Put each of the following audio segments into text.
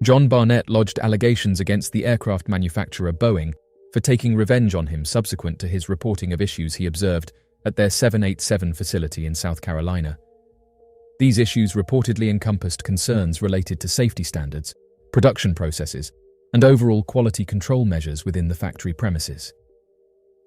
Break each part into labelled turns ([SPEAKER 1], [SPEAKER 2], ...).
[SPEAKER 1] John Barnett lodged allegations against the aircraft manufacturer Boeing for taking revenge on him subsequent to his reporting of issues he observed at their 787 facility in South Carolina. These issues reportedly encompassed concerns related to safety standards, production processes, and overall quality control measures within the factory premises.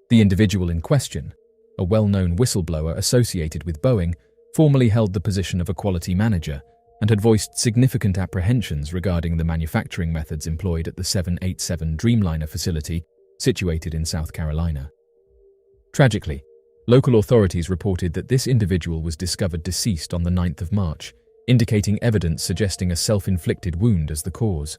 [SPEAKER 1] The individual in question, a well-known whistleblower associated with Boeing, formerly held the position of a quality manager and had voiced significant apprehensions regarding the manufacturing methods employed at the 787 Dreamliner facility situated in South Carolina. Tragically, local authorities reported that this individual was discovered deceased on the 9th of March, indicating evidence suggesting a self-inflicted wound as the cause.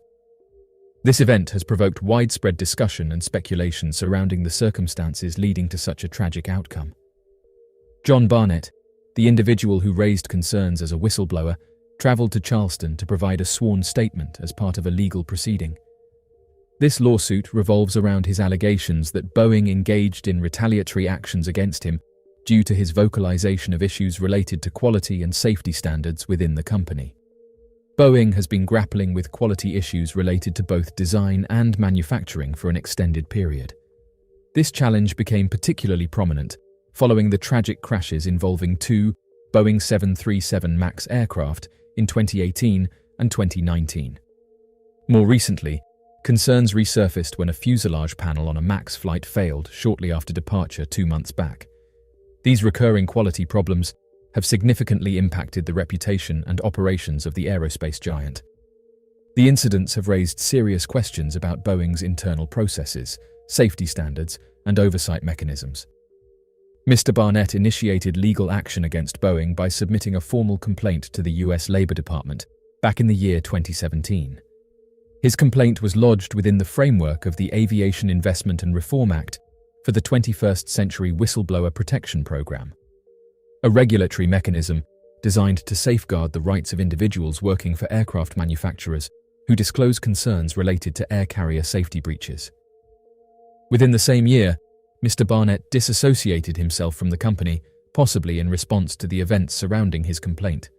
[SPEAKER 1] This event has provoked widespread discussion and speculation surrounding the circumstances leading to such a tragic outcome. John Barnett, the individual who raised concerns as a whistleblower, traveled to Charleston to provide a sworn statement as part of a legal proceeding. This lawsuit revolves around his allegations that Boeing engaged in retaliatory actions against him due to his vocalization of issues related to quality and safety standards within the company. Boeing has been grappling with quality issues related to both design and manufacturing for an extended period. This challenge became particularly prominent following the tragic crashes involving two Boeing 737 MAX aircraft in 2018 and 2019. More recently, concerns resurfaced when a fuselage panel on a MAX flight failed shortly after departure 2 months back. These recurring quality problems have significantly impacted the reputation and operations of the aerospace giant. The incidents have raised serious questions about Boeing's internal processes, safety standards, and oversight mechanisms. Mr. Barnett initiated legal action against Boeing by submitting a formal complaint to the US Labor Department back in the year 2017. His complaint was lodged within the framework of the Aviation Investment and Reform Act for the 21st Century Whistleblower Protection Program, a regulatory mechanism designed to safeguard the rights of individuals working for aircraft manufacturers who disclose concerns related to air carrier safety breaches. Within the same year, Mr. Barnett disassociated himself from the company, possibly in response to the events surrounding his complaint.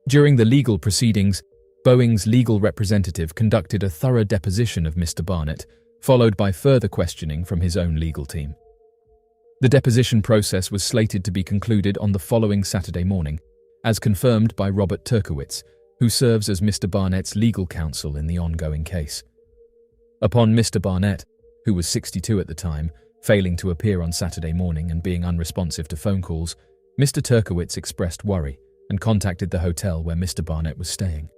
[SPEAKER 1] During the legal proceedings, Boeing's legal representative conducted a thorough deposition of Mr. Barnett, followed by further questioning from his own legal team. The deposition process was slated to be concluded on the following Saturday morning, as confirmed by Robert Turkowitz, who serves as Mr. Barnett's legal counsel in the ongoing case. Upon Mr. Barnett, who was 62 at the time, failing to appear on Saturday morning and being unresponsive to phone calls, Mr. Turkowitz expressed worry and contacted the hotel where Mr. Barnett was staying.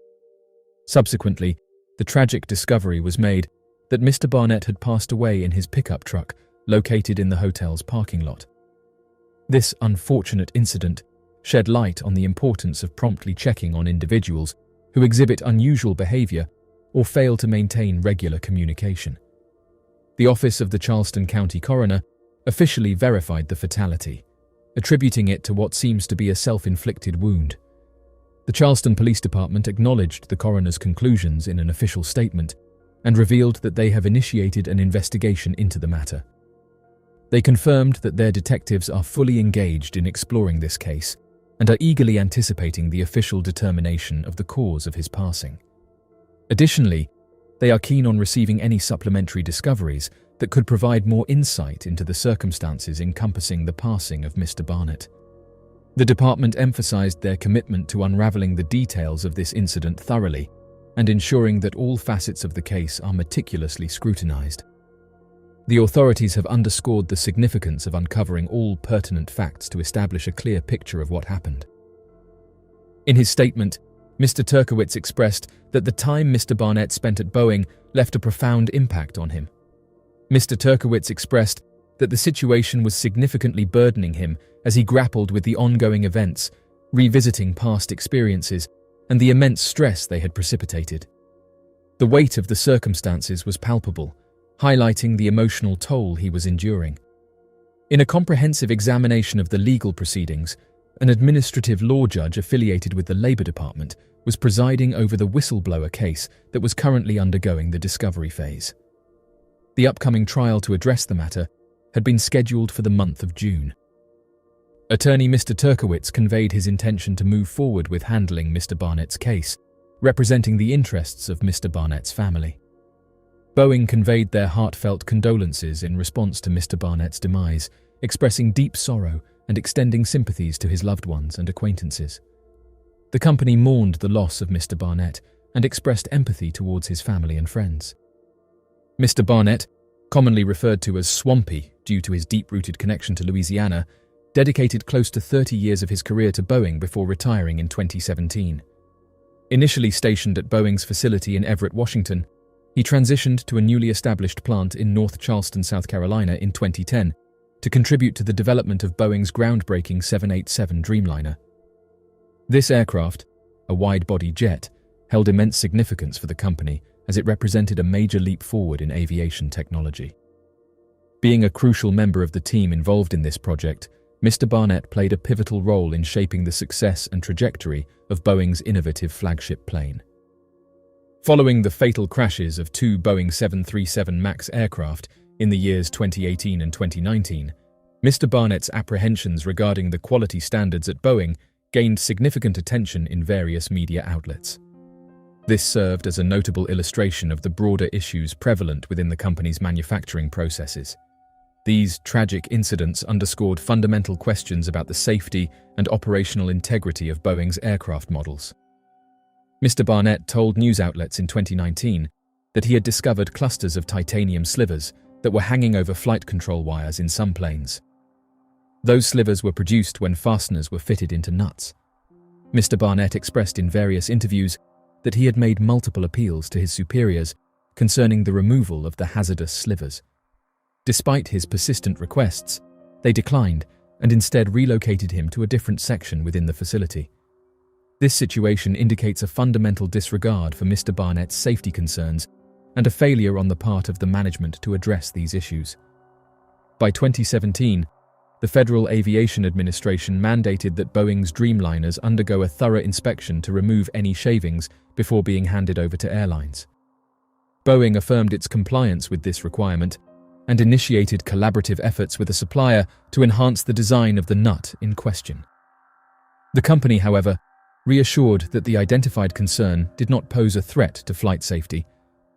[SPEAKER 1] Subsequently, the tragic discovery was made that Mr. Barnett had passed away in his pickup truck located in the hotel's parking lot. This unfortunate incident shed light on the importance of promptly checking on individuals who exhibit unusual behavior or fail to maintain regular communication. The Office of the Charleston County Coroner officially verified the fatality, attributing it to what seems to be a self-inflicted wound. The Charleston Police Department acknowledged the coroner's conclusions in an official statement and revealed that they have initiated an investigation into the matter. They confirmed that their detectives are fully engaged in exploring this case and are eagerly anticipating the official determination of the cause of his passing. Additionally, they are keen on receiving any supplementary discoveries that could provide more insight into the circumstances encompassing the passing of Mr. Barnett. The department emphasized their commitment to unraveling the details of this incident thoroughly and ensuring that all facets of the case are meticulously scrutinized. The authorities have underscored the significance of uncovering all pertinent facts to establish a clear picture of what happened. In his statement, Mr. Turkowitz expressed that the time Mr. Barnett spent at Boeing left a profound impact on him. Mr. Turkowitz expressed that the situation was significantly burdening him as he grappled with the ongoing events, revisiting past experiences, and the immense stress they had precipitated. The weight of the circumstances was palpable, highlighting the emotional toll he was enduring. In a comprehensive examination of the legal proceedings, an administrative law judge affiliated with the Labor Department was presiding over the whistleblower case that was currently undergoing the discovery phase. The upcoming trial to address the matter had been scheduled for the month of June. Attorney Mr. Turkowitz conveyed his intention to move forward with handling Mr. Barnett's case, representing the interests of Mr. Barnett's family. Boeing conveyed their heartfelt condolences in response to Mr. Barnett's demise, expressing deep sorrow and extending sympathies to his loved ones and acquaintances. The company mourned the loss of Mr. Barnett and expressed empathy towards his family and friends. Mr. Barnett, commonly referred to as Swampy due to his deep-rooted connection to Louisiana, dedicated close to 30 years of his career to Boeing before retiring in 2017. Initially stationed at Boeing's facility in Everett, Washington, he transitioned to a newly established plant in North Charleston, South Carolina in 2010 to contribute to the development of Boeing's groundbreaking 787 Dreamliner. This aircraft, a wide-body jet, held immense significance for the company as it represented a major leap forward in aviation technology. Being a crucial member of the team involved in this project, Mr. Barnett played a pivotal role in shaping the success and trajectory of Boeing's innovative flagship plane. Following the fatal crashes of two Boeing 737 MAX aircraft in the years 2018 and 2019, Mr. Barnett's apprehensions regarding the quality standards at Boeing gained significant attention in various media outlets. This served as a notable illustration of the broader issues prevalent within the company's manufacturing processes. These tragic incidents underscored fundamental questions about the safety and operational integrity of Boeing's aircraft models. Mr. Barnett told news outlets in 2019 that he had discovered clusters of titanium slivers that were hanging over flight control wires in some planes. Those slivers were produced when fasteners were fitted into nuts. Mr. Barnett expressed in various interviews that he had made multiple appeals to his superiors concerning the removal of the hazardous slivers. Despite his persistent requests, they declined and instead relocated him to a different section within the facility. This situation indicates a fundamental disregard for Mr. Barnett's safety concerns and a failure on the part of the management to address these issues. By 2017, the Federal Aviation Administration mandated that Boeing's Dreamliners undergo a thorough inspection to remove any shavings before being handed over to airlines. Boeing affirmed its compliance with this requirement and initiated collaborative efforts with a supplier to enhance the design of the nut in question. The company, however, reassured that the identified concern did not pose a threat to flight safety,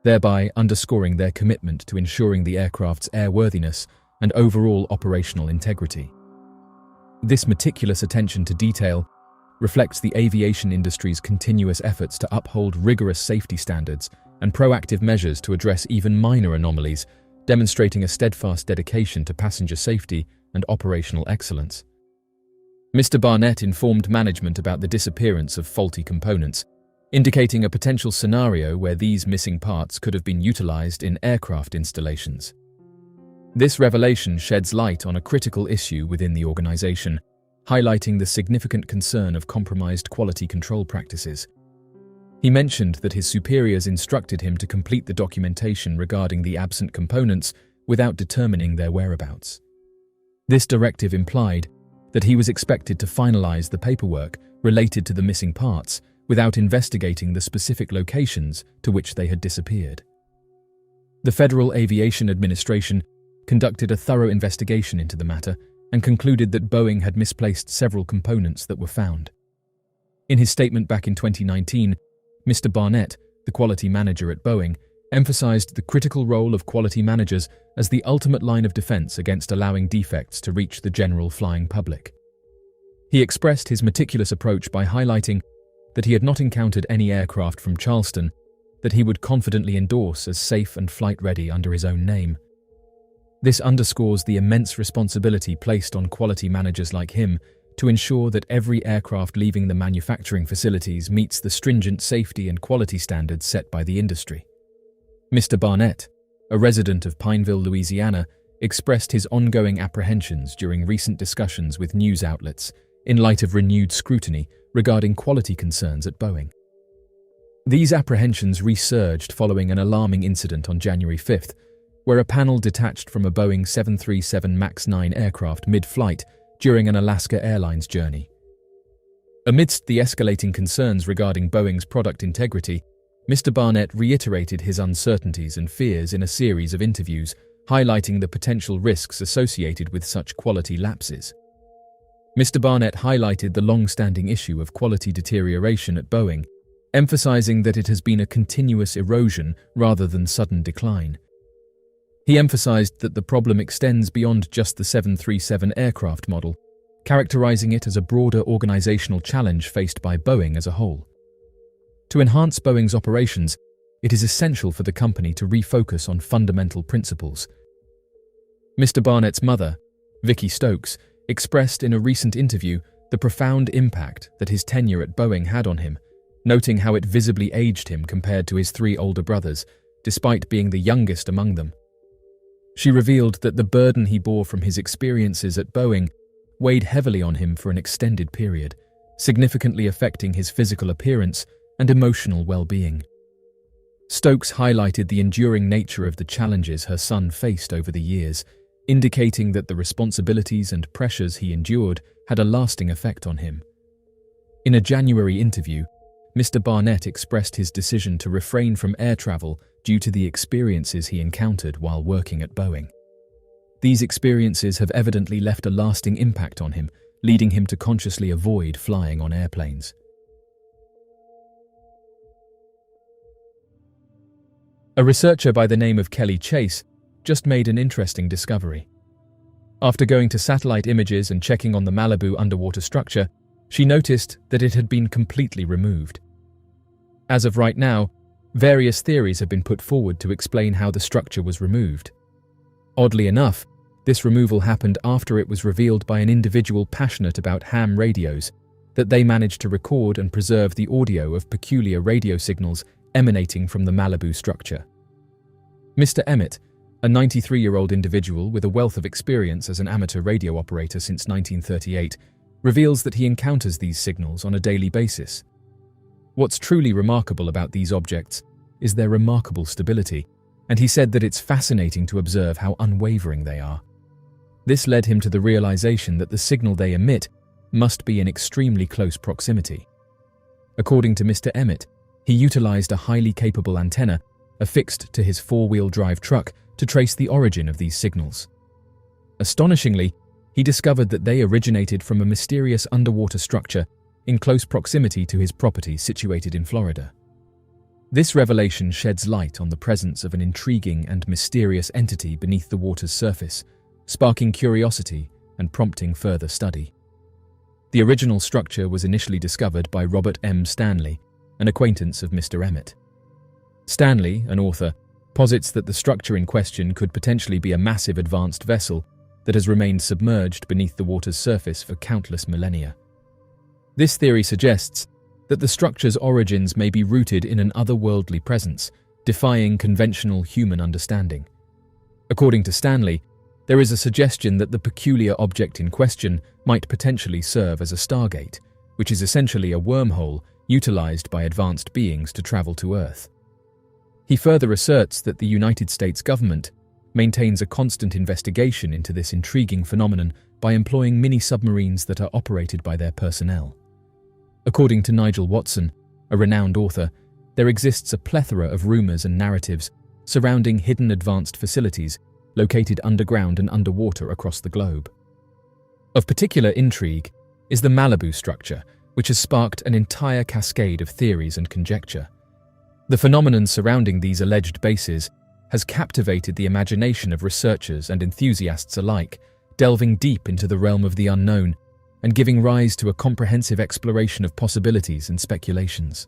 [SPEAKER 1] thereby underscoring their commitment to ensuring the aircraft's airworthiness and overall operational integrity. This meticulous attention to detail reflects the aviation industry's continuous efforts to uphold rigorous safety standards and proactive measures to address even minor anomalies, demonstrating a steadfast dedication to passenger safety and operational excellence. Mr. Barnett informed management about the disappearance of faulty components, indicating a potential scenario where these missing parts could have been utilized in aircraft installations. This revelation sheds light on a critical issue within the organization, highlighting the significant concern of compromised quality control practices. He mentioned that his superiors instructed him to complete the documentation regarding the absent components without determining their whereabouts. This directive implied that he was expected to finalize the paperwork related to the missing parts without investigating the specific locations to which they had disappeared. The Federal Aviation Administration conducted a thorough investigation into the matter and concluded that Boeing had misplaced several components that were found. In his statement back in 2019, Mr. Barnett, the quality manager at Boeing, emphasized the critical role of quality managers as the ultimate line of defense against allowing defects to reach the general flying public. He expressed his meticulous approach by highlighting that he had not encountered any aircraft from Charleston that he would confidently endorse as safe and flight-ready under his own name. This underscores the immense responsibility placed on quality managers like him to ensure that every aircraft leaving the manufacturing facilities meets the stringent safety and quality standards set by the industry. Mr. Barnett, a resident of Pineville, Louisiana, expressed his ongoing apprehensions during recent discussions with news outlets in light of renewed scrutiny regarding quality concerns at Boeing. These apprehensions resurged following an alarming incident on January 5th, where a panel detached from a Boeing 737 MAX 9 aircraft mid-flight during an Alaska Airlines journey. Amidst the escalating concerns regarding Boeing's product integrity, Mr. Barnett reiterated his uncertainties and fears in a series of interviews, highlighting the potential risks associated with such quality lapses. Mr. Barnett highlighted the long-standing issue of quality deterioration at Boeing, emphasizing that it has been a continuous erosion rather than sudden decline. He emphasized that the problem extends beyond just the 737 aircraft model, characterizing it as a broader organizational challenge faced by Boeing as a whole. To enhance Boeing's operations, it is essential for the company to refocus on fundamental principles. Mr. Barnett's mother, Vicky Stokes, expressed in a recent interview the profound impact that his tenure at Boeing had on him, noting how it visibly aged him compared to his 3 older brothers, despite being the youngest among them. She revealed that the burden he bore from his experiences at Boeing weighed heavily on him for an extended period, significantly affecting his physical appearance and emotional well-being. Stokes highlighted the enduring nature of the challenges her son faced over the years, indicating that the responsibilities and pressures he endured had a lasting effect on him. In a January interview, Mr. Barnett expressed his decision to refrain from air travel due to the experiences he encountered while working at Boeing. These experiences have evidently left a lasting impact on him, leading him to consciously avoid flying on airplanes. A researcher by the name of Kelly Chase just made an interesting discovery. After going to satellite images and checking on the Malibu underwater structure, she noticed that it had been completely removed. As of right now, various theories have been put forward to explain how the structure was removed. Oddly enough, this removal happened after it was revealed by an individual passionate about ham radios that they managed to record and preserve the audio of peculiar radio signals emanating from the Malibu structure. Mr. Emmett, a 93-year-old individual with a wealth of experience as an amateur radio operator since 1938, reveals that he encounters these signals on a daily basis. What's truly remarkable about these objects is their remarkable stability, and he said that it's fascinating to observe how unwavering they are. This led him to the realization that the signal they emit must be in extremely close proximity. According to Mr. Emmett, he utilized a highly capable antenna affixed to his 4-wheel drive truck to trace the origin of these signals. Astonishingly, he discovered that they originated from a mysterious underwater structure in close proximity to his property situated in Florida. This revelation sheds light on the presence of an intriguing and mysterious entity beneath the water's surface, sparking curiosity and prompting further study. The original structure was initially discovered by Robert M. Stanley, an acquaintance of Mr. Emmett. Stanley, an author, posits that the structure in question could potentially be a massive advanced vessel that has remained submerged beneath the water's surface for countless millennia. This theory suggests that the structure's origins may be rooted in an otherworldly presence, defying conventional human understanding. According to Stanley, there is a suggestion that the peculiar object in question might potentially serve as a stargate, which is essentially a wormhole utilized by advanced beings to travel to Earth. He further asserts that the United States government maintains a constant investigation into this intriguing phenomenon by employing mini-submarines that are operated by their personnel. According to Nigel Watson, a renowned author, there exists a plethora of rumors and narratives surrounding hidden advanced facilities located underground and underwater across the globe. Of particular intrigue is the Malibu structure, which has sparked an entire cascade of theories and conjecture. The phenomenon surrounding these alleged bases has captivated the imagination of researchers and enthusiasts alike, delving deep into the realm of the unknown and giving rise to a comprehensive exploration of possibilities and speculations.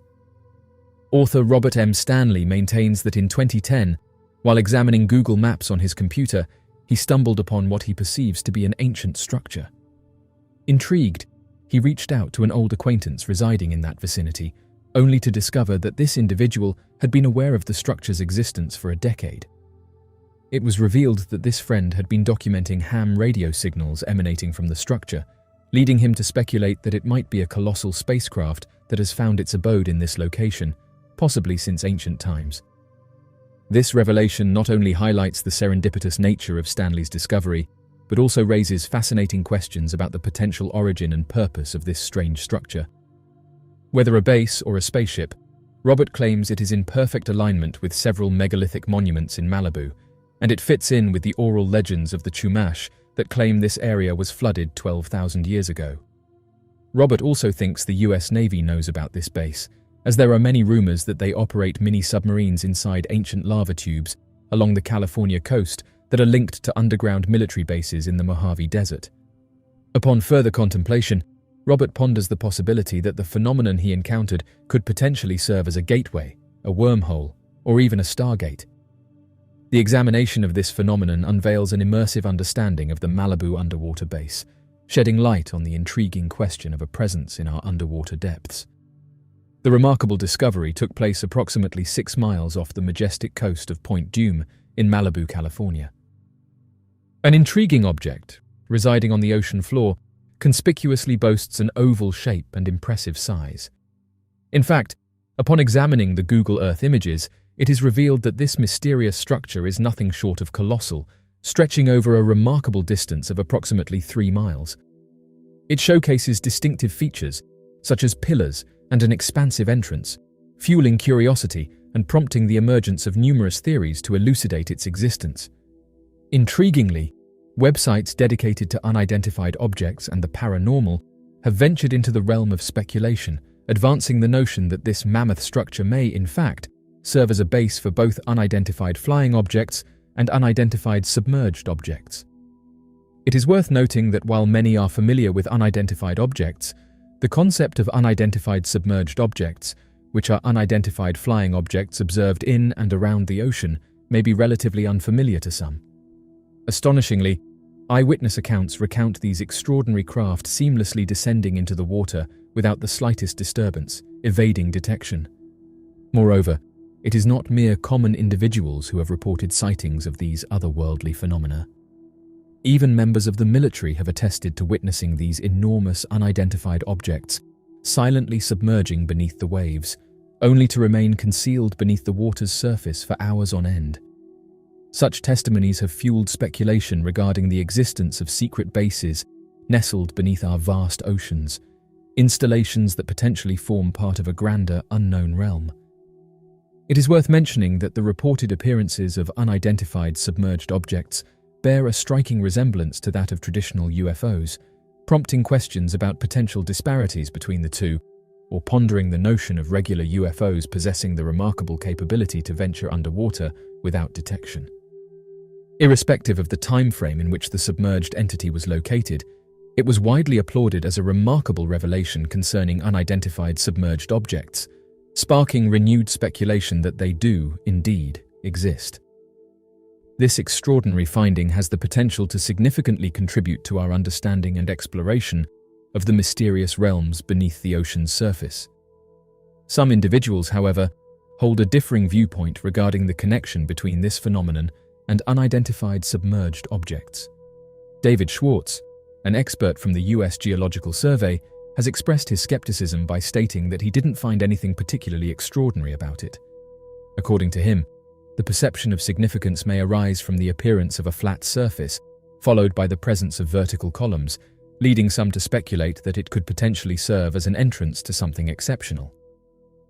[SPEAKER 1] Author Robert M. Stanley maintains that in 2010, while examining Google Maps on his computer, he stumbled upon what he perceives to be an ancient structure. Intrigued, he reached out to an old acquaintance residing in that vicinity, only to discover that this individual had been aware of the structure's existence for a decade. It was revealed that this friend had been documenting ham radio signals emanating from the structure, leading him to speculate that it might be a colossal spacecraft that has found its abode in this location, possibly since ancient times. This revelation not only highlights the serendipitous nature of Stanley's discovery, but also raises fascinating questions about the potential origin and purpose of this strange structure. Whether a base or a spaceship, Robert claims it is in perfect alignment with several megalithic monuments in Malibu, and it fits in with the oral legends of the Chumash that claim this area was flooded 12,000 years ago. Robert also thinks the US Navy knows about this base, as there are many rumors that they operate mini-submarines inside ancient lava tubes along the California coast that are linked to underground military bases in the Mojave Desert. Upon further contemplation, Robert ponders the possibility that the phenomenon he encountered could potentially serve as a gateway, a wormhole, or even a stargate. The examination of this phenomenon unveils an immersive understanding of the Malibu underwater base, shedding light on the intriguing question of a presence in our underwater depths. The remarkable discovery took place approximately 6 miles off the majestic coast of Point Dume in Malibu, California. An intriguing object, residing on the ocean floor, conspicuously boasts an oval shape and impressive size. In fact, upon examining the Google Earth images, it is revealed that this mysterious structure is nothing short of colossal, stretching over a remarkable distance of approximately 3 miles. It showcases distinctive features, such as pillars and an expansive entrance, fueling curiosity and prompting the emergence of numerous theories to elucidate its existence. Intriguingly, websites dedicated to unidentified objects and the paranormal have ventured into the realm of speculation, advancing the notion that this mammoth structure may, in fact, serve as a base for both unidentified flying objects and unidentified submerged objects. It is worth noting that while many are familiar with unidentified objects, the concept of unidentified submerged objects, which are unidentified flying objects observed in and around the ocean, may be relatively unfamiliar to some. Astonishingly, eyewitness accounts recount these extraordinary craft seamlessly descending into the water without the slightest disturbance, evading detection. Moreover, it is not mere common individuals who have reported sightings of these otherworldly phenomena. Even members of the military have attested to witnessing these enormous unidentified objects silently submerging beneath the waves, only to remain concealed beneath the water's surface for hours on end. Such testimonies have fueled speculation regarding the existence of secret bases nestled beneath our vast oceans, installations that potentially form part of a grander, unknown realm. It is worth mentioning that the reported appearances of unidentified submerged objects bear a striking resemblance to that of traditional UFOs, prompting questions about potential disparities between the two, or pondering the notion of regular UFOs possessing the remarkable capability to venture underwater without detection. Irrespective of the time frame in which the submerged entity was located, it was widely applauded as a remarkable revelation concerning unidentified submerged objects, sparking renewed speculation that they do, indeed, exist. This extraordinary finding has the potential to significantly contribute to our understanding and exploration of the mysterious realms beneath the ocean's surface. Some individuals, however, hold a differing viewpoint regarding the connection between this phenomenon and unidentified submerged objects. David Schwartz, an expert from the U.S. Geological Survey, has expressed his skepticism by stating that he didn't find anything particularly extraordinary about it. According to him, the perception of significance may arise from the appearance of a flat surface, followed by the presence of vertical columns, leading some to speculate that it could potentially serve as an entrance to something exceptional.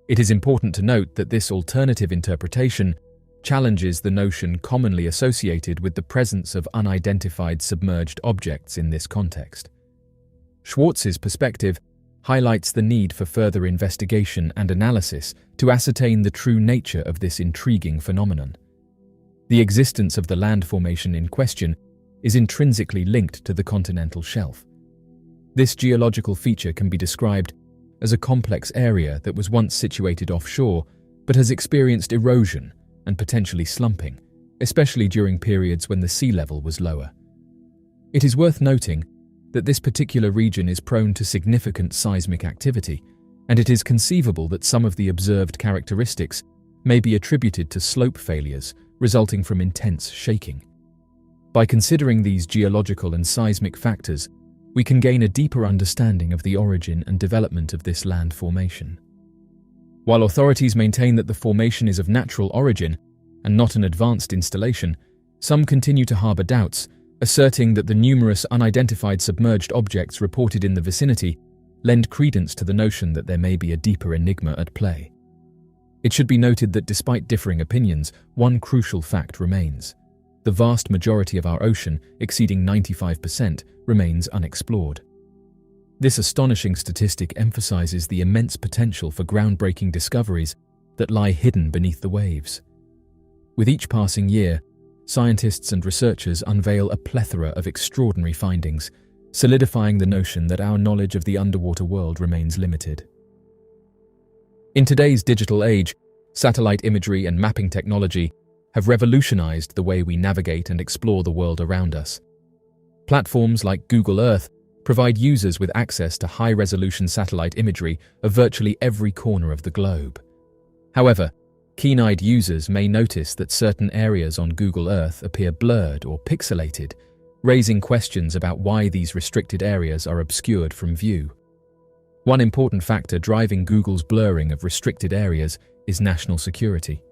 [SPEAKER 1] It is important to note that this alternative interpretation challenges the notion commonly associated with the presence of unidentified submerged objects in this context. Schwartz's perspective highlights the need for further investigation and analysis to ascertain the true nature of this intriguing phenomenon. The existence of the land formation in question is intrinsically linked to the continental shelf. This geological feature can be described as a complex area that was once situated offshore but has experienced erosion and potentially slumping, especially during periods when the sea level was lower. It is worth noting that this particular region is prone to significant seismic activity, and it is conceivable that some of the observed characteristics may be attributed to slope failures resulting from intense shaking. By considering these geological and seismic factors, we can gain a deeper understanding of the origin and development of this land formation. While authorities maintain that the formation is of natural origin and not an advanced installation, some continue to harbor doubts, asserting that the numerous unidentified submerged objects reported in the vicinity lend credence to the notion that there may be a deeper enigma at play. It should be noted that despite differing opinions, one crucial fact remains. The vast majority of our ocean, exceeding 95%, remains unexplored. This astonishing statistic emphasizes the immense potential for groundbreaking discoveries that lie hidden beneath the waves. With each passing year, scientists and researchers unveil a plethora of extraordinary findings, solidifying the notion that our knowledge of the underwater world remains limited. In today's digital age, satellite imagery and mapping technology have revolutionized the way we navigate and explore the world around us. Platforms like Google Earth provide users with access to high-resolution satellite imagery of virtually every corner of the globe. However, keen-eyed users may notice that certain areas on Google Earth appear blurred or pixelated, raising questions about why these restricted areas are obscured from view. One important factor driving Google's blurring of restricted areas is national security.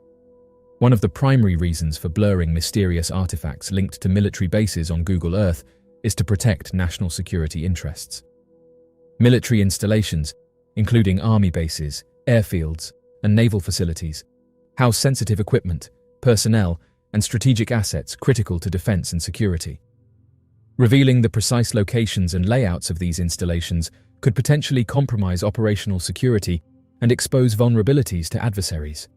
[SPEAKER 1] One of the primary reasons for blurring mysterious artifacts linked to military bases on Google Earth is to protect national security interests. Military installations, including army bases, airfields, and naval facilities, house sensitive equipment, personnel, and strategic assets critical to defense and security. Revealing the precise locations and layouts of these installations could potentially compromise operational security and expose vulnerabilities to adversaries.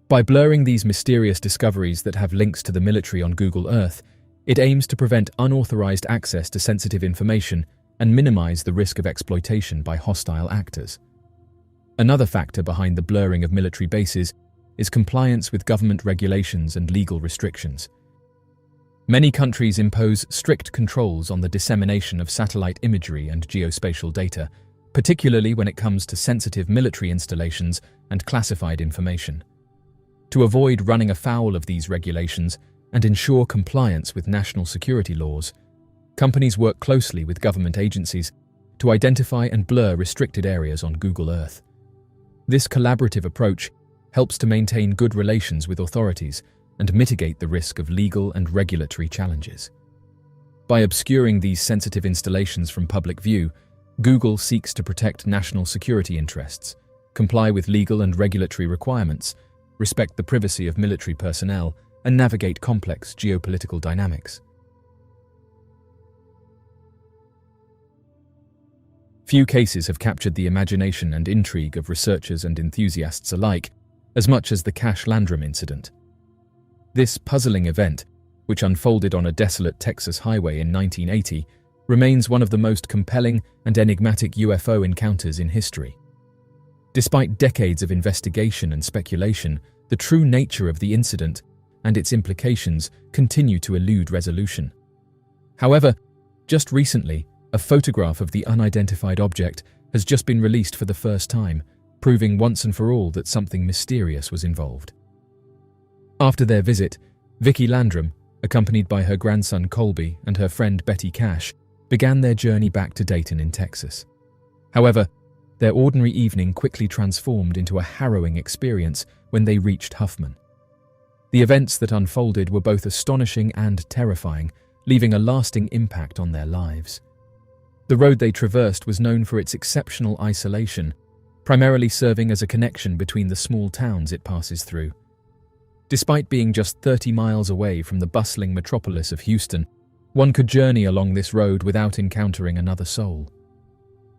[SPEAKER 1] By blurring these mysterious discoveries that have links to the military on Google Earth, it aims to prevent unauthorized access to sensitive information and minimize the risk of exploitation by hostile actors. Another factor behind the blurring of military bases is compliance with government regulations and legal restrictions. Many countries impose strict controls on the dissemination of satellite imagery and geospatial data, particularly when it comes to sensitive military installations and classified information. To avoid running afoul of these regulations and ensure compliance with national security laws, companies work closely with government agencies to identify and blur restricted areas on Google Earth. This collaborative approach helps to maintain good relations with authorities and mitigate the risk of legal and regulatory challenges. By obscuring these sensitive installations from public view, Google seeks to protect national security interests, comply with legal and regulatory requirements, respect the privacy of military personnel, and navigate complex geopolitical dynamics. Few cases have captured the imagination and intrigue of researchers and enthusiasts alike as much as the Cache Landrum incident. This puzzling event, which unfolded on a desolate Texas highway in 1980, remains one of the most compelling and enigmatic UFO encounters in history. Despite decades of investigation and speculation, the true nature of the incident and its implications continue to elude resolution. However, just recently, a photograph of the unidentified object has just been released for the first time, proving once and for all that something mysterious was involved. After their visit, Vicky Landrum, accompanied by her grandson Colby and her friend Betty Cash, began their journey back to Dayton in Texas. However, their ordinary evening quickly transformed into a harrowing experience when they reached Huffman. The events that unfolded were both astonishing and terrifying, leaving a lasting impact on their lives. The road they traversed was known for its exceptional isolation, primarily serving as a connection between the small towns it passes through. Despite being just 30 miles away from the bustling metropolis of Houston, one could journey along this road without encountering another soul.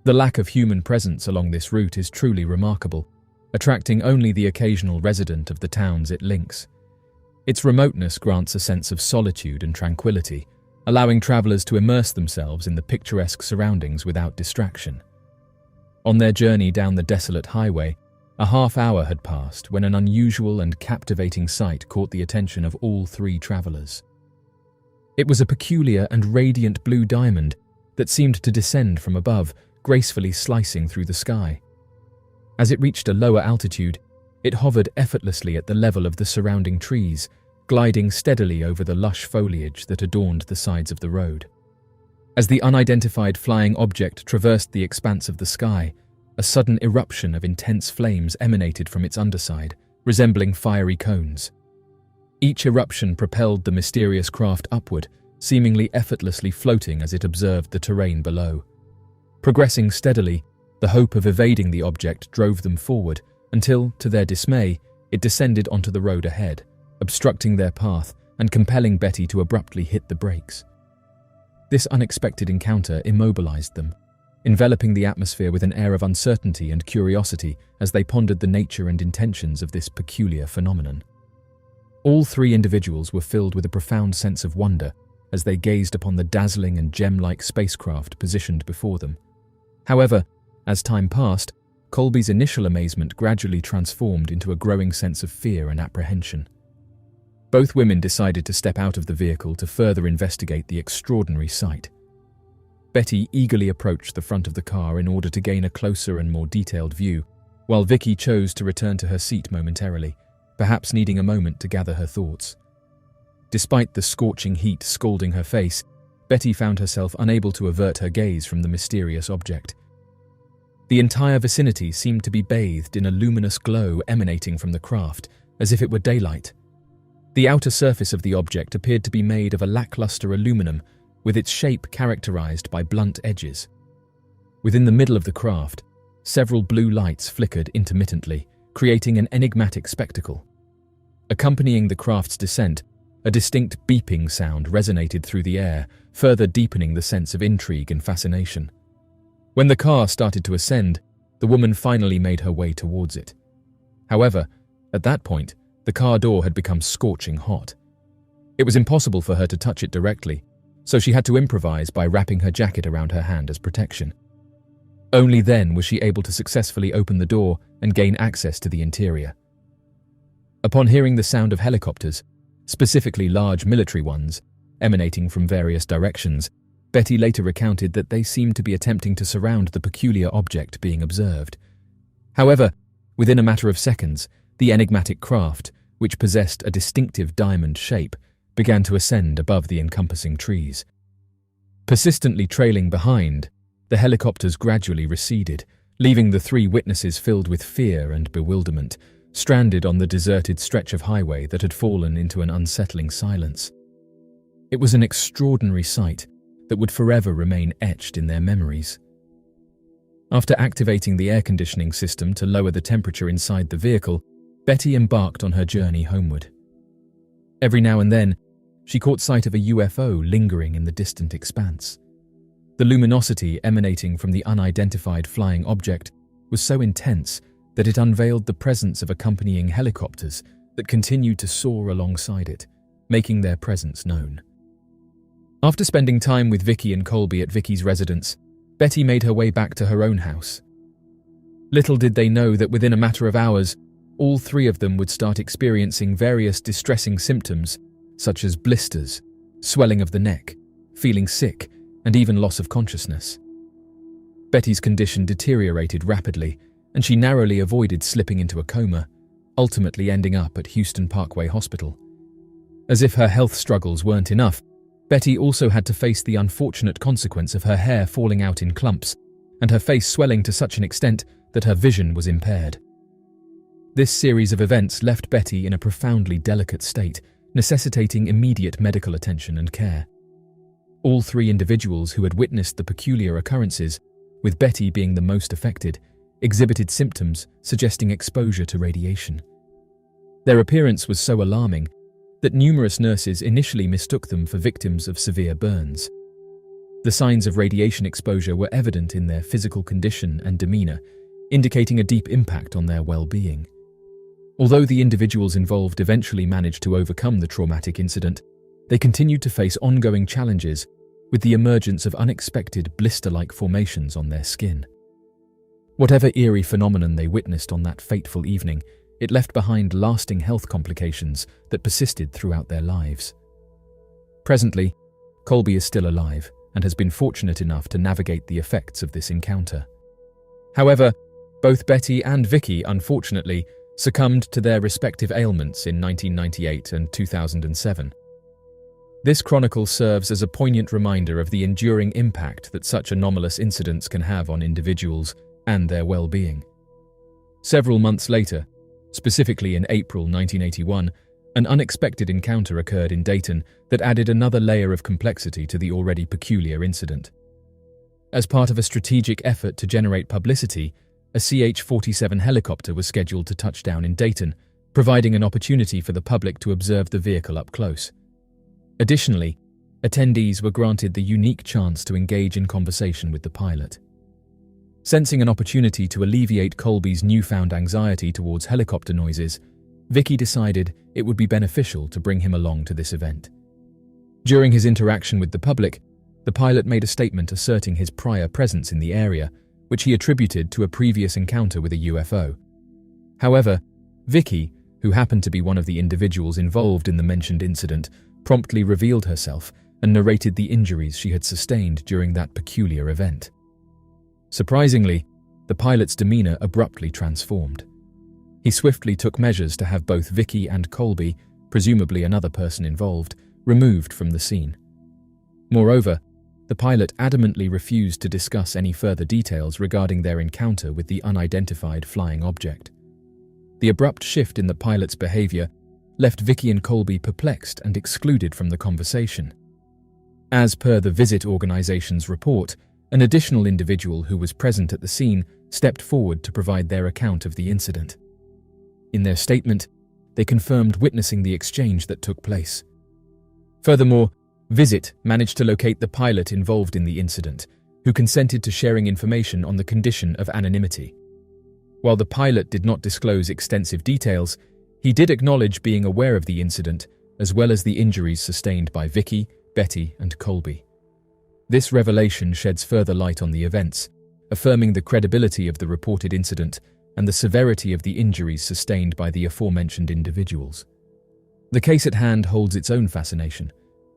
[SPEAKER 1] The lack of human presence along this route is truly remarkable, attracting only the occasional resident of the towns it links. Its remoteness grants a sense of solitude and tranquility, allowing travelers to immerse themselves in the picturesque surroundings without distraction. On their journey down the desolate highway, a half hour had passed when an unusual and captivating sight caught the attention of all three travelers. It was a peculiar and radiant blue diamond that seemed to descend from above, gracefully slicing through the sky. As it reached a lower altitude, it hovered effortlessly at the level of the surrounding trees, gliding steadily over the lush foliage that adorned the sides of the road. As the unidentified flying object traversed the expanse of the sky, a sudden eruption of intense flames emanated from its underside, resembling fiery cones. Each eruption propelled the mysterious craft upward, seemingly effortlessly floating as it observed the terrain below. Progressing steadily, the hope of evading the object drove them forward until, to their dismay, it descended onto the road ahead, obstructing their path and compelling Betty to abruptly hit the brakes. This unexpected encounter immobilized them, enveloping the atmosphere with an air of uncertainty and curiosity as they pondered the nature and intentions of this peculiar phenomenon. All three individuals were filled with a profound sense of wonder as they gazed upon the dazzling and gem-like spacecraft positioned before them. However, as time passed, Colby's initial amazement gradually transformed into a growing sense of fear and apprehension. Both women decided to step out of the vehicle to further investigate the extraordinary sight. Betty eagerly approached the front of the car in order to gain a closer and more detailed view, while Vicky chose to return to her seat momentarily, perhaps needing a moment to gather her thoughts. Despite the scorching heat scalding her face, Betty found herself unable to avert her gaze from the mysterious object. The entire vicinity seemed to be bathed in a luminous glow emanating from the craft, as if it were daylight. The outer surface of the object appeared to be made of a lackluster aluminum, with its shape characterized by blunt edges. Within the middle of the craft, several blue lights flickered intermittently, creating an enigmatic spectacle. Accompanying the craft's descent, a distinct beeping sound resonated through the air, further deepening the sense of intrigue and fascination. When the car started to ascend, the woman finally made her way towards it. However, at that point, the car door had become scorching hot. It was impossible for her to touch it directly, so she had to improvise by wrapping her jacket around her hand as protection. Only then was she able to successfully open the door and gain access to the interior. Upon hearing the sound of helicopters, specifically large military ones, emanating from various directions, Betty later recounted that they seemed to be attempting to surround the peculiar object being observed. However, within a matter of seconds, the enigmatic craft, which possessed a distinctive diamond shape, began to ascend above the encompassing trees. Persistently trailing behind, the helicopters gradually receded, leaving the three witnesses filled with fear and bewilderment, stranded on the deserted stretch of highway that had fallen into an unsettling silence. It was an extraordinary sight that would forever remain etched in their memories. After activating the air conditioning system to lower the temperature inside the vehicle, Betty embarked on her journey homeward. Every now and then, she caught sight of a UFO lingering in the distant expanse. The luminosity emanating from the unidentified flying object was so intense that it unveiled the presence of accompanying helicopters that continued to soar alongside it, making their presence known. After spending time with Vicky and Colby at Vicky's residence, Betty made her way back to her own house. Little did they know that within a matter of hours, all three of them would start experiencing various distressing symptoms, such as blisters, swelling of the neck, feeling sick, and even loss of consciousness. Betty's condition deteriorated rapidly, and she narrowly avoided slipping into a coma, ultimately ending up at Houston Parkway Hospital. As if her health struggles weren't enough, Betty also had to face the unfortunate consequence of her hair falling out in clumps and her face swelling to such an extent that her vision was impaired. This series of events left Betty in a profoundly delicate state, necessitating immediate medical attention and care. All three individuals who had witnessed the peculiar occurrences, with Betty being the most affected, exhibited symptoms suggesting exposure to radiation. Their appearance was so alarming that numerous nurses initially mistook them for victims of severe burns. The signs of radiation exposure were evident in their physical condition and demeanor, indicating a deep impact on their well-being. Although the individuals involved eventually managed to overcome the traumatic incident, they continued to face ongoing challenges with the emergence of unexpected blister-like formations on their skin. Whatever eerie phenomenon they witnessed on that fateful evening, it left behind lasting health complications that persisted throughout their lives. Presently, Colby is still alive and has been fortunate enough to navigate the effects of this encounter. However, both Betty and Vicky, unfortunately, succumbed to their respective ailments in 1998 and 2007. This chronicle serves as a poignant reminder of the enduring impact that such anomalous incidents can have on individuals and their well-being. Several months later, specifically in April 1981, an unexpected encounter occurred in Dayton that added another layer of complexity to the already peculiar incident. As part of a strategic effort to generate publicity, a CH-47 helicopter was scheduled to touch down in Dayton, providing an opportunity for the public to observe the vehicle up close. Additionally, attendees were granted the unique chance to engage in conversation with the pilot. Sensing an opportunity to alleviate Colby's newfound anxiety towards helicopter noises, Vicky decided it would be beneficial to bring him along to this event. During his interaction with the public, the pilot made a statement asserting his prior presence in the area, which he attributed to a previous encounter with a UFO. However, Vicky, who happened to be one of the individuals involved in the mentioned incident, promptly revealed herself and narrated the injuries she had sustained during that peculiar event. Surprisingly, the pilot's demeanor abruptly transformed. He swiftly took measures to have both Vicky and Colby, presumably another person involved, removed from the scene. Moreover, the pilot adamantly refused to discuss any further details regarding their encounter with the unidentified flying object. The abrupt shift in the pilot's behavior left Vicky and Colby perplexed and excluded from the conversation. As per the visit organization's report, an additional individual who was present at the scene stepped forward to provide their account of the incident. In their statement, they confirmed witnessing the exchange that took place. Furthermore, Visit managed to locate the pilot involved in the incident, who consented to sharing information on the condition of anonymity. While the pilot did not disclose extensive details, he did acknowledge being aware of the incident, as well as the injuries sustained by Vicky, Betty, and Colby. This revelation sheds further light on the events, affirming the credibility of the reported incident and the severity of the injuries sustained by the aforementioned individuals. The case at hand holds its own fascination,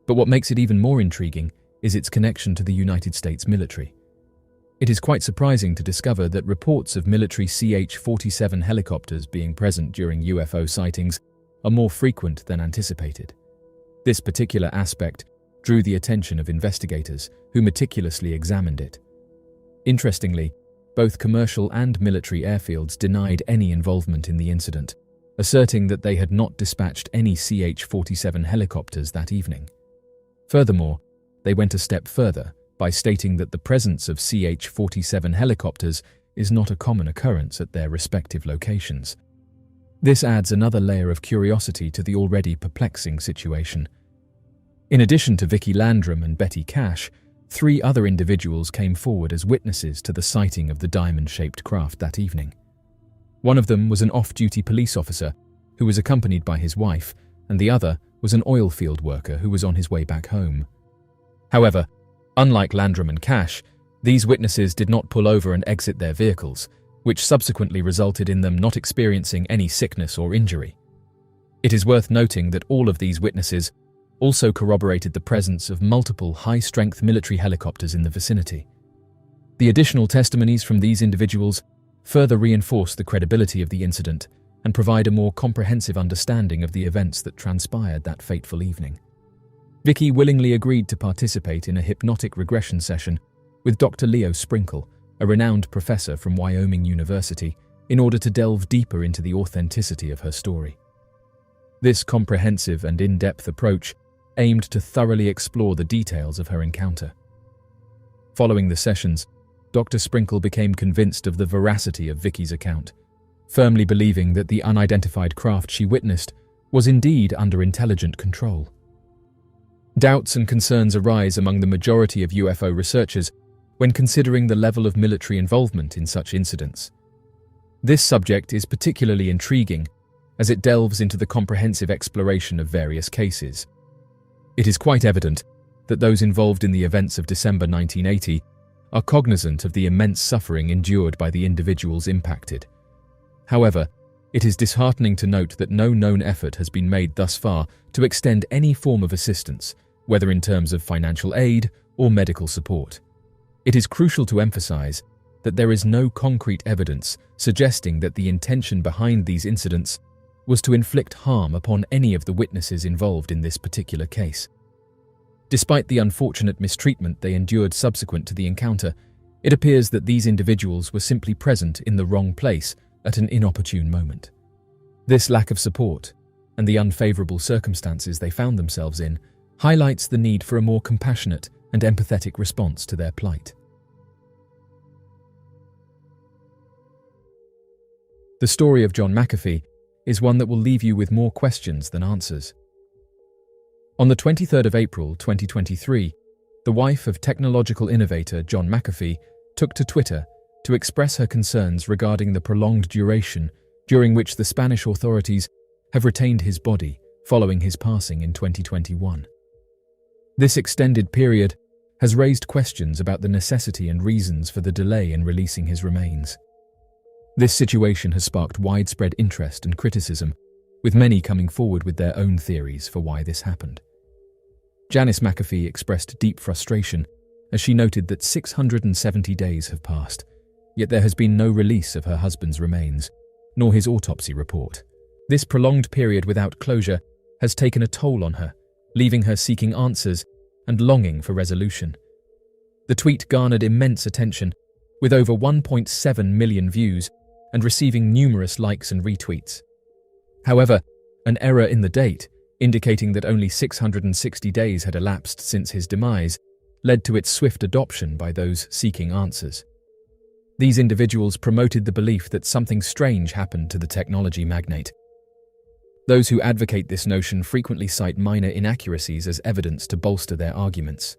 [SPEAKER 1] but what makes it even more intriguing is its connection to the United States military. It is quite surprising to discover that reports of military CH-47 helicopters being present during UFO sightings are more frequent than anticipated. This particular aspect drew the attention of investigators, who meticulously examined it. Interestingly, both commercial and military airfields denied any involvement in the incident, asserting that they had not dispatched any CH-47 helicopters that evening. Furthermore, they went a step further by stating that the presence of CH-47 helicopters is not a common occurrence at their respective locations. This adds another layer of curiosity to the already perplexing situation. In addition to Vicky Landrum and Betty Cash, 3 other individuals came forward as witnesses to the sighting of the diamond-shaped craft that evening. One of them was an off-duty police officer who was accompanied by his wife, and the other was an oil field worker who was on his way back home. However, unlike Landrum and Cash, these witnesses did not pull over and exit their vehicles, which subsequently resulted in them not experiencing any sickness or injury. It is worth noting that all of these witnesses also corroborated the presence of multiple high-strength military helicopters in the vicinity. The additional testimonies from these individuals further reinforce the credibility of the incident and provide a more comprehensive understanding of the events that transpired that fateful evening. Vicky willingly agreed to participate in a hypnotic regression session with Dr. Leo Sprinkle, a renowned professor from Wyoming University, in order to delve deeper into the authenticity of her story. This comprehensive and in-depth approach aimed to thoroughly explore the details of her encounter. Following the sessions, Dr. Sprinkle became convinced of the veracity of Vicky's account, firmly believing that the unidentified craft she witnessed was indeed under intelligent control. Doubts and concerns arise among the majority of UFO researchers when considering the level of military involvement in such incidents. This subject is particularly intriguing as it delves into the comprehensive exploration of various cases. It is quite evident that those involved in the events of December 1980 are cognizant of the immense suffering endured by the individuals impacted. However, it is disheartening to note that no known effort has been made thus far to extend any form of assistance, whether in terms of financial aid or medical support. It is crucial to emphasize that there is no concrete evidence suggesting that the intention behind these incidents was to inflict harm upon any of the witnesses involved in this particular case. Despite the unfortunate mistreatment they endured subsequent to the encounter, it appears that these individuals were simply present in the wrong place at an inopportune moment. This lack of support and the unfavorable circumstances they found themselves in highlights the need for a more compassionate and empathetic response to their plight. The story of John McAfee is one that will leave you with more questions than answers. On the 23rd of April 2023, the wife of technological innovator John McAfee took to Twitter to express her concerns regarding the prolonged duration during which the Spanish authorities have retained his body following his passing in 2021. This extended period has raised questions about the necessity and reasons for the delay in releasing his remains. This situation has sparked widespread interest and criticism, with many coming forward with their own theories for why this happened. Janice McAfee expressed deep frustration as she noted that 670 days have passed, yet there has been no release of her husband's remains, nor his autopsy report. This prolonged period without closure has taken a toll on her, leaving her seeking answers and longing for resolution. The tweet garnered immense attention, with over 1.7 million views and receiving numerous likes and retweets. However, an error in the date, indicating that only 660 days had elapsed since his demise, led to its swift adoption by those seeking answers. These individuals promoted the belief that something strange happened to the technology magnate. Those who advocate this notion frequently cite minor inaccuracies as evidence to bolster their arguments.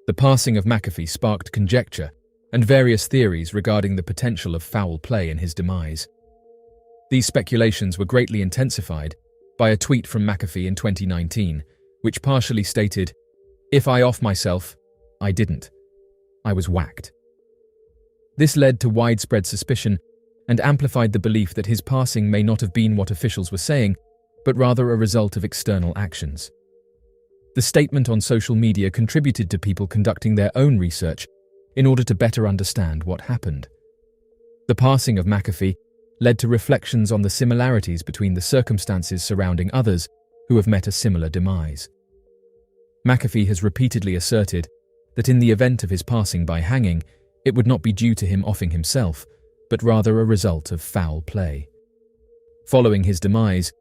[SPEAKER 1] The passing of McAfee sparked conjecture and various theories regarding the potential of foul play in his demise. These speculations were greatly intensified by a tweet from McAfee in 2019, which partially stated, "If I off myself, I didn't. I was whacked." This led to widespread suspicion and amplified the belief that his passing may not have been what officials were saying, but rather a result of external actions. The statement on social media contributed to people conducting their own research in order to better understand what happened. The passing of McAfee led to reflections on the similarities between the circumstances surrounding others who have met a similar demise. McAfee has repeatedly asserted that in the event of his passing by hanging, it would not be due to him offing himself, but rather a result of foul play. Following his demise,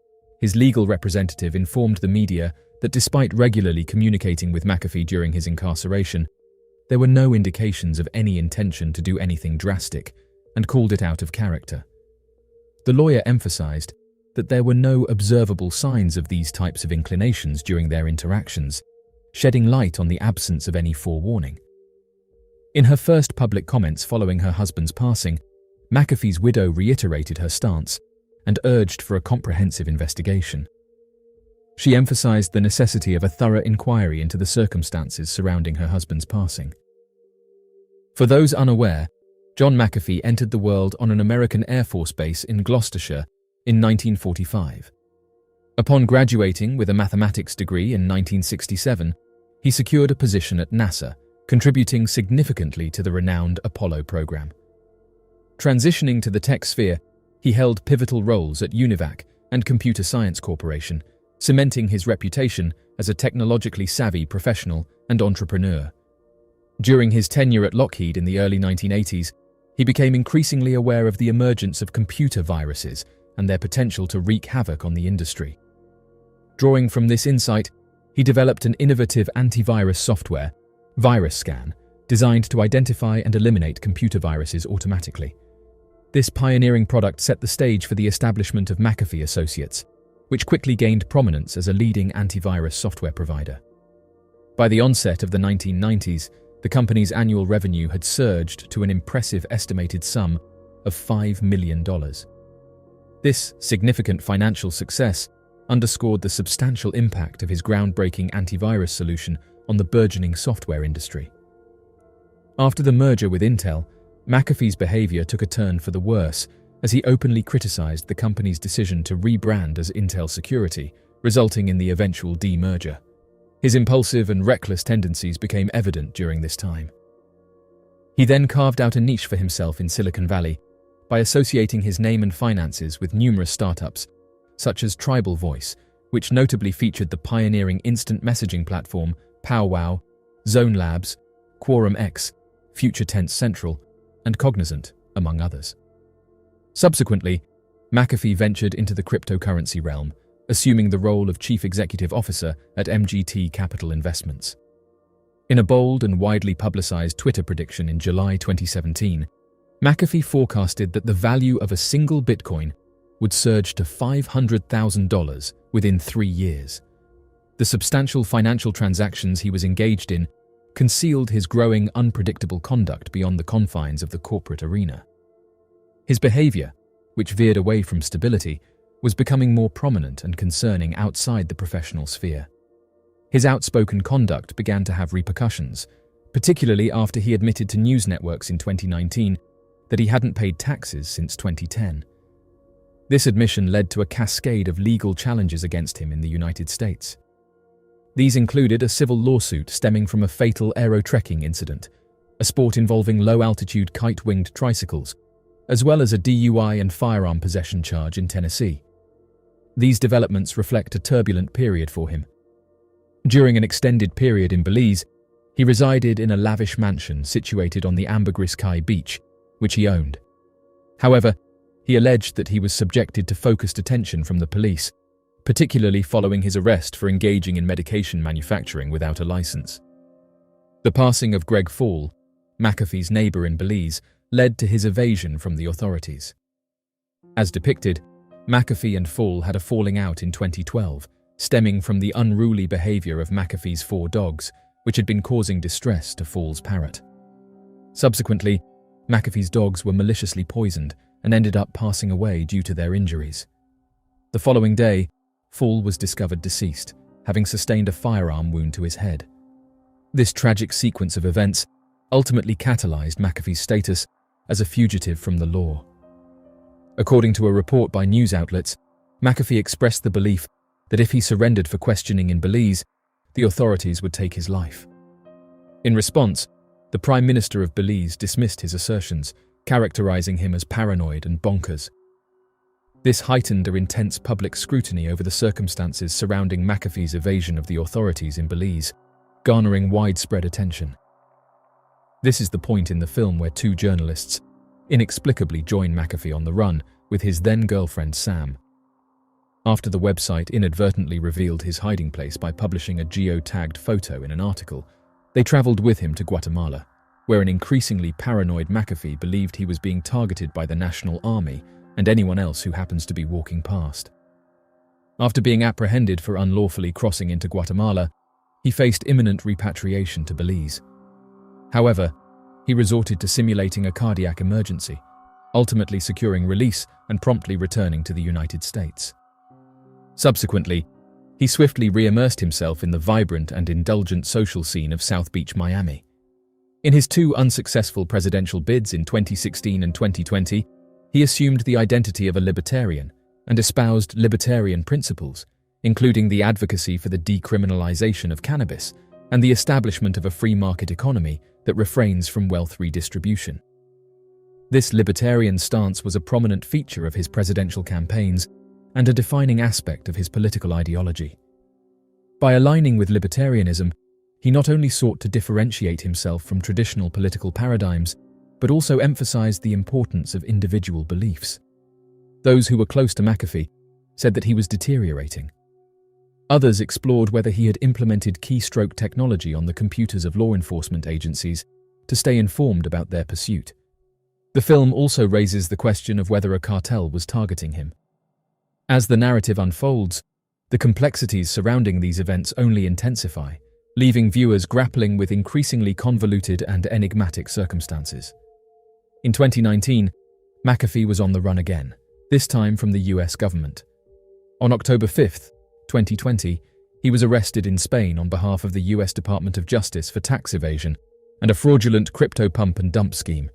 [SPEAKER 1] his legal representative informed the media that despite regularly communicating with McAfee during his incarceration, there were no indications of any intention to do anything drastic, and called it out of character. The lawyer emphasized that there were no observable signs of these types of inclinations during their interactions, shedding light on the absence of any forewarning. In her first public comments following her husband's passing, McAfee's widow reiterated her stance and urged for a comprehensive investigation. She emphasized the necessity of a thorough inquiry into the circumstances surrounding her husband's passing. For those unaware, John McAfee entered the world on an American Air Force base in Gloucestershire in 1945. Upon graduating with a mathematics degree in 1967, he secured a position at NASA, contributing significantly to the renowned Apollo program. Transitioning to the tech sphere, he held pivotal roles at UNIVAC and Computer Science Corporation, cementing his reputation as a technologically savvy professional and entrepreneur. During his tenure at Lockheed in the early 1980s, he became increasingly aware of the emergence of computer viruses and their potential to wreak havoc on the industry. Drawing from this insight, he developed an innovative antivirus software, VirusScan, designed to identify and eliminate computer viruses automatically. This pioneering product set the stage for the establishment of McAfee Associates, which quickly gained prominence as a leading antivirus software provider. By the onset of the 1990s, the company's annual revenue had surged to an impressive estimated sum of $5 million. This significant financial success underscored the substantial impact of his groundbreaking antivirus solution on the burgeoning software industry. After the merger with Intel, McAfee's behavior took a turn for the worse as he openly criticized the company's decision to rebrand as Intel Security, resulting in the eventual demerger. His impulsive and reckless tendencies became evident during this time. He then carved out a niche for himself in Silicon Valley by associating his name and finances with numerous startups, such as Tribal Voice, which notably featured the pioneering instant messaging platform PowWow, Zone Labs, Quorum X, Future Tense Central, and Cognizant, among others. Subsequently, McAfee ventured into the cryptocurrency realm, assuming the role of Chief Executive Officer at MGT Capital Investments. In a bold and widely publicized Twitter prediction in July 2017, McAfee forecasted that the value of a single Bitcoin would surge to $500,000 within 3 years. The substantial financial transactions he was engaged in concealed his growing unpredictable conduct beyond the confines of the corporate arena. His behavior, which veered away from stability, was becoming more prominent and concerning outside the professional sphere. His outspoken conduct began to have repercussions, particularly after he admitted to news networks in 2019 that he hadn't paid taxes since 2010. This admission led to a cascade of legal challenges against him in the United States. These included a civil lawsuit stemming from a fatal aero-trekking incident, a sport involving low-altitude kite-winged tricycles, as well as a DUI and firearm possession charge in Tennessee. These developments reflect a turbulent period for him. During an extended period in Belize, he resided in a lavish mansion situated on the Ambergris Caye beach, which he owned. However, he alleged that he was subjected to focused attention from the police, particularly following his arrest for engaging in medication manufacturing without a license. The passing of Greg Fall, McAfee's neighbor in Belize, led to his evasion from the authorities. As depicted, McAfee and Fall had a falling out in 2012, stemming from the unruly behavior of McAfee's 4 dogs, which had been causing distress to Fall's parrot. Subsequently, McAfee's dogs were maliciously poisoned and ended up passing away due to their injuries. The following day, Fall was discovered deceased, having sustained a firearm wound to his head. This tragic sequence of events ultimately catalyzed McAfee's status as a fugitive from the law. According to a report by news outlets, McAfee expressed the belief that if he surrendered for questioning in Belize, the authorities would take his life. In response, the Prime Minister of Belize dismissed his assertions, characterizing him as paranoid and bonkers. This heightened an intense public scrutiny over the circumstances surrounding McAfee's evasion of the authorities in Belize, garnering widespread attention. This is the point in the film where 2 journalists inexplicably join McAfee on the run with his then-girlfriend Sam. After the website inadvertently revealed his hiding place by publishing a geo-tagged photo in an article, they traveled with him to Guatemala, where an increasingly paranoid McAfee believed he was being targeted by the National Army and anyone else who happens to be walking past. After being apprehended for unlawfully crossing into Guatemala, he faced imminent repatriation to Belize. However, he resorted to simulating a cardiac emergency, ultimately securing release and promptly returning to the United States. Subsequently, he swiftly re-immersed himself in the vibrant and indulgent social scene of South Beach, Miami. In his 2 unsuccessful presidential bids in 2016 and 2020, he assumed the identity of a libertarian and espoused libertarian principles, including the advocacy for the decriminalization of cannabis and the establishment of a free market economy that refrains from wealth redistribution. This libertarian stance was a prominent feature of his presidential campaigns and a defining aspect of his political ideology. By aligning with libertarianism, he not only sought to differentiate himself from traditional political paradigms, but also emphasized the importance of individual beliefs. Those who were close to McAfee said that he was deteriorating. Others explored whether he had implemented keystroke technology on the computers of law enforcement agencies to stay informed about their pursuit. The film also raises the question of whether a cartel was targeting him. As the narrative unfolds, the complexities surrounding these events only intensify, leaving viewers grappling with increasingly convoluted and enigmatic circumstances. In 2019, McAfee was on the run again, this time from the US government. On October 5, 2020, he was arrested in Spain on behalf of the US Department of Justice for tax evasion and a fraudulent crypto pump and dump scheme.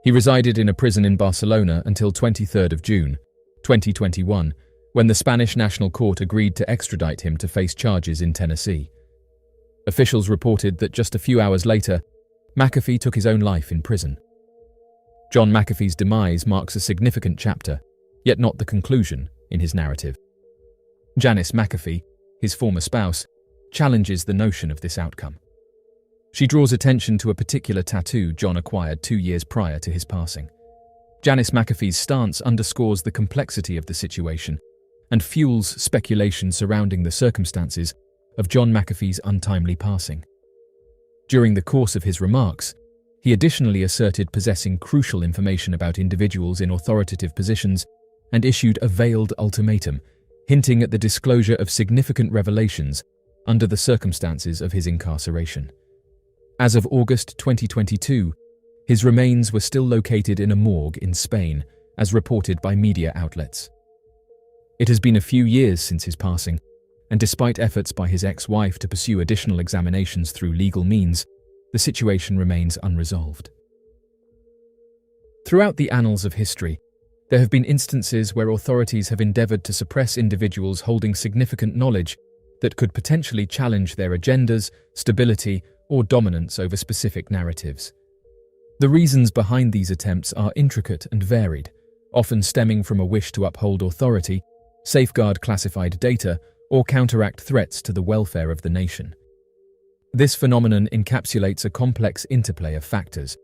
[SPEAKER 1] He resided in a prison in Barcelona until 23rd of June, 2021, when the Spanish National Court agreed to extradite him to face charges in Tennessee. Officials reported that just a few hours later, McAfee took his own life in prison. John McAfee's demise marks a significant chapter, yet not the conclusion, in his narrative. Janice McAfee, his former spouse, challenges the notion of this outcome. She draws attention to a particular tattoo John acquired 2 years prior to his passing. Janice McAfee's stance underscores the complexity of the situation and fuels speculation surrounding the circumstances of John McAfee's untimely passing. During the course of his remarks, he additionally asserted possessing crucial information about individuals in authoritative positions and issued a veiled ultimatum, hinting at the disclosure of significant revelations under the circumstances of his incarceration. As of August 2022, his remains were still located in a morgue in Spain, as reported by media outlets. It has been a few years since his passing, and despite efforts by his ex-wife to pursue additional examinations through legal means, the situation remains unresolved. Throughout the annals of history, there have been instances where authorities have endeavored to suppress individuals holding significant knowledge that could potentially challenge their agendas, stability, or dominance over specific narratives. The reasons behind these attempts are intricate and varied, often stemming from a wish to uphold authority, safeguard classified data, or counteract threats to the welfare of the nation. This phenomenon encapsulates a complex interplay of factors,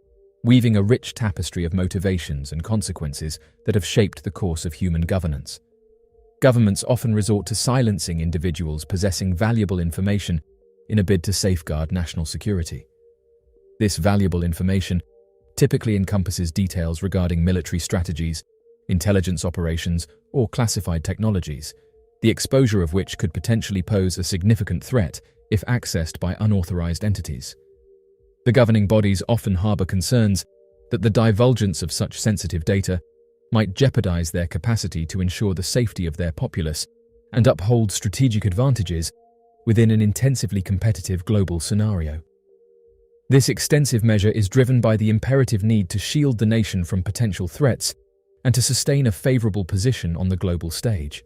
[SPEAKER 1] weaving a rich tapestry of motivations and consequences that have shaped the course of human governance. Governments often resort to silencing individuals possessing valuable information in a bid to safeguard national security. This valuable information typically encompasses details regarding military strategies, intelligence operations, or classified technologies, the exposure of which could potentially pose a significant threat if accessed by unauthorized entities. The governing bodies often harbor concerns that the divulgence of such sensitive data might jeopardize their capacity to ensure the safety of their populace and uphold strategic advantages within an intensively competitive global scenario. This extensive measure is driven by the imperative need to shield the nation from potential threats and to sustain a favorable position on the global stage.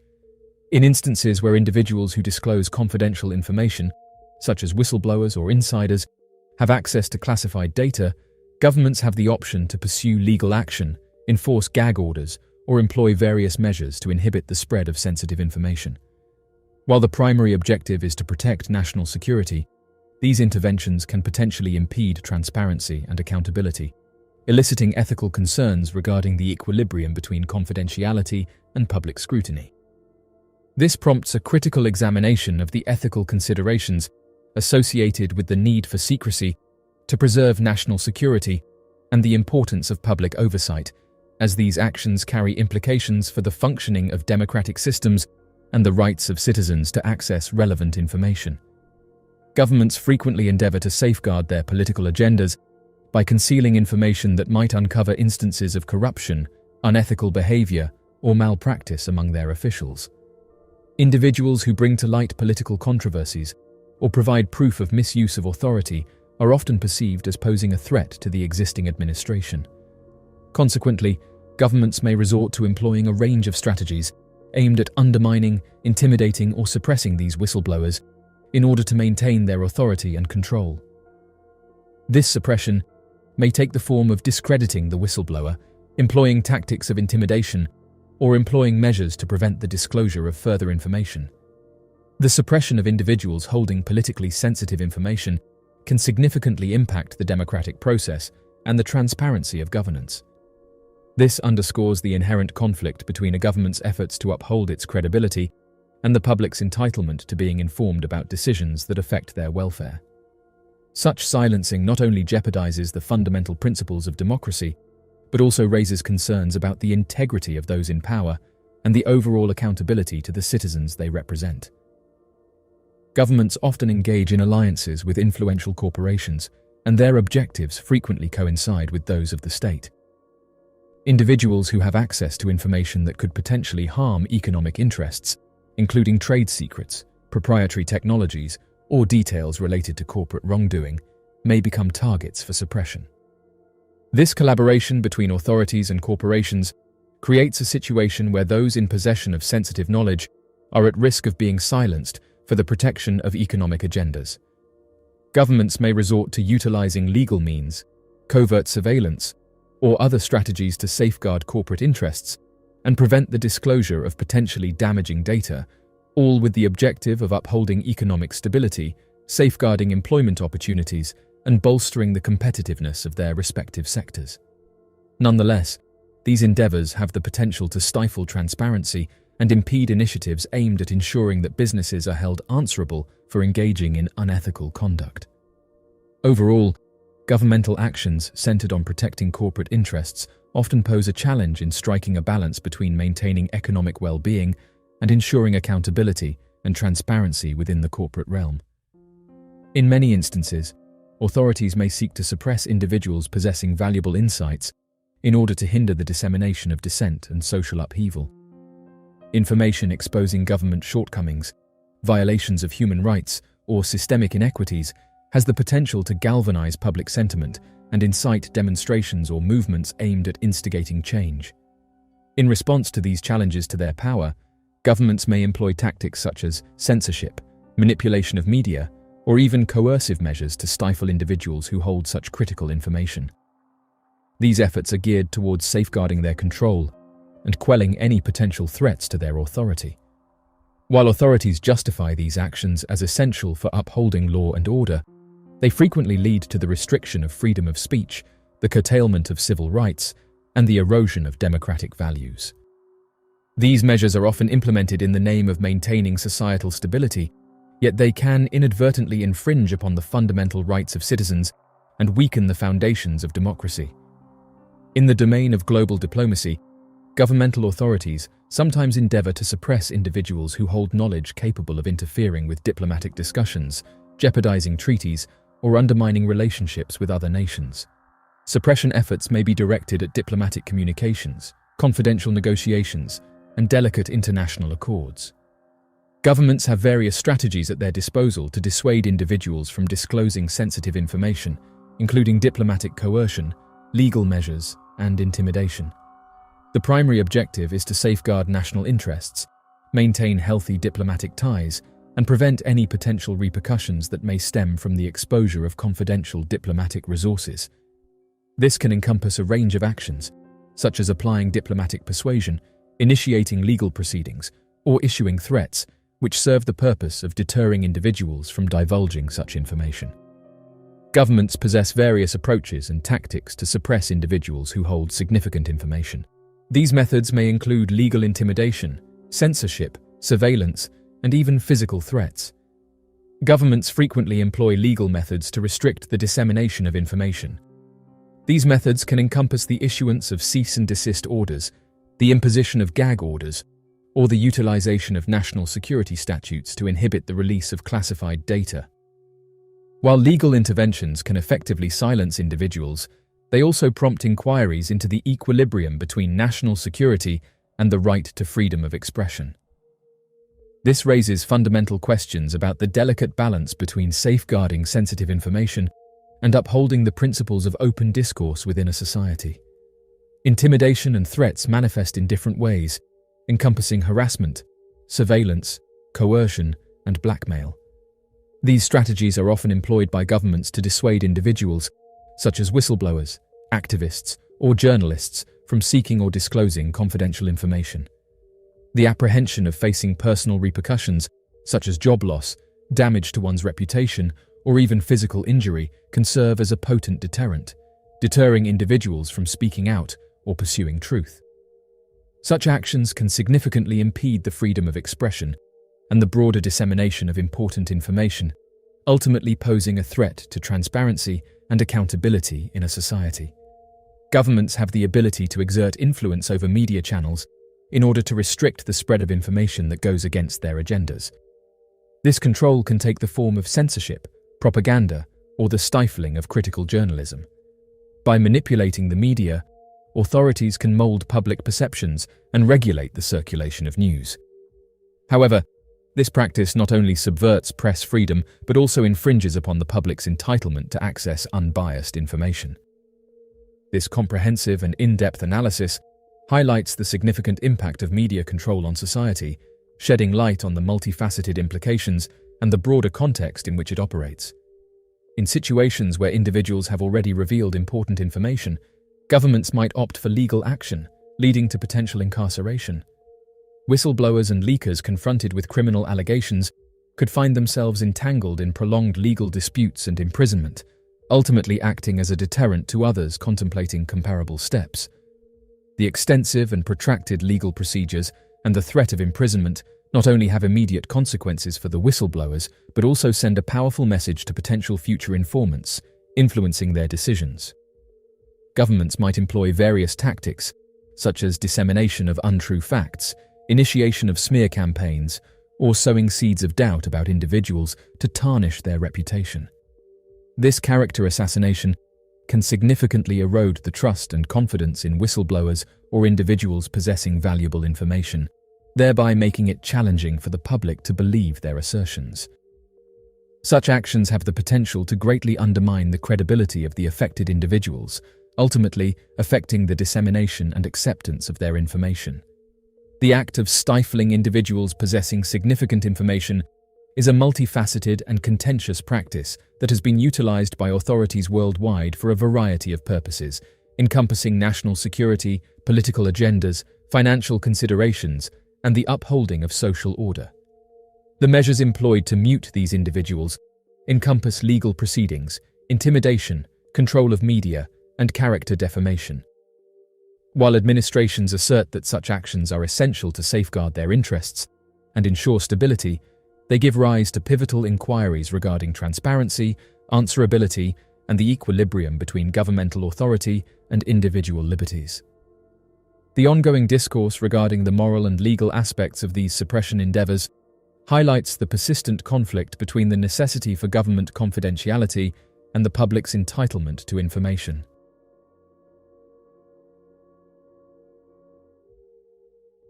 [SPEAKER 1] In instances where individuals who disclose confidential information, such as whistleblowers or insiders, have access to classified data, governments have the option to pursue legal action, enforce gag orders, or employ various measures to inhibit the spread of sensitive information. While the primary objective is to protect national security, these interventions can potentially impede transparency and accountability, eliciting ethical concerns regarding the equilibrium between confidentiality and public scrutiny. This prompts a critical examination of the ethical considerations associated with the need for secrecy to preserve national security and the importance of public oversight, as these actions carry implications for the functioning of democratic systems and the rights of citizens to access relevant information. Governments frequently endeavor to safeguard their political agendas by concealing information that might uncover instances of corruption, unethical behavior, or malpractice among their officials. Individuals who bring to light political controversies or provide proof of misuse of authority are often perceived as posing a threat to the existing administration. Consequently, governments may resort to employing a range of strategies aimed at undermining, intimidating, or suppressing these whistleblowers in order to maintain their authority and control. This suppression may take the form of discrediting the whistleblower, employing tactics of intimidation, or employing measures to prevent the disclosure of further information. The suppression of individuals holding politically sensitive information can significantly impact the democratic process and the transparency of governance. This underscores the inherent conflict between a government's efforts to uphold its credibility and the public's entitlement to being informed about decisions that affect their welfare. Such silencing not only jeopardizes the fundamental principles of democracy, but also raises concerns about the integrity of those in power and the overall accountability to the citizens they represent. Governments often engage in alliances with influential corporations, and their objectives frequently coincide with those of the state. Individuals who have access to information that could potentially harm economic interests, including trade secrets, proprietary technologies, or details related to corporate wrongdoing, may become targets for suppression. This collaboration between authorities and corporations creates a situation where those in possession of sensitive knowledge are at risk of being silenced for the protection of economic agendas. Governments may resort to utilizing legal means, covert surveillance, or other strategies to safeguard corporate interests and prevent the disclosure of potentially damaging data, all with the objective of upholding economic stability, safeguarding employment opportunities, and bolstering the competitiveness of their respective sectors. Nonetheless, these endeavors have the potential to stifle transparency and impede initiatives aimed at ensuring that businesses are held answerable for engaging in unethical conduct. Overall, governmental actions centered on protecting corporate interests often pose a challenge in striking a balance between maintaining economic well-being and ensuring accountability and transparency within the corporate realm. In many instances, authorities may seek to suppress individuals possessing valuable insights in order to hinder the dissemination of dissent and social upheaval. Information exposing government shortcomings, violations of human rights, or systemic inequities has the potential to galvanize public sentiment and incite demonstrations or movements aimed at instigating change. In response to these challenges to their power, governments may employ tactics such as censorship, manipulation of media, or even coercive measures to stifle individuals who hold such critical information. These efforts are geared towards safeguarding their control and quelling any potential threats to their authority. While authorities justify these actions as essential for upholding law and order, they frequently lead to the restriction of freedom of speech, the curtailment of civil rights, and the erosion of democratic values. These measures are often implemented in the name of maintaining societal stability, yet they can inadvertently infringe upon the fundamental rights of citizens and weaken the foundations of democracy. In the domain of global diplomacy, governmental authorities sometimes endeavor to suppress individuals who hold knowledge capable of interfering with diplomatic discussions, jeopardizing treaties, or undermining relationships with other nations. Suppression efforts may be directed at diplomatic communications, confidential negotiations, and delicate international accords. Governments have various strategies at their disposal to dissuade individuals from disclosing sensitive information, including diplomatic coercion, legal measures, and intimidation. The primary objective is to safeguard national interests, maintain healthy diplomatic ties, and prevent any potential repercussions that may stem from the exposure of confidential diplomatic resources. This can encompass a range of actions, such as applying diplomatic persuasion, initiating legal proceedings, or issuing threats, which serve the purpose of deterring individuals from divulging such information. Governments possess various approaches and tactics to suppress individuals who hold significant information. These methods may include legal intimidation, censorship, surveillance, and even physical threats. Governments frequently employ legal methods to restrict the dissemination of information. These methods can encompass the issuance of cease and desist orders, the imposition of gag orders, or the utilization of national security statutes to inhibit the release of classified data. While legal interventions can effectively silence individuals, they also prompt inquiries into the equilibrium between national security and the right to freedom of expression. This raises fundamental questions about the delicate balance between safeguarding sensitive information and upholding the principles of open discourse within a society. Intimidation and threats manifest in different ways, encompassing harassment, surveillance, coercion, and blackmail. These strategies are often employed by governments to dissuade individuals, such as whistleblowers, activists, or journalists, from seeking or disclosing confidential information. The apprehension of facing personal repercussions, such as job loss, damage to one's reputation, or even physical injury, can serve as a potent deterrent, deterring individuals from speaking out or pursuing truth. Such actions can significantly impede the freedom of expression and the broader dissemination of important information, ultimately posing a threat to transparency and accountability in a society. Governments have the ability to exert influence over media channels in order to restrict the spread of information that goes against their agendas. This control can take the form of censorship, propaganda, or the stifling of critical journalism. By manipulating the media, authorities can mold public perceptions and regulate the circulation of news. However, this practice not only subverts press freedom but also infringes upon the public's entitlement to access unbiased information. This comprehensive and in-depth analysis highlights the significant impact of media control on society, shedding light on the multifaceted implications and the broader context in which it operates. In situations where individuals have already revealed important information, governments might opt for legal action, leading to potential incarceration. Whistleblowers and leakers confronted with criminal allegations could find themselves entangled in prolonged legal disputes and imprisonment, ultimately acting as a deterrent to others contemplating comparable steps. The extensive and protracted legal procedures and the threat of imprisonment not only have immediate consequences for the whistleblowers, but also send a powerful message to potential future informants, influencing their decisions. Governments might employ various tactics, such as dissemination of untrue facts, initiation of smear campaigns, or sowing seeds of doubt about individuals to tarnish their reputation. This character assassination can significantly erode the trust and confidence in whistleblowers or individuals possessing valuable information, thereby making it challenging for the public to believe their assertions. Such actions have the potential to greatly undermine the credibility of the affected individuals, ultimately affecting the dissemination and acceptance of their information. The act of stifling individuals possessing significant information is a multifaceted and contentious practice that has been utilized by authorities worldwide for a variety of purposes, encompassing national security, political agendas, financial considerations, and the upholding of social order. The measures employed to mute these individuals encompass legal proceedings, intimidation, control of media, and character defamation. While administrations assert that such actions are essential to safeguard their interests and ensure stability, they give rise to pivotal inquiries regarding transparency, answerability, and the equilibrium between governmental authority and individual liberties. The ongoing discourse regarding the moral and legal aspects of these suppression endeavors highlights the persistent conflict between the necessity for government confidentiality and the public's entitlement to information.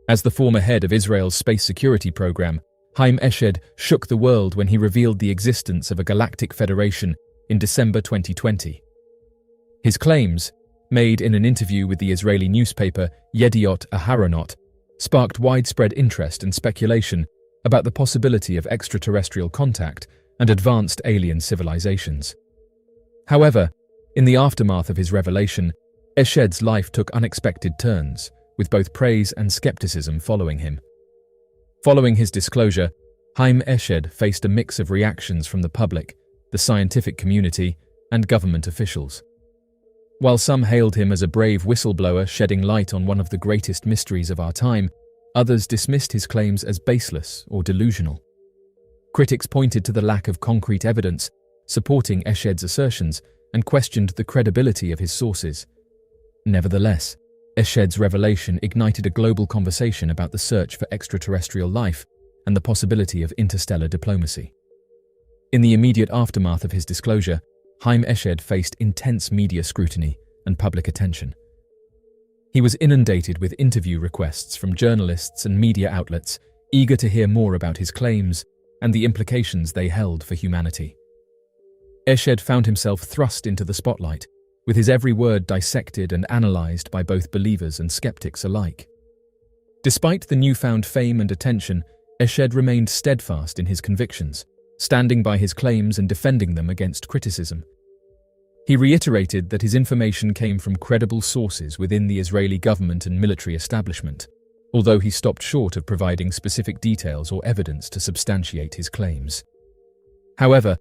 [SPEAKER 1] As the former head of Israel's space security program, Haim Eshed shook the world when he revealed the existence of a galactic federation in December 2020. His claims, made in an interview with the Israeli newspaper Yediot Aharonot, sparked widespread interest and speculation about the possibility of extraterrestrial contact and advanced alien civilizations. However, in the aftermath of his revelation, Eshed's life took unexpected turns, with both praise and skepticism following him. Following his disclosure, Haim Eshed faced a mix of reactions from the public, the scientific community, and government officials. While some hailed him as a brave whistleblower shedding light on one of the greatest mysteries of our time, others dismissed his claims as baseless or delusional. Critics pointed to the lack of concrete evidence supporting Eshed's assertions and questioned the credibility of his sources. Nevertheless, Eshed's revelation ignited a global conversation about the search for extraterrestrial life and the possibility of interstellar diplomacy. In the immediate aftermath of his disclosure, Haim Eshed faced intense media scrutiny and public attention. He was inundated with interview requests from journalists and media outlets, eager to hear more about his claims and the implications they held for humanity. Eshed found himself thrust into the spotlight, with his every word dissected and analyzed by both believers and skeptics alike. Despite the newfound fame and attention, Eshed remained steadfast in his convictions, standing by his claims and defending them against criticism. He reiterated that his information came from credible sources within the Israeli government and military establishment, although he stopped short of providing specific details or evidence to substantiate his claims. However,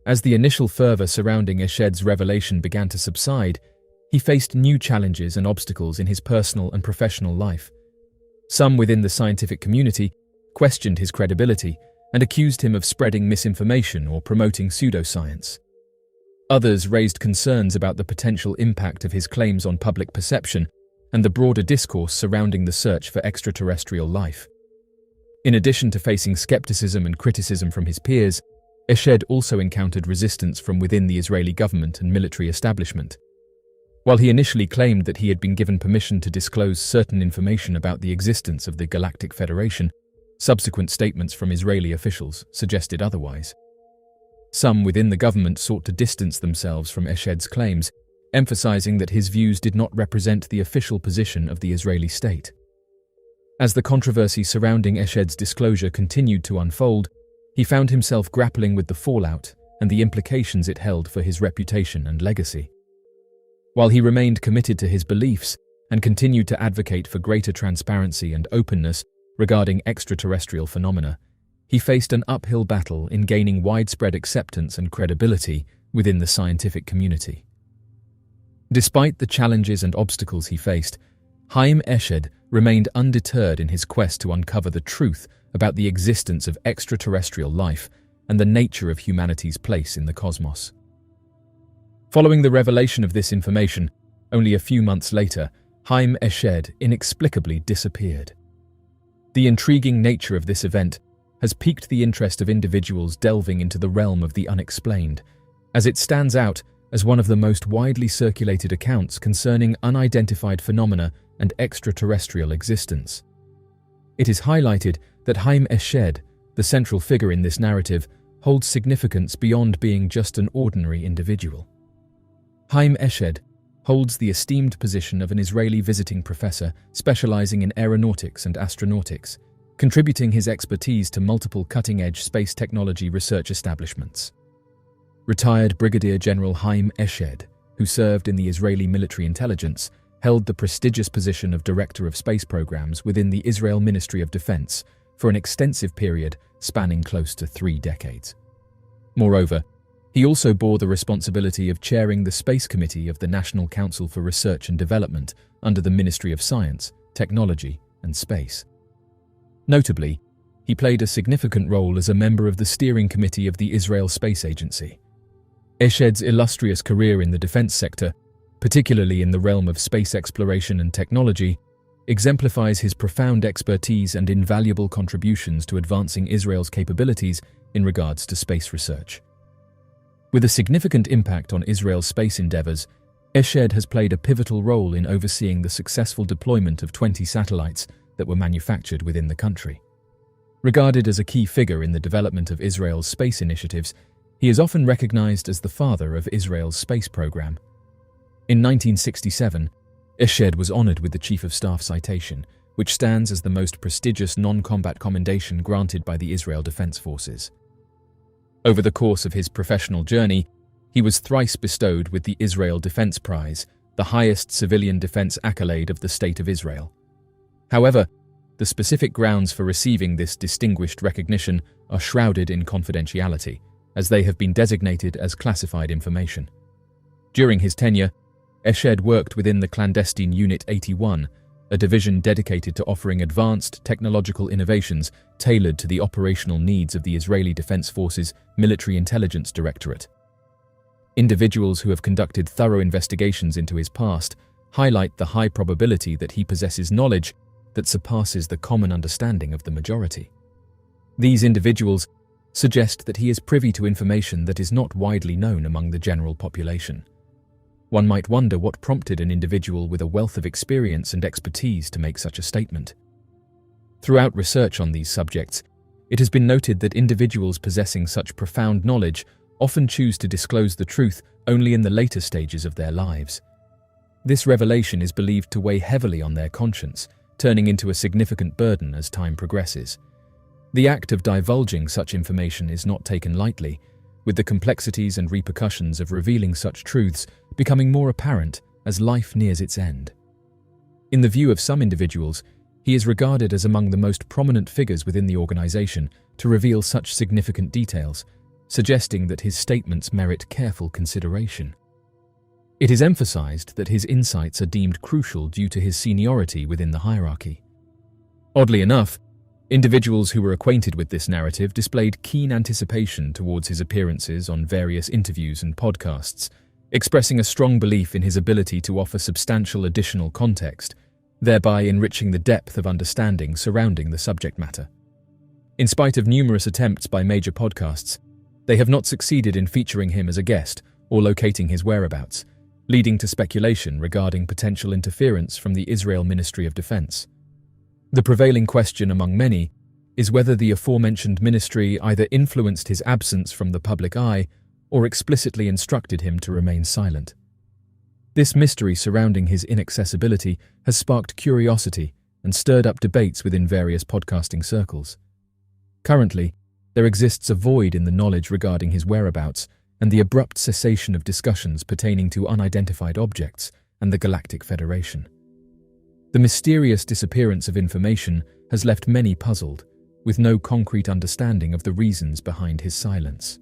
[SPEAKER 1] as the initial fervor surrounding Eshed's revelation began to subside, he faced new challenges and obstacles in his personal and professional life. Some within the scientific community questioned his credibility and accused him of spreading misinformation or promoting pseudoscience. Others raised concerns about the potential impact of his claims on public perception and the broader discourse surrounding the search for extraterrestrial life. In addition to facing skepticism and criticism from his peers, Eshed also encountered resistance from within the Israeli government and military establishment. While he initially claimed that he had been given permission to disclose certain information about the existence of the Galactic Federation, subsequent statements from Israeli officials suggested otherwise. Some within the government sought to distance themselves from Eshed's claims, emphasizing that his views did not represent the official position of the Israeli state. As the controversy surrounding Eshed's disclosure continued to unfold, he found himself grappling with the fallout and the implications it held for his reputation and legacy. While he remained committed to his beliefs and continued to advocate for greater transparency and openness regarding extraterrestrial phenomena, he faced an uphill battle in gaining widespread acceptance and credibility within the scientific community. Despite the challenges and obstacles he faced, Haim Eshed remained undeterred in his quest to uncover the truth about the existence of extraterrestrial life and the nature of humanity's place in the cosmos. Following the revelation of this information, only a few months later, Haim Eshed inexplicably disappeared. The intriguing nature of this event has piqued the interest of individuals delving into the realm of the unexplained, as it stands out as one of the most widely circulated accounts concerning unidentified phenomena and extraterrestrial existence. It is highlighted that Haim Eshed, the central figure in this narrative, holds significance beyond being just an ordinary individual. Haim Eshed holds the esteemed position of an Israeli visiting professor specializing in aeronautics and astronautics, contributing his expertise to multiple cutting-edge space technology research establishments. Retired Brigadier General Haim Eshed, who served in the Israeli military intelligence, held the prestigious position of Director of Space Programs within the Israel Ministry of Defense for an extensive period spanning close to 3 decades. Moreover, he also bore the responsibility of chairing the Space Committee of the National Council for Research and Development under the Ministry of Science, Technology, and Space. Notably, he played a significant role as a member of the steering committee of the Israel Space Agency. Eshed's illustrious career in the defense sector, particularly in the realm of space exploration and technology, exemplifies his profound expertise and invaluable contributions to advancing Israel's capabilities in regards to space research. With a significant impact on Israel's space endeavors, Eshed has played a pivotal role in overseeing the successful deployment of 20 satellites that were manufactured within the country. Regarded as a key figure in the development of Israel's space initiatives, he is often recognized as the father of Israel's space program. In 1967, Eshed was honored with the Chief of Staff citation, which stands as the most prestigious non-combat commendation granted by the Israel Defense Forces. Over the course of his professional journey, he was thrice bestowed with the Israel Defense Prize, the highest civilian defense accolade of the State of Israel. However, the specific grounds for receiving this distinguished recognition are shrouded in confidentiality, as they have been designated as classified information. During his tenure, Eshed worked within the clandestine Unit 81, a division dedicated to offering advanced technological innovations tailored to the operational needs of the Israeli Defense Forces Military Intelligence Directorate. Individuals who have conducted thorough investigations into his past highlight the high probability that he possesses knowledge that surpasses the common understanding of the majority. These individuals suggest that he is privy to information that is not widely known among the general population. One might wonder what prompted an individual with a wealth of experience and expertise to make such a statement. Throughout research on these subjects, it has been noted that individuals possessing such profound knowledge often choose to disclose the truth only in the later stages of their lives. This revelation is believed to weigh heavily on their conscience, turning into a significant burden as time progresses. The act of divulging such information is not taken lightly, with the complexities and repercussions of revealing such truths becoming more apparent as life nears its end. In the view of some individuals, he is regarded as among the most prominent figures within the organization to reveal such significant details, suggesting that his statements merit careful consideration. It is emphasized that his insights are deemed crucial due to his seniority within the hierarchy. Oddly enough, individuals who were acquainted with this narrative displayed keen anticipation towards his appearances on various interviews and podcasts, expressing a strong belief in his ability to offer substantial additional context, thereby enriching the depth of understanding surrounding the subject matter. In spite of numerous attempts by major podcasts, they have not succeeded in featuring him as a guest or locating his whereabouts, leading to speculation regarding potential interference from the Israel Ministry of Defense. The prevailing question among many is whether the aforementioned ministry either influenced his absence from the public eye or explicitly instructed him to remain silent. This mystery surrounding his inaccessibility has sparked curiosity and stirred up debates within various podcasting circles. Currently, there exists a void in the knowledge regarding his whereabouts and the abrupt cessation of discussions pertaining to unidentified objects and the Galactic Federation. The mysterious disappearance of information has left many puzzled, with no concrete understanding of the reasons behind his silence.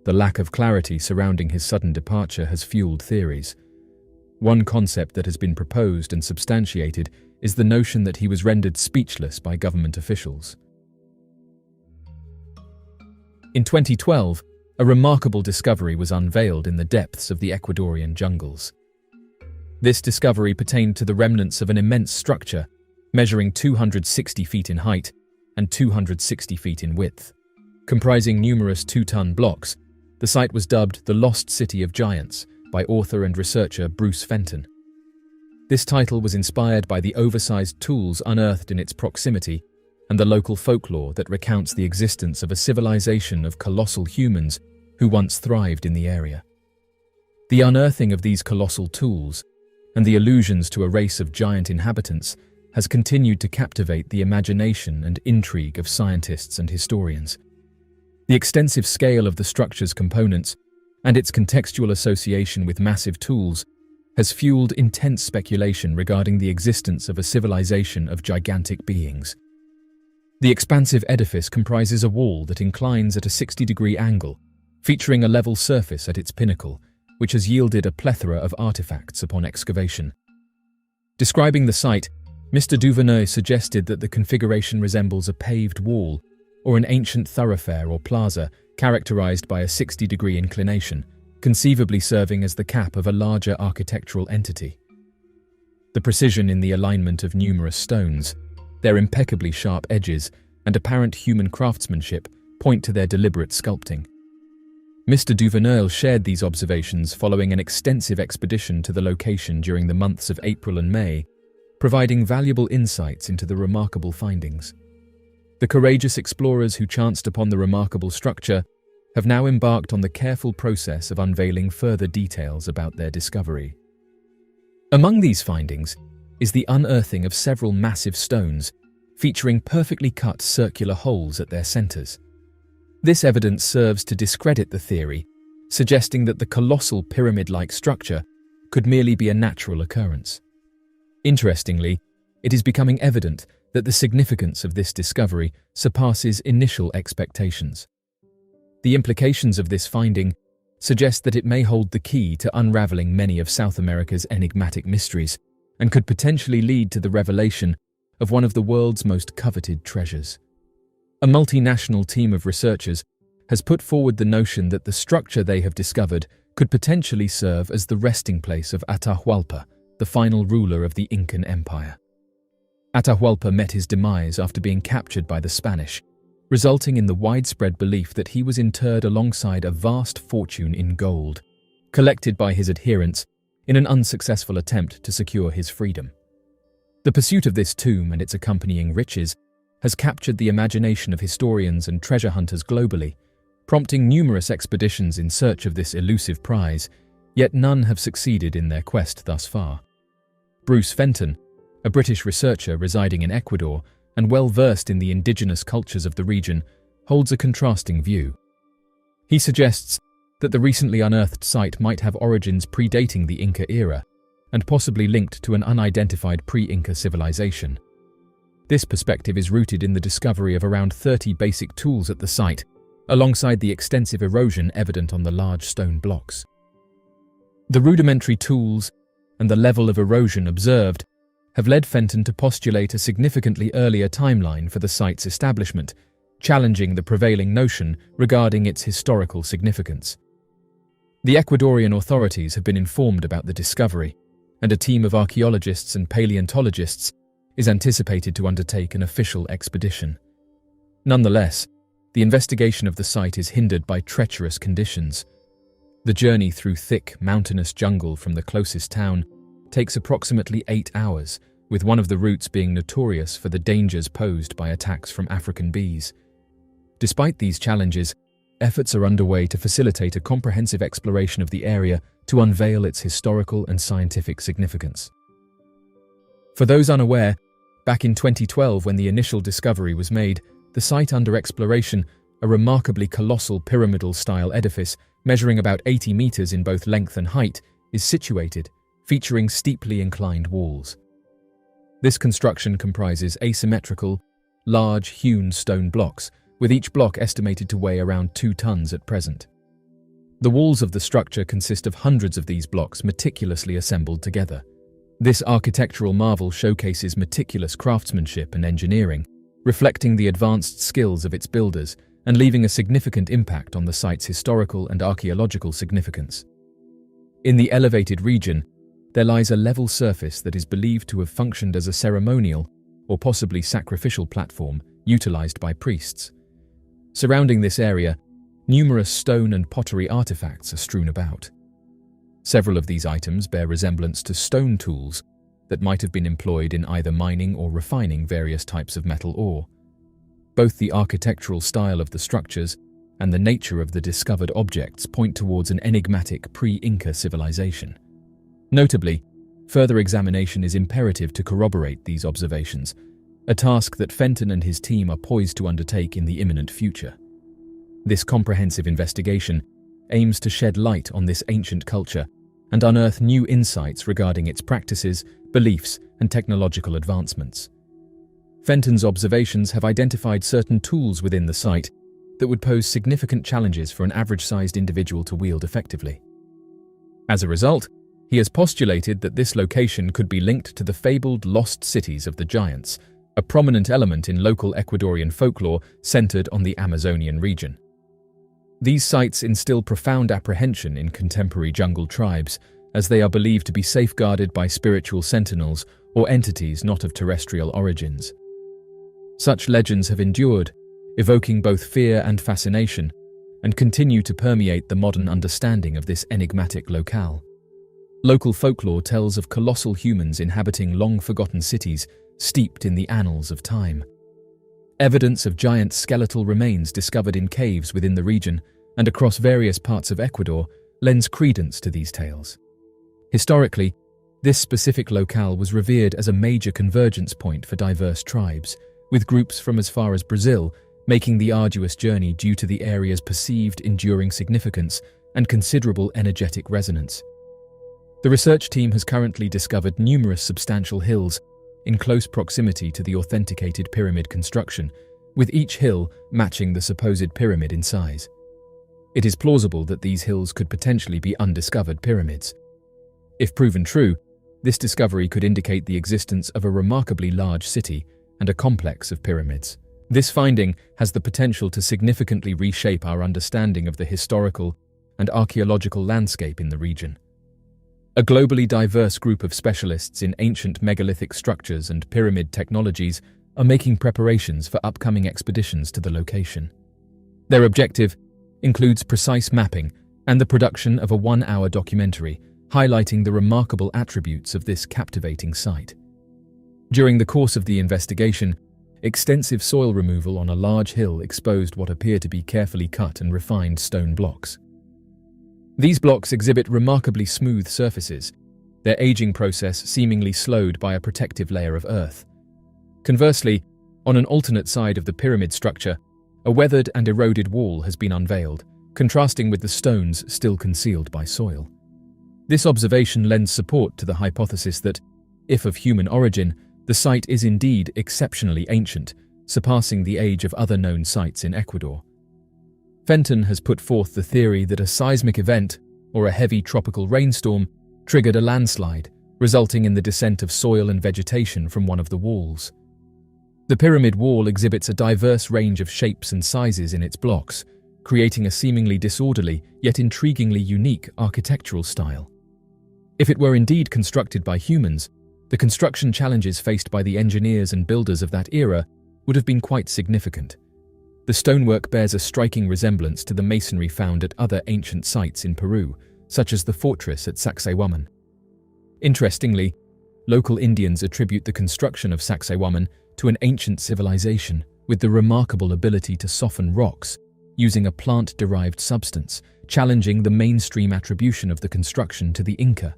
[SPEAKER 1] The lack of clarity surrounding his sudden departure has fueled theories. One concept that has been proposed and substantiated is the notion that he was rendered speechless by government officials. In 2012, a remarkable discovery was unveiled in the depths of the Ecuadorian jungles. This discovery pertained to the remnants of an immense structure, measuring 260 feet in height and 260 feet in width, comprising numerous 2-ton blocks The site was dubbed the Lost City of Giants by author and researcher Bruce Fenton. This title was inspired by the oversized tools unearthed in its proximity and the local folklore that recounts the existence of a civilization of colossal humans who once thrived in the area. The unearthing of these colossal tools and the allusions to a race of giant inhabitants has continued to captivate the imagination and intrigue of scientists and historians. The extensive scale of the structure's components and its contextual association with massive tools has fueled intense speculation regarding the existence of a civilization of gigantic beings. The expansive edifice comprises a wall that inclines at a 60-degree angle, featuring a level surface at its pinnacle, which has yielded a plethora of artifacts upon excavation. Describing the site, Mr. Duvernay suggested that the configuration resembles a paved wall or an ancient thoroughfare or plaza characterized by a 60-degree inclination, conceivably serving as the cap of a larger architectural entity. The precision in the alignment of numerous stones, their impeccably sharp edges, and apparent human craftsmanship point to their deliberate sculpting. Mr. Duvernay shared these observations following an extensive expedition to the location during the months of April and May, providing valuable insights into the remarkable findings. The courageous explorers who chanced upon the remarkable structure have now embarked on the careful process of unveiling further details about their discovery. Among these findings is the unearthing of several massive stones featuring perfectly cut circular holes at their centers. This evidence serves to discredit the theory, suggesting that the colossal pyramid-like structure could merely be a natural occurrence. Interestingly, it is becoming evident that the significance of this discovery surpasses initial expectations. The implications of this finding suggest that it may hold the key to unraveling many of South America's enigmatic mysteries and could potentially lead to the revelation of one of the world's most coveted treasures. A multinational team of researchers has put forward the notion that the structure they have discovered could potentially serve as the resting place of Atahualpa, the final ruler of the Incan Empire. Atahualpa met his demise after being captured by the Spanish, resulting in the widespread belief that he was interred alongside a vast fortune in gold, collected by his adherents in an unsuccessful attempt to secure his freedom. The pursuit of this tomb and its accompanying riches has captured the imagination of historians and treasure hunters globally, prompting numerous expeditions in search of this elusive prize, yet none have succeeded in their quest thus far. Bruce Fenton, a British researcher residing in Ecuador and well-versed in the indigenous cultures of the region, holds a contrasting view. He suggests that the recently unearthed site might have origins predating the Inca era and possibly linked to an unidentified pre-Inca civilization. This perspective is rooted in the discovery of around 30 basic tools at the site, alongside the extensive erosion evident on the large stone blocks. The rudimentary tools and the level of erosion observed have led Fenton to postulate a significantly earlier timeline for the site's establishment, challenging the prevailing notion regarding its historical significance. The Ecuadorian authorities have been informed about the discovery, and a team of archaeologists and paleontologists is anticipated to undertake an official expedition. Nonetheless, the investigation of the site is hindered by treacherous conditions. The journey through thick, mountainous jungle from the closest town takes approximately 8 hours, with one of the routes being notorious for the dangers posed by attacks from African bees. Despite these challenges, efforts are underway to facilitate a comprehensive exploration of the area to unveil its historical and scientific significance. For those unaware, back in 2012, when the initial discovery was made, the site under exploration, a remarkably colossal pyramidal-style edifice measuring about 80 meters in both length and height, is situated, featuring steeply inclined walls. This construction comprises asymmetrical, large hewn stone blocks, with each block estimated to weigh around 2 tons at present. The walls of the structure consist of hundreds of these blocks meticulously assembled together. This architectural marvel showcases meticulous craftsmanship and engineering, reflecting the advanced skills of its builders and leaving a significant impact on the site's historical and archaeological significance. In the elevated region, there lies a level surface that is believed to have functioned as a ceremonial or possibly sacrificial platform utilized by priests. Surrounding this area, numerous stone and pottery artifacts are strewn about. Several of these items bear resemblance to stone tools that might have been employed in either mining or refining various types of metal ore. Both the architectural style of the structures and the nature of the discovered objects point towards an enigmatic pre-Inca civilization. Notably, further examination is imperative to corroborate these observations, a task that Fenton and his team are poised to undertake in the imminent future. This comprehensive investigation aims to shed light on this ancient culture and unearth new insights regarding its practices, beliefs, and technological advancements. Fenton's observations have identified certain tools within the site that would pose significant challenges for an average-sized individual to wield effectively. As a result, he has postulated that this location could be linked to the fabled lost cities of the giants, a prominent element in local Ecuadorian folklore centered on the Amazonian region. These sites instill profound apprehension in contemporary jungle tribes, as they are believed to be safeguarded by spiritual sentinels or entities not of terrestrial origins. Such legends have endured, evoking both fear and fascination, and continue to permeate the modern understanding of this enigmatic locale. Local folklore tells of colossal humans inhabiting long-forgotten cities steeped in the annals of time. Evidence of giant skeletal remains discovered in caves within the region and across various parts of Ecuador lends credence to these tales. Historically, this specific locale was revered as a major convergence point for diverse tribes, with groups from as far as Brazil making the arduous journey due to the area's perceived enduring significance and considerable energetic resonance. The research team has currently discovered numerous substantial hills in close proximity to the authenticated pyramid construction, with each hill matching the supposed pyramid in size. It is plausible that these hills could potentially be undiscovered pyramids. If proven true, this discovery could indicate the existence of a remarkably large city and a complex of pyramids. This finding has the potential to significantly reshape our understanding of the historical and archaeological landscape in the region. A globally diverse group of specialists in ancient megalithic structures and pyramid technologies are making preparations for upcoming expeditions to the location. Their objective includes precise mapping and the production of a 1-hour documentary highlighting the remarkable attributes of this captivating site. During the course of the investigation, extensive soil removal on a large hill exposed what appear to be carefully cut and refined stone blocks. These blocks exhibit remarkably smooth surfaces, their aging process seemingly slowed by a protective layer of earth. Conversely, on an alternate side of the pyramid structure, a weathered and eroded wall has been unveiled, contrasting with the stones still concealed by soil. This observation lends support to the hypothesis that, if of human origin, the site is indeed exceptionally ancient, surpassing the age of other known sites in Ecuador. Fenton has put forth the theory that a seismic event, or a heavy tropical rainstorm, triggered a landslide, resulting in the descent of soil and vegetation from one of the walls. The pyramid wall exhibits a diverse range of shapes and sizes in its blocks, creating a seemingly disorderly yet intriguingly unique architectural style. If it were indeed constructed by humans, the construction challenges faced by the engineers and builders of that era would have been quite significant. The stonework bears a striking resemblance to the masonry found at other ancient sites in Peru, such as the fortress at Sacsayhuaman. Interestingly, local Indians attribute the construction of Sacsayhuaman to an ancient civilization with the remarkable ability to soften rocks using a plant-derived substance, challenging the mainstream attribution of the construction to the Inca.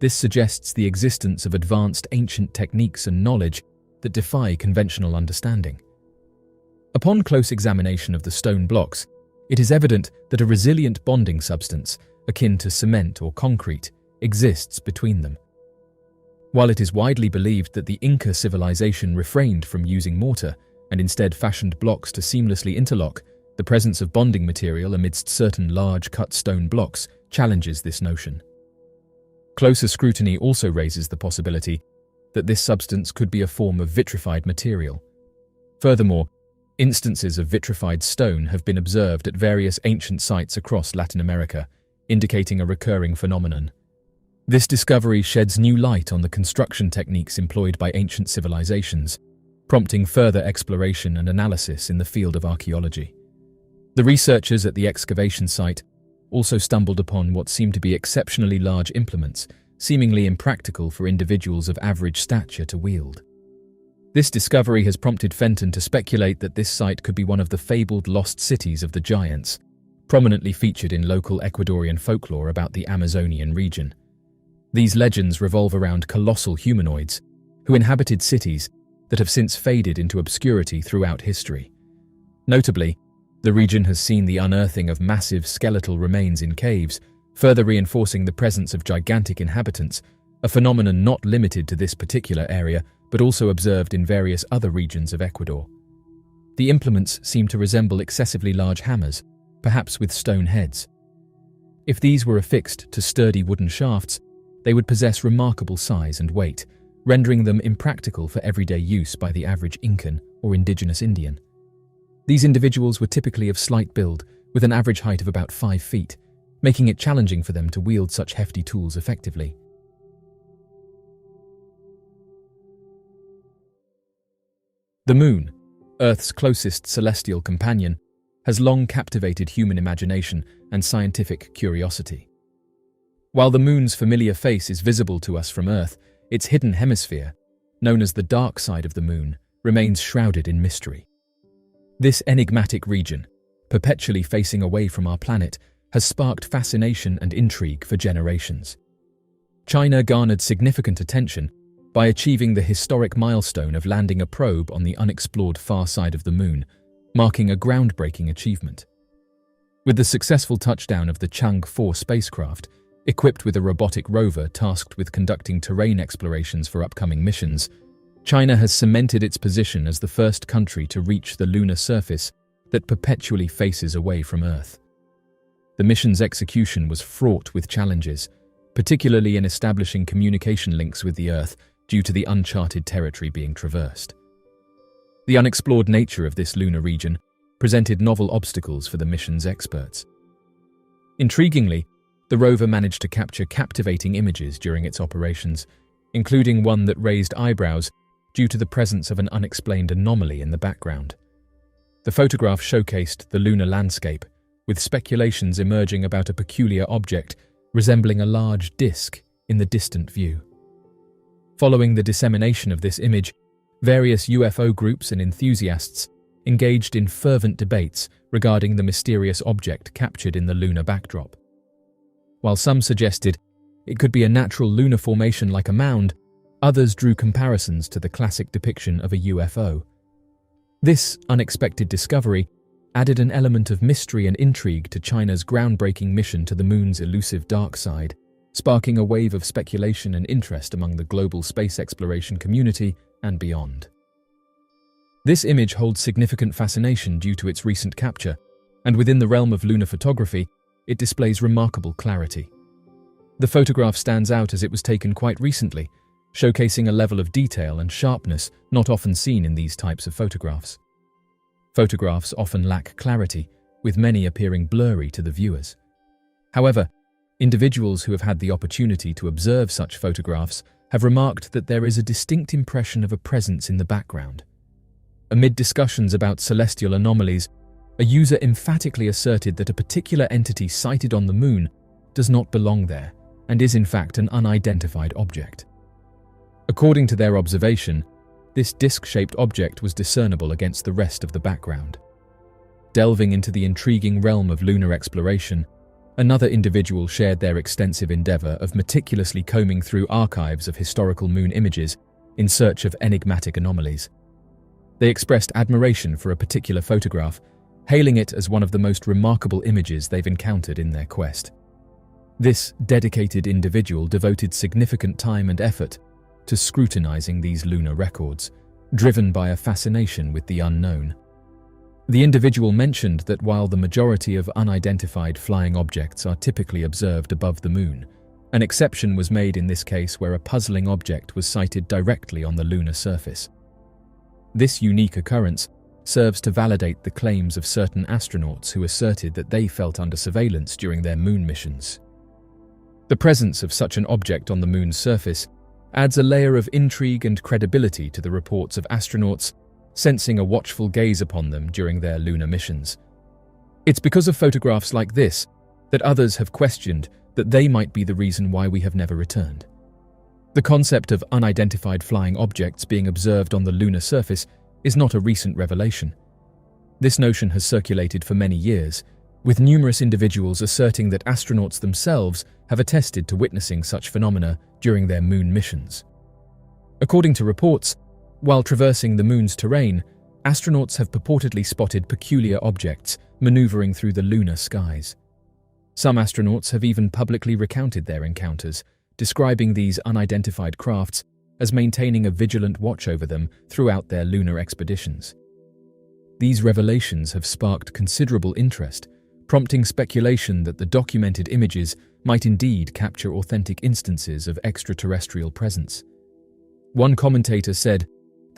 [SPEAKER 1] This suggests the existence of advanced ancient techniques and knowledge that defy conventional understanding. Upon close examination of the stone blocks, it is evident that a resilient bonding substance, akin to cement or concrete, exists between them. While it is widely believed that the Inca civilization refrained from using mortar and instead fashioned blocks to seamlessly interlock, the presence of bonding material amidst certain large cut stone blocks challenges this notion. Closer scrutiny also raises the possibility that this substance could be a form of vitrified material. Furthermore, instances of vitrified stone have been observed at various ancient sites across Latin America, indicating a recurring phenomenon. This discovery sheds new light on the construction techniques employed by ancient civilizations, prompting further exploration and analysis in the field of archaeology. The researchers at the excavation site also stumbled upon what seemed to be exceptionally large implements, seemingly impractical for individuals of average stature to wield. This discovery has prompted Fenton to speculate that this site could be one of the fabled lost cities of the giants, prominently featured in local Ecuadorian folklore about the Amazonian region. These legends revolve around colossal humanoids who inhabited cities that have since faded into obscurity throughout history. Notably, the region has seen the unearthing of massive skeletal remains in caves, further reinforcing the presence of gigantic inhabitants, a phenomenon not limited to this particular area but also observed in various other regions of Ecuador. The implements seem to resemble excessively large hammers, perhaps with stone heads. If these were affixed to sturdy wooden shafts, they would possess remarkable size and weight, rendering them impractical for everyday use by the average Incan or indigenous Indian. These individuals were typically of slight build, with an average height of about 5 feet, making it challenging for them to wield such hefty tools effectively. The Moon, Earth's closest celestial companion, has long captivated human imagination and scientific curiosity. While the Moon's familiar face is visible to us from Earth, its hidden hemisphere, known as the dark side of the Moon, remains shrouded in mystery. This enigmatic region, perpetually facing away from our planet, has sparked fascination and intrigue for generations. China garnered significant attention by achieving the historic milestone of landing a probe on the unexplored far side of the Moon, marking a groundbreaking achievement. With the successful touchdown of the Chang'e 4 spacecraft, equipped with a robotic rover tasked with conducting terrain explorations for upcoming missions, China has cemented its position as the first country to reach the lunar surface that perpetually faces away from Earth. The mission's execution was fraught with challenges, particularly in establishing communication links with the Earth due to the uncharted territory being traversed. The unexplored nature of this lunar region presented novel obstacles for the mission's experts. Intriguingly, the rover managed to capture captivating images during its operations, including one that raised eyebrows due to the presence of an unexplained anomaly in the background. The photograph showcased the lunar landscape, with speculations emerging about a peculiar object resembling a large disk in the distant view. Following the dissemination of this image, various UFO groups and enthusiasts engaged in fervent debates regarding the mysterious object captured in the lunar backdrop. While some suggested it could be a natural lunar formation like a mound, others drew comparisons to the classic depiction of a UFO. This unexpected discovery added an element of mystery and intrigue to China's groundbreaking mission to the Moon's elusive dark side, sparking a wave of speculation and interest among the global space exploration community and beyond. This image holds significant fascination due to its recent capture, and within the realm of lunar photography, it displays remarkable clarity. The photograph stands out as it was taken quite recently, showcasing a level of detail and sharpness not often seen in these types of photographs. Photographs often lack clarity, with many appearing blurry to the viewers. However, individuals who have had the opportunity to observe such photographs have remarked that there is a distinct impression of a presence in the background. Amid discussions about celestial anomalies, a user emphatically asserted that a particular entity sighted on the Moon does not belong there and is in fact an unidentified object. According to their observation, this disc-shaped object was discernible against the rest of the background. Delving into the intriguing realm of lunar exploration, another individual shared their extensive endeavor of meticulously combing through archives of historical Moon images in search of enigmatic anomalies. They expressed admiration for a particular photograph, hailing it as one of the most remarkable images they've encountered in their quest. This dedicated individual devoted significant time and effort to scrutinizing these lunar records, driven by a fascination with the unknown. The individual mentioned that while the majority of unidentified flying objects are typically observed above the Moon, an exception was made in this case where a puzzling object was sighted directly on the lunar surface. This unique occurrence serves to validate the claims of certain astronauts who asserted that they felt under surveillance during their Moon missions. The presence of such an object on the Moon's surface adds a layer of intrigue and credibility to the reports of astronauts sensing a watchful gaze upon them during their lunar missions. It's because of photographs like this that others have questioned that they might be the reason why we have never returned. The concept of unidentified flying objects being observed on the lunar surface is not a recent revelation. This notion has circulated for many years, with numerous individuals asserting that astronauts themselves have attested to witnessing such phenomena during their moon missions. According to reports, while traversing the moon's terrain, astronauts have purportedly spotted peculiar objects maneuvering through the lunar skies. Some astronauts have even publicly recounted their encounters, describing these unidentified crafts as maintaining a vigilant watch over them throughout their lunar expeditions. These revelations have sparked considerable interest, prompting speculation that the documented images might indeed capture authentic instances of extraterrestrial presence. One commentator said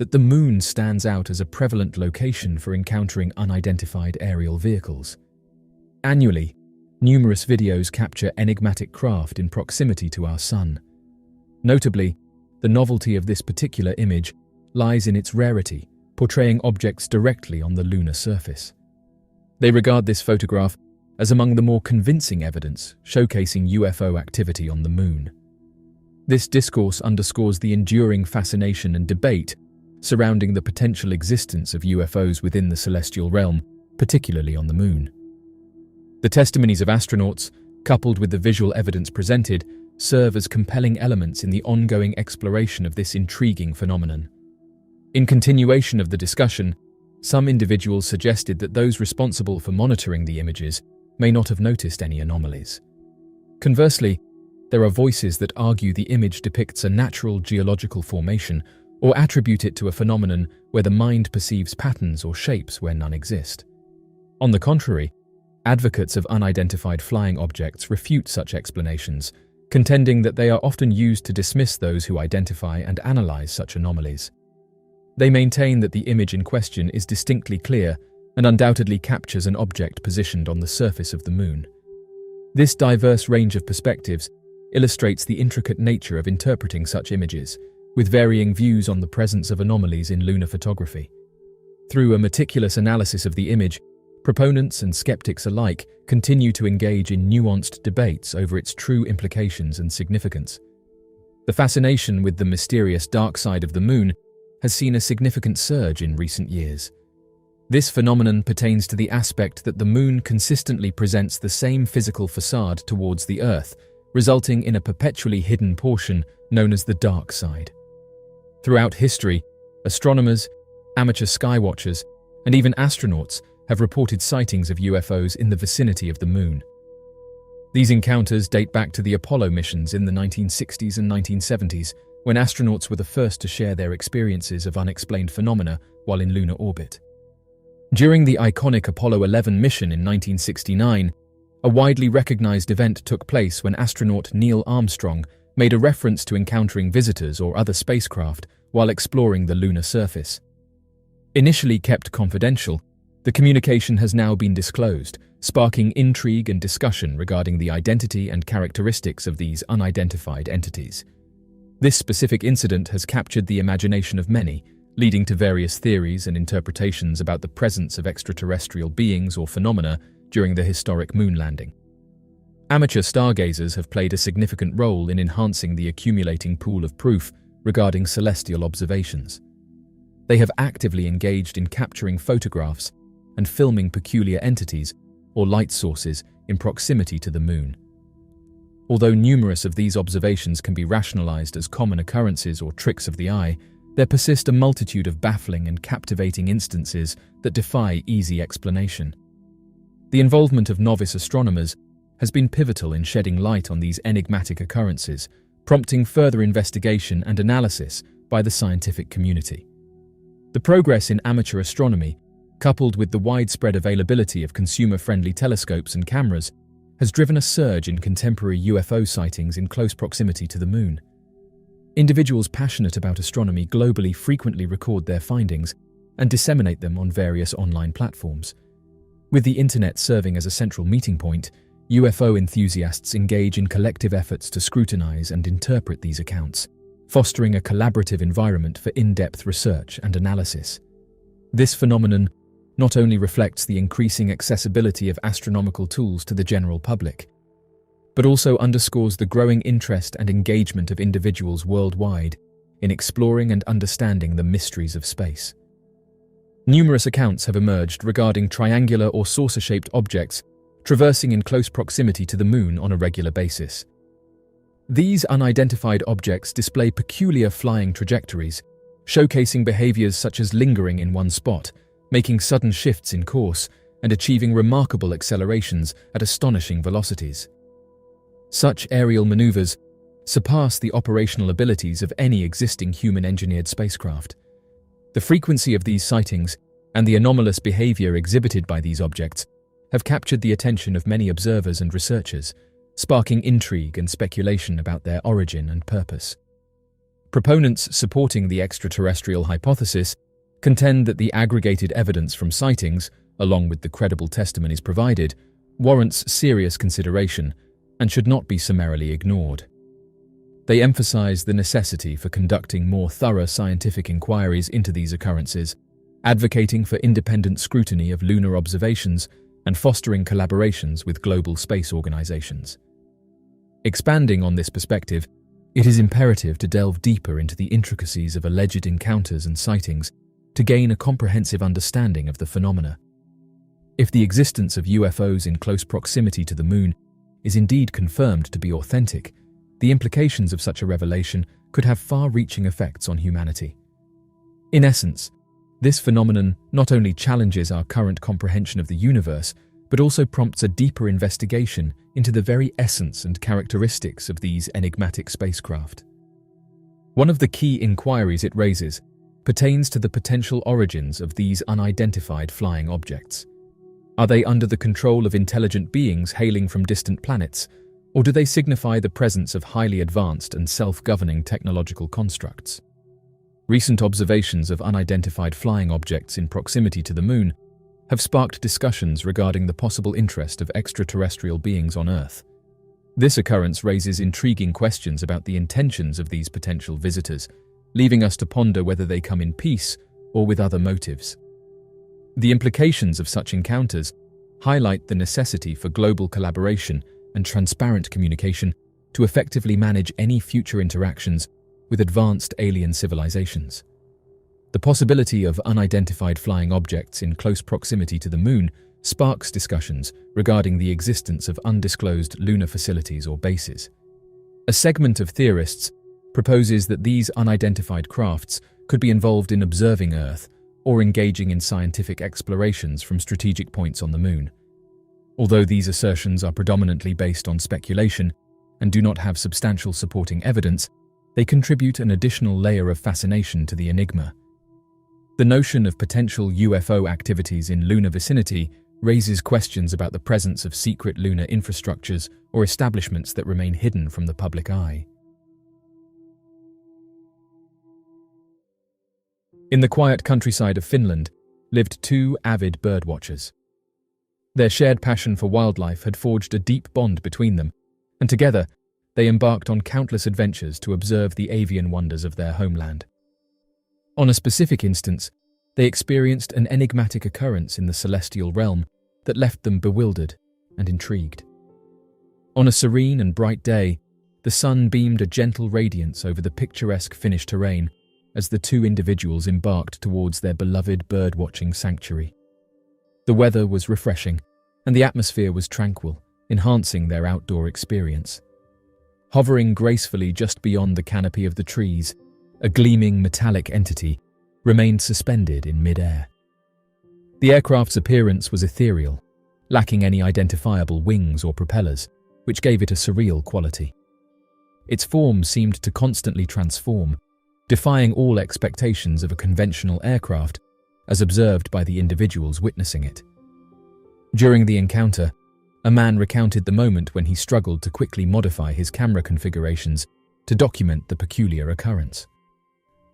[SPEAKER 1] that the moon stands out as a prevalent location for encountering unidentified aerial vehicles. Annually, numerous videos capture enigmatic craft in proximity to our sun. Notably, the novelty of this particular image lies in its rarity, portraying objects directly on the lunar surface. They regard this photograph as among the more convincing evidence showcasing UFO activity on the moon. This discourse underscores the enduring fascination and debate surrounding the potential existence of UFOs within the celestial realm, particularly on the moon. The testimonies of astronauts, coupled with the visual evidence presented, serve as compelling elements in the ongoing exploration of this intriguing phenomenon. In continuation of the discussion, some individuals suggested that those responsible for monitoring the images may not have noticed any anomalies. Conversely, there are voices that argue the image depicts a natural geological formation or attribute it to a phenomenon where the mind perceives patterns or shapes where none exist. On the contrary, advocates of unidentified flying objects refute such explanations, contending that they are often used to dismiss those who identify and analyze such anomalies. They maintain that the image in question is distinctly clear and undoubtedly captures an object positioned on the surface of the moon. This diverse range of perspectives illustrates the intricate nature of interpreting such images, with varying views on the presence of anomalies in lunar photography. Through a meticulous analysis of the image, proponents and skeptics alike continue to engage in nuanced debates over its true implications and significance. The fascination with the mysterious dark side of the moon has seen a significant surge in recent years. This phenomenon pertains to the aspect that the moon consistently presents the same physical facade towards the Earth, resulting in a perpetually hidden portion known as the dark side. Throughout history, astronomers, amateur skywatchers, and even astronauts have reported sightings of UFOs in the vicinity of the moon. These encounters date back to the Apollo missions in the 1960s and 1970s, when astronauts were the first to share their experiences of unexplained phenomena while in lunar orbit. During the iconic Apollo 11 mission in 1969, a widely recognized event took place when astronaut Neil Armstrong made a reference to encountering visitors or other spacecraft while exploring the lunar surface. Initially kept confidential, the communication has now been disclosed, sparking intrigue and discussion regarding the identity and characteristics of these unidentified entities. This specific incident has captured the imagination of many, leading to various theories and interpretations about the presence of extraterrestrial beings or phenomena during the historic moon landing. Amateur stargazers have played a significant role in enhancing the accumulating pool of proof regarding celestial observations. They have actively engaged in capturing photographs and filming peculiar entities or light sources in proximity to the moon. Although numerous of these observations can be rationalized as common occurrences or tricks of the eye, there persist a multitude of baffling and captivating instances that defy easy explanation. The involvement of novice astronomers has been pivotal in shedding light on these enigmatic occurrences, prompting further investigation and analysis by the scientific community. The progress in amateur astronomy, coupled with the widespread availability of consumer-friendly telescopes and cameras, has driven a surge in contemporary UFO sightings in close proximity to the moon. Individuals passionate about astronomy globally frequently record their findings and disseminate them on various online platforms. With the internet serving as a central meeting point, UFO enthusiasts engage in collective efforts to scrutinize and interpret these accounts, fostering a collaborative environment for in-depth research and analysis. This phenomenon not only reflects the increasing accessibility of astronomical tools to the general public, but also underscores the growing interest and engagement of individuals worldwide in exploring and understanding the mysteries of space. Numerous accounts have emerged regarding triangular or saucer-shaped objects traversing in close proximity to the Moon on a regular basis. These unidentified objects display peculiar flying trajectories, showcasing behaviors such as lingering in one spot, making sudden shifts in course, and achieving remarkable accelerations at astonishing velocities. Such aerial maneuvers surpass the operational abilities of any existing human-engineered spacecraft. The frequency of these sightings and the anomalous behavior exhibited by these objects have captured the attention of many observers and researchers, sparking intrigue and speculation about their origin and purpose. Proponents supporting the extraterrestrial hypothesis contend that the aggregated evidence from sightings, along with the credible testimonies provided, warrants serious consideration and should not be summarily ignored. They emphasize the necessity for conducting more thorough scientific inquiries into these occurrences, advocating for independent scrutiny of lunar observations and fostering collaborations with global space organizations. Expanding on this perspective, it is imperative to delve deeper into the intricacies of alleged encounters and sightings to gain a comprehensive understanding of the phenomena. If the existence of UFOs in close proximity to the Moon is indeed confirmed to be authentic, the implications of such a revelation could have far-reaching effects on humanity. In essence, this phenomenon not only challenges our current comprehension of the universe, but also prompts a deeper investigation into the very essence and characteristics of these enigmatic spacecraft. One of the key inquiries it raises pertains to the potential origins of these unidentified flying objects. Are they under the control of intelligent beings hailing from distant planets, or do they signify the presence of highly advanced and self-governing technological constructs? Recent observations of unidentified flying objects in proximity to the Moon have sparked discussions regarding the possible interest of extraterrestrial beings on Earth. This occurrence raises intriguing questions about the intentions of these potential visitors, leaving us to ponder whether they come in peace or with other motives. The implications of such encounters highlight the necessity for global collaboration and transparent communication to effectively manage any future interactions with advanced alien civilizations. The possibility of unidentified flying objects in close proximity to the Moon sparks discussions regarding the existence of undisclosed lunar facilities or bases. A segment of theorists proposes that these unidentified crafts could be involved in observing Earth or engaging in scientific explorations from strategic points on the Moon. Although these assertions are predominantly based on speculation and do not have substantial supporting evidence, they contribute an additional layer of fascination to the enigma. The notion of potential UFO activities in lunar vicinity raises questions about the presence of secret lunar infrastructures or establishments that remain hidden from the public eye. In the quiet countryside of Finland lived two avid birdwatchers. Their shared passion for wildlife had forged a deep bond between them, and together they embarked on countless adventures to observe the avian wonders of their homeland. On a specific instance, they experienced an enigmatic occurrence in the celestial realm that left them bewildered and intrigued. On a serene and bright day, the sun beamed a gentle radiance over the picturesque Finnish terrain as the two individuals embarked towards their beloved bird-watching sanctuary. The weather was refreshing, and the atmosphere was tranquil, enhancing their outdoor experience. Hovering gracefully just beyond the canopy of the trees, a gleaming metallic entity remained suspended in mid-air. The aircraft's appearance was ethereal, lacking any identifiable wings or propellers, which gave it a surreal quality. Its form seemed to constantly transform, defying all expectations of a conventional aircraft, as observed by the individuals witnessing it. During the encounter, a man recounted the moment when he struggled to quickly modify his camera configurations to document the peculiar occurrence.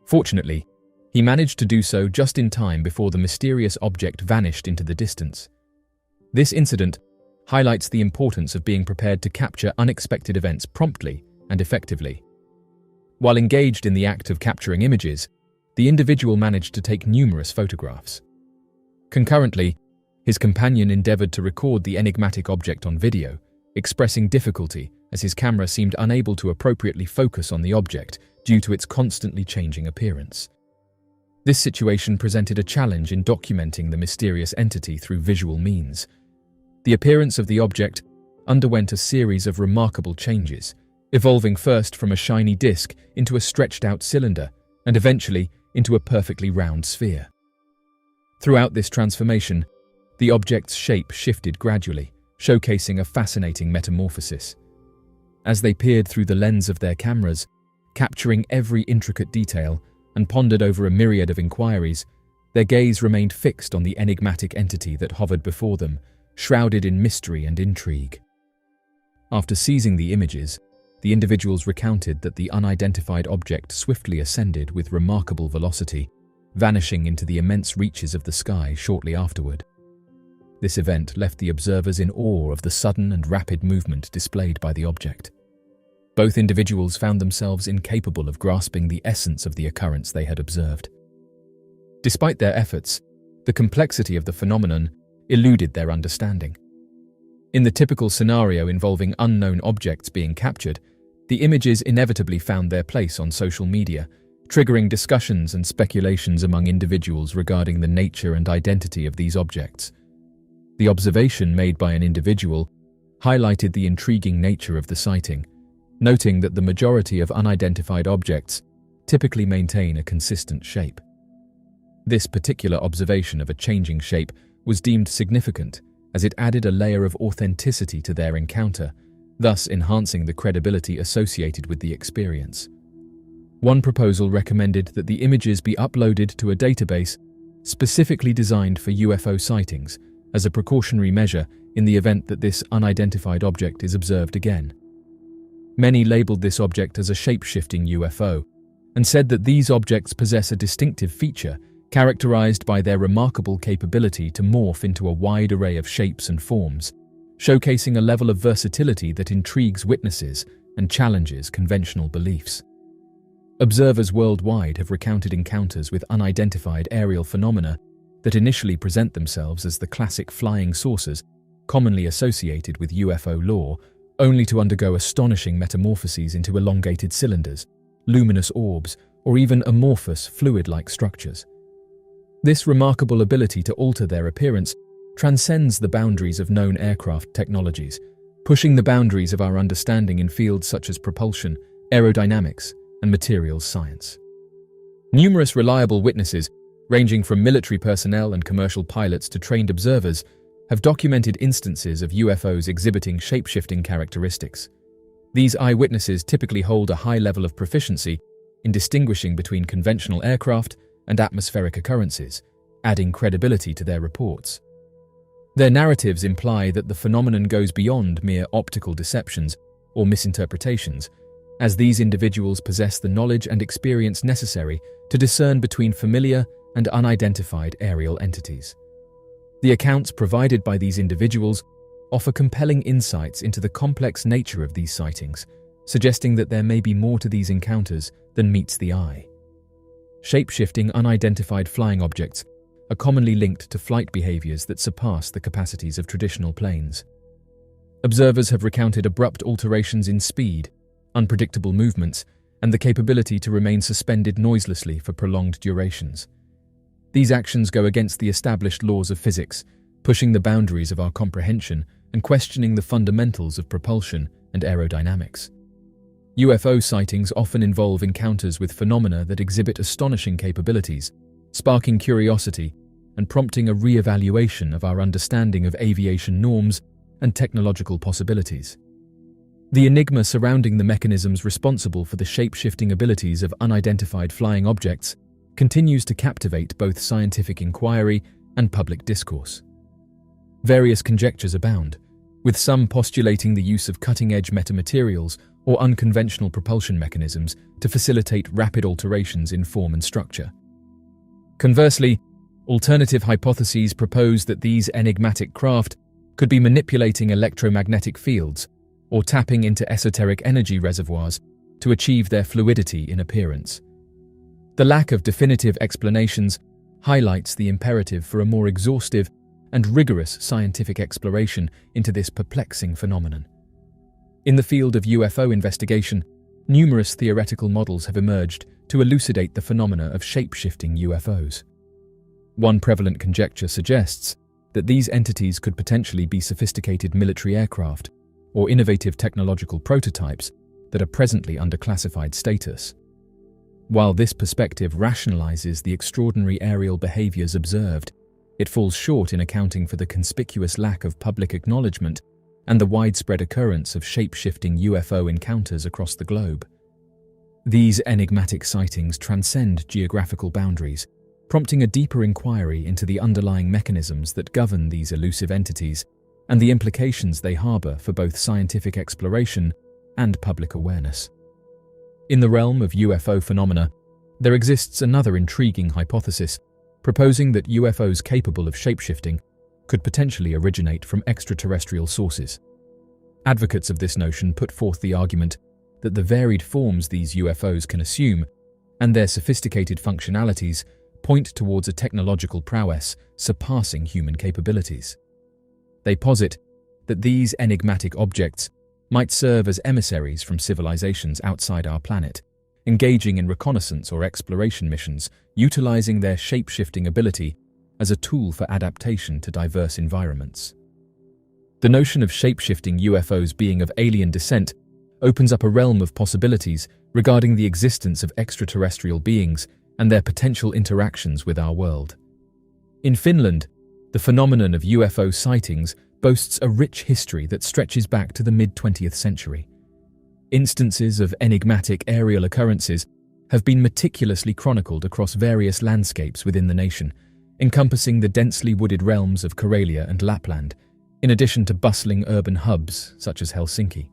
[SPEAKER 1] Fortunately, he managed to do so just in time before the mysterious object vanished into the distance. This incident highlights the importance of being prepared to capture unexpected events promptly and effectively. While engaged in the act of capturing images, the individual managed to take numerous photographs. Concurrently, his companion endeavored to record the enigmatic object on video, expressing difficulty as his camera seemed unable to appropriately focus on the object due to its constantly changing appearance. This situation presented a challenge in documenting the mysterious entity through visual means. The appearance of the object underwent a series of remarkable changes, evolving first from a shiny disc into a stretched-out cylinder and eventually into a perfectly round sphere. Throughout this transformation, the object's shape shifted gradually, showcasing a fascinating metamorphosis. As they peered through the lens of their cameras, capturing every intricate detail, and pondered over a myriad of inquiries, their gaze remained fixed on the enigmatic entity that hovered before them, shrouded in mystery and intrigue. After seizing the images, the individuals recounted that the unidentified object swiftly ascended with remarkable velocity, vanishing into the immense reaches of the sky shortly afterward. This event left the observers in awe of the sudden and rapid movement displayed by the object. Both individuals found themselves incapable of grasping the essence of the occurrence they had observed. Despite their efforts, the complexity of the phenomenon eluded their understanding. In the typical scenario involving unknown objects being captured, the images inevitably found their place on social media, triggering discussions and speculations among individuals regarding the nature and identity of these objects. The observation made by an individual highlighted the intriguing nature of the sighting, noting that the majority of unidentified objects typically maintain a consistent shape. This particular observation of a changing shape was deemed significant as it added a layer of authenticity to their encounter, thus enhancing the credibility associated with the experience. One proposal recommended that the images be uploaded to a database specifically designed for UFO sightings as a precautionary measure in the event that this unidentified object is observed again. Many labeled this object as a shape-shifting UFO and said that these objects possess a distinctive feature characterized by their remarkable capability to morph into a wide array of shapes and forms, showcasing a level of versatility that intrigues witnesses and challenges conventional beliefs. Observers worldwide have recounted encounters with unidentified aerial phenomena that initially present themselves as the classic flying saucers commonly associated with UFO lore, only to undergo astonishing metamorphoses into elongated cylinders, luminous orbs, or even amorphous fluid-like structures. This remarkable ability to alter their appearance transcends the boundaries of known aircraft technologies, pushing the boundaries of our understanding in fields such as propulsion, aerodynamics, and materials science. Numerous reliable witnesses, ranging from military personnel and commercial pilots to trained observers, have documented instances of UFOs exhibiting shape-shifting characteristics. These eyewitnesses typically hold a high level of proficiency in distinguishing between conventional aircraft and atmospheric occurrences, adding credibility to their reports. Their narratives imply that the phenomenon goes beyond mere optical deceptions or misinterpretations, as these individuals possess the knowledge and experience necessary to discern between familiar and unidentified aerial entities. The accounts provided by these individuals offer compelling insights into the complex nature of these sightings, suggesting that there may be more to these encounters than meets the eye. Shape-shifting unidentified flying objects are commonly linked to flight behaviors that surpass the capacities of traditional planes. Observers have recounted abrupt alterations in speed, unpredictable movements, and the capability to remain suspended noiselessly for prolonged durations. These actions go against the established laws of physics, pushing the boundaries of our comprehension and questioning the fundamentals of propulsion and aerodynamics. UFO sightings often involve encounters with phenomena that exhibit astonishing capabilities, sparking curiosity and prompting a re-evaluation of our understanding of aviation norms and technological possibilities. The enigma surrounding the mechanisms responsible for the shape-shifting abilities of unidentified flying objects continues to captivate both scientific inquiry and public discourse. Various conjectures abound, with some postulating the use of cutting-edge metamaterials or unconventional propulsion mechanisms to facilitate rapid alterations in form and structure. Conversely, alternative hypotheses propose that these enigmatic craft could be manipulating electromagnetic fields or tapping into esoteric energy reservoirs to achieve their fluidity in appearance. The lack of definitive explanations highlights the imperative for a more exhaustive and rigorous scientific exploration into this perplexing phenomenon. In the field of UFO investigation, numerous theoretical models have emerged to elucidate the phenomena of shape-shifting UFOs. One prevalent conjecture suggests that these entities could potentially be sophisticated military aircraft or innovative technological prototypes that are presently under classified status. While this perspective rationalizes the extraordinary aerial behaviors observed, it falls short in accounting for the conspicuous lack of public acknowledgement and the widespread occurrence of shape-shifting UFO encounters across the globe. These enigmatic sightings transcend geographical boundaries, prompting a deeper inquiry into the underlying mechanisms that govern these elusive entities and the implications they harbor for both scientific exploration and public awareness. In the realm of UFO phenomena, there exists another intriguing hypothesis, proposing that UFOs capable of shapeshifting could potentially originate from extraterrestrial sources. Advocates of this notion put forth the argument that the varied forms these UFOs can assume and their sophisticated functionalities point towards a technological prowess surpassing human capabilities. They posit that these enigmatic objects might serve as emissaries from civilizations outside our planet, engaging in reconnaissance or exploration missions, utilizing their shape-shifting ability as a tool for adaptation to diverse environments. The notion of shape-shifting UFOs being of alien descent opens up a realm of possibilities regarding the existence of extraterrestrial beings and their potential interactions with our world. In Finland, the phenomenon of UFO sightings boasts a rich history that stretches back to the mid-20th century. Instances of enigmatic aerial occurrences have been meticulously chronicled across various landscapes within the nation, encompassing the densely wooded realms of Karelia and Lapland, in addition to bustling urban hubs such as Helsinki.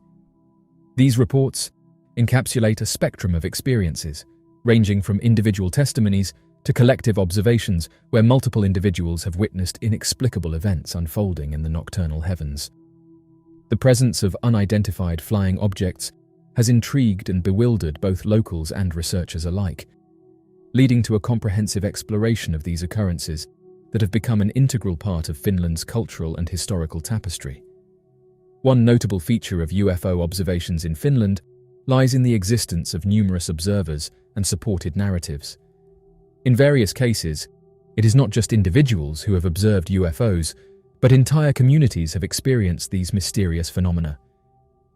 [SPEAKER 1] These reports encapsulate a spectrum of experiences, ranging from individual testimonies to collective observations where multiple individuals have witnessed inexplicable events unfolding in the nocturnal heavens. The presence of unidentified flying objects has intrigued and bewildered both locals and researchers alike, leading to a comprehensive exploration of these occurrences that have become an integral part of Finland's cultural and historical tapestry. One notable feature of UFO observations in Finland lies in the existence of numerous observers and supported narratives. In various cases, it is not just individuals who have observed UFOs, but entire communities have experienced these mysterious phenomena.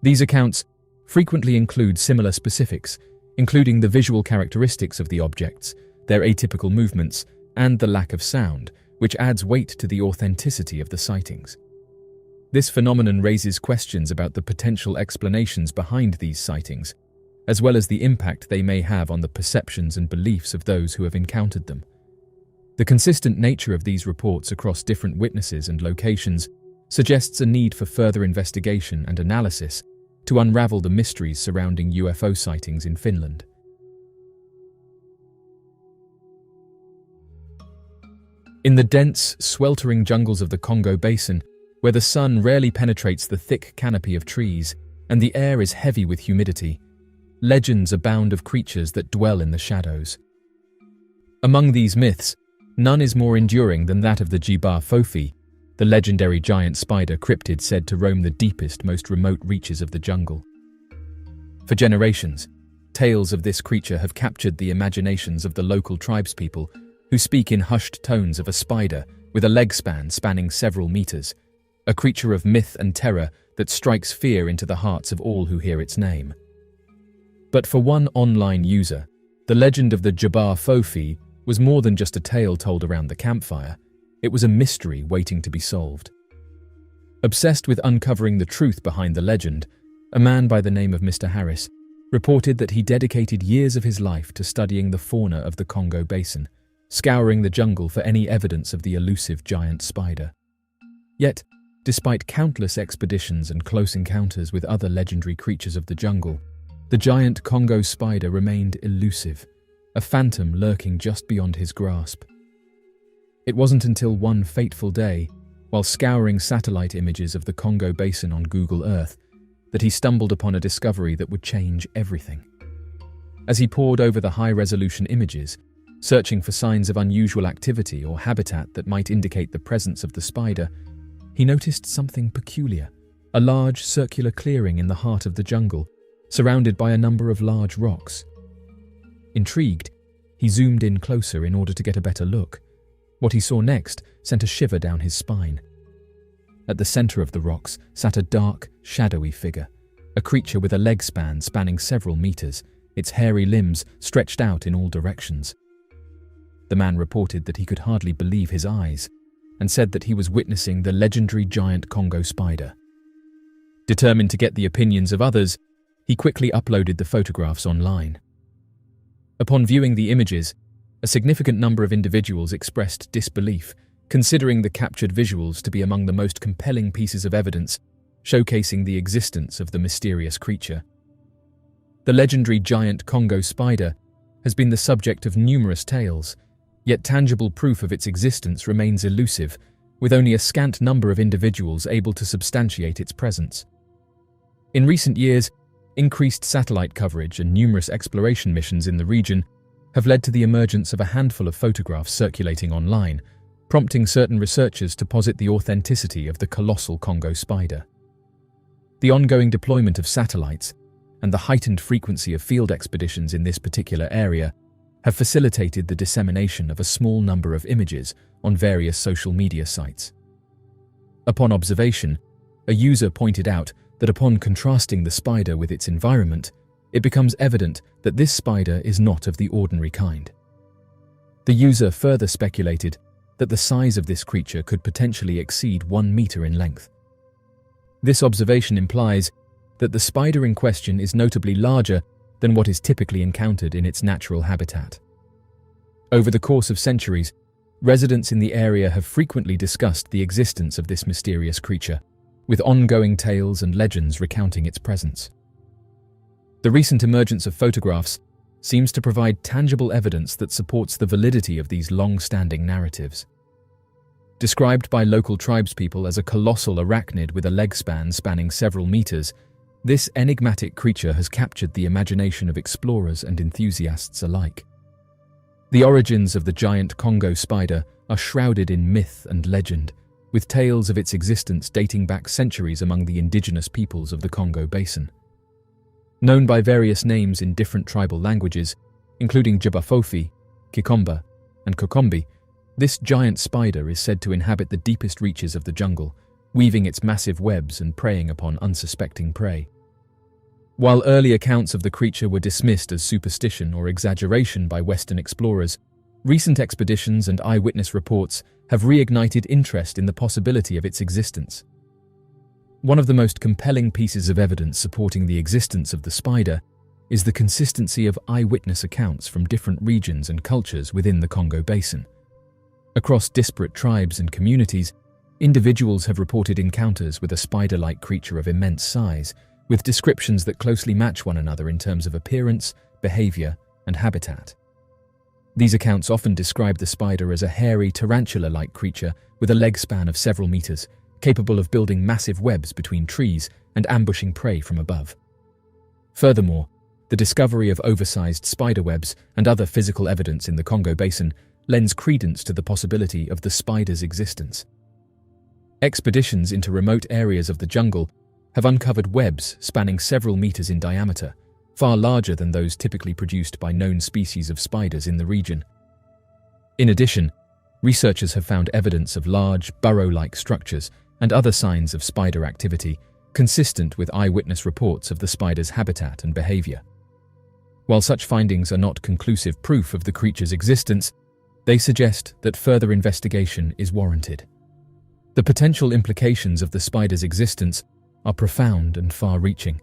[SPEAKER 1] These accounts frequently include similar specifics, including the visual characteristics of the objects, their atypical movements, and the lack of sound, which adds weight to the authenticity of the sightings. This phenomenon raises questions about the potential explanations behind these sightings, as well as the impact they may have on the perceptions and beliefs of those who have encountered them. The consistent nature of these reports across different witnesses and locations suggests a need for further investigation and analysis to unravel the mysteries surrounding UFO sightings in Finland. In the dense, sweltering jungles of the Congo Basin, where the sun rarely penetrates the thick canopy of trees and the air is heavy with humidity, legends abound of creatures that dwell in the shadows. Among these myths, none is more enduring than that of the Jiba Fofi, the legendary giant spider cryptid said to roam the deepest, most remote reaches of the jungle. For generations, tales of this creature have captured the imaginations of the local tribespeople, who speak in hushed tones of a spider with a leg span spanning several meters, a creature of myth and terror that strikes fear into the hearts of all who hear its name. But for one online user, the legend of the Jiba Fofi was more than just a tale told around the campfire. It was a mystery waiting to be solved. Obsessed with uncovering the truth behind the legend, a man by the name of Mr. Harris reported that he dedicated years of his life to studying the fauna of the Congo Basin, scouring the jungle for any evidence of the elusive giant spider. Yet, despite countless expeditions and close encounters with other legendary creatures of the jungle, the giant Congo spider remained elusive, a phantom lurking just beyond his grasp. It wasn't until one fateful day, while scouring satellite images of the Congo Basin on Google Earth, that he stumbled upon a discovery that would change everything. As he pored over the high-resolution images, Searching for signs of unusual activity or habitat that might indicate the presence of the spider, he noticed something peculiar, a large circular clearing in the heart of the jungle, surrounded by a number of large rocks. Intrigued, he zoomed in closer in order to get a better look. What he saw next sent a shiver down his spine. At the center of the rocks sat a dark, shadowy figure, a creature with a leg spanning several meters, its hairy limbs stretched out in all directions. The man reported that he could hardly believe his eyes, and said that he was witnessing the legendary giant Congo spider. Determined to get the opinions of others, he quickly uploaded the photographs online. Upon viewing the images, a significant number of individuals expressed disbelief, considering the captured visuals to be among the most compelling pieces of evidence showcasing the existence of the mysterious creature. The legendary giant Congo spider has been the subject of numerous tales, yet tangible proof of its existence remains elusive, with only a scant number of individuals able to substantiate its presence. In recent years, increased satellite coverage and numerous exploration missions in the region have led to the emergence of a handful of photographs circulating online, prompting certain researchers to posit the authenticity of the colossal Congo spider. The ongoing deployment of satellites and the heightened frequency of field expeditions in this particular area have facilitated the dissemination of a small number of images on various social media sites. Upon observation, a user pointed out that upon contrasting the spider with its environment, it becomes evident that this spider is not of the ordinary kind. The user further speculated that the size of this creature could potentially exceed 1 meter in length. This observation implies that the spider in question is notably larger than what is typically encountered in its natural habitat. Over the course of centuries, residents in the area have frequently discussed the existence of this mysterious creature, with ongoing tales and legends recounting its presence. The recent emergence of photographs seems to provide tangible evidence that supports the validity of these long-standing narratives. Described by local tribespeople as a colossal arachnid with a leg spanning several meters, this enigmatic creature has captured the imagination of explorers and enthusiasts alike. The origins of the giant Congo spider are shrouded in myth and legend, with tales of its existence dating back centuries among the indigenous peoples of the Congo Basin. Known by various names in different tribal languages, including Jibafofi, Kikomba, and Kokombi, this giant spider is said to inhabit the deepest reaches of the jungle, weaving its massive webs and preying upon unsuspecting prey. While early accounts of the creature were dismissed as superstition or exaggeration by Western explorers, recent expeditions and eyewitness reports have reignited interest in the possibility of its existence. One of the most compelling pieces of evidence supporting the existence of the spider is the consistency of eyewitness accounts from different regions and cultures within the Congo Basin. Across disparate tribes and communities, individuals have reported encounters with a spider-like creature of immense size, with descriptions that closely match one another in terms of appearance, behavior, and habitat. These accounts often describe the spider as a hairy, tarantula-like creature with a leg span of several meters, capable of building massive webs between trees and ambushing prey from above. Furthermore, the discovery of oversized spider webs and other physical evidence in the Congo Basin lends credence to the possibility of the spider's existence. Expeditions into remote areas of the jungle have uncovered webs spanning several meters in diameter, far larger than those typically produced by known species of spiders in the region. In addition, researchers have found evidence of large, burrow-like structures and other signs of spider activity consistent with eyewitness reports of the spider's habitat and behavior. While such findings are not conclusive proof of the creature's existence, they suggest that further investigation is warranted. The potential implications of the spider's existence are profound and far-reaching.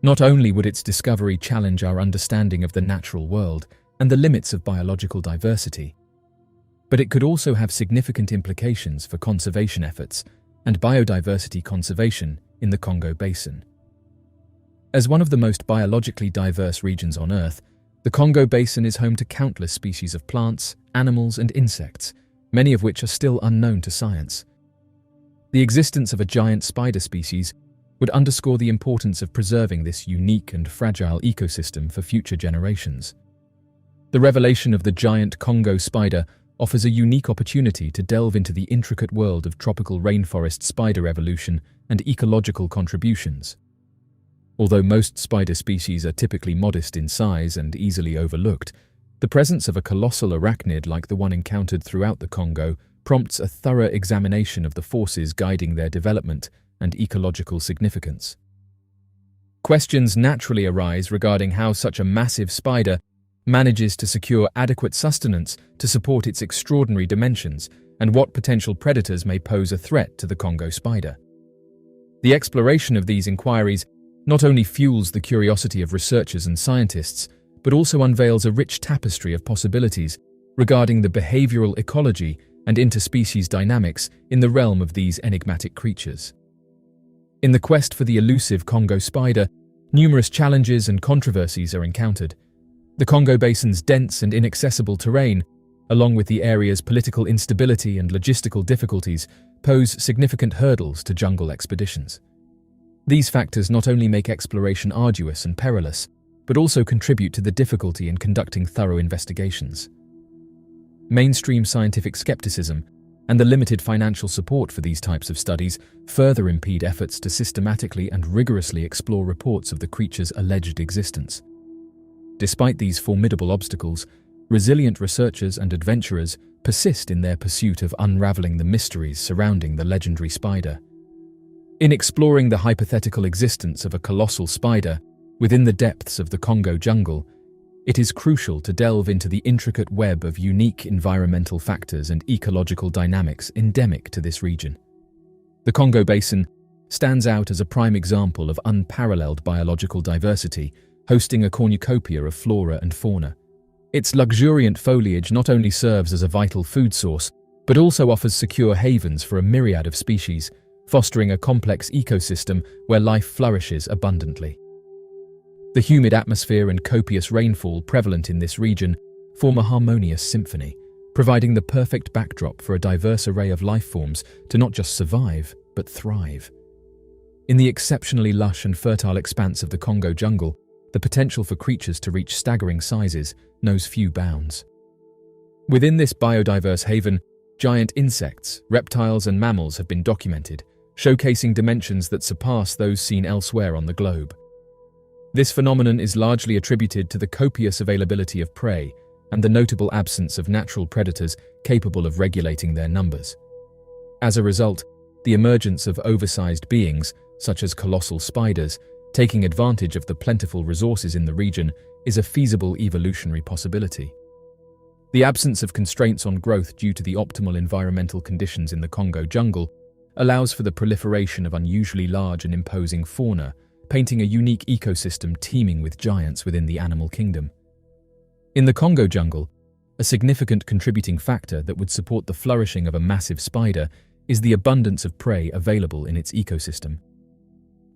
[SPEAKER 1] Not only would its discovery challenge our understanding of the natural world and the limits of biological diversity, but it could also have significant implications for conservation efforts and biodiversity conservation in the Congo Basin. As one of the most biologically diverse regions on Earth, the Congo Basin is home to countless species of plants, animals, and insects, many of which are still unknown to science. The existence of a giant spider species would underscore the importance of preserving this unique and fragile ecosystem for future generations. The revelation of the giant Congo spider offers a unique opportunity to delve into the intricate world of tropical rainforest spider evolution and ecological contributions. Although most spider species are typically modest in size and easily overlooked, the presence of a colossal arachnid like the one encountered throughout the Congo prompts a thorough examination of the forces guiding their development and ecological significance. Questions naturally arise regarding how such a massive spider manages to secure adequate sustenance to support its extraordinary dimensions and what potential predators may pose a threat to the Congo spider. The exploration of these inquiries not only fuels the curiosity of researchers and scientists, but also unveils a rich tapestry of possibilities regarding the behavioral ecology and interspecies dynamics in the realm of these enigmatic creatures. In the quest for the elusive Congo spider, numerous challenges and controversies are encountered. The Congo Basin's dense and inaccessible terrain, along with the area's political instability and logistical difficulties, pose significant hurdles to jungle expeditions. These factors not only make exploration arduous and perilous, but also contribute to the difficulty in conducting thorough investigations. Mainstream scientific skepticism and the limited financial support for these types of studies further impede efforts to systematically and rigorously explore reports of the creature's alleged existence. Despite these formidable obstacles, resilient researchers and adventurers persist in their pursuit of unraveling the mysteries surrounding the legendary spider. In exploring the hypothetical existence of a colossal spider within the depths of the Congo jungle, it is crucial to delve into the intricate web of unique environmental factors and ecological dynamics endemic to this region. The Congo Basin stands out as a prime example of unparalleled biological diversity, hosting a cornucopia of flora and fauna. Its luxuriant foliage not only serves as a vital food source, but also offers secure havens for a myriad of species, fostering a complex ecosystem where life flourishes abundantly. The humid atmosphere and copious rainfall prevalent in this region form a harmonious symphony, providing the perfect backdrop for a diverse array of life forms to not just survive, but thrive. In the exceptionally lush and fertile expanse of the Congo jungle, the potential for creatures to reach staggering sizes knows few bounds. Within this biodiverse haven, giant insects, reptiles, and mammals have been documented, showcasing dimensions that surpass those seen elsewhere on the globe. This phenomenon is largely attributed to the copious availability of prey and the notable absence of natural predators capable of regulating their numbers. As a result, the emergence of oversized beings, such as colossal spiders, taking advantage of the plentiful resources in the region is a feasible evolutionary possibility. The absence of constraints on growth due to the optimal environmental conditions in the Congo jungle allows for the proliferation of unusually large and imposing fauna, painting a unique ecosystem teeming with giants within the animal kingdom. In the Congo jungle, a significant contributing factor that would support the flourishing of a massive spider is the abundance of prey available in its ecosystem.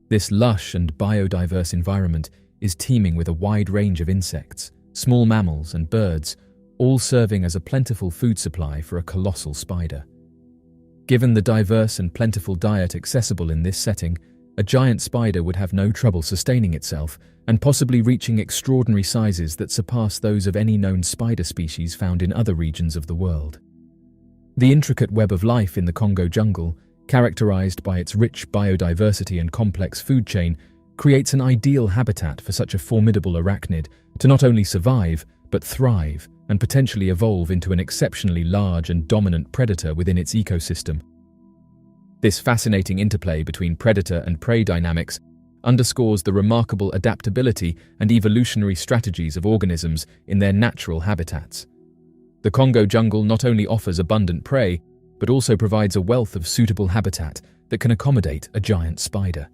[SPEAKER 1] This lush and biodiverse environment is teeming with a wide range of insects, small mammals, and birds, all serving as a plentiful food supply for a colossal spider. Given the diverse and plentiful diet accessible in this setting, a giant spider would have no trouble sustaining itself and possibly reaching extraordinary sizes that surpass those of any known spider species found in other regions of the world. The intricate web of life in the Congo jungle, characterized by its rich biodiversity and complex food chain, creates an ideal habitat for such a formidable arachnid to not only survive, but thrive and potentially evolve into an exceptionally large and dominant predator within its ecosystem. This fascinating interplay between predator and prey dynamics underscores the remarkable adaptability and evolutionary strategies of organisms in their natural habitats. The Congo jungle not only offers abundant prey, but also provides a wealth of suitable habitat that can accommodate a giant spider.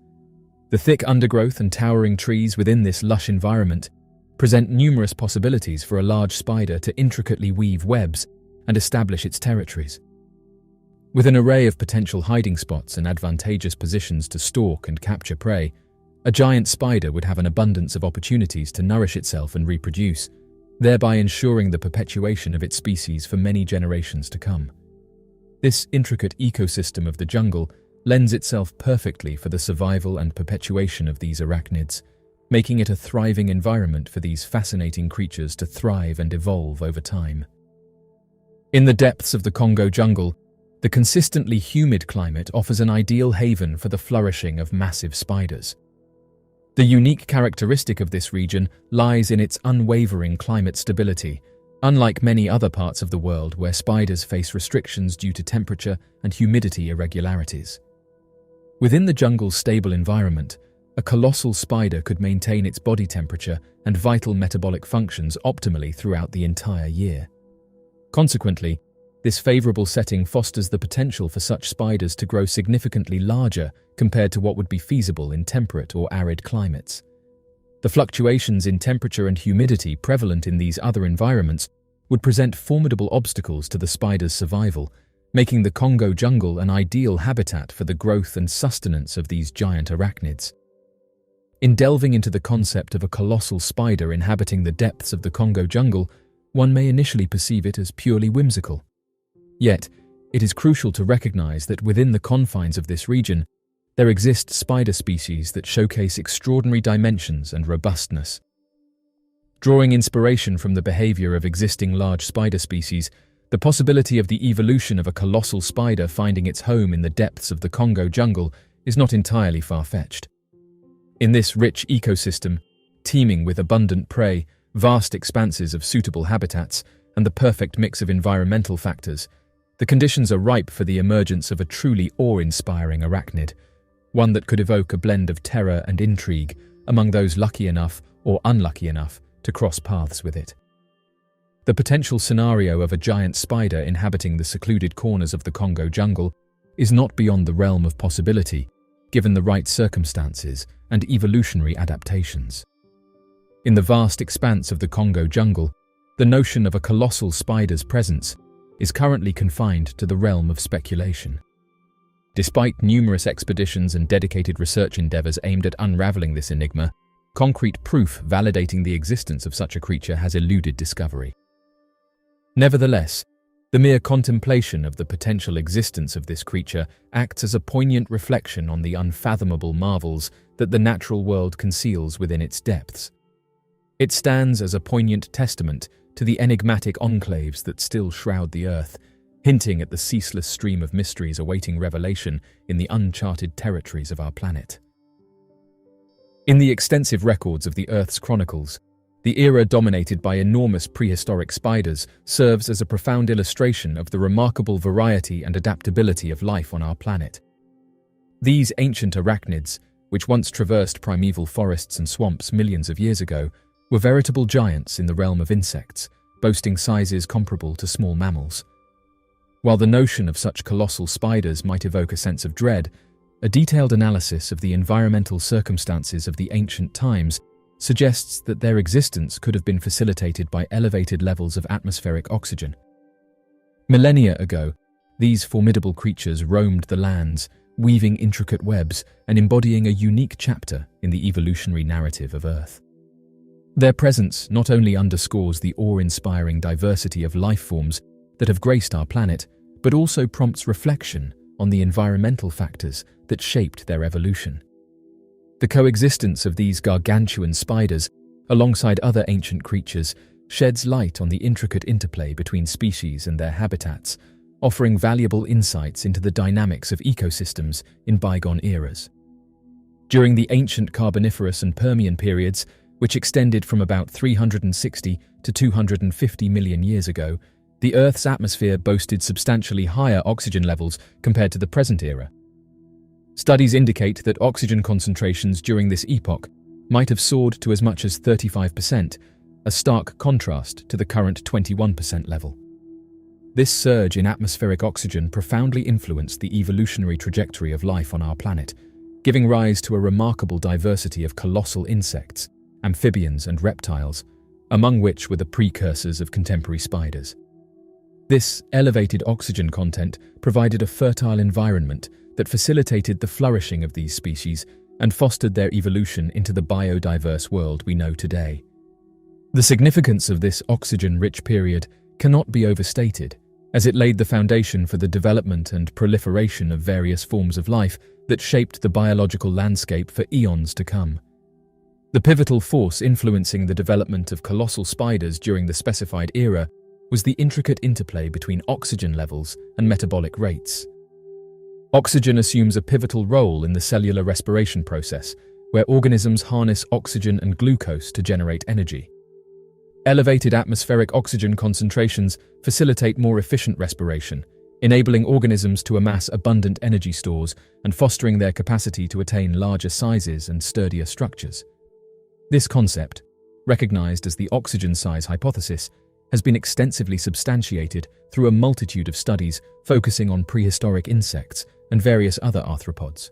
[SPEAKER 1] The thick undergrowth and towering trees within this lush environment present numerous possibilities for a large spider to intricately weave webs and establish its territories. With an array of potential hiding spots and advantageous positions to stalk and capture prey, a giant spider would have an abundance of opportunities to nourish itself and reproduce, thereby ensuring the perpetuation of its species for many generations to come. This intricate ecosystem of the jungle lends itself perfectly for the survival and perpetuation of these arachnids, making it a thriving environment for these fascinating creatures to thrive and evolve over time. In the depths of the Congo jungle, the consistently humid climate offers an ideal haven for the flourishing of massive spiders. The unique characteristic of this region lies in its unwavering climate stability, unlike many other parts of the world where spiders face restrictions due to temperature and humidity irregularities. Within the jungle's stable environment, a colossal spider could maintain its body temperature and vital metabolic functions optimally throughout the entire year. Consequently, this favorable setting fosters the potential for such spiders to grow significantly larger compared to what would be feasible in temperate or arid climates. The fluctuations in temperature and humidity prevalent in these other environments would present formidable obstacles to the spider's survival, making the Congo jungle an ideal habitat for the growth and sustenance of these giant arachnids. In delving into the concept of a colossal spider inhabiting the depths of the Congo jungle, one may initially perceive it as purely whimsical. Yet, it is crucial to recognize that within the confines of this region, there exist spider species that showcase extraordinary dimensions and robustness. Drawing inspiration from the behavior of existing large spider species, the possibility of the evolution of a colossal spider finding its home in the depths of the Congo jungle is not entirely far-fetched. In this rich ecosystem, teeming with abundant prey, vast expanses of suitable habitats, and the perfect mix of environmental factors, the conditions are ripe for the emergence of a truly awe-inspiring arachnid, one that could evoke a blend of terror and intrigue among those lucky enough or unlucky enough to cross paths with it. The potential scenario of a giant spider inhabiting the secluded corners of the Congo jungle is not beyond the realm of possibility, given the right circumstances and evolutionary adaptations. In the vast expanse of the Congo jungle, the notion of a colossal spider's presence is currently confined to the realm of speculation. Despite numerous expeditions and dedicated research endeavors aimed at unraveling this enigma, concrete proof validating the existence of such a creature has eluded discovery. Nevertheless, the mere contemplation of the potential existence of this creature acts as a poignant reflection on the unfathomable marvels that the natural world conceals within its depths. It stands as a poignant testament to the enigmatic enclaves that still shroud the earth, hinting at the ceaseless stream of mysteries awaiting revelation in the uncharted territories of our planet. In the extensive records of the Earth's chronicles, the era dominated by enormous prehistoric spiders serves as a profound illustration of the remarkable variety and adaptability of life on our planet. These ancient arachnids, which once traversed primeval forests and swamps millions of years ago, were veritable giants in the realm of insects, boasting sizes comparable to small mammals. While the notion of such colossal spiders might evoke a sense of dread, a detailed analysis of the environmental circumstances of the ancient times suggests that their existence could have been facilitated by elevated levels of atmospheric oxygen. Millennia ago, these formidable creatures roamed the lands, weaving intricate webs and embodying a unique chapter in the evolutionary narrative of Earth. Their presence not only underscores the awe-inspiring diversity of life forms that have graced our planet, but also prompts reflection on the environmental factors that shaped their evolution. The coexistence of these gargantuan spiders, alongside other ancient creatures, sheds light on the intricate interplay between species and their habitats, offering valuable insights into the dynamics of ecosystems in bygone eras. During the ancient Carboniferous and Permian periods, which extended from about 360 to 250 million years ago, the Earth's atmosphere boasted substantially higher oxygen levels compared to the present era. Studies indicate that oxygen concentrations during this epoch might have soared to as much as 35%, a stark contrast to the current 21% level. This surge in atmospheric oxygen profoundly influenced the evolutionary trajectory of life on our planet, giving rise to a remarkable diversity of colossal insects, amphibians and reptiles, among which were the precursors of contemporary spiders. This elevated oxygen content provided a fertile environment that facilitated the flourishing of these species and fostered their evolution into the biodiverse world we know today. The significance of this oxygen-rich period cannot be overstated, as it laid the foundation for the development and proliferation of various forms of life that shaped the biological landscape for eons to come. The pivotal force influencing the development of colossal spiders during the specified era was the intricate interplay between oxygen levels and metabolic rates. Oxygen assumes a pivotal role in the cellular respiration process, where organisms harness oxygen and glucose to generate energy. Elevated atmospheric oxygen concentrations facilitate more efficient respiration, enabling organisms to amass abundant energy stores and fostering their capacity to attain larger sizes and sturdier structures. This concept, recognized as the oxygen size hypothesis, has been extensively substantiated through a multitude of studies focusing on prehistoric insects and various other arthropods.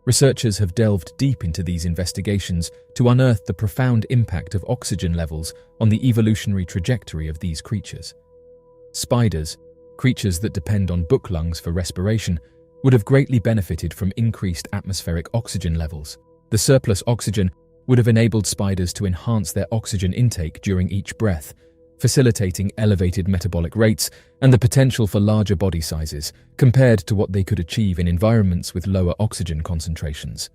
[SPEAKER 1] Researchers have delved deep into these investigations to unearth the profound impact of oxygen levels on the evolutionary trajectory of these creatures. Spiders, creatures that depend on book lungs for respiration, would have greatly benefited from increased atmospheric oxygen levels. The surplus oxygen would have enabled spiders to enhance their oxygen intake during each breath, facilitating elevated metabolic rates and the potential for larger body sizes compared to what they could achieve in environments with lower oxygen concentrations.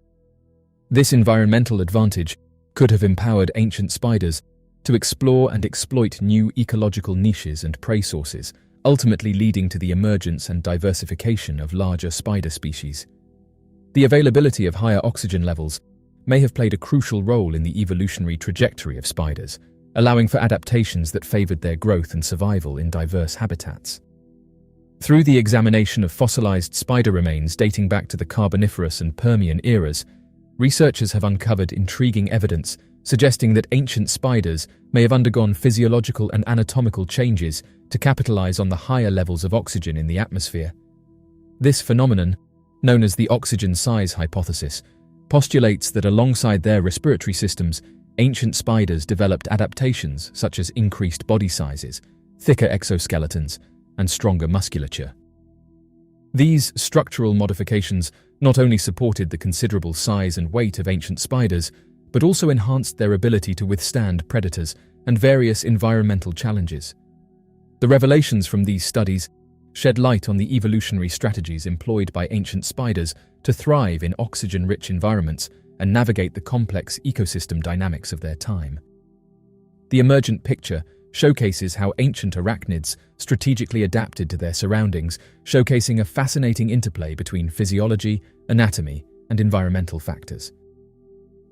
[SPEAKER 1] This environmental advantage could have empowered ancient spiders to explore and exploit new ecological niches and prey sources, ultimately leading to the emergence and diversification of larger spider species. The availability of higher oxygen levels may have played a crucial role in the evolutionary trajectory of spiders, allowing for adaptations that favored their growth and survival in diverse habitats. Through the examination of fossilized spider remains dating back to the Carboniferous and Permian eras, researchers have uncovered intriguing evidence suggesting that ancient spiders may have undergone physiological and anatomical changes to capitalize on the higher levels of oxygen in the atmosphere. This phenomenon, known as the oxygen size hypothesis, postulates that alongside their respiratory systems, ancient spiders developed adaptations such as increased body sizes, thicker exoskeletons, and stronger musculature. These structural modifications not only supported the considerable size and weight of ancient spiders, but also enhanced their ability to withstand predators and various environmental challenges. The revelations from these studies shed light on the evolutionary strategies employed by ancient spiders to thrive in oxygen-rich environments and navigate the complex ecosystem dynamics of their time. The emergent picture showcases how ancient arachnids strategically adapted to their surroundings, showcasing a fascinating interplay between physiology, anatomy, and environmental factors.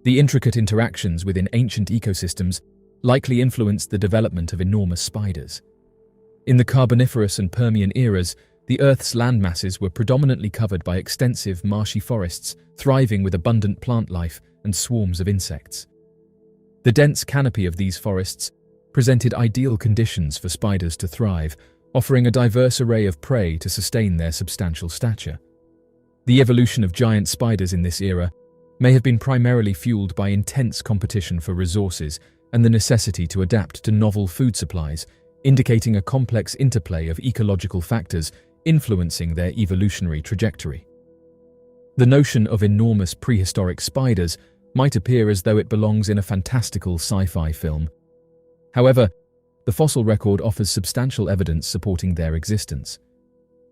[SPEAKER 1] The intricate interactions within ancient ecosystems likely influenced the development of enormous spiders. In the Carboniferous and Permian eras, the Earth's landmasses were predominantly covered by extensive marshy forests, thriving with abundant plant life and swarms of insects. The dense canopy of these forests presented ideal conditions for spiders to thrive, offering a diverse array of prey to sustain their substantial stature. The evolution of giant spiders in this era may have been primarily fueled by intense competition for resources and the necessity to adapt to novel food supplies, indicating a complex interplay of ecological factors influencing their evolutionary trajectory. The notion of enormous prehistoric spiders might appear as though it belongs in a fantastical sci-fi film. However, the fossil record offers substantial evidence supporting their existence.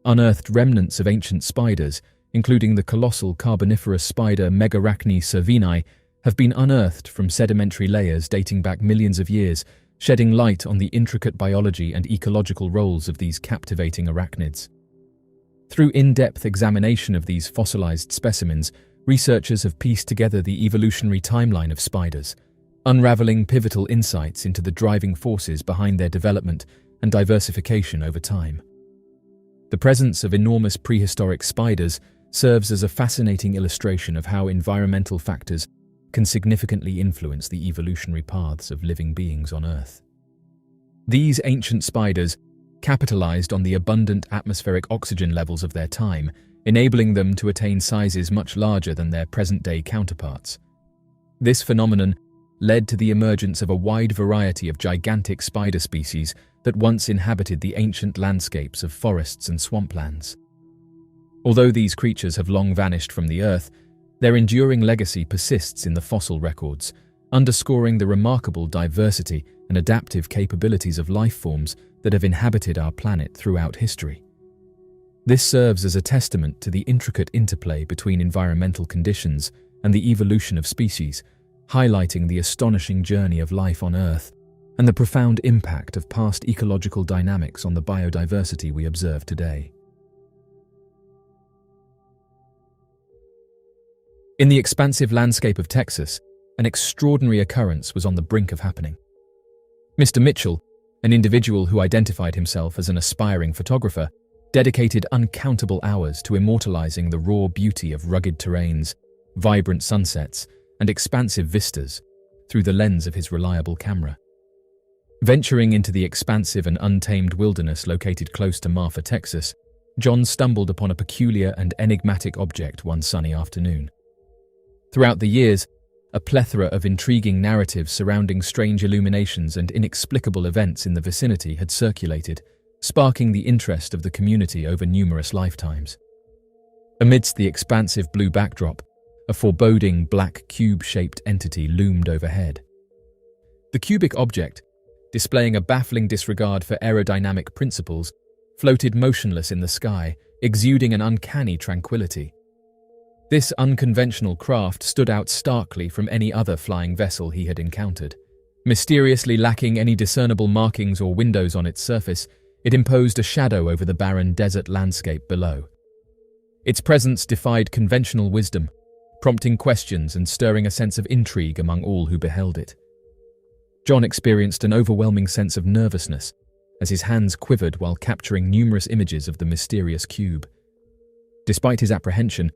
[SPEAKER 1] Unearthed remnants of ancient spiders, including the colossal Carboniferous spider Megarachne cervini, have been unearthed from sedimentary layers dating back millions of years, shedding light on the intricate biology and ecological roles of these captivating arachnids. Through in-depth examination of these fossilized specimens, researchers have pieced together the evolutionary timeline of spiders, unraveling pivotal insights into the driving forces behind their development and diversification over time. The presence of enormous prehistoric spiders serves as a fascinating illustration of how environmental factors can significantly influence the evolutionary paths of living beings on Earth. These ancient spiders capitalized on the abundant atmospheric oxygen levels of their time, enabling them to attain sizes much larger than their present-day counterparts. This phenomenon led to the emergence of a wide variety of gigantic spider species that once inhabited the ancient landscapes of forests and swamplands. Although these creatures have long vanished from the Earth, their enduring legacy persists in the fossil records, underscoring the remarkable diversity and adaptive capabilities of life forms that have inhabited our planet throughout history. This serves as a testament to the intricate interplay between environmental conditions and the evolution of species, highlighting the astonishing journey of life on Earth and the profound impact of past ecological dynamics on the biodiversity we observe today. In the expansive landscape of Texas, an extraordinary occurrence was on the brink of happening. Mr. Mitchell, an individual who identified himself as an aspiring photographer, dedicated uncountable hours to immortalizing the raw beauty of rugged terrains, vibrant sunsets, and expansive vistas through the lens of his reliable camera. Venturing into the expansive and untamed wilderness located close to Marfa, Texas, John stumbled upon a peculiar and enigmatic object one sunny afternoon. Throughout the years, a plethora of intriguing narratives surrounding strange illuminations and inexplicable events in the vicinity had circulated, sparking the interest of the community over numerous lifetimes. Amidst the expansive blue backdrop, a foreboding black cube-shaped entity loomed overhead. The cubic object, displaying a baffling disregard for aerodynamic principles, floated motionless in the sky, exuding an uncanny tranquility. This unconventional craft stood out starkly from any other flying vessel he had encountered. Mysteriously lacking any discernible markings or windows on its surface, it imposed a shadow over the barren desert landscape below. Its presence defied conventional wisdom, prompting questions and stirring a sense of intrigue among all who beheld it. John experienced an overwhelming sense of nervousness as his hands quivered while capturing numerous images of the mysterious cube. Despite his apprehension,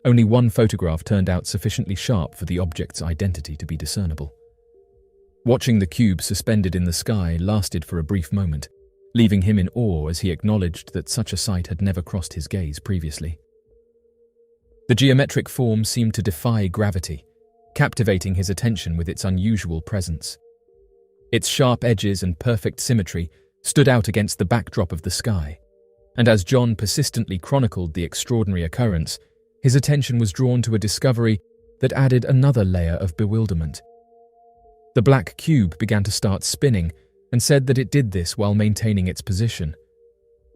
[SPEAKER 1] only one photograph turned out sufficiently sharp for the object's identity to be discernible. Watching the cube suspended in the sky lasted for a brief moment, leaving him in awe as he acknowledged that such a sight had never crossed his gaze previously. The geometric form seemed to defy gravity, captivating his attention with its unusual presence. Its sharp edges and perfect symmetry stood out against the backdrop of the sky, and as John persistently chronicled the extraordinary occurrence, his attention was drawn to a discovery that added another layer of bewilderment. The black cube began to start spinning and said that it did this while maintaining its position.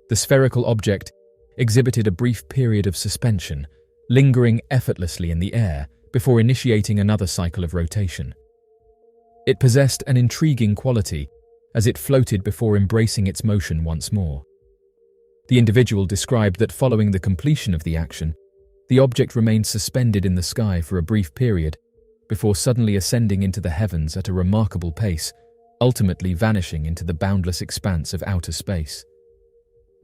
[SPEAKER 1] The spherical object exhibited a brief period of suspension, lingering effortlessly in the air before initiating another cycle of rotation. It possessed an intriguing quality as it floated before embracing its motion once more. The individual described that following the completion of the action, the object remained suspended in the sky for a brief period before suddenly ascending into the heavens at a remarkable pace, ultimately vanishing into the boundless expanse of outer space.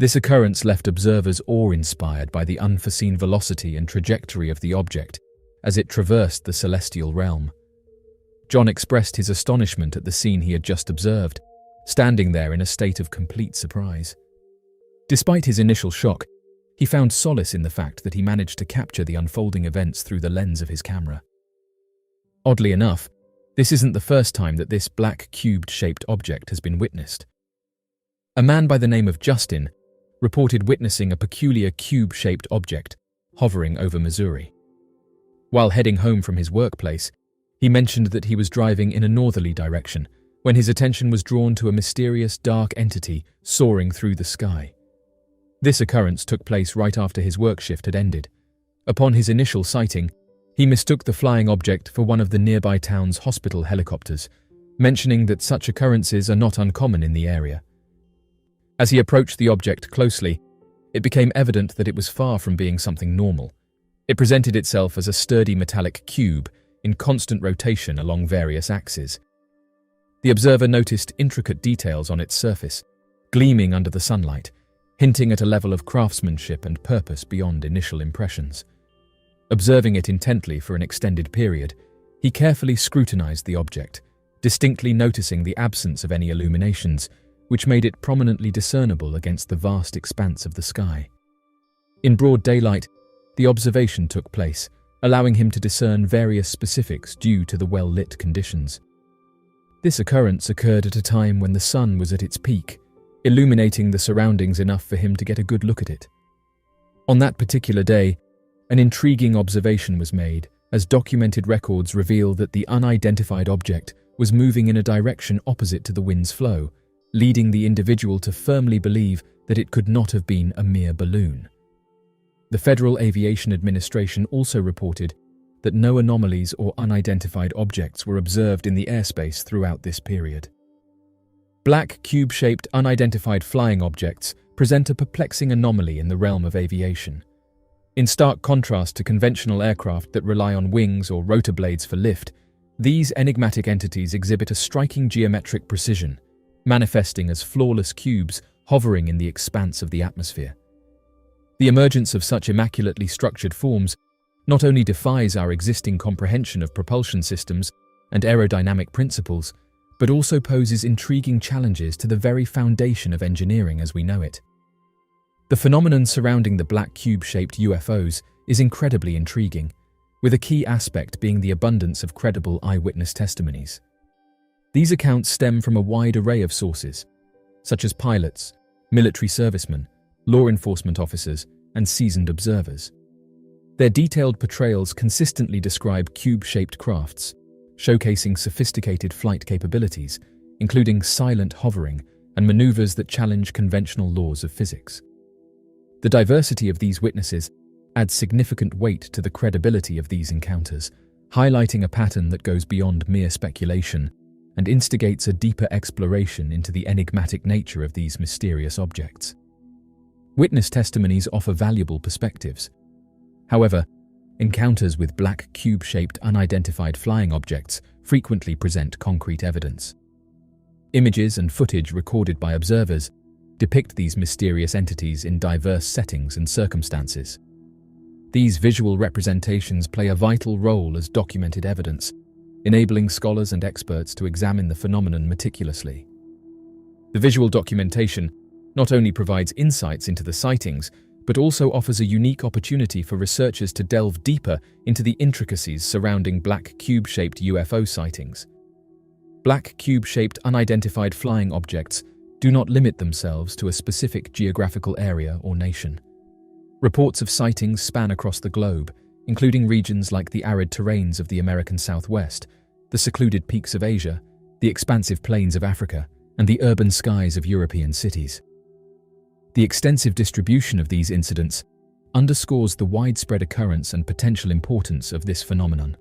[SPEAKER 1] This occurrence left observers awe-inspired by the unforeseen velocity and trajectory of the object as it traversed the celestial realm. John expressed his astonishment at the scene he had just observed, standing there in a state of complete surprise. Despite his initial shock, he found solace in the fact that he managed to capture the unfolding events through the lens of his camera. Oddly enough, this isn't the first time that this black cubed-shaped object has been witnessed. A man by the name of Justin reported witnessing a peculiar cube-shaped object hovering over Missouri. While heading home from his workplace, he mentioned that he was driving in a northerly direction when his attention was drawn to a mysterious dark entity soaring through the sky. This occurrence took place right after his work shift had ended. Upon his initial sighting, he mistook the flying object for one of the nearby town's hospital helicopters, mentioning that such occurrences are not uncommon in the area. As he approached the object closely, it became evident that it was far from being something normal. It presented itself as a sturdy metallic cube in constant rotation along various axes. The observer noticed intricate details on its surface, gleaming under the sunlight, hinting at a level of craftsmanship and purpose beyond initial impressions. Observing it intently for an extended period, he carefully scrutinized the object, distinctly noticing the absence of any illuminations, which made it prominently discernible against the vast expanse of the sky. In broad daylight, the observation took place, allowing him to discern various specifics due to the well-lit conditions. This occurrence occurred at a time when the sun was at its peak, illuminating the surroundings enough for him to get a good look at it. On that particular day, an intriguing observation was made, as documented records reveal that the unidentified object was moving in a direction opposite to the wind's flow, leading the individual to firmly believe that it could not have been a mere balloon. The Federal Aviation Administration also reported that no anomalies or unidentified objects were observed in the airspace throughout this period. Black cube-shaped unidentified flying objects present a perplexing anomaly in the realm of aviation. In stark contrast to conventional aircraft that rely on wings or rotor blades for lift, these enigmatic entities exhibit a striking geometric precision, manifesting as flawless cubes hovering in the expanse of the atmosphere. The emergence of such immaculately structured forms not only defies our existing comprehension of propulsion systems and aerodynamic principles, but also poses intriguing challenges to the very foundation of engineering as we know it. The phenomenon surrounding the black cube-shaped UFOs is incredibly intriguing, with a key aspect being the abundance of credible eyewitness testimonies. These accounts stem from a wide array of sources, such as pilots, military servicemen, law enforcement officers, and seasoned observers. Their detailed portrayals consistently describe cube-shaped crafts, showcasing sophisticated flight capabilities, including silent hovering and maneuvers that challenge conventional laws of physics. The diversity of these witnesses adds significant weight to the credibility of these encounters, highlighting a pattern that goes beyond mere speculation and instigates a deeper exploration into the enigmatic nature of these mysterious objects. Witness testimonies offer valuable perspectives. However, encounters with black cube-shaped unidentified flying objects frequently present concrete evidence. Images and footage recorded by observers depict these mysterious entities in diverse settings and circumstances. These visual representations play a vital role as documented evidence, enabling scholars and experts to examine the phenomenon meticulously. The visual documentation not only provides insights into the sightings, but also offers a unique opportunity for researchers to delve deeper into the intricacies surrounding black cube-shaped UFO sightings. Black cube-shaped unidentified flying objects do not limit themselves to a specific geographical area or nation. Reports of sightings span across the globe, including regions like the arid terrains of the American Southwest, the secluded peaks of Asia, the expansive plains of Africa, and the urban skies of European cities. The extensive distribution of these incidents underscores the widespread occurrence and potential importance of this phenomenon.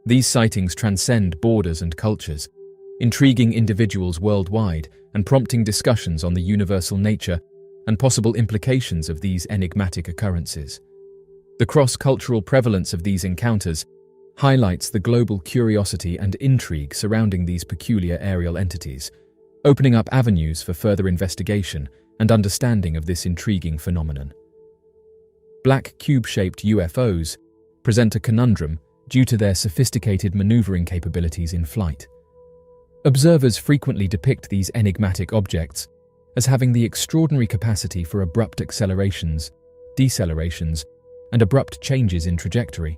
[SPEAKER 1] These sightings transcend borders and cultures, intriguing individuals worldwide and prompting discussions on the universal nature and possible implications of these enigmatic occurrences. The cross-cultural prevalence of these encounters highlights the global curiosity and intrigue surrounding these peculiar aerial entities, opening up avenues for further investigation and understanding of this intriguing phenomenon. Black cube-shaped UFOs present a conundrum due to their sophisticated maneuvering capabilities in flight. Observers frequently depict these enigmatic objects as having the extraordinary capacity for abrupt accelerations, decelerations, and abrupt changes in trajectory.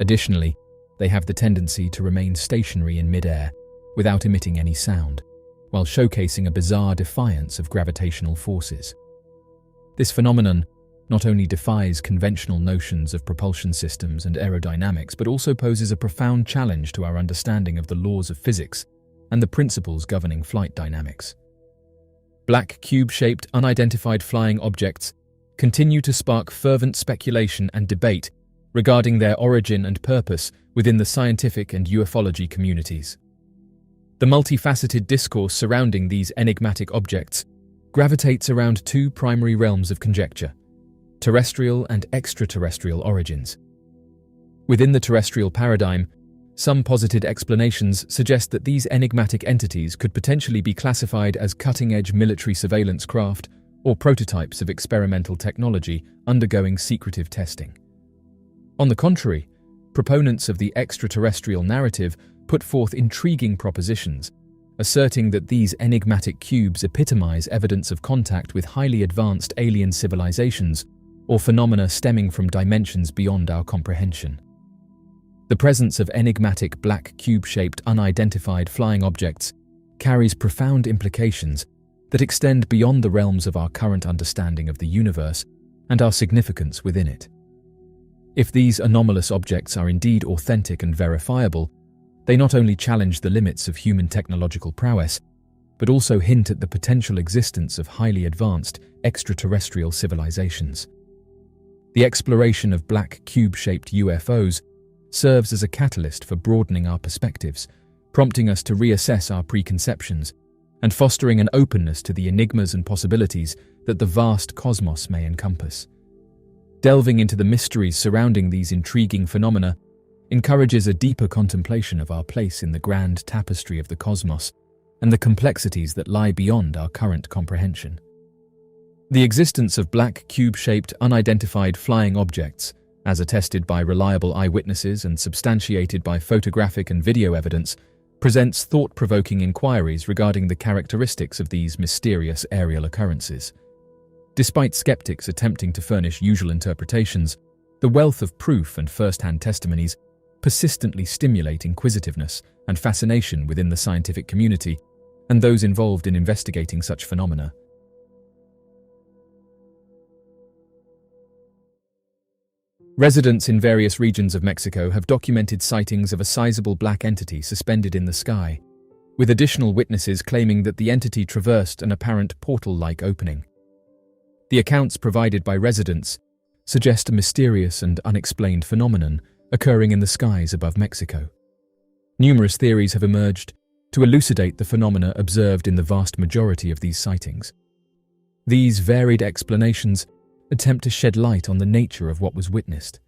[SPEAKER 1] Additionally, they have the tendency to remain stationary in mid-air without emitting any sound, while showcasing a bizarre defiance of gravitational forces. This phenomenon not only defies conventional notions of propulsion systems and aerodynamics, but also poses a profound challenge to our understanding of the laws of physics and the principles governing flight dynamics. Black cube-shaped unidentified flying objects continue to spark fervent speculation and debate regarding their origin and purpose within the scientific and ufology communities. The multifaceted discourse surrounding these enigmatic objects gravitates around two primary realms of conjecture: terrestrial and extraterrestrial origins. Within the terrestrial paradigm, some posited explanations suggest that these enigmatic entities could potentially be classified as cutting-edge military surveillance craft or prototypes of experimental technology undergoing secretive testing. On the contrary, proponents of the extraterrestrial narrative put forth intriguing propositions, asserting that these enigmatic cubes epitomize evidence of contact with highly advanced alien civilizations or phenomena stemming from dimensions beyond our comprehension. The presence of enigmatic black cube-shaped unidentified flying objects carries profound implications that extend beyond the realms of our current understanding of the universe and our significance within it. If these anomalous objects are indeed authentic and verifiable, they not only challenge the limits of human technological prowess, but also hint at the potential existence of highly advanced extraterrestrial civilizations. The exploration of black cube-shaped UFOs serves as a catalyst for broadening our perspectives, prompting us to reassess our preconceptions and fostering an openness to the enigmas and possibilities that the vast cosmos may encompass. Delving into the mysteries surrounding these intriguing phenomena encourages a deeper contemplation of our place in the grand tapestry of the cosmos and the complexities that lie beyond our current comprehension. The existence of black cube-shaped unidentified flying objects, as attested by reliable eyewitnesses and substantiated by photographic and video evidence, presents thought-provoking inquiries regarding the characteristics of these mysterious aerial occurrences. Despite skeptics attempting to furnish usual interpretations, the wealth of proof and first-hand testimonies persistently stimulate inquisitiveness and fascination within the scientific community and those involved in investigating such phenomena. Residents in various regions of Mexico have documented sightings of a sizable black entity suspended in the sky, with additional witnesses claiming that the entity traversed an apparent portal-like opening. The accounts provided by residents suggest a mysterious and unexplained phenomenon occurring in the skies above Mexico. Numerous theories have emerged to elucidate the phenomena observed in the vast majority of these sightings. These varied explanations attempt to shed light on the nature of what was witnessed.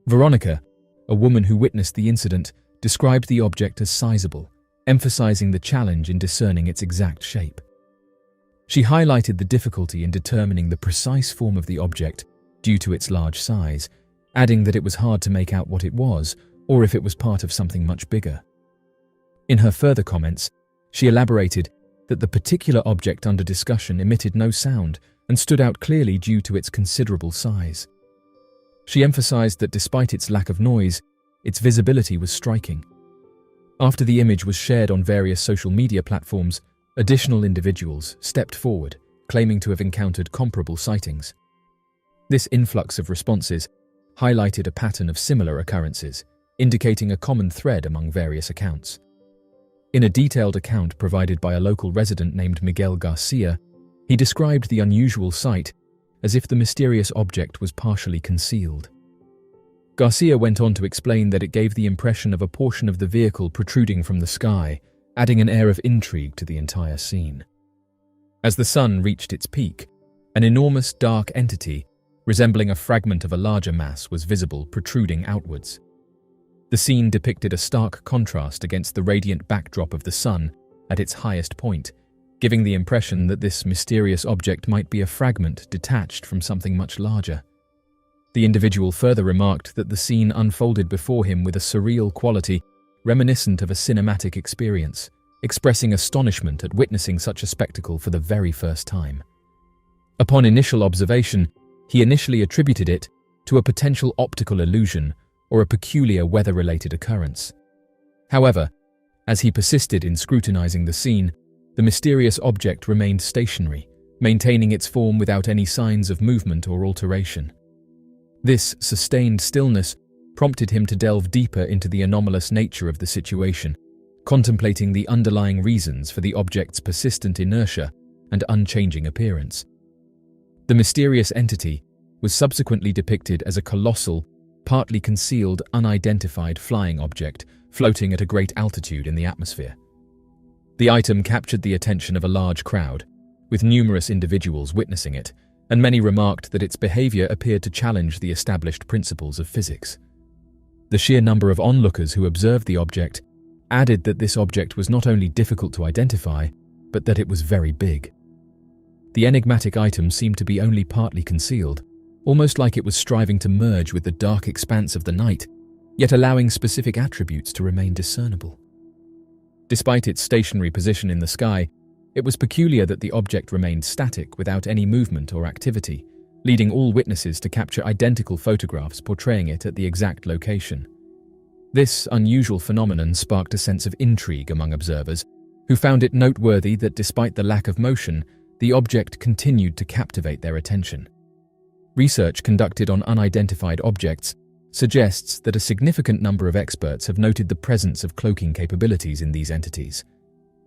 [SPEAKER 1] Veronica, a woman who witnessed the incident, described the object as sizable, emphasizing the challenge in discerning its exact shape. She highlighted the difficulty in determining the precise form of the object due to its large size, adding that it was hard to make out what it was or if it was part of something much bigger. In her further comments, she elaborated that the particular object under discussion emitted no sound and stood out clearly due to its considerable size. She emphasized that despite its lack of noise, its visibility was striking. After the image was shared on various social media platforms, additional individuals stepped forward, claiming to have encountered comparable sightings. This influx of responses highlighted a pattern of similar occurrences, indicating a common thread among various accounts. In a detailed account provided by a local resident named Miguel Garcia, he described the unusual sight as if the mysterious object was partially concealed. Garcia went on to explain that it gave the impression of a portion of the vehicle protruding from the sky, adding an air of intrigue to the entire scene. As the sun reached its peak, an enormous dark entity, resembling a fragment of a larger mass, was visible protruding outwards. The scene depicted a stark contrast against the radiant backdrop of the sun at its highest point, giving the impression that this mysterious object might be a fragment detached from something much larger. The individual further remarked that the scene unfolded before him with a surreal quality reminiscent of a cinematic experience, expressing astonishment at witnessing such a spectacle for the very first time. Upon initial observation, he initially attributed it to a potential optical illusion or a peculiar weather-related occurrence. However, as he persisted in scrutinizing the scene, the mysterious object remained stationary, maintaining its form without any signs of movement or alteration. This sustained stillness prompted him to delve deeper into the anomalous nature of the situation, contemplating the underlying reasons for the object's persistent inertia and unchanging appearance. The mysterious entity was subsequently depicted as a colossal, partly concealed, unidentified flying object floating at a great altitude in the atmosphere. The item captured the attention of a large crowd, with numerous individuals witnessing it, and many remarked that its behavior appeared to challenge the established principles of physics. The sheer number of onlookers who observed the object added that this object was not only difficult to identify, but that it was very big. The enigmatic item seemed to be only partly concealed, almost like it was striving to merge with the dark expanse of the night, yet allowing specific attributes to remain discernible. Despite its stationary position in the sky, it was peculiar that the object remained static without any movement or activity, leading all witnesses to capture identical photographs portraying it at the exact location. This unusual phenomenon sparked a sense of intrigue among observers, who found it noteworthy that despite the lack of motion, the object continued to captivate their attention. Research conducted on unidentified objects suggests that a significant number of experts have noted the presence of cloaking capabilities in these entities.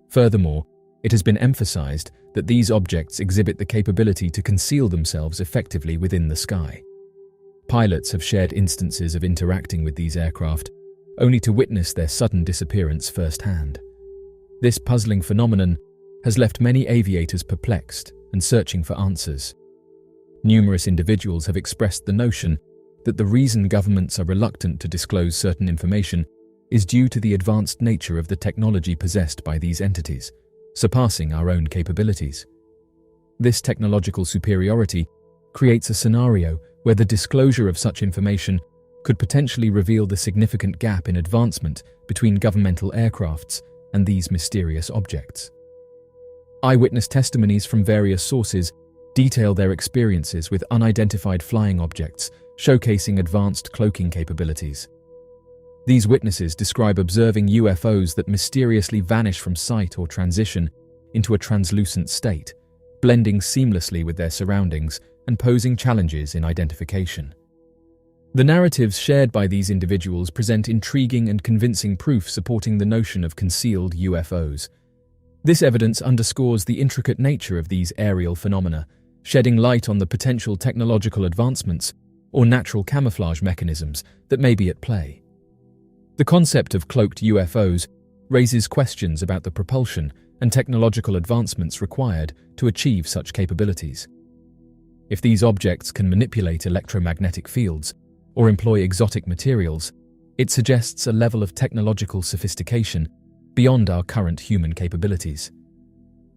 [SPEAKER 1] Furthermore, it has been emphasized that these objects exhibit the capability to conceal themselves effectively within the sky. Pilots have shared instances of interacting with these aircraft, only to witness their sudden disappearance firsthand. This puzzling phenomenon has left many aviators perplexed and searching for answers. Numerous individuals have expressed the notion that the reason governments are reluctant to disclose certain information is due to the advanced nature of the technology possessed by these entities, surpassing our own capabilities. This technological superiority creates a scenario where the disclosure of such information could potentially reveal the significant gap in advancement between governmental aircrafts and these mysterious objects. Eyewitness testimonies from various sources detail their experiences with unidentified flying objects, showcasing advanced cloaking capabilities. These witnesses describe observing UFOs that mysteriously vanish from sight or transition into a translucent state, blending seamlessly with their surroundings and posing challenges in identification. The narratives shared by these individuals present intriguing and convincing proof supporting the notion of concealed UFOs. This evidence underscores the intricate nature of these aerial phenomena, shedding light on the potential technological advancements or natural camouflage mechanisms that may be at play. The concept of cloaked UFOs raises questions about the propulsion and technological advancements required to achieve such capabilities. If these objects can manipulate electromagnetic fields or employ exotic materials, it suggests a level of technological sophistication beyond our current human capabilities.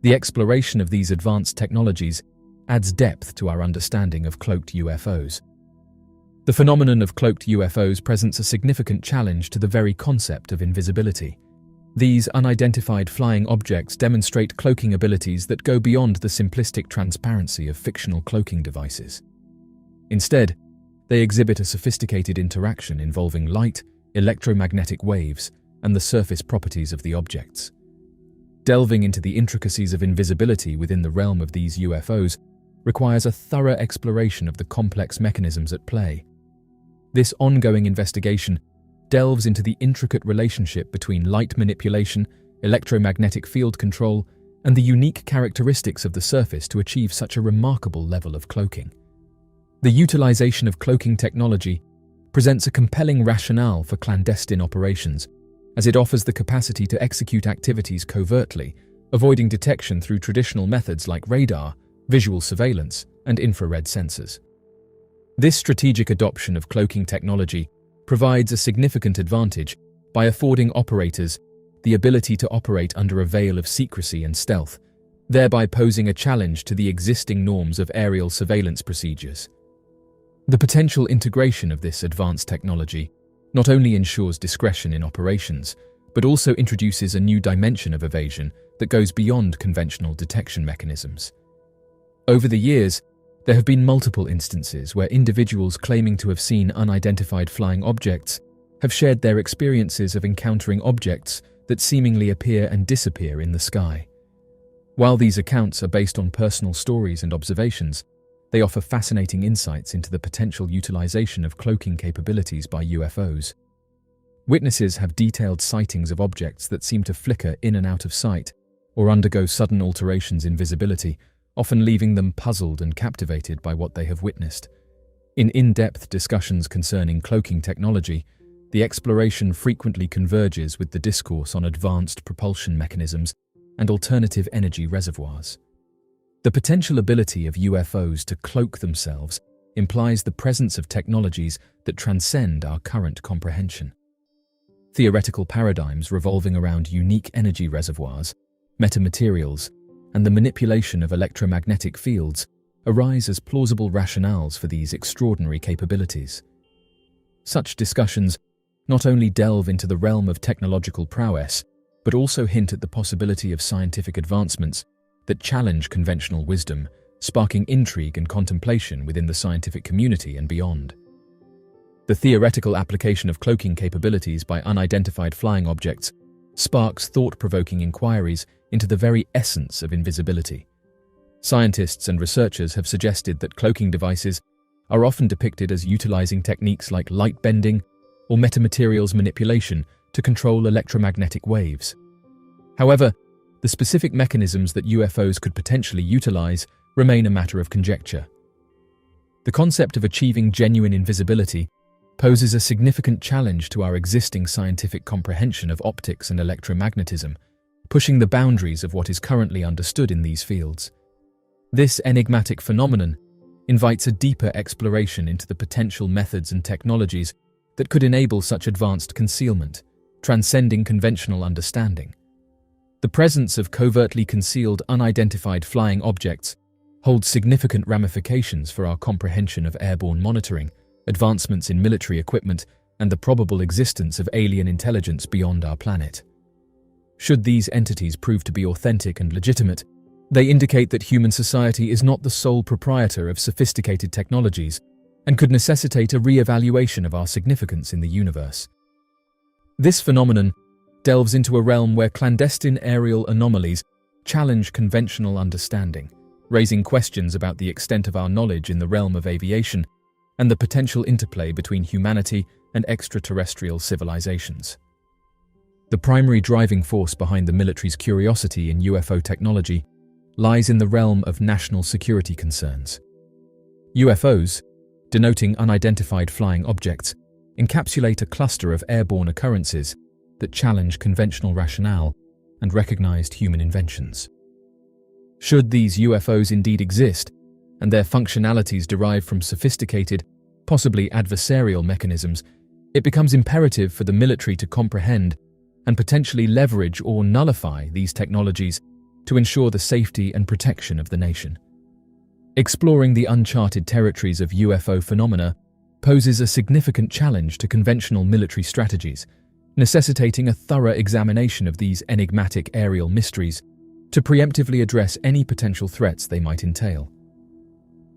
[SPEAKER 1] The exploration of these advanced technologies adds depth to our understanding of cloaked UFOs. The phenomenon of cloaked UFOs presents a significant challenge to the very concept of invisibility. These unidentified flying objects demonstrate cloaking abilities that go beyond the simplistic transparency of fictional cloaking devices. Instead, they exhibit a sophisticated interaction involving light, electromagnetic waves, and the surface properties of the objects. Delving into the intricacies of invisibility within the realm of these UFOs requires a thorough exploration of the complex mechanisms at play. This ongoing investigation delves into the intricate relationship between light manipulation, electromagnetic field control, and the unique characteristics of the surface to achieve such a remarkable level of cloaking. The utilization of cloaking technology presents a compelling rationale for clandestine operations, as it offers the capacity to execute activities covertly, avoiding detection through traditional methods like radar, visual surveillance, and infrared sensors. This strategic adoption of cloaking technology provides a significant advantage by affording operators the ability to operate under a veil of secrecy and stealth, thereby posing a challenge to the existing norms of aerial surveillance procedures. The potential integration of this advanced technology not only ensures discretion in operations, but also introduces a new dimension of evasion that goes beyond conventional detection mechanisms. Over the years, there have been multiple instances where individuals claiming to have seen unidentified flying objects have shared their experiences of encountering objects that seemingly appear and disappear in the sky. While these accounts are based on personal stories and observations, they offer fascinating insights into the potential utilization of cloaking capabilities by UFOs. Witnesses have detailed sightings of objects that seem to flicker in and out of sight or undergo sudden alterations in visibility, often leaving them puzzled and captivated by what they have witnessed. In in-depth discussions concerning cloaking technology, the exploration frequently converges with the discourse on advanced propulsion mechanisms and alternative energy reservoirs. The potential ability of UFOs to cloak themselves implies the presence of technologies that transcend our current comprehension. Theoretical paradigms revolving around unique energy reservoirs, metamaterials, and the manipulation of electromagnetic fields arise as plausible rationales for these extraordinary capabilities. Such discussions not only delve into the realm of technological prowess, but also hint at the possibility of scientific advancements that challenge conventional wisdom, sparking intrigue and contemplation within the scientific community and beyond. The theoretical application of cloaking capabilities by unidentified flying objects sparks thought-provoking inquiries into the very essence of invisibility. Scientists and researchers have suggested that cloaking devices are often depicted as utilizing techniques like light bending or metamaterials manipulation to control electromagnetic waves. However, the specific mechanisms that UFOs could potentially utilize remain a matter of conjecture. The concept of achieving genuine invisibility poses a significant challenge to our existing scientific comprehension of optics and electromagnetism, pushing the boundaries of what is currently understood in these fields. This enigmatic phenomenon invites a deeper exploration into the potential methods and technologies that could enable such advanced concealment, transcending conventional understanding. The presence of covertly concealed, unidentified flying objects holds significant ramifications for our comprehension of airborne monitoring, advancements in military equipment, and the probable existence of alien intelligence beyond our planet. Should these entities prove to be authentic and legitimate, they indicate that human society is not the sole proprietor of sophisticated technologies and could necessitate a re-evaluation of our significance in the universe. This phenomenon delves into a realm where clandestine aerial anomalies challenge conventional understanding, raising questions about the extent of our knowledge in the realm of aviation and the potential interplay between humanity and extraterrestrial civilizations. The primary driving force behind the military's curiosity in UFO technology lies in the realm of national security concerns. UFOs, denoting unidentified flying objects, encapsulate a cluster of airborne occurrences that challenge conventional rationale and recognized human inventions. Should these UFOs indeed exist, and their functionalities derive from sophisticated, possibly adversarial mechanisms, it becomes imperative for the military to comprehend and potentially leverage or nullify these technologies to ensure the safety and protection of the nation. Exploring the uncharted territories of UFO phenomena poses a significant challenge to conventional military strategies, necessitating a thorough examination of these enigmatic aerial mysteries to preemptively address any potential threats they might entail.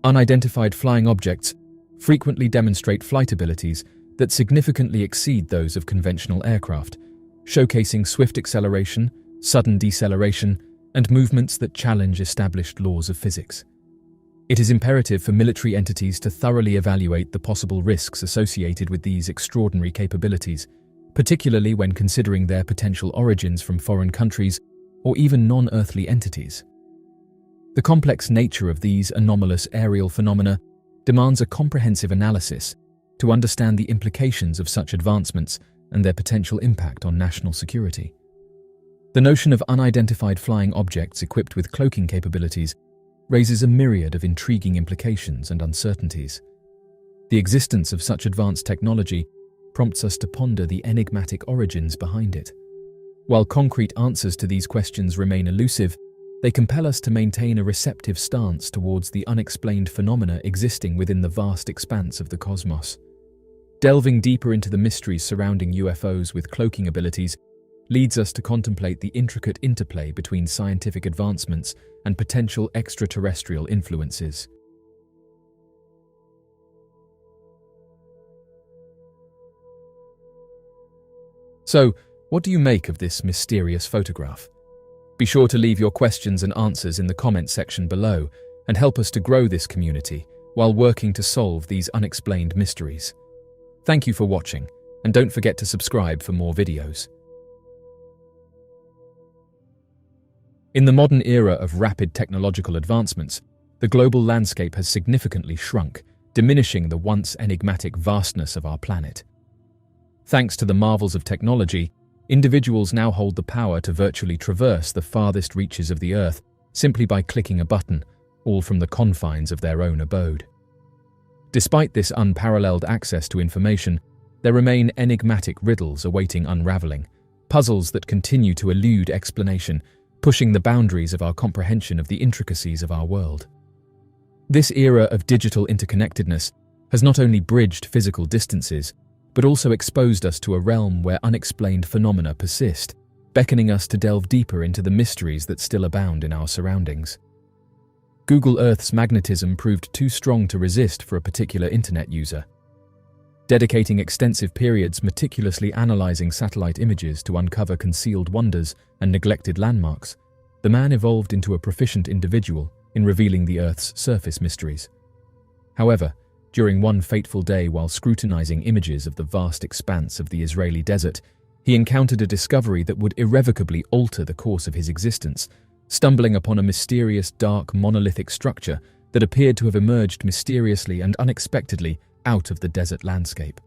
[SPEAKER 1] Unidentified flying objects frequently demonstrate flight abilities that significantly exceed those of conventional aircraft, showcasing swift acceleration, sudden deceleration, and movements that challenge established laws of physics. It is imperative for military entities to thoroughly evaluate the possible risks associated with these extraordinary capabilities, particularly when considering their potential origins from foreign countries or even non-earthly entities. The complex nature of these anomalous aerial phenomena demands a comprehensive analysis to understand the implications of such advancements and their potential impact on national security. The notion of unidentified flying objects equipped with cloaking capabilities raises a myriad of intriguing implications and uncertainties. The existence of such advanced technology prompts us to ponder the enigmatic origins behind it. While concrete answers to these questions remain elusive, they compel us to maintain a receptive stance towards the unexplained phenomena existing within the vast expanse of the cosmos. Delving deeper into the mysteries surrounding UFOs with cloaking abilities leads us to contemplate the intricate interplay between scientific advancements and potential extraterrestrial influences. So, what do you make of this mysterious photograph? Be sure to leave your questions and answers in the comment section below and help us to grow this community while working to solve these unexplained mysteries. Thank you for watching, and don't forget to subscribe for more videos. In the modern era of rapid technological advancements, the global landscape has significantly shrunk, diminishing the once enigmatic vastness of our planet. Thanks to the marvels of technology, individuals now hold the power to virtually traverse the farthest reaches of the Earth simply by clicking a button, all from the confines of their own abode. Despite this unparalleled access to information, there remain enigmatic riddles awaiting unraveling, puzzles that continue to elude explanation, pushing the boundaries of our comprehension of the intricacies of our world. This era of digital interconnectedness has not only bridged physical distances, but also exposed us to a realm where unexplained phenomena persist, beckoning us to delve deeper into the mysteries that still abound in our surroundings. Google Earth's magnetism proved too strong to resist for a particular internet user. Dedicating extensive periods meticulously analyzing satellite images to uncover concealed wonders and neglected landmarks, the man evolved into a proficient individual in revealing the Earth's surface mysteries. However, during one fateful day while scrutinizing images of the vast expanse of the Israeli desert, he encountered a discovery that would irrevocably alter the course of his existence, stumbling upon a mysterious dark monolithic structure that appeared to have emerged mysteriously and unexpectedly out of the desert landscape.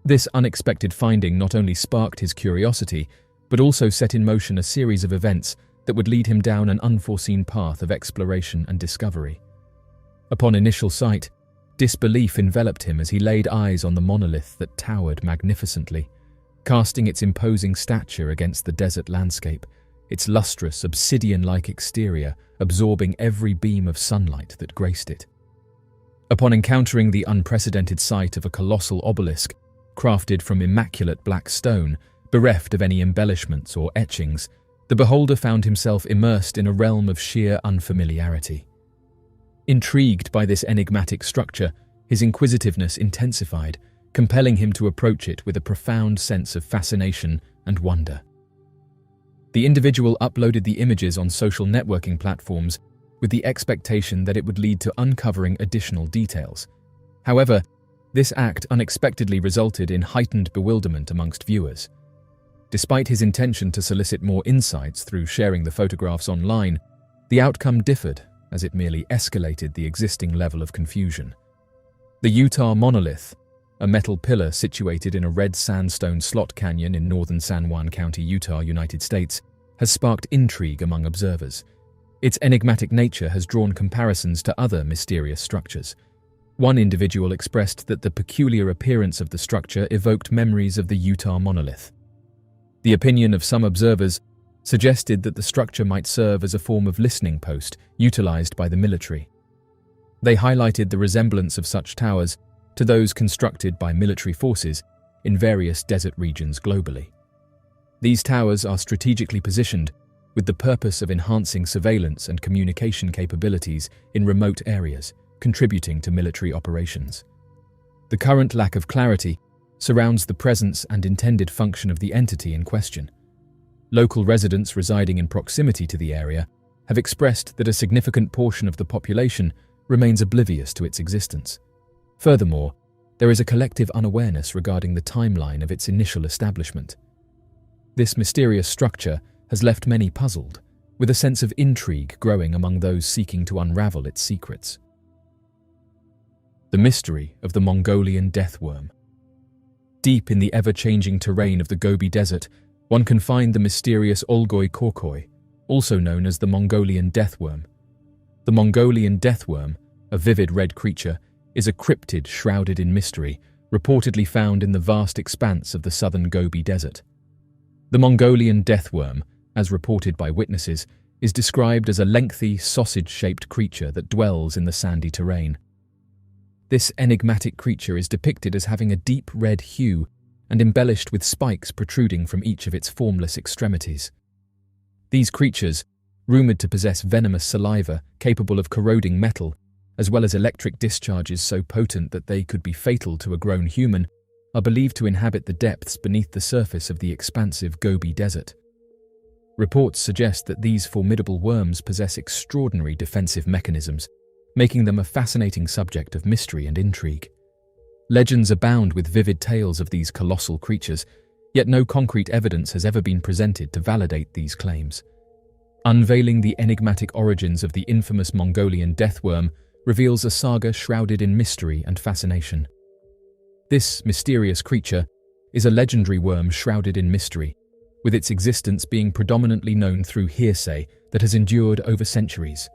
[SPEAKER 1] This unexpected finding not only sparked his curiosity, but also set in motion a series of events that would lead him down an unforeseen path of exploration and discovery. Upon initial sight, disbelief enveloped him as he laid eyes on the monolith that towered magnificently, casting its imposing stature against the desert landscape, its lustrous, obsidian-like exterior absorbing every beam of sunlight that graced it. Upon encountering the unprecedented sight of a colossal obelisk, crafted from immaculate black stone, bereft of any embellishments or etchings, the beholder found himself immersed in a realm of sheer unfamiliarity. Intrigued by this enigmatic structure, his inquisitiveness intensified, compelling him to approach it with a profound sense of fascination and wonder. The individual uploaded the images on social networking platforms with the expectation that it would lead to uncovering additional details. However, this act unexpectedly resulted in heightened bewilderment amongst viewers. Despite his intention to solicit more insights through sharing the photographs online, the outcome differed as it merely escalated the existing level of confusion. The Utah monolith, a metal pillar situated in a red sandstone slot canyon in northern San Juan County, Utah, United States, has sparked intrigue among observers. Its enigmatic nature has drawn comparisons to other mysterious structures. One individual expressed that the peculiar appearance of the structure evoked memories of the Utah monolith. The opinion of some observers suggested that the structure might serve as a form of listening post utilized by the military. They highlighted the resemblance of such towers to those constructed by military forces in various desert regions globally. These towers are strategically positioned with the purpose of enhancing surveillance and communication capabilities in remote areas, contributing to military operations. The current lack of clarity surrounds the presence and intended function of the entity in question. Local residents residing in proximity to the area have expressed that a significant portion of the population remains oblivious to its existence. Furthermore, there is a collective unawareness regarding the timeline of its initial establishment. This mysterious structure has left many puzzled, with a sense of intrigue growing among those seeking to unravel its secrets. The mystery of the Mongolian death worm. Deep in the ever-changing terrain of the Gobi Desert, one can find the mysterious Olgoi Korkoi, also known as the Mongolian death worm. The Mongolian death worm, a vivid red creature, is a cryptid shrouded in mystery, reportedly found in the vast expanse of the southern Gobi Desert. The Mongolian death worm, as reported by witnesses, is described as a lengthy, sausage-shaped creature that dwells in the sandy terrain. This enigmatic creature is depicted as having a deep red hue and embellished with spikes protruding from each of its formless extremities. These creatures, rumored to possess venomous saliva capable of corroding metal, as well as electric discharges so potent that they could be fatal to a grown human, are believed to inhabit the depths beneath the surface of the expansive Gobi Desert. Reports suggest that these formidable worms possess extraordinary defensive mechanisms, making them a fascinating subject of mystery and intrigue. Legends abound with vivid tales of these colossal creatures, yet no concrete evidence has ever been presented to validate these claims. Unveiling the enigmatic origins of the infamous Mongolian death worm reveals a saga shrouded in mystery and fascination. This mysterious creature is a legendary worm shrouded in mystery, with its existence being predominantly known through hearsay that has endured over centuries.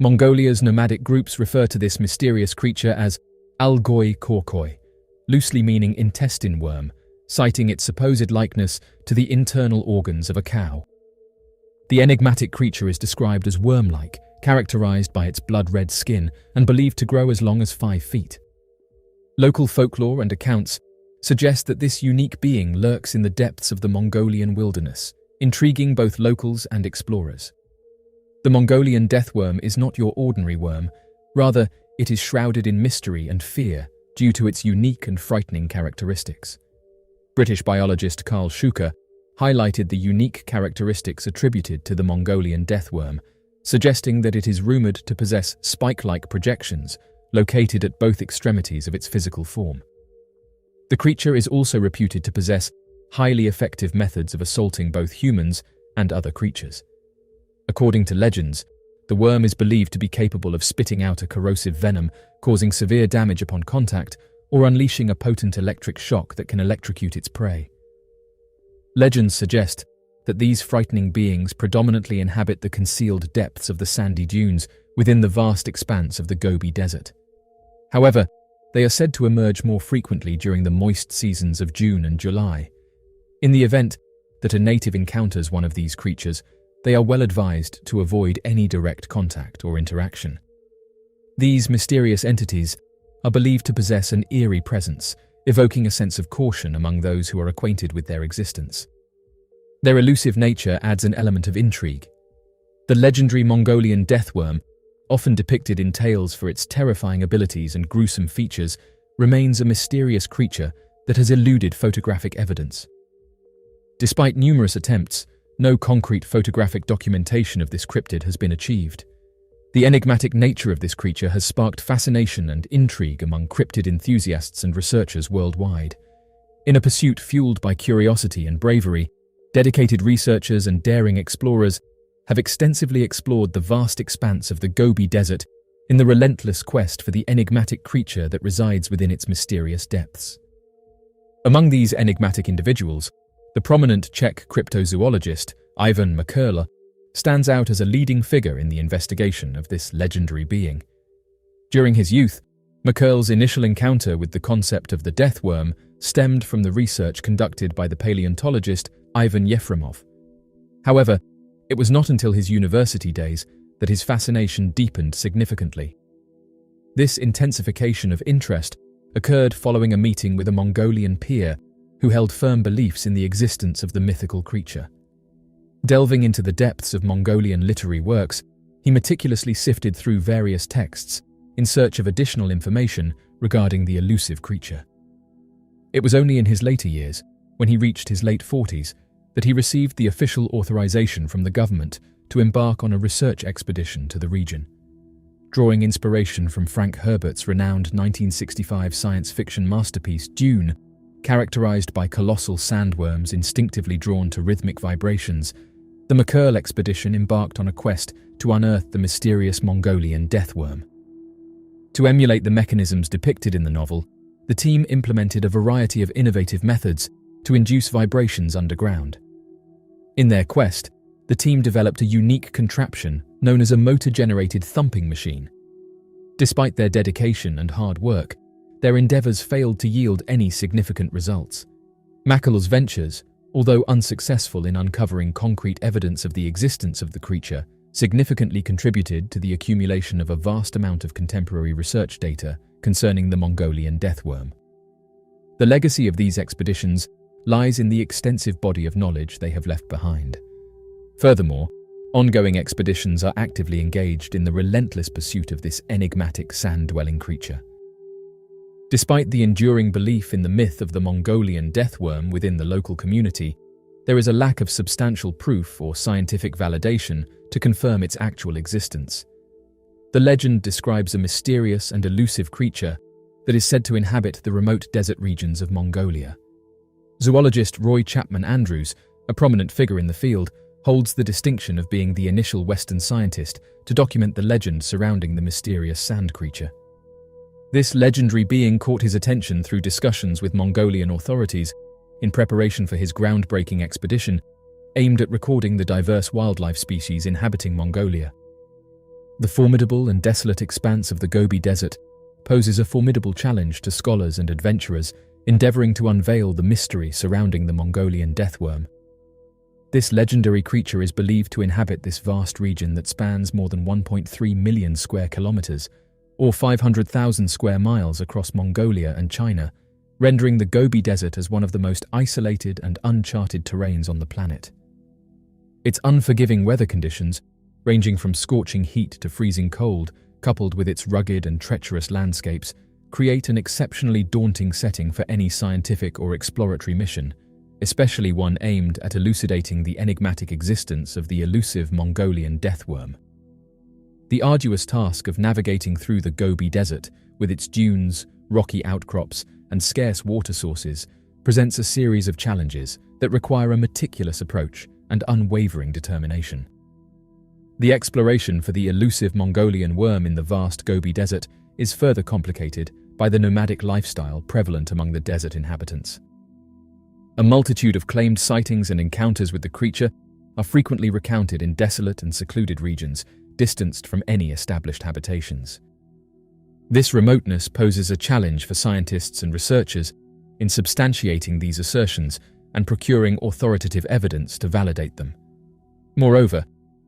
[SPEAKER 1] Mongolia's nomadic groups refer to this mysterious creature as Olgoi Korkoi, loosely meaning intestine worm, citing its supposed likeness to the internal organs of a cow. The enigmatic creature is described as worm-like, characterized by its blood-red skin and believed to grow as long as 5 feet. Local folklore and accounts suggest that this unique being lurks in the depths of the Mongolian wilderness, intriguing both locals and explorers. The Mongolian death worm is not your ordinary worm, rather it is shrouded in mystery and fear due to its unique and frightening characteristics. British biologist Carl Schuker highlighted the unique characteristics attributed to the Mongolian death worm, suggesting that it is rumored to possess spike-like projections located at both extremities of its physical form. The creature is also reputed to possess highly effective methods of assaulting both humans and other creatures. According to legends, The worm is believed to be capable of spitting out a corrosive venom, causing severe damage upon contact, or unleashing a potent electric shock that can electrocute its prey. Legends suggest that these frightening beings predominantly inhabit the concealed depths of the sandy dunes within the vast expanse of the Gobi Desert. However, they are said to emerge more frequently during the moist seasons of June and July. In the event that a native encounters one of these creatures, they are well advised to avoid any direct contact or interaction. These mysterious entities are believed to possess an eerie presence, evoking a sense of caution among those who are acquainted with their existence. Their elusive nature adds an element of intrigue. The legendary Mongolian deathworm, often depicted in tales for its terrifying abilities and gruesome features, remains a mysterious creature that has eluded photographic evidence. Despite numerous attempts, no concrete photographic documentation of this cryptid has been achieved. The enigmatic nature of this creature has sparked fascination and intrigue among cryptid enthusiasts and researchers worldwide. In a pursuit fueled by curiosity and bravery, dedicated researchers and daring explorers have extensively explored the vast expanse of the Gobi Desert in the relentless quest for the enigmatic creature that resides within its mysterious depths. Among these enigmatic individuals, the prominent Czech cryptozoologist Ivan Mikurla stands out as a leading figure in the investigation of this legendary being. During his youth, Mikurla's initial encounter with the concept of the deathworm stemmed from the research conducted by the paleontologist Ivan Yefremov. However, it was not until his university days that his fascination deepened significantly. This intensification of interest occurred following a meeting with a Mongolian peer who held firm beliefs in the existence of the mythical creature. Delving into the depths of Mongolian literary works, he meticulously sifted through various texts in search of additional information regarding the elusive creature. It was only in his later years, when he reached his late 40s, that he received the official authorization from the government to embark on a research expedition to the region. Drawing inspiration from Frank Herbert's renowned 1965 science fiction masterpiece Dune, characterized by colossal sandworms instinctively drawn to rhythmic vibrations, the Mikurla expedition embarked on a quest to unearth the mysterious Mongolian deathworm. To emulate the mechanisms depicted in the novel, the team implemented a variety of innovative methods to induce vibrations underground. In their quest, the team developed a unique contraption known as a motor-generated thumping machine. Despite their dedication and hard work, their endeavors failed to yield any significant results. Mikurla's ventures, although unsuccessful in uncovering concrete evidence of the existence of the creature, significantly contributed to the accumulation of a vast amount of contemporary research data concerning the Mongolian deathworm. The legacy of these expeditions lies in the extensive body of knowledge they have left behind. Furthermore, ongoing expeditions are actively engaged in the relentless pursuit of this enigmatic sand-dwelling creature. Despite the enduring belief in the myth of the Mongolian deathworm within the local community, there is a lack of substantial proof or scientific validation to confirm its actual existence. The legend describes a mysterious and elusive creature that is said to inhabit the remote desert regions of Mongolia. Zoologist Roy Chapman Andrews, a prominent figure in the field, holds the distinction of being the initial Western scientist to document the legend surrounding the mysterious sand creature. This legendary being caught his attention through discussions with Mongolian authorities in preparation for his groundbreaking expedition aimed at recording the diverse wildlife species inhabiting Mongolia. The formidable and desolate expanse of the Gobi Desert poses a formidable challenge to scholars and adventurers endeavoring to unveil the mystery surrounding the Mongolian deathworm. This legendary creature is believed to inhabit this vast region that spans more than 1.3 million square kilometers, or 500,000 square miles across Mongolia and China, rendering the Gobi Desert as one of the most isolated and uncharted terrains on the planet. Its unforgiving weather conditions, ranging from scorching heat to freezing cold, coupled with its rugged and treacherous landscapes, create an exceptionally daunting setting for any scientific or exploratory mission, especially one aimed at elucidating the enigmatic existence of the elusive Mongolian deathworm. The arduous task of navigating through the Gobi Desert, with its dunes, rocky outcrops, and scarce water sources, presents a series of challenges that require a meticulous approach and unwavering determination. The exploration for the elusive Mongolian worm in the vast Gobi Desert is further complicated by the nomadic lifestyle prevalent among the desert inhabitants. A multitude of claimed sightings and encounters with the creature are frequently recounted in desolate and secluded regions, distanced from any established habitations. This remoteness poses a challenge for scientists and researchers in substantiating these assertions and procuring authoritative evidence to validate them. Moreover,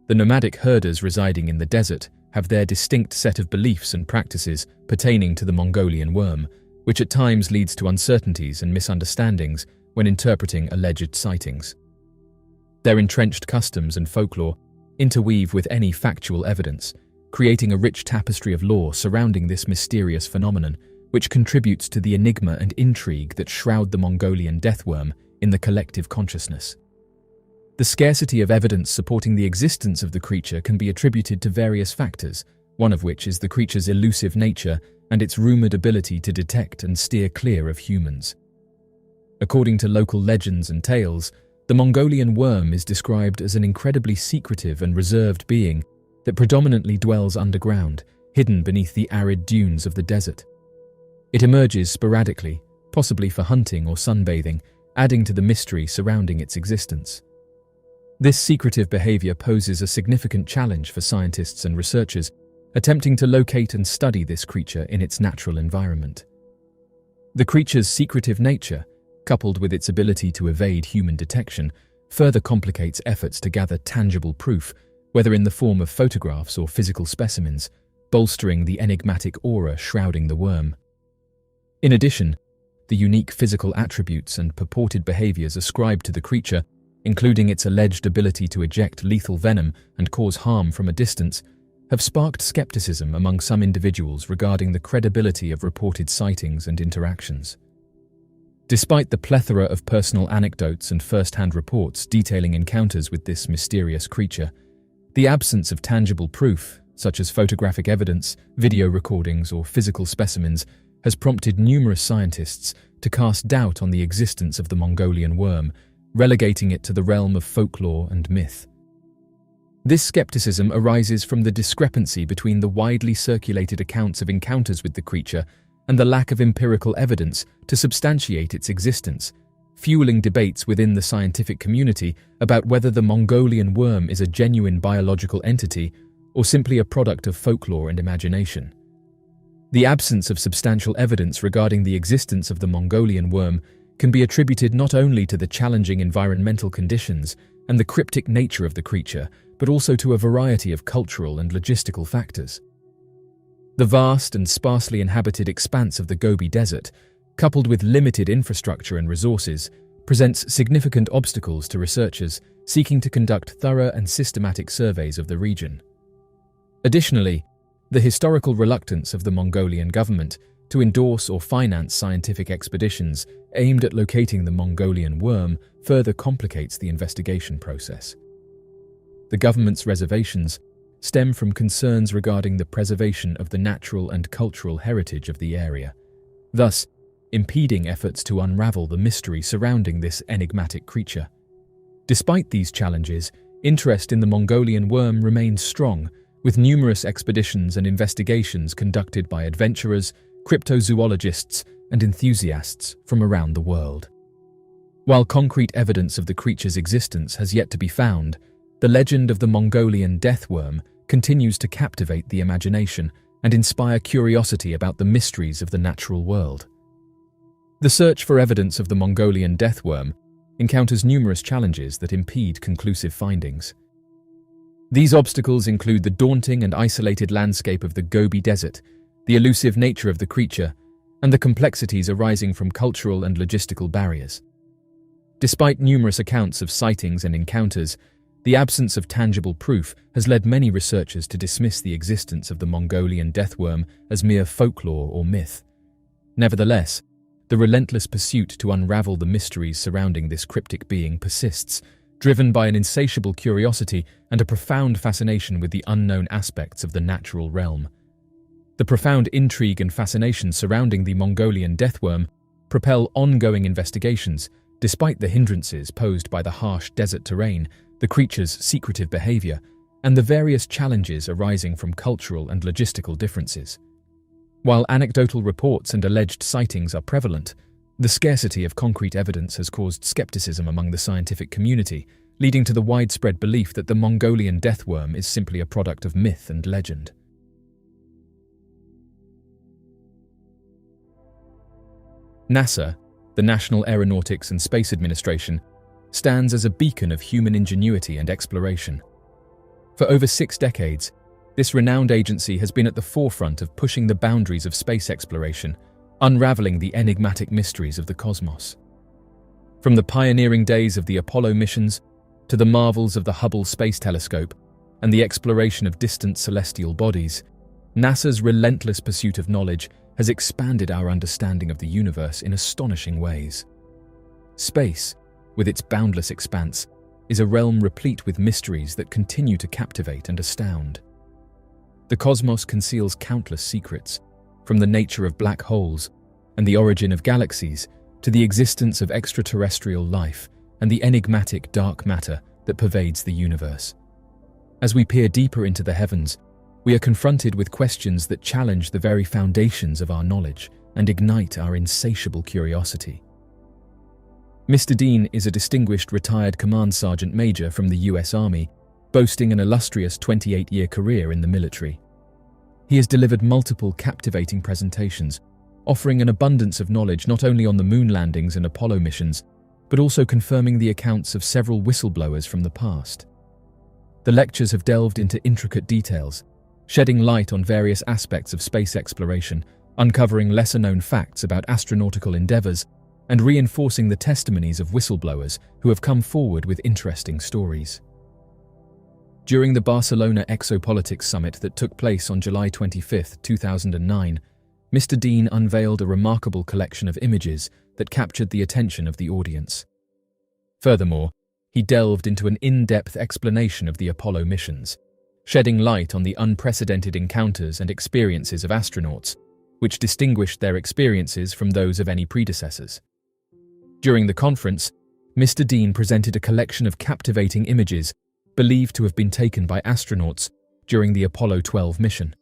[SPEAKER 1] the nomadic herders residing in the desert have their distinct set of beliefs and practices pertaining to the Mongolian worm, which at times leads to uncertainties and misunderstandings when interpreting alleged sightings. Their entrenched customs and folklore interweave with any factual evidence, creating a rich tapestry of lore surrounding this mysterious phenomenon, which contributes to the enigma and intrigue that shroud the Mongolian deathworm in the collective consciousness. The scarcity of evidence supporting the existence of the creature can be attributed to various factors, one of which is the creature's elusive nature and its rumored ability to detect and steer clear of humans. According to local legends and tales, the Mongolian worm is described as an incredibly secretive and reserved being that predominantly dwells underground, hidden beneath the arid dunes of the desert. It emerges sporadically, possibly for hunting or sunbathing, adding to the mystery surrounding its existence. This secretive behavior poses a significant challenge for scientists and researchers attempting to locate and study this creature in its natural environment. The creature's secretive nature, coupled with its ability to evade human detection, further complicates efforts to gather tangible proof, whether in the form of photographs or physical specimens, bolstering the enigmatic aura shrouding the worm. In addition, the unique physical attributes and purported behaviors ascribed to the creature, including its alleged ability to eject lethal venom and cause harm from a distance, have sparked skepticism among some individuals regarding the credibility of reported sightings and interactions. Despite the plethora of personal anecdotes and first-hand reports detailing encounters with this mysterious creature, the absence of tangible proof, such as photographic evidence, video recordings, or physical specimens, has prompted numerous scientists to cast doubt on the existence of the Mongolian worm, relegating it to the realm of folklore and myth. This skepticism arises from the discrepancy between the widely circulated accounts of encounters with the creature and the lack of empirical evidence to substantiate its existence, fueling debates within the scientific community about whether the Mongolian worm is a genuine biological entity or simply a product of folklore and imagination. The absence of substantial evidence regarding the existence of the Mongolian worm can be attributed not only to the challenging environmental conditions and the cryptic nature of the creature, but also to a variety of cultural and logistical factors. The vast and sparsely inhabited expanse of the Gobi Desert, coupled with limited infrastructure and resources, presents significant obstacles to researchers seeking to conduct thorough and systematic surveys of the region. Additionally, the historical reluctance of the Mongolian government to endorse or finance scientific expeditions aimed at locating the Mongolian worm further complicates the investigation process. The government's reservations stem from concerns regarding the preservation of the natural and cultural heritage of the area, thus impeding efforts to unravel the mystery surrounding this enigmatic creature. Despite these challenges, interest in the Mongolian worm remains strong, with numerous expeditions and investigations conducted by adventurers, cryptozoologists, and enthusiasts from around the world. While concrete evidence of the creature's existence has yet to be found, the legend of the Mongolian deathworm continues to captivate the imagination and inspire curiosity about the mysteries of the natural world. The search for evidence of the Mongolian deathworm encounters numerous challenges that impede conclusive findings. These obstacles include the daunting and isolated landscape of the Gobi Desert, the elusive nature of the creature, and the complexities arising from cultural and logistical barriers. Despite numerous accounts of sightings and encounters, the absence of tangible proof has led many researchers to dismiss the existence of the Mongolian deathworm as mere folklore or myth. Nevertheless, the relentless pursuit to unravel the mysteries surrounding this cryptic being persists, driven by an insatiable curiosity and a profound fascination with the unknown aspects of the natural realm. The profound intrigue and fascination surrounding the Mongolian deathworm propel ongoing investigations, despite the hindrances posed by the harsh desert terrain, the creature's secretive behavior, and the various challenges arising from cultural and logistical differences. While anecdotal reports and alleged sightings are prevalent, the scarcity of concrete evidence has caused skepticism among the scientific community, leading to the widespread belief that the Mongolian deathworm is simply a product of myth and legend. NASA, the National Aeronautics and Space Administration, stands as a beacon of human ingenuity and exploration. For over 6 decades, this renowned agency has been at the forefront of pushing the boundaries of space exploration, unraveling the enigmatic mysteries of the cosmos. From the pioneering days of the Apollo missions to the marvels of the Hubble Space Telescope and the exploration of distant celestial bodies, NASA's relentless pursuit of knowledge has expanded our understanding of the universe in astonishing ways. Space, with its boundless expanse, is a realm replete with mysteries that continue to captivate and astound. The cosmos conceals countless secrets, from the nature of black holes and the origin of galaxies to the existence of extraterrestrial life and the enigmatic dark matter that pervades the universe. As we peer deeper into the heavens, we are confronted with questions that challenge the very foundations of our knowledge and ignite our insatiable curiosity. Mr. Dean is a distinguished retired Command Sergeant Major from the US Army, boasting an illustrious 28-year career in the military. He has delivered multiple captivating presentations, offering an abundance of knowledge not only on the moon landings and Apollo missions, but also confirming the accounts of several whistleblowers from the past. The lectures have delved into intricate details, shedding light on various aspects of space exploration, uncovering lesser-known facts about astronautical endeavors, and reinforcing the testimonies of whistleblowers who have come forward with interesting stories. During the Barcelona Exopolitics Summit that took place on July 25, 2009, Mr. Dean unveiled a remarkable collection of images that captured the attention of the audience. Furthermore, he delved into an in-depth explanation of the Apollo missions, shedding light on the unprecedented encounters and experiences of astronauts, which distinguished their experiences from those of any predecessors. During the conference, Mr. Dean presented a collection of captivating images believed to have been taken by astronauts during the Apollo 12 mission.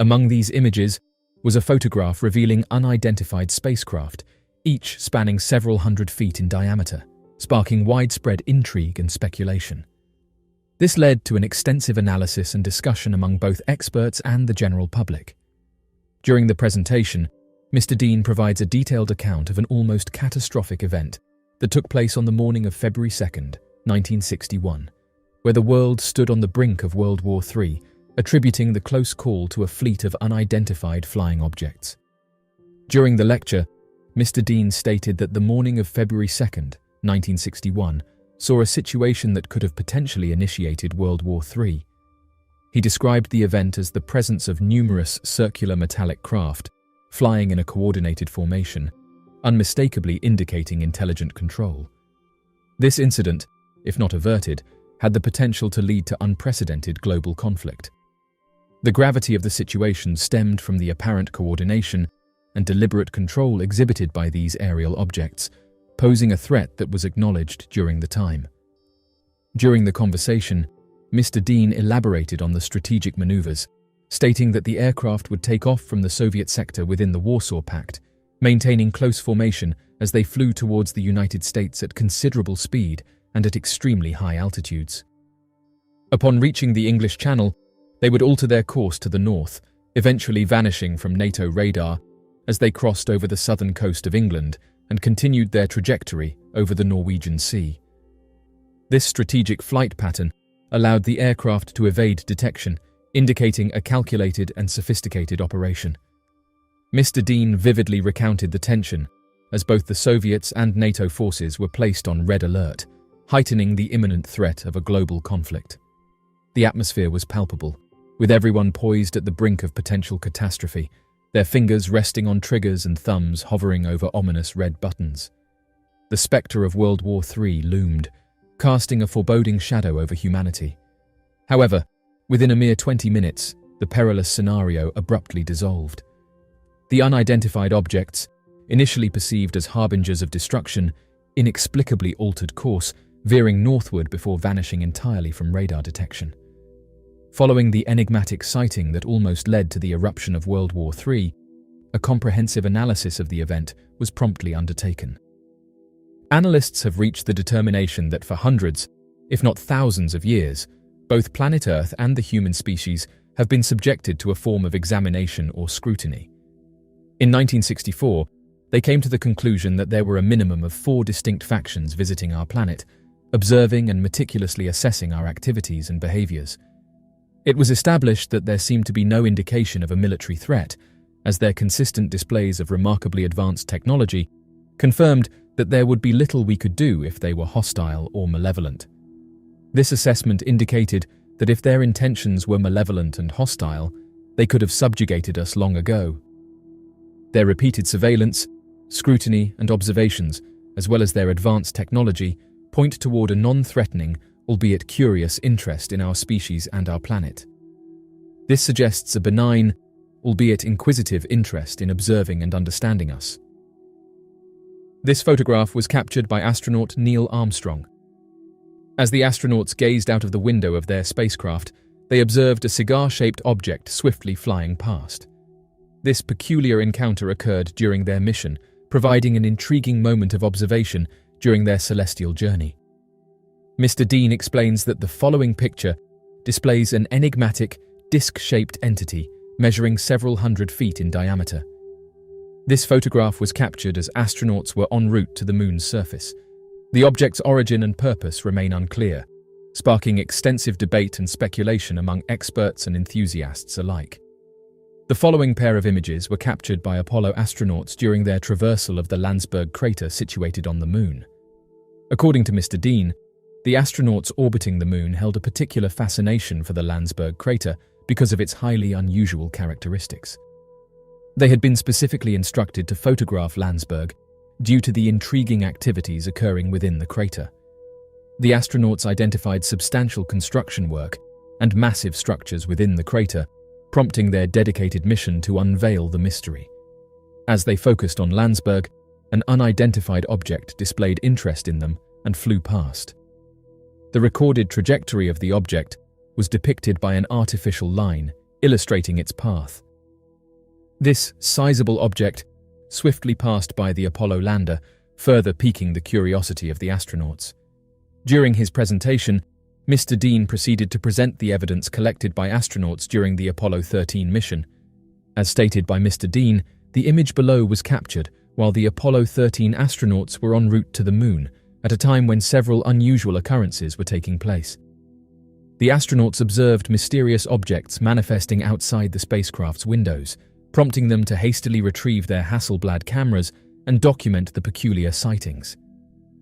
[SPEAKER 1] Among these images was a photograph revealing unidentified spacecraft, each spanning several hundred feet in diameter, sparking widespread intrigue and speculation. This led to an extensive analysis and discussion among both experts and the general public. During the presentation, Mr. Dean provides a detailed account of an almost catastrophic event that took place on the morning of February 2, 1961, where the world stood on the brink of World War III, attributing the close call to a fleet of unidentified flying objects. During the lecture, Mr. Dean stated that the morning of February 2, 1961, saw a situation that could have potentially initiated World War III. He described the event as the presence of numerous circular metallic craft flying in a coordinated formation, unmistakably indicating intelligent control. This incident, if not averted, had the potential to lead to unprecedented global conflict. The gravity of the situation stemmed from the apparent coordination and deliberate control exhibited by these aerial objects, posing a threat that was acknowledged during the time. During the conversation, Mr. Dean elaborated on the strategic maneuvers, stating that the aircraft would take off from the Soviet sector within the Warsaw Pact, maintaining close formation as they flew towards the United States at considerable speed and at extremely high altitudes. Upon reaching the English Channel, they would alter their course to the north, eventually vanishing from NATO radar as they crossed over the southern coast of England and continued their trajectory over the Norwegian Sea. This strategic flight pattern allowed the aircraft to evade detection, indicating a calculated and sophisticated operation. Mr. Dean vividly recounted the tension, as both the Soviets and NATO forces were placed on red alert, heightening the imminent threat of a global conflict. The atmosphere was palpable, with everyone poised at the brink of potential catastrophe, their fingers resting on triggers and thumbs hovering over ominous red buttons. The spectre of World War III loomed, casting a foreboding shadow over humanity. However, within a mere 20 minutes, the perilous scenario abruptly dissolved. The unidentified objects, initially perceived as harbingers of destruction, inexplicably altered course, veering northward before vanishing entirely from radar detection. Following the enigmatic sighting that almost led to the eruption of World War III, a comprehensive analysis of the event was promptly undertaken. Analysts have reached the determination that for hundreds, if not thousands of years, both planet Earth and the human species have been subjected to a form of examination or scrutiny. In 1964, they came to the conclusion that there were a minimum of 4 distinct factions visiting our planet, observing and meticulously assessing our activities and behaviors. It was established that there seemed to be no indication of a military threat, as their consistent displays of remarkably advanced technology confirmed that there would be little we could do if they were hostile or malevolent. This assessment indicated that if their intentions were malevolent and hostile, they could have subjugated us long ago. Their repeated surveillance, scrutiny, and observations, as well as their advanced technology, point toward a non-threatening, albeit curious, interest in our species and our planet. This suggests a benign, albeit inquisitive interest in observing and understanding us. This photograph was captured by astronaut Neil Armstrong. As the astronauts gazed out of the window of their spacecraft, they observed a cigar-shaped object swiftly flying past. This peculiar encounter occurred during their mission, providing an intriguing moment of observation during their celestial journey. Mr. Dean explains that the following picture displays an enigmatic, disc-shaped entity measuring several hundred feet in diameter. This photograph was captured as astronauts were en route to the moon's surface. The object's origin and purpose remain unclear, sparking extensive debate and speculation among experts and enthusiasts alike. The following pair of images were captured by Apollo astronauts during their traversal of the Landsberg crater situated on the moon. According to Mr. Dean, the astronauts orbiting the moon held a particular fascination for the Landsberg crater because of its highly unusual characteristics. They had been specifically instructed to photograph Landsberg due to the intriguing activities occurring within the crater. The astronauts identified substantial construction work and massive structures within the crater, prompting their dedicated mission to unveil the mystery. As they focused on Landsberg, an unidentified object displayed interest in them and flew past. The recorded trajectory of the object was depicted by an artificial line, illustrating its path. This sizable object swiftly passed by the Apollo lander, further piquing the curiosity of the astronauts. During his presentation, Mr. Dean proceeded to present the evidence collected by astronauts during the Apollo 13 mission. As stated by Mr. Dean, the image below was captured while the Apollo 13 astronauts were en route to the moon, at a time when several unusual occurrences were taking place. The astronauts observed mysterious objects manifesting outside the spacecraft's windows, prompting them to hastily retrieve their Hasselblad cameras and document the peculiar sightings.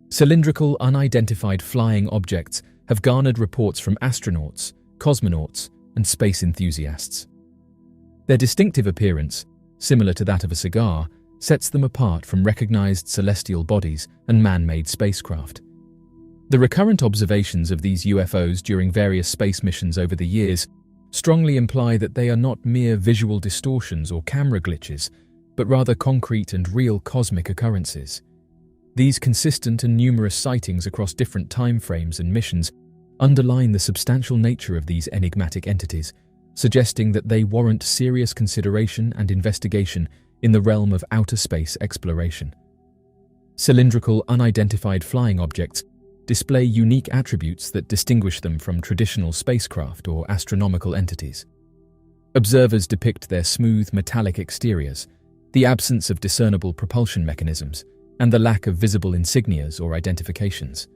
[SPEAKER 1] Cylindrical, unidentified flying objects have garnered reports from astronauts, cosmonauts, and space enthusiasts. Their distinctive appearance, similar to that of a cigar, sets them apart from recognized celestial bodies and man-made spacecraft. The recurrent observations of these UFOs during various space missions over the years strongly imply that they are not mere visual distortions or camera glitches, but rather concrete and real cosmic occurrences. These consistent and numerous sightings across different time frames and missions underline the substantial nature of these enigmatic entities, suggesting that they warrant serious consideration and investigation in the realm of outer space exploration. Cylindrical, unidentified flying objects display unique attributes that distinguish them from traditional spacecraft or astronomical entities. Observers depict their smooth, metallic exteriors, the absence of discernible propulsion mechanisms, and the lack of visible insignias or identifications.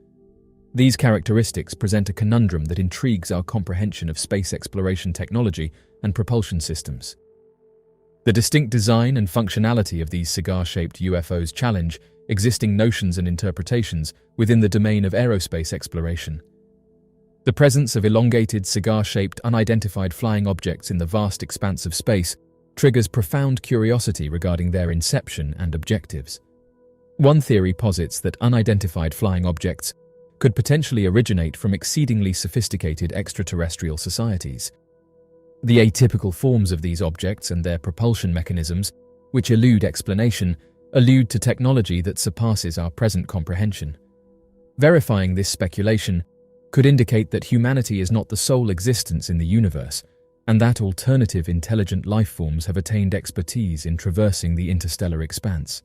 [SPEAKER 1] These characteristics present a conundrum that intrigues our comprehension of space exploration technology and propulsion systems. The distinct design and functionality of these cigar-shaped UFOs challenge existing notions and interpretations within the domain of aerospace exploration. The presence of elongated, cigar-shaped, unidentified flying objects in the vast expanse of space triggers profound curiosity regarding their inception and objectives. One theory posits that unidentified flying objects could potentially originate from exceedingly sophisticated extraterrestrial societies. The atypical forms of these objects and their propulsion mechanisms, which elude explanation, allude to technology that surpasses our present comprehension. Verifying this speculation, could indicate that humanity is not the sole existence in the universe, and that alternative intelligent life forms have attained expertise in traversing the interstellar expanse.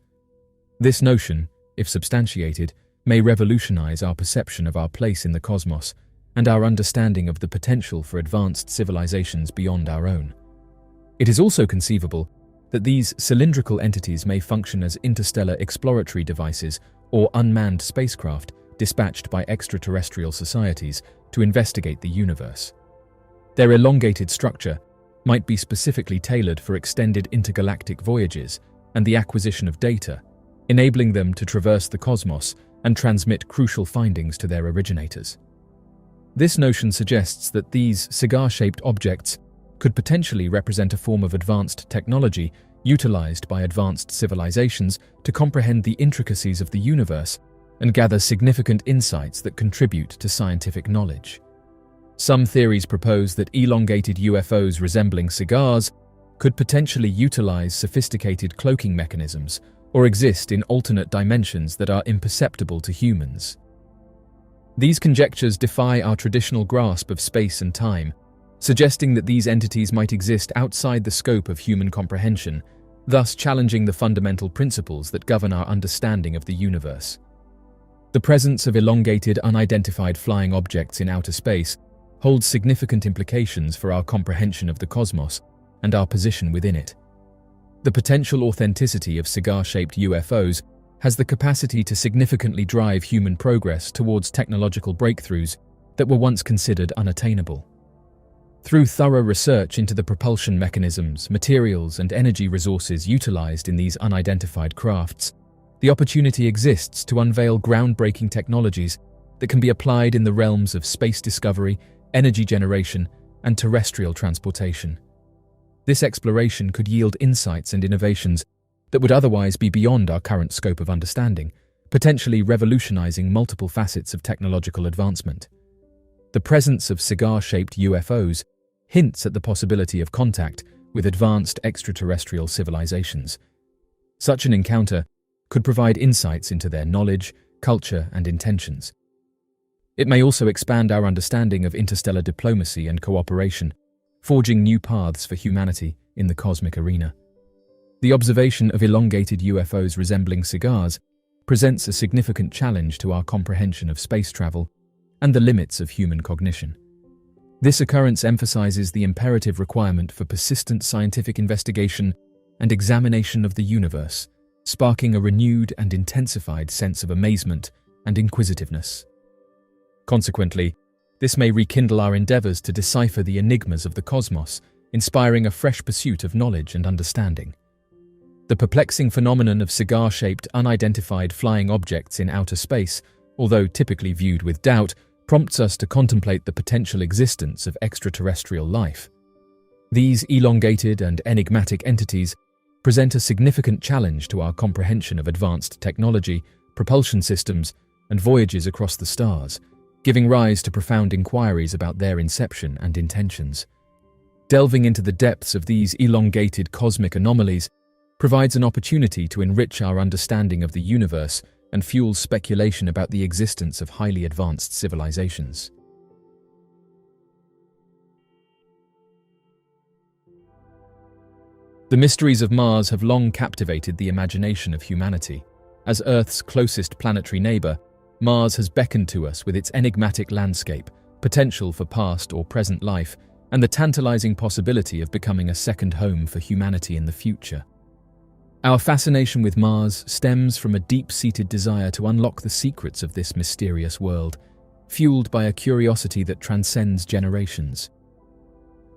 [SPEAKER 1] This notion, if substantiated, may revolutionize our perception of our place in the cosmos and our understanding of the potential for advanced civilizations beyond our own. It is also conceivable that these cylindrical entities may function as interstellar exploratory devices or unmanned spacecraft dispatched by extraterrestrial societies to investigate the universe. Their elongated structure might be specifically tailored for extended intergalactic voyages and the acquisition of data, enabling them to traverse the cosmos and transmit crucial findings to their originators. This notion suggests that these cigar-shaped objects could potentially represent a form of advanced technology utilized by advanced civilizations to comprehend the intricacies of the universe and gather significant insights that contribute to scientific knowledge. Some theories propose that elongated UFOs resembling cigars could potentially utilize sophisticated cloaking mechanisms or exist in alternate dimensions that are imperceptible to humans. These conjectures defy our traditional grasp of space and time, suggesting that these entities might exist outside the scope of human comprehension, thus challenging the fundamental principles that govern our understanding of the universe. The presence of elongated, unidentified flying objects in outer space holds significant implications for our comprehension of the cosmos and our position within it. The potential authenticity of cigar-shaped UFOs has the capacity to significantly drive human progress towards technological breakthroughs that were once considered unattainable. Through thorough research into the propulsion mechanisms, materials, and energy resources utilized in these unidentified crafts, the opportunity exists to unveil groundbreaking technologies that can be applied in the realms of space discovery, energy generation, and terrestrial transportation. This exploration could yield insights and innovations that would otherwise be beyond our current scope of understanding, potentially revolutionizing multiple facets of technological advancement. The presence of cigar-shaped UFOs hints at the possibility of contact with advanced extraterrestrial civilizations. Such an encounter could provide insights into their knowledge, culture, and intentions. It may also expand our understanding of interstellar diplomacy and cooperation, forging new paths for humanity in the cosmic arena. The observation of elongated UFOs resembling cigars presents a significant challenge to our comprehension of space travel and the limits of human cognition. This occurrence emphasizes the imperative requirement for persistent scientific investigation and examination of the universe, sparking a renewed and intensified sense of amazement and inquisitiveness. Consequently, this may rekindle our endeavors to decipher the enigmas of the cosmos, inspiring a fresh pursuit of knowledge and understanding. The perplexing phenomenon of cigar-shaped, unidentified flying objects in outer space, although typically viewed with doubt, prompts us to contemplate the potential existence of extraterrestrial life. These elongated and enigmatic entities present a significant challenge to our comprehension of advanced technology, propulsion systems, and voyages across the stars, giving rise to profound inquiries about their inception and intentions. Delving into the depths of these elongated cosmic anomalies provides an opportunity to enrich our understanding of the universe and fuels speculation about the existence of highly advanced civilizations. The mysteries of Mars have long captivated the imagination of humanity. As Earth's closest planetary neighbor, Mars has beckoned to us with its enigmatic landscape, potential for past or present life, and the tantalizing possibility of becoming a second home for humanity in the future. Our fascination with Mars stems from a deep-seated desire to unlock the secrets of this mysterious world, fueled by a curiosity that transcends generations.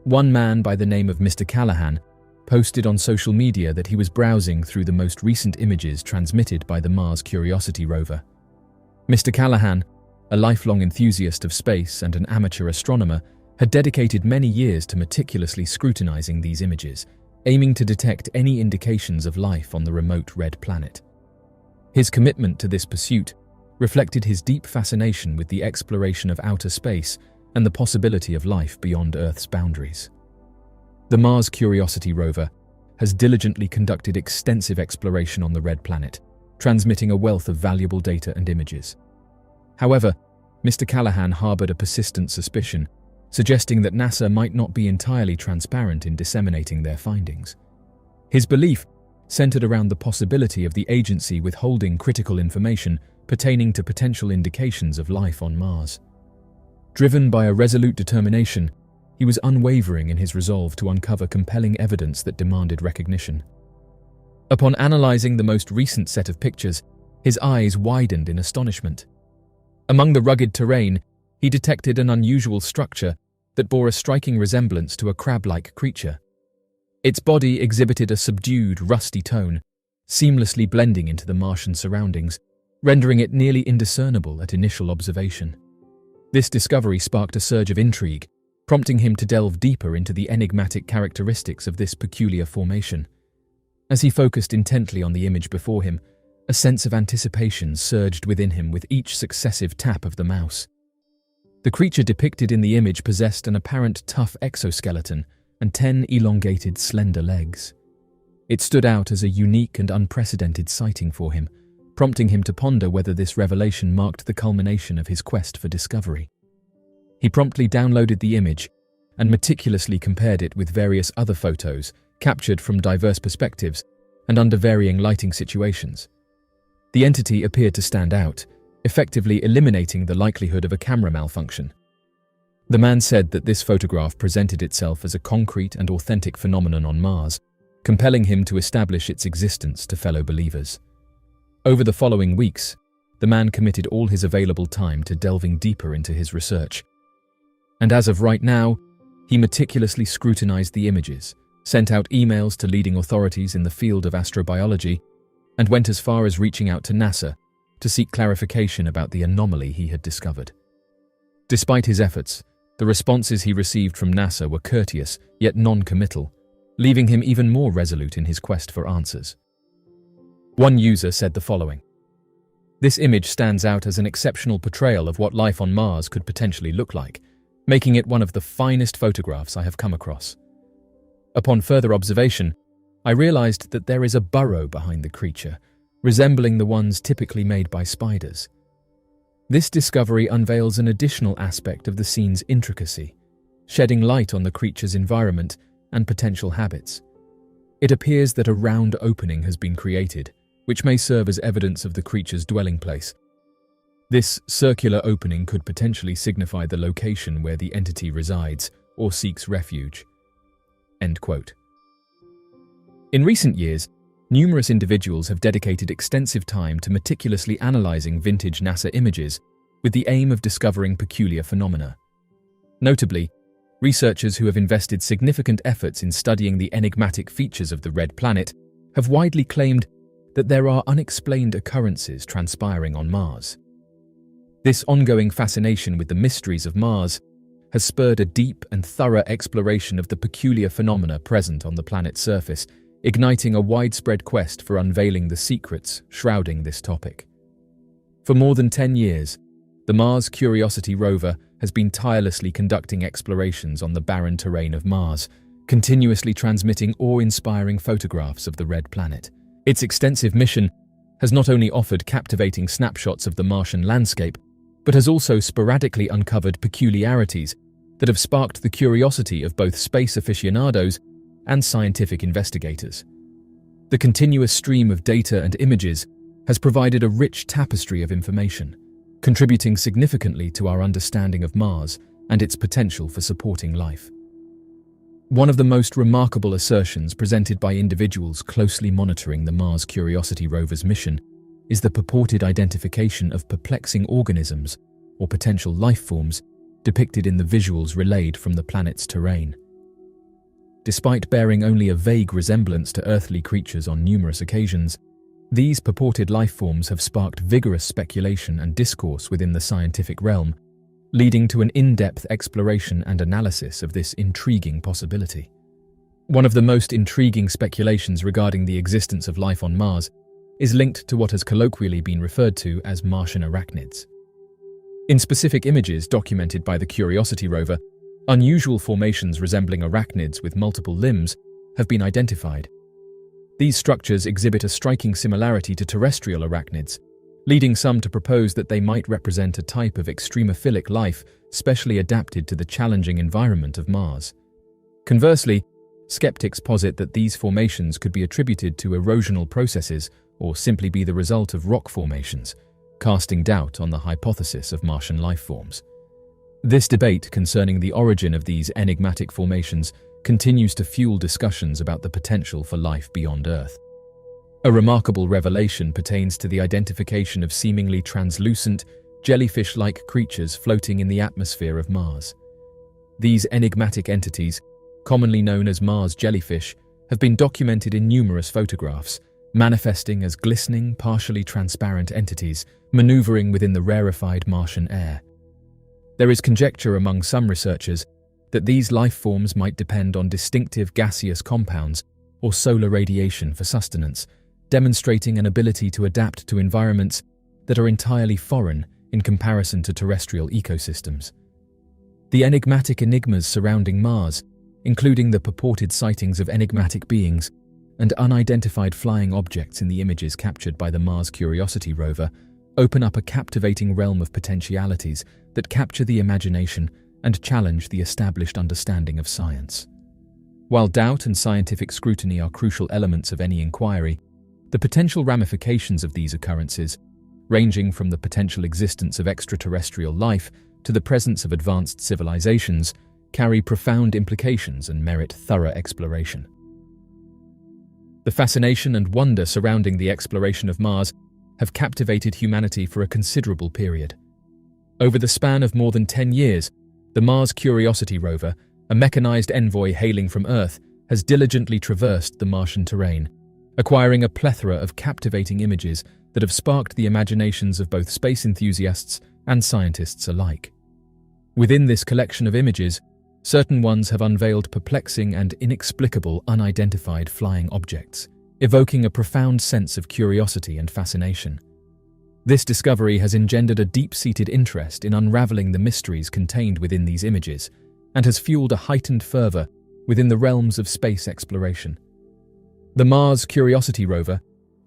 [SPEAKER 1] One man by the name of Mr. Callahan posted on social media that he was browsing through the most recent images transmitted by the Mars Curiosity rover. Mr. Callahan, a lifelong enthusiast of space and an amateur astronomer, had dedicated many years to meticulously scrutinizing these images, aiming to detect any indications of life on the remote red planet. His commitment to this pursuit reflected his deep fascination with the exploration of outer space and the possibility of life beyond Earth's boundaries. The Mars Curiosity rover has diligently conducted extensive exploration on the red planet, transmitting a wealth of valuable data and images. However, Mr. Callahan harbored a persistent suspicion, suggesting that NASA might not be entirely transparent in disseminating their findings. His belief centered around the possibility of the agency withholding critical information pertaining to potential indications of life on Mars. Driven by a resolute determination, he was unwavering in his resolve to uncover compelling evidence that demanded recognition. Upon analyzing the most recent set of pictures, his eyes widened in astonishment. Among the rugged terrain, he detected an unusual structure that bore a striking resemblance to a crab-like creature. Its body exhibited a subdued, rusty tone, seamlessly blending into the Martian surroundings, rendering it nearly indiscernible at initial observation. This discovery sparked a surge of intrigue, prompting him to delve deeper into the enigmatic characteristics of this peculiar formation. As he focused intently on the image before him, a sense of anticipation surged within him with each successive tap of the mouse. The creature depicted in the image possessed an apparent tough exoskeleton and 10 elongated, slender legs. It stood out as a unique and unprecedented sighting for him, prompting him to ponder whether this revelation marked the culmination of his quest for discovery. He promptly downloaded the image and meticulously compared it with various other photos captured from diverse perspectives and under varying lighting situations. The entity appeared to stand out, effectively eliminating the likelihood of a camera malfunction. The man said that this photograph presented itself as a concrete and authentic phenomenon on Mars, compelling him to establish its existence to fellow believers. Over the following weeks, the man committed all his available time to delving deeper into his research. And as of right now, he meticulously scrutinized the images, sent out emails to leading authorities in the field of astrobiology, and went as far as reaching out to NASA to seek clarification about the anomaly he had discovered. Despite his efforts, the responses he received from NASA were courteous yet non-committal, leaving him even more resolute in his quest for answers. One user said the following: "This image stands out as an exceptional portrayal of what life on Mars could potentially look like, making it one of the finest photographs I have come across. Upon further observation, I realized that there is a burrow behind the creature, resembling the ones typically made by spiders. This discovery unveils an additional aspect of the scene's intricacy, shedding light on the creature's environment and potential habits. It appears that a round opening has been created, which may serve as evidence of the creature's dwelling place. This circular opening could potentially signify the location where the entity resides or seeks refuge." End quote. In recent years, numerous individuals have dedicated extensive time to meticulously analyzing vintage NASA images with the aim of discovering peculiar phenomena. Notably, researchers who have invested significant efforts in studying the enigmatic features of the red planet have widely claimed that there are unexplained occurrences transpiring on Mars. This ongoing fascination with the mysteries of Mars has spurred a deep and thorough exploration of the peculiar phenomena present on the planet's surface, igniting a widespread quest for unveiling the secrets shrouding this topic. For more than 10 years, the Mars Curiosity rover has been tirelessly conducting explorations on the barren terrain of Mars, continuously transmitting awe-inspiring photographs of the red planet. Its extensive mission has not only offered captivating snapshots of the Martian landscape, but has also sporadically uncovered peculiarities that have sparked the curiosity of both space aficionados and scientific investigators. The continuous stream of data and images has provided a rich tapestry of information, contributing significantly to our understanding of Mars and its potential for supporting life. One of the most remarkable assertions presented by individuals closely monitoring the Mars Curiosity rover's mission is the purported identification of perplexing organisms or potential life forms depicted in the visuals relayed from the planet's terrain. Despite bearing only a vague resemblance to earthly creatures on numerous occasions, these purported life forms have sparked vigorous speculation and discourse within the scientific realm, leading to an in-depth exploration and analysis of this intriguing possibility. One of the most intriguing speculations regarding the existence of life on Mars is linked to what has colloquially been referred to as Martian arachnids. In specific images documented by the Curiosity rover, unusual formations resembling arachnids with multiple limbs have been identified. These structures exhibit a striking similarity to terrestrial arachnids, leading some to propose that they might represent a type of extremophilic life specially adapted to the challenging environment of Mars. Conversely, skeptics posit that these formations could be attributed to erosional processes or simply be the result of rock formations, casting doubt on the hypothesis of Martian life forms. This debate concerning the origin of these enigmatic formations continues to fuel discussions about the potential for life beyond Earth. A remarkable revelation pertains to the identification of seemingly translucent, jellyfish-like creatures floating in the atmosphere of Mars. These enigmatic entities, commonly known as Mars jellyfish, have been documented in numerous photographs, manifesting as glistening, partially transparent entities maneuvering within the rarefied Martian air. There is conjecture among some researchers that these life forms might depend on distinctive gaseous compounds or solar radiation for sustenance, demonstrating an ability to adapt to environments that are entirely foreign in comparison to terrestrial ecosystems. The enigmatic enigmas surrounding Mars, including the purported sightings of enigmatic beings and unidentified flying objects in the images captured by the Mars Curiosity rover, open up a captivating realm of potentialities that capture the imagination and challenge the established understanding of science. While doubt and scientific scrutiny are crucial elements of any inquiry, the potential ramifications of these occurrences, ranging from the potential existence of extraterrestrial life to the presence of advanced civilizations, carry profound implications and merit thorough exploration. The fascination and wonder surrounding the exploration of Mars have captivated humanity for a considerable period. Over the span of more than 10 years, the Mars Curiosity rover, a mechanized envoy hailing from Earth, has diligently traversed the Martian terrain, acquiring a plethora of captivating images that have sparked the imaginations of both space enthusiasts and scientists alike. Within this collection of images, certain ones have unveiled perplexing and inexplicable unidentified flying objects, evoking a profound sense of curiosity and fascination. This discovery has engendered a deep-seated interest in unraveling the mysteries contained within these images and has fueled a heightened fervor within the realms of space exploration. The Mars Curiosity rover,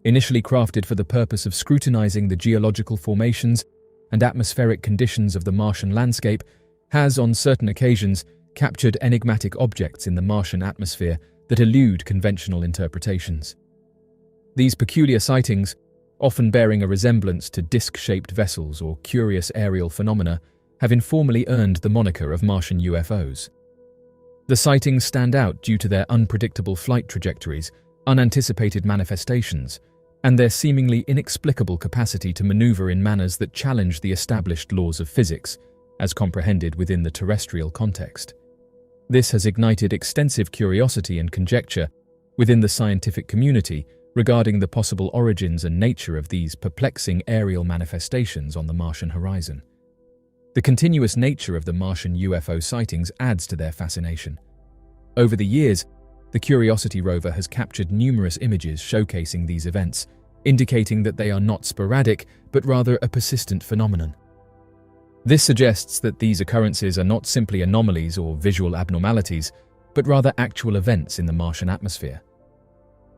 [SPEAKER 1] initially crafted for the purpose of scrutinizing the geological formations and atmospheric conditions of the Martian landscape, has on certain occasions captured enigmatic objects in the Martian atmosphere that elude conventional interpretations. These peculiar sightings, often bearing a resemblance to disc-shaped vessels or curious aerial phenomena, have informally earned the moniker of Martian UFOs. The sightings stand out due to their unpredictable flight trajectories, unanticipated manifestations, and their seemingly inexplicable capacity to maneuver in manners that challenge the established laws of physics, as comprehended within the terrestrial context. This has ignited extensive curiosity and conjecture within the scientific community regarding the possible origins and nature of these perplexing aerial manifestations on the Martian horizon. The continuous nature of the Martian UFO sightings adds to their fascination. Over the years, the Curiosity rover has captured numerous images showcasing these events, indicating that they are not sporadic, but rather a persistent phenomenon. This suggests that these occurrences are not simply anomalies or visual abnormalities, but rather actual events in the Martian atmosphere.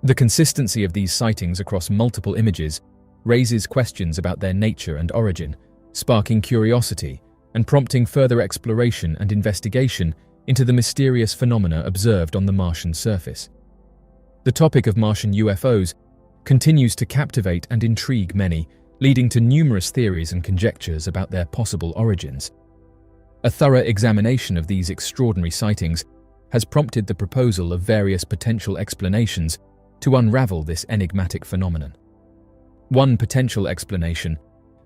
[SPEAKER 1] The consistency of these sightings across multiple images raises questions about their nature and origin, sparking curiosity and prompting further exploration and investigation into the mysterious phenomena observed on the Martian surface. The topic of Martian UFOs continues to captivate and intrigue many, leading to numerous theories and conjectures about their possible origins. A thorough examination of these extraordinary sightings has prompted the proposal of various potential explanations to unravel this enigmatic phenomenon. One potential explanation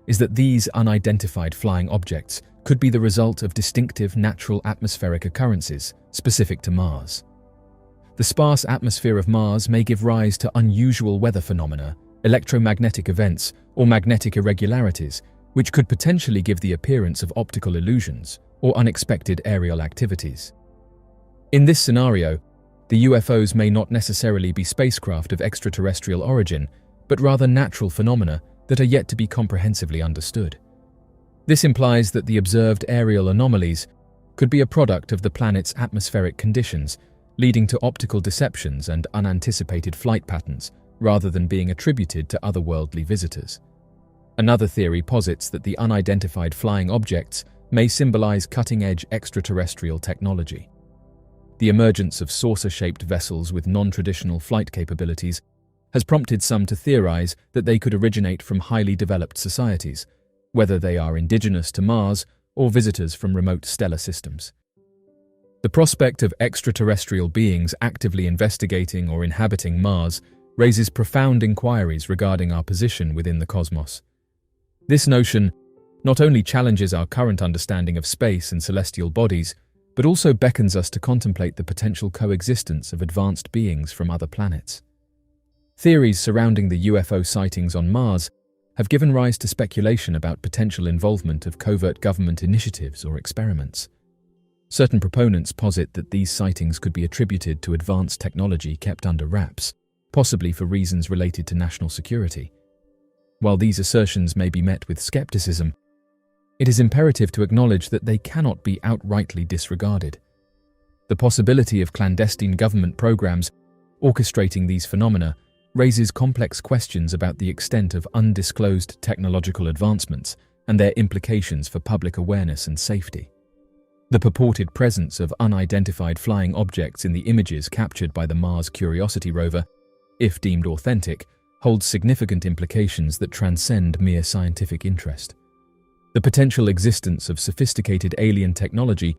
[SPEAKER 1] is that these unidentified flying objects could be the result of distinctive natural atmospheric occurrences specific to Mars. The sparse atmosphere of Mars may give rise to unusual weather phenomena, electromagnetic events, or magnetic irregularities, which could potentially give the appearance of optical illusions or unexpected aerial activities. In this scenario, the UFOs may not necessarily be spacecraft of extraterrestrial origin, but rather natural phenomena that are yet to be comprehensively understood. This implies that the observed aerial anomalies could be a product of the planet's atmospheric conditions, leading to optical deceptions and unanticipated flight patterns, rather than being attributed to otherworldly visitors. Another theory posits that the unidentified flying objects may symbolize cutting-edge extraterrestrial technology. The emergence of saucer-shaped vessels with non-traditional flight capabilities has prompted some to theorize that they could originate from highly developed societies, whether they are indigenous to Mars or visitors from remote stellar systems. The prospect of extraterrestrial beings actively investigating or inhabiting Mars raises profound inquiries regarding our position within the cosmos. This notion not only challenges our current understanding of space and celestial bodies, but also beckons us to contemplate the potential coexistence of advanced beings from other planets. Theories surrounding the UFO sightings on Mars have given rise to speculation about potential involvement of covert government initiatives or experiments. Certain proponents posit that these sightings could be attributed to advanced technology kept under wraps, possibly for reasons related to national security. While these assertions may be met with skepticism, it is imperative to acknowledge that they cannot be outrightly disregarded. The possibility of clandestine government programs orchestrating these phenomena raises complex questions about the extent of undisclosed technological advancements and their implications for public awareness and safety. The purported presence of unidentified flying objects in the images captured by the Mars Curiosity rover, if deemed authentic, holds significant implications that transcend mere scientific interest. The potential existence of sophisticated alien technology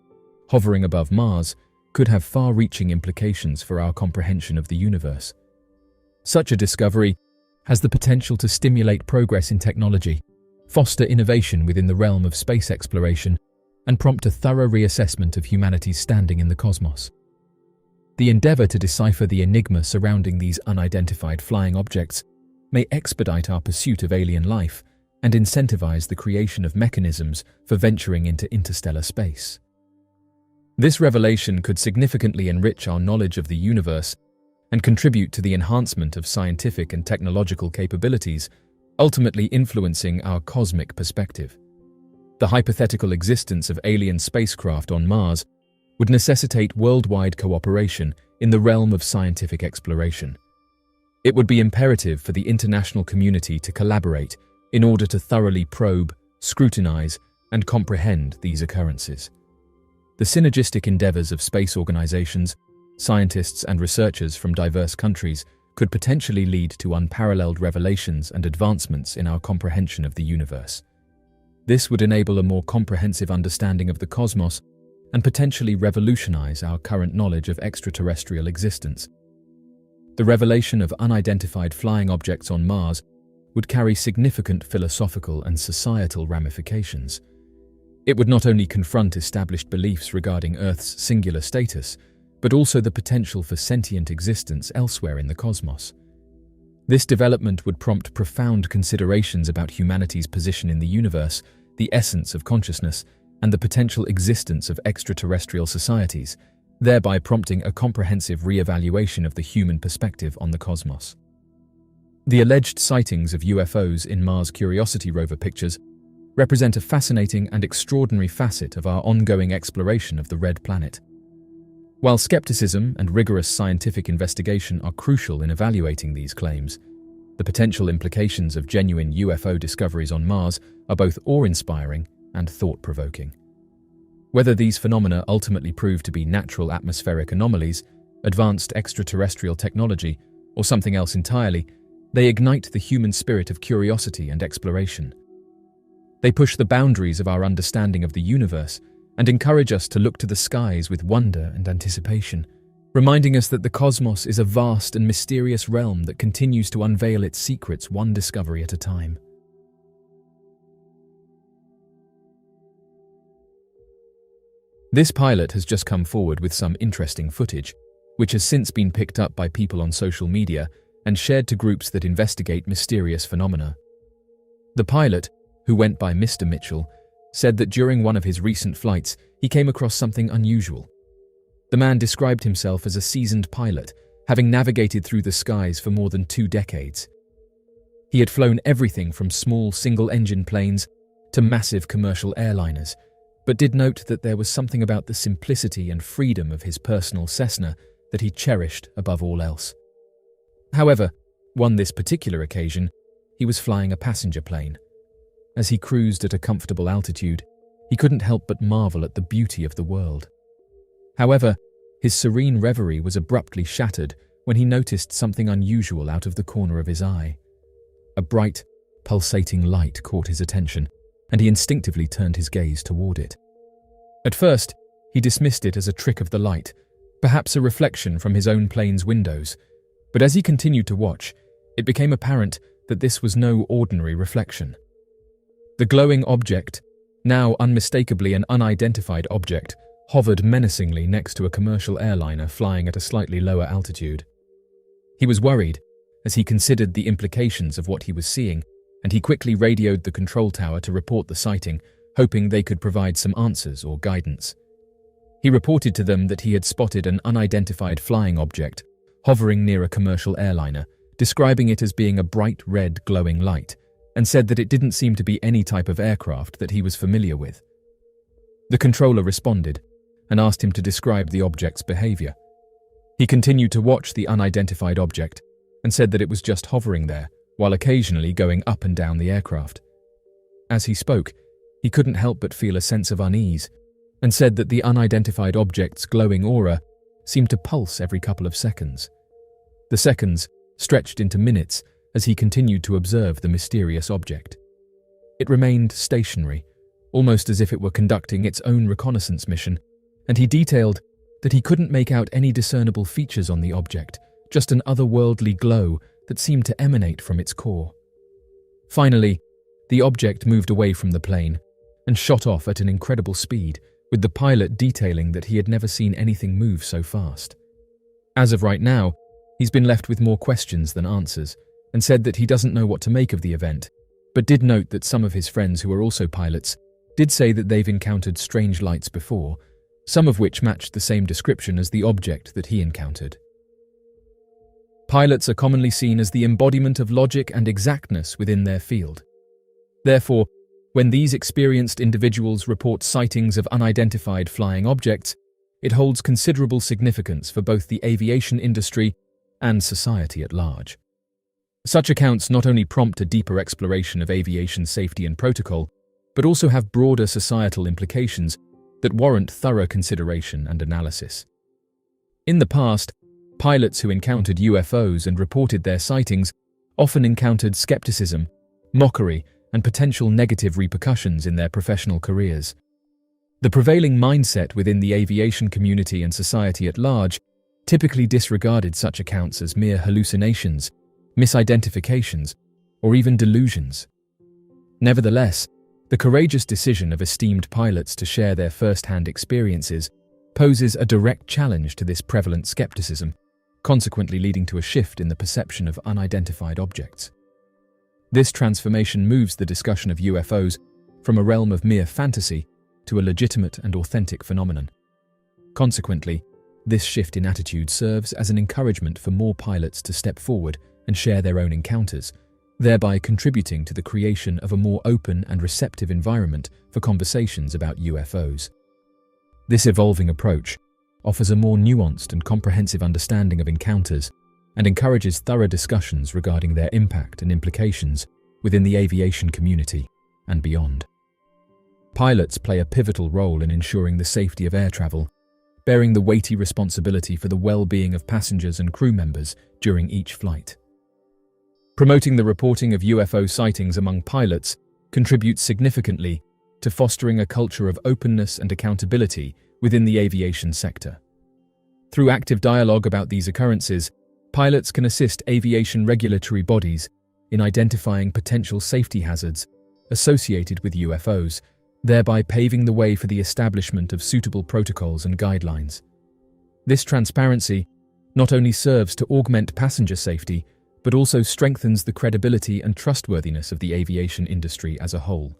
[SPEAKER 1] hovering above Mars could have far-reaching implications for our comprehension of the universe. Such a discovery has the potential to stimulate progress in technology, foster innovation within the realm of space exploration, and prompt a thorough reassessment of humanity's standing in the cosmos. The endeavor to decipher the enigma surrounding these unidentified flying objects may expedite our pursuit of alien life and incentivize the creation of mechanisms for venturing into interstellar space. This revelation could significantly enrich our knowledge of the universe and contribute to the enhancement of scientific and technological capabilities, ultimately influencing our cosmic perspective. The hypothetical existence of alien spacecraft on Mars would necessitate worldwide cooperation in the realm of scientific exploration. It would be imperative for the international community to collaborate in order to thoroughly probe, scrutinize, and comprehend these occurrences. The synergistic endeavors of space organizations, scientists, and researchers from diverse countries could potentially lead to unparalleled revelations and advancements in our comprehension of the universe. This would enable a more comprehensive understanding of the cosmos and potentially revolutionize our current knowledge of extraterrestrial existence. The revelation of unidentified flying objects on Mars would carry significant philosophical and societal ramifications. It would not only confront established beliefs regarding Earth's singular status, but also the potential for sentient existence elsewhere in the cosmos. This development would prompt profound considerations about humanity's position in the universe, the essence of consciousness, and the potential existence of extraterrestrial societies, thereby prompting a comprehensive re-evaluation of the human perspective on the cosmos. The alleged sightings of UFOs in Mars Curiosity rover pictures represent a fascinating and extraordinary facet of our ongoing exploration of the Red Planet. While skepticism and rigorous scientific investigation are crucial in evaluating these claims, the potential implications of genuine UFO discoveries on Mars are both awe-inspiring and thought-provoking. Whether these phenomena ultimately prove to be natural atmospheric anomalies, advanced extraterrestrial technology, or something else entirely, they ignite the human spirit of curiosity and exploration. They push the boundaries of our understanding of the universe and encourage us to look to the skies with wonder and anticipation, reminding us that the cosmos is a vast and mysterious realm that continues to unveil its secrets one discovery at a time. This pilot has just come forward with some interesting footage, which has since been picked up by people on social media and shared to groups that investigate mysterious phenomena. The pilot, who went by Mr. Mitchell, said that during one of his recent flights, he came across something unusual. The man described himself as a seasoned pilot, having navigated through the skies for more than 2 decades. He had flown everything from small single-engine planes to massive commercial airliners, but did note that there was something about the simplicity and freedom of his personal Cessna that he cherished above all else. However, on this particular occasion, he was flying a passenger plane, As he cruised at a comfortable altitude, he couldn't help but marvel at the beauty of the world. However, his serene reverie was abruptly shattered when he noticed something unusual out of the corner of his eye. A bright, pulsating light caught his attention, and he instinctively turned his gaze toward it. At first, he dismissed it as a trick of the light, perhaps a reflection from his own plane's windows, but as he continued to watch, it became apparent that this was no ordinary reflection. The glowing object, now unmistakably an unidentified object, hovered menacingly next to a commercial airliner flying at a slightly lower altitude. He was worried as he considered the implications of what he was seeing, and he quickly radioed the control tower to report the sighting, hoping they could provide some answers or guidance. He reported to them that he had spotted an unidentified flying object hovering near a commercial airliner, describing it as being a bright red glowing light, and said that it didn't seem to be any type of aircraft that he was familiar with. The controller responded and asked him to describe the object's behavior. He continued to watch the unidentified object and said that it was just hovering there, while occasionally going up and down the aircraft. As he spoke, he couldn't help but feel a sense of unease, and said that the unidentified object's glowing aura seemed to pulse every couple of seconds. The seconds stretched into minutes as he continued to observe the mysterious object. It remained stationary, almost as if it were conducting its own reconnaissance mission, and he detailed that he couldn't make out any discernible features on the object, just an otherworldly glow that seemed to emanate from its core. Finally, the object moved away from the plane and shot off at an incredible speed, with the pilot detailing that he had never seen anything move so fast. As of right now, he's been left with more questions than answers, and said that he doesn't know what to make of the event, but did note that some of his friends who are also pilots did say that they've encountered strange lights before, some of which matched the same description as the object that he encountered. Pilots are commonly seen as the embodiment of logic and exactness within their field. Therefore, when these experienced individuals report sightings of unidentified flying objects, it holds considerable significance for both the aviation industry and society at large. Such accounts not only prompt a deeper exploration of aviation safety and protocol, but also have broader societal implications that warrant thorough consideration and analysis. In the past, pilots who encountered UFOs and reported their sightings often encountered skepticism, mockery, and potential negative repercussions in their professional careers. The prevailing mindset within the aviation community and society at large typically disregarded such accounts as mere hallucinations, misidentifications, or even delusions. Nevertheless, the courageous decision of esteemed pilots to share their first-hand experiences poses a direct challenge to this prevalent skepticism, consequently leading to a shift in the perception of unidentified objects. This transformation moves the discussion of UFOs from a realm of mere fantasy to a legitimate and authentic phenomenon. Consequently, this shift in attitude serves as an encouragement for more pilots to step forward and share their own encounters, thereby contributing to the creation of a more open and receptive environment for conversations about UFOs. This evolving approach offers a more nuanced and comprehensive understanding of encounters and encourages thorough discussions regarding their impact and implications within the aviation community and beyond. Pilots play a pivotal role in ensuring the safety of air travel, bearing the weighty responsibility for the well-being of passengers and crew members during each flight. Promoting the reporting of UFO sightings among pilots contributes significantly to fostering a culture of openness and accountability within the aviation sector. Through active dialogue about these occurrences, pilots can assist aviation regulatory bodies in identifying potential safety hazards associated with UFOs, thereby paving the way for the establishment of suitable protocols and guidelines. This transparency not only serves to augment passenger safety, but also strengthens the credibility and trustworthiness of the aviation industry as a whole.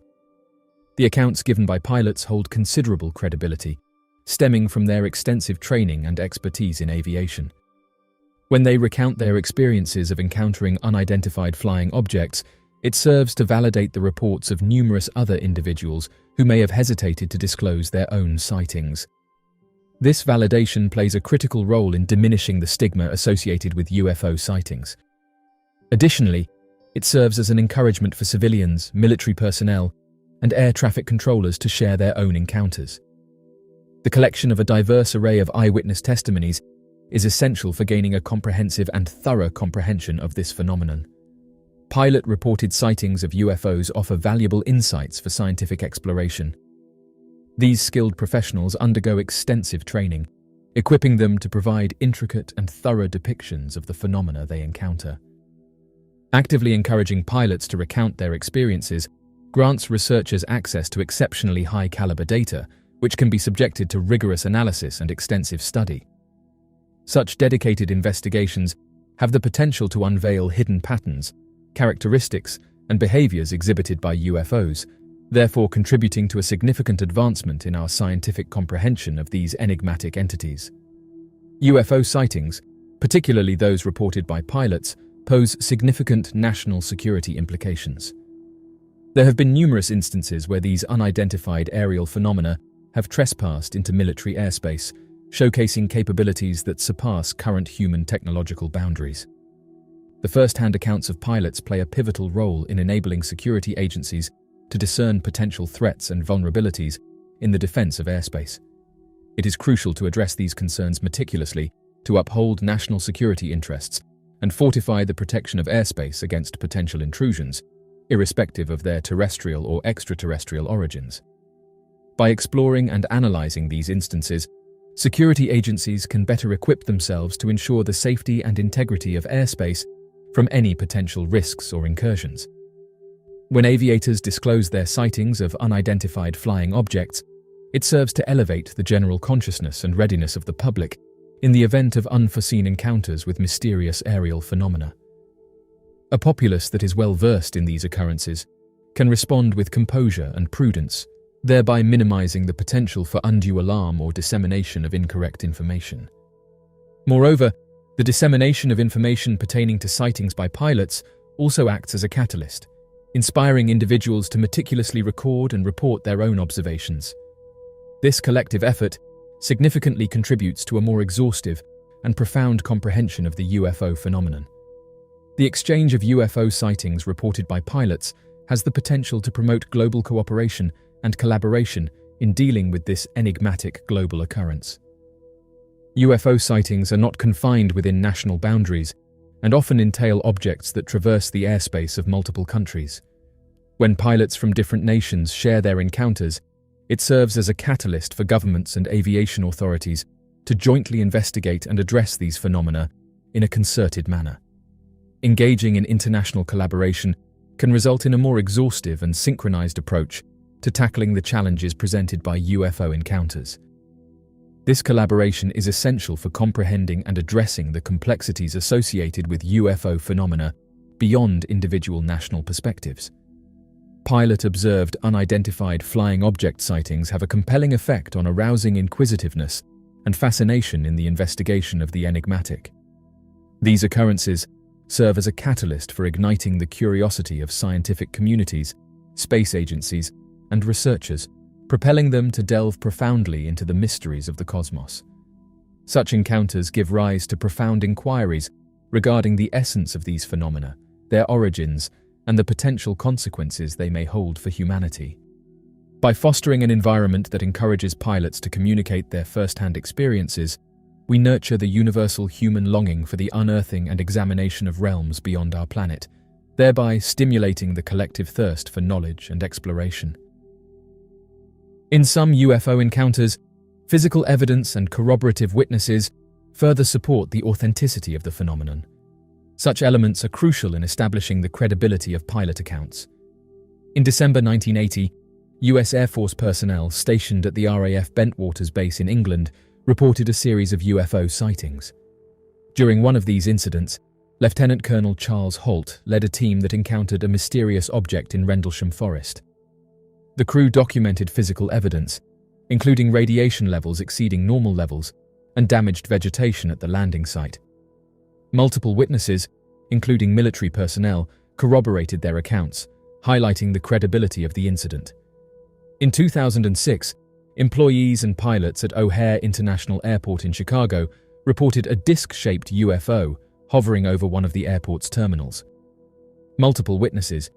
[SPEAKER 1] The accounts given by pilots hold considerable credibility, stemming from their extensive training and expertise in aviation. When they recount their experiences of encountering unidentified flying objects, it serves to validate the reports of numerous other individuals who may have hesitated to disclose their own sightings. This validation plays a critical role in diminishing the stigma associated with UFO sightings. Additionally, It serves as an encouragement for civilians, military personnel, and air traffic controllers to share their own encounters. The collection of a diverse array of eyewitness testimonies is essential for gaining a comprehensive and thorough comprehension of this phenomenon. Pilot-reported sightings of UFOs offer valuable insights for scientific exploration. These skilled professionals undergo extensive training, equipping them to provide intricate and thorough depictions of the phenomena they encounter. Actively encouraging pilots to recount their experiences grants researchers access to exceptionally high-caliber data, which can be subjected to rigorous analysis and extensive study. Such dedicated investigations have the potential to unveil hidden patterns, characteristics, and behaviors exhibited by UFOs, therefore contributing to a significant advancement in our scientific comprehension of these enigmatic entities. UFO sightings, particularly those reported by pilots, pose significant national security implications. There have been numerous instances where these unidentified aerial phenomena have trespassed into military airspace, showcasing capabilities that surpass current human technological boundaries. The first-hand accounts of pilots play a pivotal role in enabling security agencies to discern potential threats and vulnerabilities in the defense of airspace. It is crucial to address these concerns meticulously to uphold national security interests and fortify the protection of airspace against potential intrusions, irrespective of their terrestrial or extraterrestrial origins. By exploring and analyzing these instances, security agencies can better equip themselves to ensure the safety and integrity of airspace from any potential risks or incursions. When aviators disclose their sightings of unidentified flying objects, it serves to elevate the general consciousness and readiness of the public in the event of unforeseen encounters with mysterious aerial phenomena. A populace that is well versed in these occurrences can respond with composure and prudence, thereby minimizing the potential for undue alarm or dissemination of incorrect information. Moreover, the dissemination of information pertaining to sightings by pilots also acts as a catalyst, inspiring individuals to meticulously record and report their own observations. This collective effort significantly contributes to a more exhaustive and profound comprehension of the UFO phenomenon. The exchange of UFO sightings reported by pilots has the potential to promote global cooperation and collaboration in dealing with this enigmatic global occurrence. UFO sightings are not confined within national boundaries and often entail objects that traverse the airspace of multiple countries. When pilots from different nations share their encounters, it serves as a catalyst for governments and aviation authorities to jointly investigate and address these phenomena in a concerted manner. Engaging in international collaboration can result in a more exhaustive and synchronized approach to tackling the challenges presented by UFO encounters. This collaboration is essential for comprehending and addressing the complexities associated with UFO phenomena beyond individual national perspectives. Pilot-observed unidentified flying object sightings have a compelling effect on arousing inquisitiveness and fascination in the investigation of the enigmatic. These occurrences serve as a catalyst for igniting the curiosity of scientific communities, space agencies, and researchers, propelling them to delve profoundly into the mysteries of the cosmos. Such encounters give rise to profound inquiries regarding the essence of these phenomena, their origins, and the potential consequences they may hold for humanity. By fostering an environment that encourages pilots to communicate their first-hand experiences, we nurture the universal human longing for the unearthing and examination of realms beyond our planet, thereby stimulating the collective thirst for knowledge and exploration. In some UFO encounters, physical evidence and corroborative witnesses further support the authenticity of the phenomenon. Such elements are crucial in establishing the credibility of pilot accounts. In December 1980, US Air Force personnel stationed at the RAF Bentwaters base in England reported a series of UFO sightings. During one of these incidents, Lieutenant Colonel Charles Holt led a team that encountered a mysterious object in Rendlesham Forest. The crew documented physical evidence, including radiation levels exceeding normal levels and damaged vegetation at the landing site. Multiple witnesses, including military personnel, corroborated their accounts, highlighting the credibility of the incident. In 2006, employees and pilots at O'Hare International Airport in Chicago reported a disc-shaped UFO hovering over one of the airport's terminals. Multiple witnesses,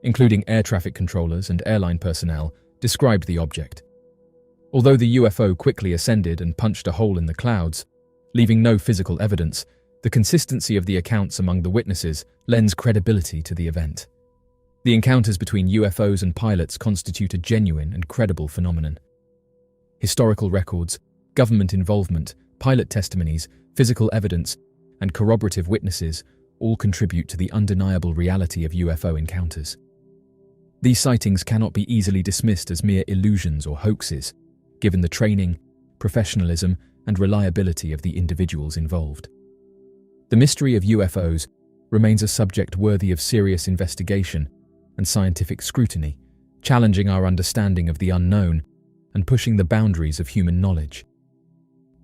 [SPEAKER 1] including air traffic controllers and airline personnel, described the object. Although the UFO quickly ascended and punched a hole in the clouds, leaving no physical evidence, the consistency of the accounts among the witnesses lends credibility to the event. The encounters between UFOs and pilots constitute a genuine and credible phenomenon. Historical records, government involvement, pilot testimonies, physical evidence, and corroborative witnesses all contribute to the undeniable reality of UFO encounters. These sightings cannot be easily dismissed as mere illusions or hoaxes, given the training, professionalism, and reliability of the individuals involved. The mystery of UFOs remains a subject worthy of serious investigation and scientific scrutiny, challenging our understanding of the unknown and pushing the boundaries of human knowledge.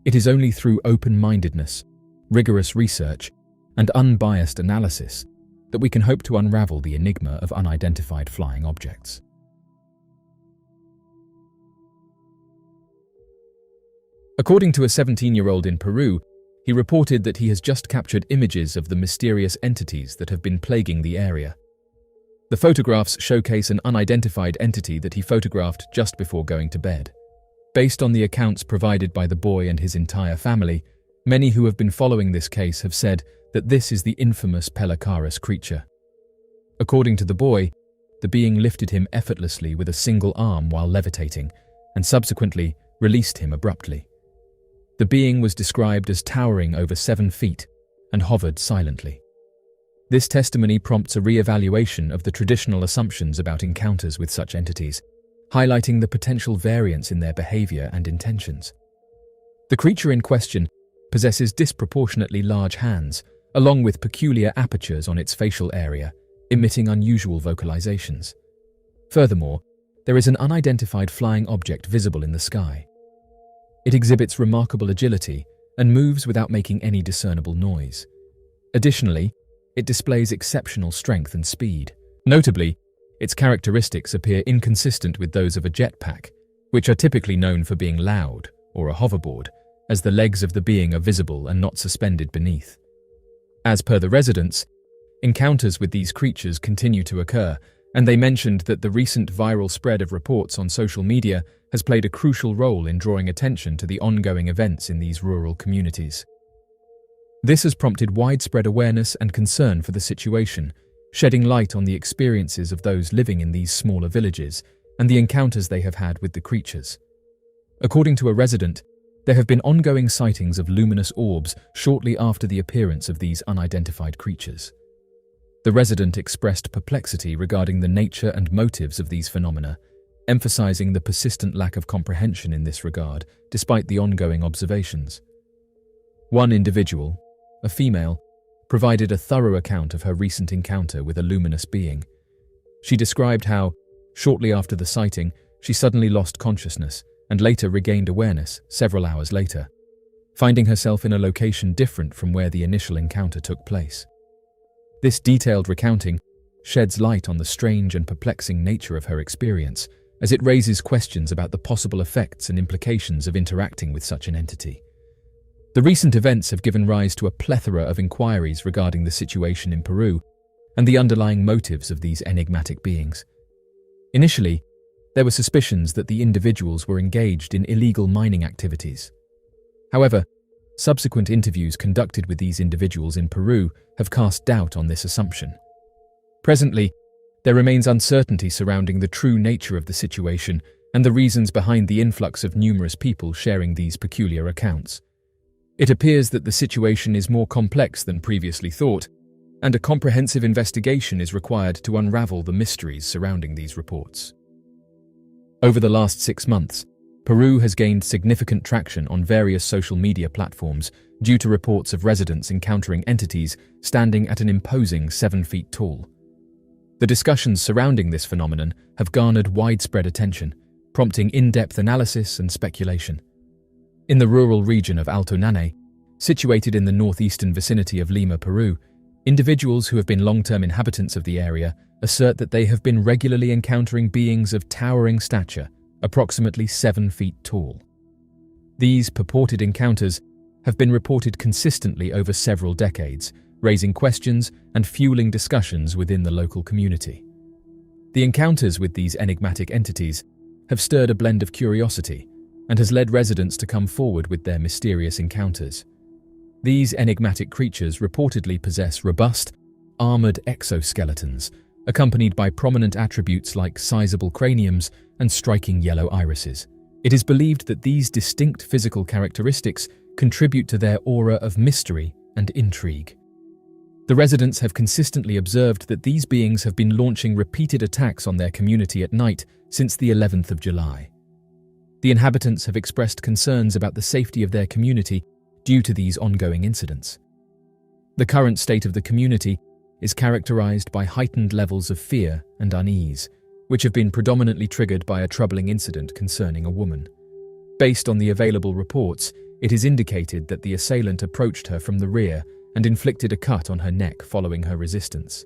[SPEAKER 1] It is only through open-mindedness, rigorous research, and unbiased analysis that we can hope to unravel the enigma of unidentified flying objects. According to a 17-year-old in Peru, he reported that he has just captured images of the mysterious entities that have been plaguing the area. The photographs showcase an unidentified entity that he photographed just before going to bed. Based on the accounts provided by the boy and his entire family, many who have been following this case have said that this is the infamous Pelecaris creature. According to the boy, the being lifted him effortlessly with a single arm while levitating, and subsequently released him abruptly. The being was described as towering over 7 feet and hovered silently. This testimony prompts a re-evaluation of the traditional assumptions about encounters with such entities, highlighting the potential variance in their behavior and intentions. The creature in question possesses disproportionately large hands, along with peculiar apertures on its facial area, emitting unusual vocalizations. Furthermore, there is an unidentified flying object visible in the sky. It exhibits remarkable agility and moves without making any discernible noise. Additionally, it displays exceptional strength and speed. Notably, its characteristics appear inconsistent with those of a jetpack, which are typically known for being loud, or a hoverboard, as the legs of the being are visible and not suspended beneath. As per the residents, encounters with these creatures continue to occur, and they mentioned that the recent viral spread of reports on social media has played a crucial role in drawing attention to the ongoing events in these rural communities. This has prompted widespread awareness and concern for the situation, shedding light on the experiences of those living in these smaller villages and the encounters they have had with the creatures. According to a resident, there have been ongoing sightings of luminous orbs shortly after the appearance of these unidentified creatures. The resident expressed perplexity regarding the nature and motives of these phenomena, emphasizing the persistent lack of comprehension in this regard, despite the ongoing observations. One individual, a female, provided a thorough account of her recent encounter with a luminous being. She described how, shortly after the sighting, she suddenly lost consciousness and later regained awareness several hours later, finding herself in a location different from where the initial encounter took place. This detailed recounting sheds light on the strange and perplexing nature of her experience, as it raises questions about the possible effects and implications of interacting with such an entity. The recent events have given rise to a plethora of inquiries regarding the situation in Peru and the underlying motives of these enigmatic beings. Initially, there were suspicions that the individuals were engaged in illegal mining activities. However, subsequent interviews conducted with these individuals in Peru have cast doubt on this assumption. Presently, there remains uncertainty surrounding the true nature of the situation and the reasons behind the influx of numerous people sharing these peculiar accounts. It appears that the situation is more complex than previously thought, and a comprehensive investigation is required to unravel the mysteries surrounding these reports. Over the last 6 months, Peru has gained significant traction on various social media platforms due to reports of residents encountering entities standing at an imposing 7 feet tall. The discussions surrounding this phenomenon have garnered widespread attention, prompting in-depth analysis and speculation. In the rural region of Alto Nanay, situated in the northeastern vicinity of Lima, Peru, individuals who have been long-term inhabitants of the area assert that they have been regularly encountering beings of towering stature, approximately 7 feet tall. These purported encounters have been reported consistently over several decades, raising questions and fueling discussions within the local community. The encounters with these enigmatic entities have stirred a blend of curiosity and has led residents to come forward with their mysterious encounters. These enigmatic creatures reportedly possess robust, armored exoskeletons, accompanied by prominent attributes like sizable craniums and striking yellow irises. It is believed that these distinct physical characteristics contribute to their aura of mystery and intrigue. The residents have consistently observed that these beings have been launching repeated attacks on their community at night since the 11th of July. The inhabitants have expressed concerns about the safety of their community due to these ongoing incidents. The current state of the community is characterized by heightened levels of fear and unease, which have been predominantly triggered by a troubling incident concerning a woman. Based on the available reports, it is indicated that the assailant approached her from the rear and inflicted a cut on her neck following her resistance.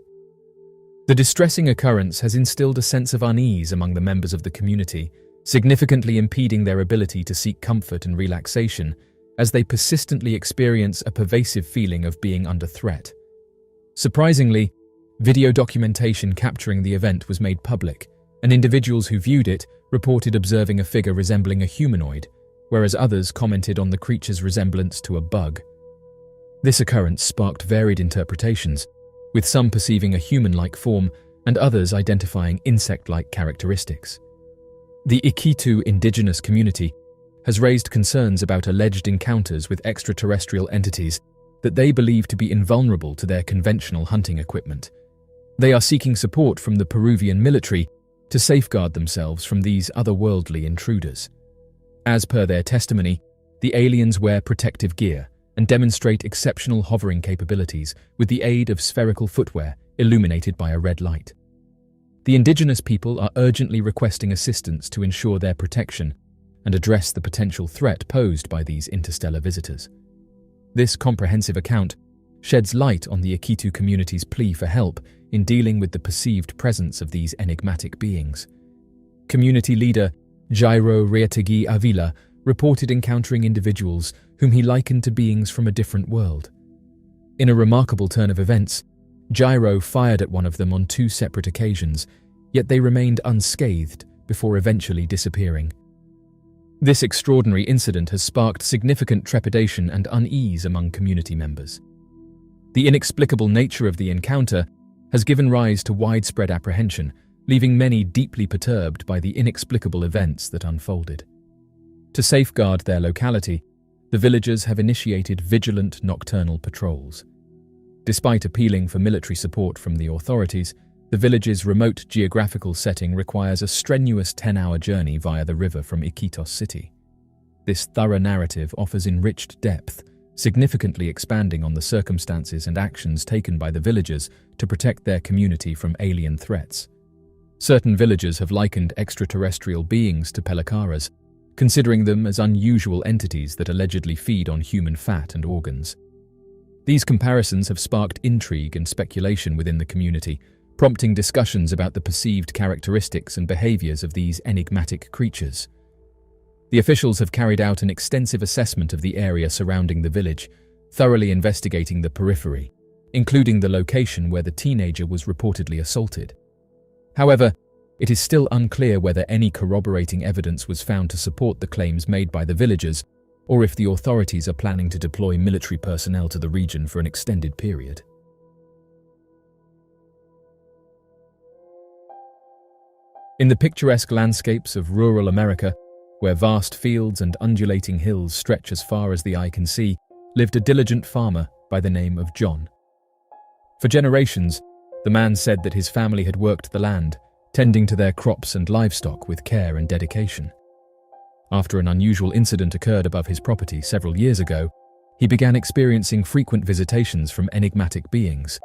[SPEAKER 1] The distressing occurrence has instilled a sense of unease among the members of the community, significantly impeding their ability to seek comfort and relaxation as they persistently experience a pervasive feeling of being under threat. Surprisingly, video documentation capturing the event was made public, and individuals who viewed it reported observing a figure resembling a humanoid, whereas others commented on the creature's resemblance to a bug. This occurrence sparked varied interpretations, with some perceiving a human-like form and others identifying insect-like characteristics. The Iquitu indigenous community has raised concerns about alleged encounters with extraterrestrial entities that they believe to be invulnerable to their conventional hunting equipment. They are seeking support from the Peruvian military to safeguard themselves from these otherworldly intruders. As per their testimony, the aliens wear protective gear and demonstrate exceptional hovering capabilities with the aid of spherical footwear illuminated by a red light. The indigenous people are urgently requesting assistance to ensure their protection and address the potential threat posed by these interstellar visitors. This comprehensive account sheds light on the Iquitu community's plea for help in dealing with the perceived presence of these enigmatic beings. Community leader Jairo Reategui Avila reported encountering individuals whom he likened to beings from a different world. In a remarkable turn of events, Jairo fired at one of them on 2 separate occasions, yet they remained unscathed before eventually disappearing. This extraordinary incident has sparked significant trepidation and unease among community members. The inexplicable nature of the encounter has given rise to widespread apprehension, leaving many deeply perturbed by the inexplicable events that unfolded. To safeguard their locality, the villagers have initiated vigilant nocturnal patrols. Despite appealing for military support from the authorities, the village's remote geographical setting requires a strenuous 10-hour journey via the river from Iquitos city. This thorough narrative offers enriched depth, significantly expanding on the circumstances and actions taken by the villagers to protect their community from alien threats. Certain villagers have likened extraterrestrial beings to pelicaras, considering them as unusual entities that allegedly feed on human fat and organs. These comparisons have sparked intrigue and speculation within the community, prompting discussions about the perceived characteristics and behaviors of these enigmatic creatures. The officials have carried out an extensive assessment of the area surrounding the village, thoroughly investigating the periphery, including the location where the teenager was reportedly assaulted. However, it is still unclear whether any corroborating evidence was found to support the claims made by the villagers, or if the authorities are planning to deploy military personnel to the region for an extended period. In the picturesque landscapes of rural America, where vast fields and undulating hills stretch as far as the eye can see, lived a diligent farmer by the name of John. For generations, the man said that his family had worked the land, tending to their crops and livestock with care and dedication. After an unusual incident occurred above his property several years ago, he began experiencing frequent visitations from enigmatic beings.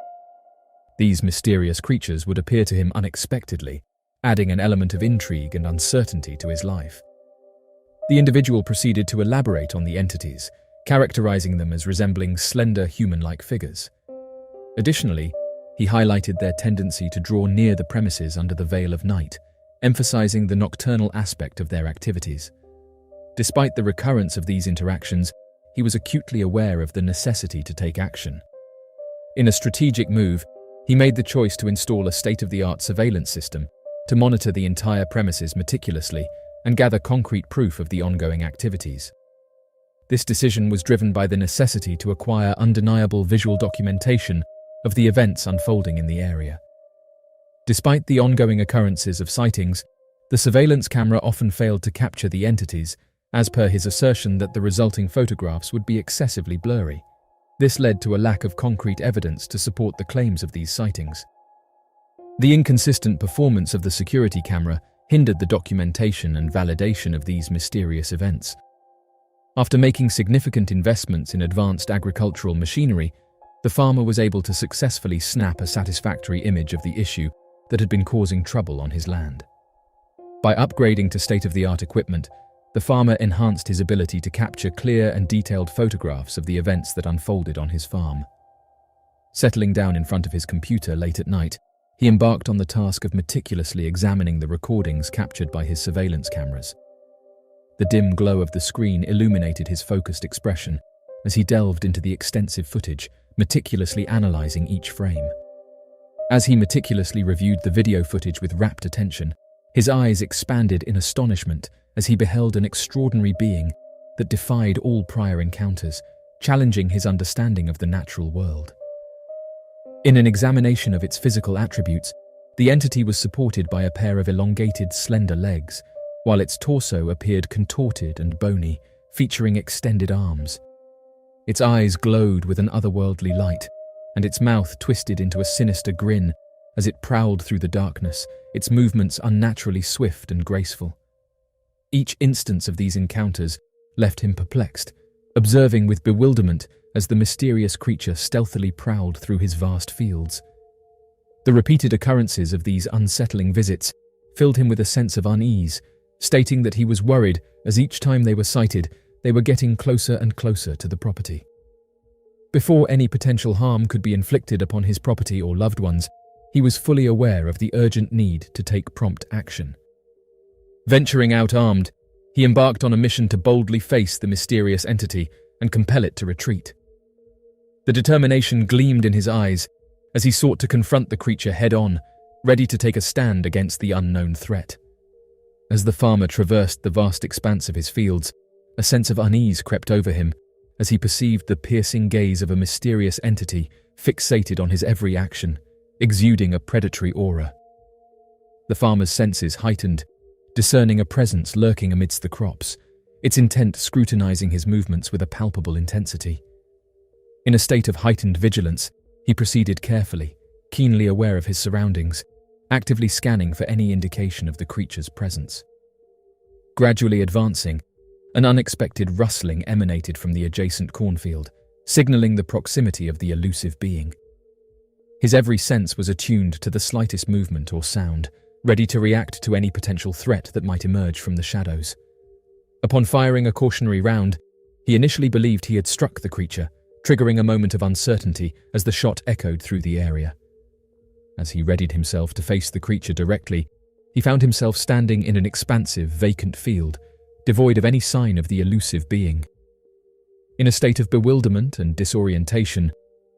[SPEAKER 1] These mysterious creatures would appear to him unexpectedly, adding an element of intrigue and uncertainty to his life. The individual proceeded to elaborate on the entities, characterizing them as resembling slender human-like figures. Additionally, he highlighted their tendency to draw near the premises under the veil of night, emphasizing the nocturnal aspect of their activities. Despite the recurrence of these interactions, he was acutely aware of the necessity to take action. In a strategic move, he made the choice to install a state-of-the-art surveillance system to monitor the entire premises meticulously and gather concrete proof of the ongoing activities. This decision was driven by the necessity to acquire undeniable visual documentation of the events unfolding in the area. Despite the ongoing occurrences of sightings, the surveillance camera often failed to capture the entities, as per his assertion that the resulting photographs would be excessively blurry. This led to a lack of concrete evidence to support the claims of these sightings. The inconsistent performance of the security camera hindered the documentation and validation of these mysterious events. After making significant investments in advanced agricultural machinery, the farmer was able to successfully snap a satisfactory image of the issue that had been causing trouble on his land. By upgrading to state-of-the-art equipment, the farmer enhanced his ability to capture clear and detailed photographs of the events that unfolded on his farm. Settling down in front of his computer late at night, he embarked on the task of meticulously examining the recordings captured by his surveillance cameras. The dim glow of the screen illuminated his focused expression as he delved into the extensive footage, meticulously analyzing each frame. As he meticulously reviewed the video footage with rapt attention, his eyes expanded in astonishment as he beheld an extraordinary being that defied all prior encounters, challenging his understanding of the natural world. In an examination of its physical attributes, the entity was supported by a pair of elongated, slender legs, while its torso appeared contorted and bony, featuring extended arms. Its eyes glowed with an otherworldly light, and its mouth twisted into a sinister grin as it prowled through the darkness, its movements unnaturally swift and graceful. Each instance of these encounters left him perplexed, observing with bewilderment as the mysterious creature stealthily prowled through his vast fields. The repeated occurrences of these unsettling visits filled him with a sense of unease, stating that he was worried as each time they were sighted, they were getting closer and closer to the property. Before any potential harm could be inflicted upon his property or loved ones, he was fully aware of the urgent need to take prompt action. Venturing out armed, he embarked on a mission to boldly face the mysterious entity and compel it to retreat. The determination gleamed in his eyes as he sought to confront the creature head-on, ready to take a stand against the unknown threat. As the farmer traversed the vast expanse of his fields, a sense of unease crept over him as he perceived the piercing gaze of a mysterious entity fixated on his every action, exuding a predatory aura. The farmer's senses heightened, discerning a presence lurking amidst the crops, its intent scrutinizing his movements with a palpable intensity. In a state of heightened vigilance, he proceeded carefully, keenly aware of his surroundings, actively scanning for any indication of the creature's presence. Gradually advancing, an unexpected rustling emanated from the adjacent cornfield, signaling the proximity of the elusive being. His every sense was attuned to the slightest movement or sound, ready to react to any potential threat that might emerge from the shadows. Upon firing a cautionary round, he initially believed he had struck the creature, triggering a moment of uncertainty as the shot echoed through the area. As he readied himself to face the creature directly, he found himself standing in an expansive, vacant field, devoid of any sign of the elusive being. In a state of bewilderment and disorientation,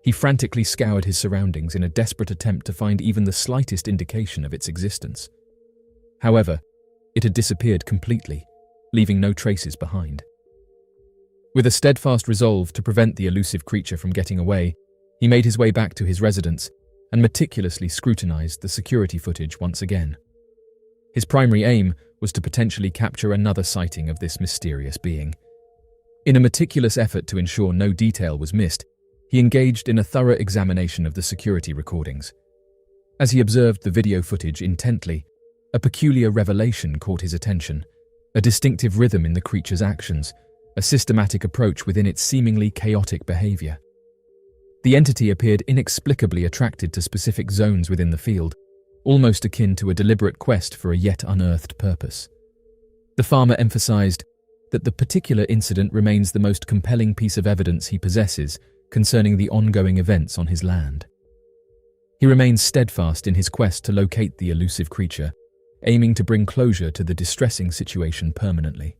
[SPEAKER 1] he frantically scoured his surroundings in a desperate attempt to find even the slightest indication of its existence. However, it had disappeared completely, leaving no traces behind. With a steadfast resolve to prevent the elusive creature from getting away, he made his way back to his residence and meticulously scrutinized the security footage once again. His primary aim was to potentially capture another sighting of this mysterious being. In a meticulous effort to ensure no detail was missed, he engaged in a thorough examination of the security recordings. As he observed the video footage intently, a peculiar revelation caught his attention, a distinctive rhythm in the creature's actions, a systematic approach within its seemingly chaotic behavior. The entity appeared inexplicably attracted to specific zones within the field, almost akin to a deliberate quest for a yet unearthed purpose. The farmer emphasized that the particular incident remains the most compelling piece of evidence he possesses concerning the ongoing events on his land. He remains steadfast in his quest to locate the elusive creature, aiming to bring closure to the distressing situation permanently.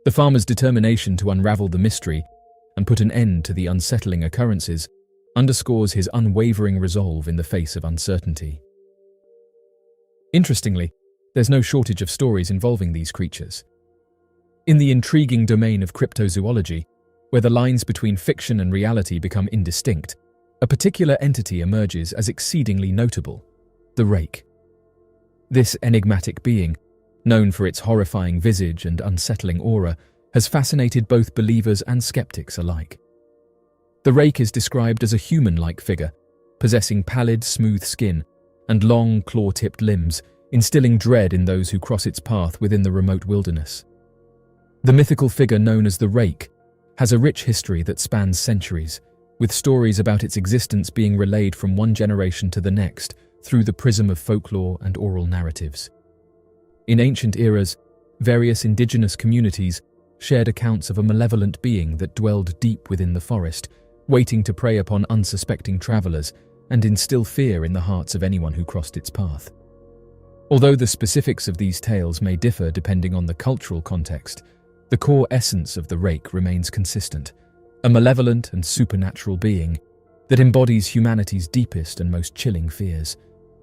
[SPEAKER 1] The farmer's determination to unravel the mystery and put an end to the unsettling occurrences underscores his unwavering resolve in the face of uncertainty. Interestingly, there's no shortage of stories involving these creatures. In the intriguing domain of cryptozoology, where the lines between fiction and reality become indistinct, a particular entity emerges as exceedingly notable: the rake. This enigmatic being, known for its horrifying visage and unsettling aura, has fascinated both believers and skeptics alike. The rake is described as a human-like figure, possessing pallid, smooth skin and long, claw-tipped limbs, instilling dread in those who cross its path within the remote wilderness. The mythical figure known as the rake has a rich history that spans centuries, with stories about its existence being relayed from one generation to the next through the prism of folklore and oral narratives. In ancient eras, various indigenous communities shared accounts of a malevolent being that dwelled deep within the forest, waiting to prey upon unsuspecting travelers and instill fear in the hearts of anyone who crossed its path. Although the specifics of these tales may differ depending on the cultural context, the core essence of the rake remains consistent: a malevolent and supernatural being that embodies humanity's deepest and most chilling fears,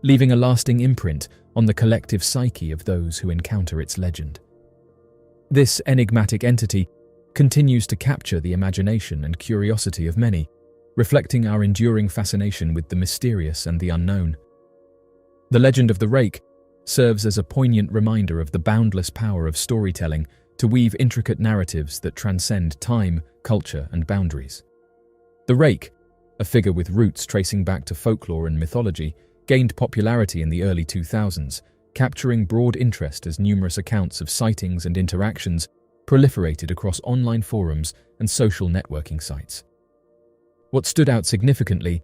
[SPEAKER 1] leaving a lasting imprint on the collective psyche of those who encounter its legend. This enigmatic entity continues to capture the imagination and curiosity of many, reflecting our enduring fascination with the mysterious and the unknown. The legend of the rake serves as a poignant reminder of the boundless power of storytelling to weave intricate narratives that transcend time, culture, and boundaries. The rake, a figure with roots tracing back to folklore and mythology, gained popularity in the early 2000s, capturing broad interest as numerous accounts of sightings and interactions proliferated across online forums and social networking sites. What stood out significantly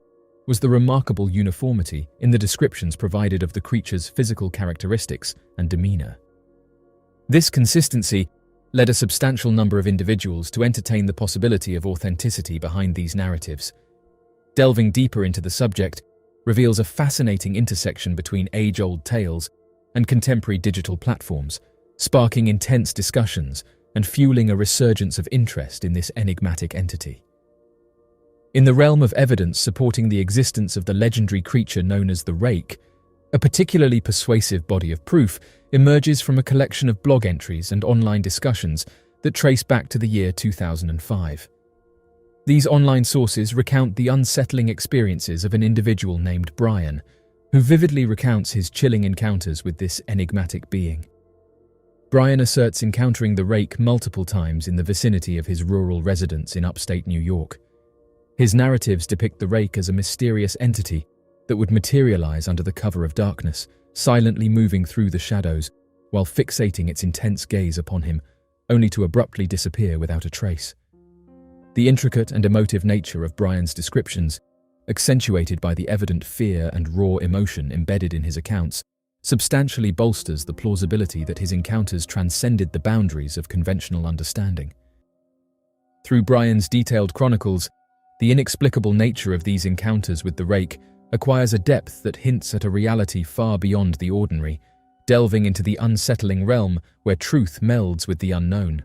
[SPEAKER 1] was the remarkable uniformity in the descriptions provided of the creature's physical characteristics and demeanor. This consistency led a substantial number of individuals to entertain the possibility of authenticity behind these narratives. Delving deeper into the subject reveals a fascinating intersection between age-old tales and contemporary digital platforms, sparking intense discussions and fueling a resurgence of interest in this enigmatic entity. In the realm of evidence supporting the existence of the legendary creature known as the rake, a particularly persuasive body of proof emerges from a collection of blog entries and online discussions that trace back to the year 2005. These online sources recount the unsettling experiences of an individual named Brian, who vividly recounts his chilling encounters with this enigmatic being. Brian asserts encountering the rake multiple times in the vicinity of his rural residence in upstate New York. His narratives depict the rake as a mysterious entity that would materialize under the cover of darkness, silently moving through the shadows while fixating its intense gaze upon him, only to abruptly disappear without a trace. The intricate and emotive nature of Brian's descriptions, accentuated by the evident fear and raw emotion embedded in his accounts, substantially bolsters the plausibility that his encounters transcended the boundaries of conventional understanding. Through Brian's detailed chronicles, the inexplicable nature of these encounters with the rake acquires a depth that hints at a reality far beyond the ordinary, delving into the unsettling realm where truth melds with the unknown.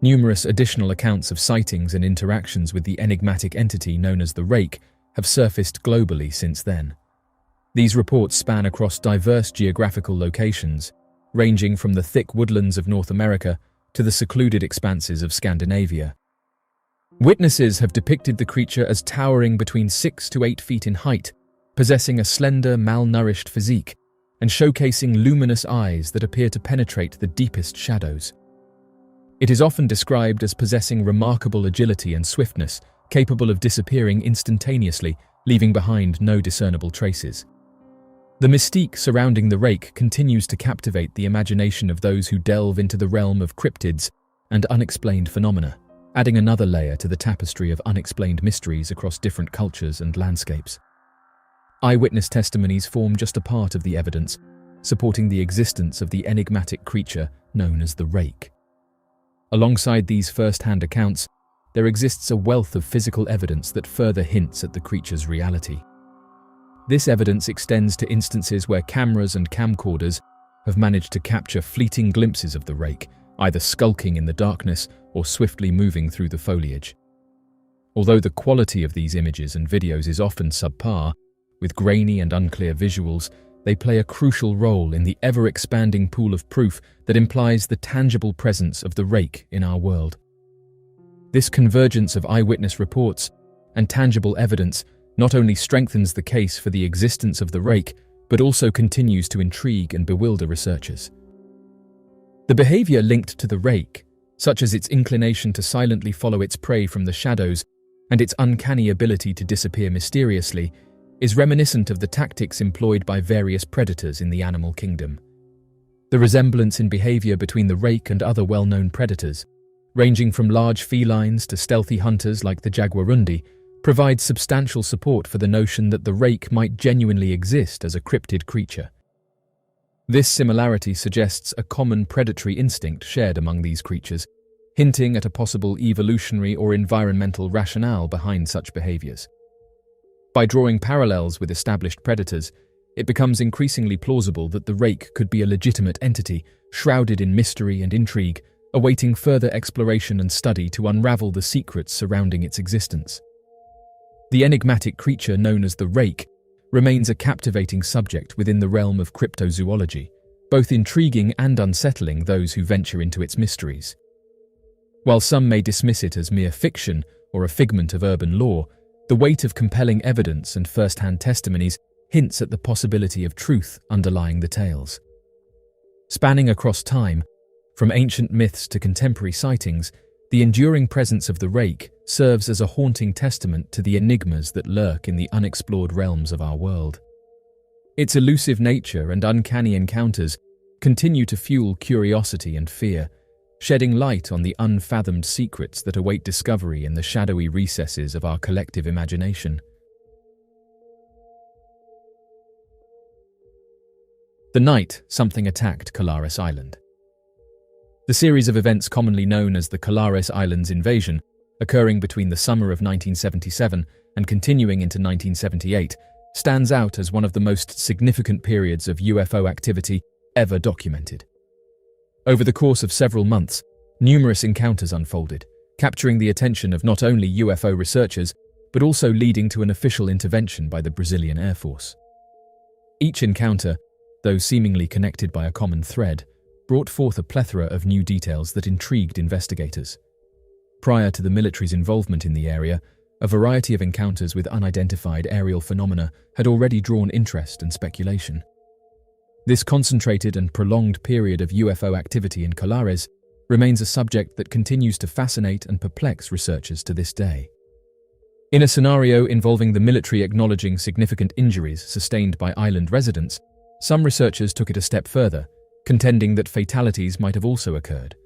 [SPEAKER 1] Numerous additional accounts of sightings and interactions with the enigmatic entity known as the rake have surfaced globally since then. These reports span across diverse geographical locations, ranging from the thick woodlands of North America to the secluded expanses of Scandinavia. Witnesses have depicted the creature as towering between 6 to 8 feet in height, possessing a slender, malnourished physique, and showcasing luminous eyes that appear to penetrate the deepest shadows. It is often described as possessing remarkable agility and swiftness, capable of disappearing instantaneously, leaving behind no discernible traces. The mystique surrounding the rake continues to captivate the imagination of those who delve into the realm of cryptids and unexplained phenomena, adding another layer to the tapestry of unexplained mysteries across different cultures and landscapes. Eyewitness testimonies form just a part of the evidence, supporting the existence of the enigmatic creature known as the rake. Alongside these first-hand accounts, there exists a wealth of physical evidence that further hints at the creature's reality. This evidence extends to instances where cameras and camcorders have managed to capture fleeting glimpses of the rake, either skulking in the darkness or swiftly moving through the foliage. Although the quality of these images and videos is often subpar, with grainy and unclear visuals, they play a crucial role in the ever-expanding pool of proof that implies the tangible presence of the rake in our world. This convergence of eyewitness reports and tangible evidence not only strengthens the case for the existence of the rake, but also continues to intrigue and bewilder researchers. The behavior linked to the rake, such as its inclination to silently follow its prey from the shadows and its uncanny ability to disappear mysteriously, is reminiscent of the tactics employed by various predators in the animal kingdom. The resemblance in behavior between the rake and other well-known predators, ranging from large felines to stealthy hunters like the jaguarundi, provides substantial support for the notion that the rake might genuinely exist as a cryptid creature. This similarity suggests a common predatory instinct shared among these creatures, hinting at a possible evolutionary or environmental rationale behind such behaviors. By drawing parallels with established predators, it becomes increasingly plausible that the rake could be a legitimate entity, shrouded in mystery and intrigue, awaiting further exploration and study to unravel the secrets surrounding its existence. The enigmatic creature known as the rake remains a captivating subject within the realm of cryptozoology, both intriguing and unsettling those who venture into its mysteries. While some may dismiss it as mere fiction or a figment of urban lore, the weight of compelling evidence and first-hand testimonies hints at the possibility of truth underlying the tales. Spanning across time, from ancient myths to contemporary sightings, the enduring presence of the rake serves as a haunting testament to the enigmas that lurk in the unexplored realms of our world. Its elusive nature and uncanny encounters continue to fuel curiosity and fear, shedding light on the unfathomed secrets that await discovery in the shadowy recesses of our collective imagination. The night something attacked Colares Island. The series of events commonly known as the Colares Islands invasion, occurring between the summer of 1977 and continuing into 1978, stands out as one of the most significant periods of UFO activity ever documented. Over the course of several months, numerous encounters unfolded, capturing the attention of not only UFO researchers, but also leading to an official intervention by the Brazilian Air Force. Each encounter, though seemingly connected by a common thread, brought forth a plethora of new details that intrigued investigators. Prior to the military's involvement in the area, a variety of encounters with unidentified aerial phenomena had already drawn interest and speculation. This concentrated and prolonged period of UFO activity in Colares remains a subject that continues to fascinate and perplex researchers to this day. In a scenario involving the military acknowledging significant injuries sustained by island residents, some researchers took it a step further, contending that fatalities might have also occurred.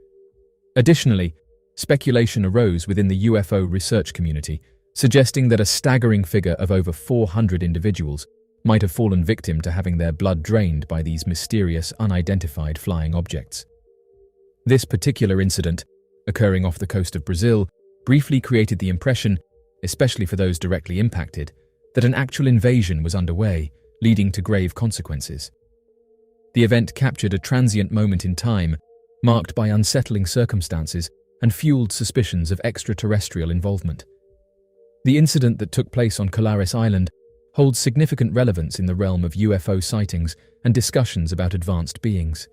[SPEAKER 1] Additionally, speculation arose within the UFO research community, suggesting that a staggering figure of over 400 individuals might have fallen victim to having their blood drained by these mysterious, unidentified flying objects. This particular incident, occurring off the coast of Brazil, briefly created the impression, especially for those directly impacted, that an actual invasion was underway, leading to grave consequences. The event captured a transient moment in time, marked by unsettling circumstances and fueled suspicions of extraterrestrial involvement. The incident that took place on Colares Island holds significant relevance in the realm of UFO sightings and discussions about advanced beings.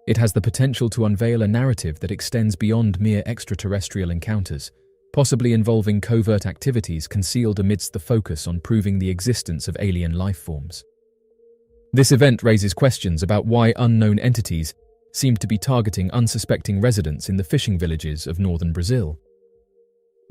[SPEAKER 1] It has the potential to unveil a narrative that extends beyond mere extraterrestrial encounters, possibly involving covert activities concealed amidst the focus on proving the existence of alien life forms. This event raises questions about why unknown entities seem to be targeting unsuspecting residents in the fishing villages of northern Brazil.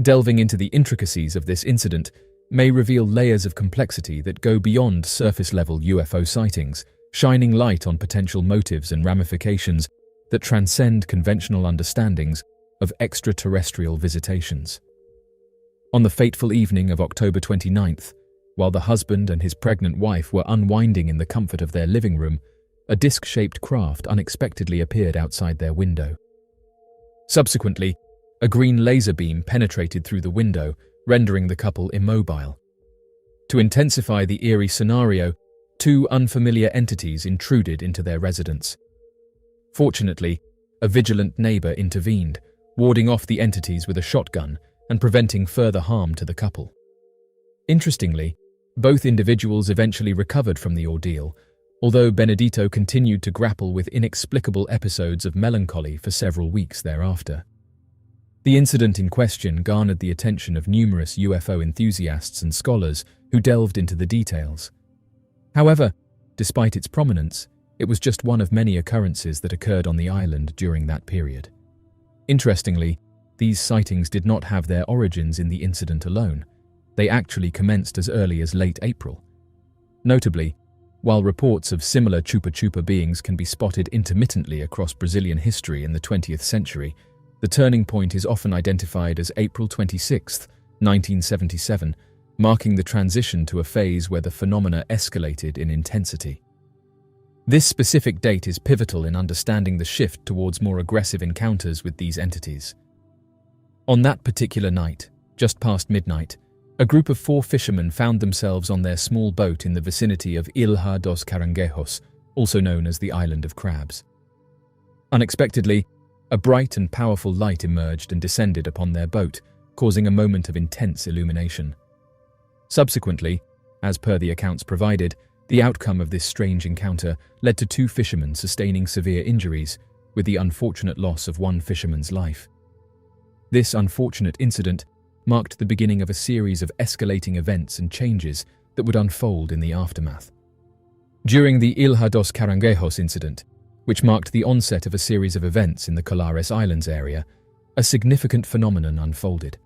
[SPEAKER 1] Delving into the intricacies of this incident may reveal layers of complexity that go beyond surface-level UFO sightings, shining light on potential motives and ramifications that transcend conventional understandings of extraterrestrial visitations. On the fateful evening of October 29th, while the husband and his pregnant wife were unwinding in the comfort of their living room, a disc-shaped craft unexpectedly appeared outside their window. Subsequently, a green laser beam penetrated through the window, rendering the couple immobile. To intensify the eerie scenario, two unfamiliar entities intruded into their residence. Fortunately, a vigilant neighbor intervened, warding off the entities with a shotgun and preventing further harm to the couple. Interestingly, both individuals eventually recovered from the ordeal, although Benedito continued to grapple with inexplicable episodes of melancholy for several weeks thereafter. The incident in question garnered the attention of numerous UFO enthusiasts and scholars who delved into the details. However, despite its prominence, it was just one of many occurrences that occurred on the island during that period. Interestingly, these sightings did not have their origins in the incident alone. They actually commenced as early as late April. Notably, while reports of similar Chupa Chupa beings can be spotted intermittently across Brazilian history in the 20th century, the turning point is often identified as April 26, 1977, marking the transition to a phase where the phenomena escalated in intensity. This specific date is pivotal in understanding the shift towards more aggressive encounters with these entities. On that particular night, just past midnight, a group of 4 fishermen found themselves on their small boat in the vicinity of Ilha dos Caranguejos, also known as the Island of Crabs. Unexpectedly, a bright and powerful light emerged and descended upon their boat, causing a moment of intense illumination. Subsequently, as per the accounts provided, the outcome of this strange encounter led to 2 fishermen sustaining severe injuries, with the unfortunate loss of 1 fisherman's life. This unfortunate incident marked the beginning of a series of escalating events and changes that would unfold in the aftermath. During the Ilha dos Caranguejos incident, which marked the onset of a series of events in the Colares Islands area, a significant phenomenon unfolded.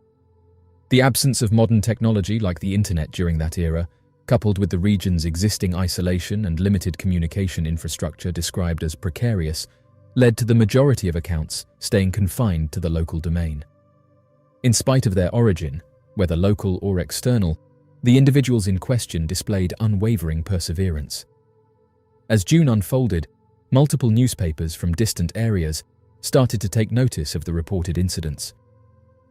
[SPEAKER 1] The absence of modern technology like the internet during that era, coupled with the region's existing isolation and limited communication infrastructure described as precarious, led to the majority of accounts staying confined to the local domain. In spite of their origin, whether local or external, the individuals in question displayed unwavering perseverance. As June unfolded, multiple newspapers from distant areas started to take notice of the reported incidents.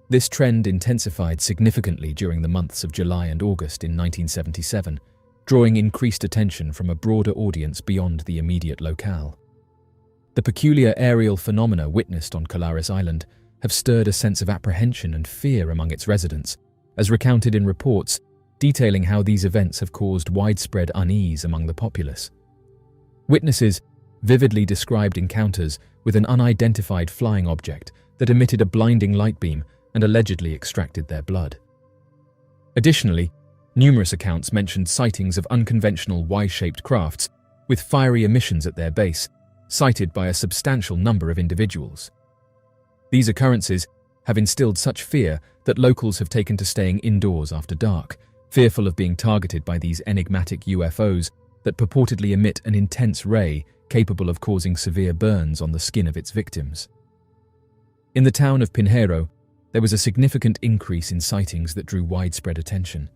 [SPEAKER 1] This trend intensified significantly during the months of July and August in 1977, drawing increased attention from a broader audience beyond the immediate locale. The peculiar aerial phenomena witnessed on Colares Island have stirred a sense of apprehension and fear among its residents, as recounted in reports detailing how these events have caused widespread unease among the populace. Witnesses vividly described encounters with an unidentified flying object that emitted a blinding light beam and allegedly extracted their blood. Additionally, numerous accounts mentioned sightings of unconventional Y-shaped crafts with fiery emissions at their base, cited by a substantial number of individuals. These occurrences have instilled such fear that locals have taken to staying indoors after dark, fearful of being targeted by these enigmatic UFOs that purportedly emit an intense ray capable of causing severe burns on the skin of its victims. In the town of Pinheiro, there was a significant increase in sightings that drew widespread attention.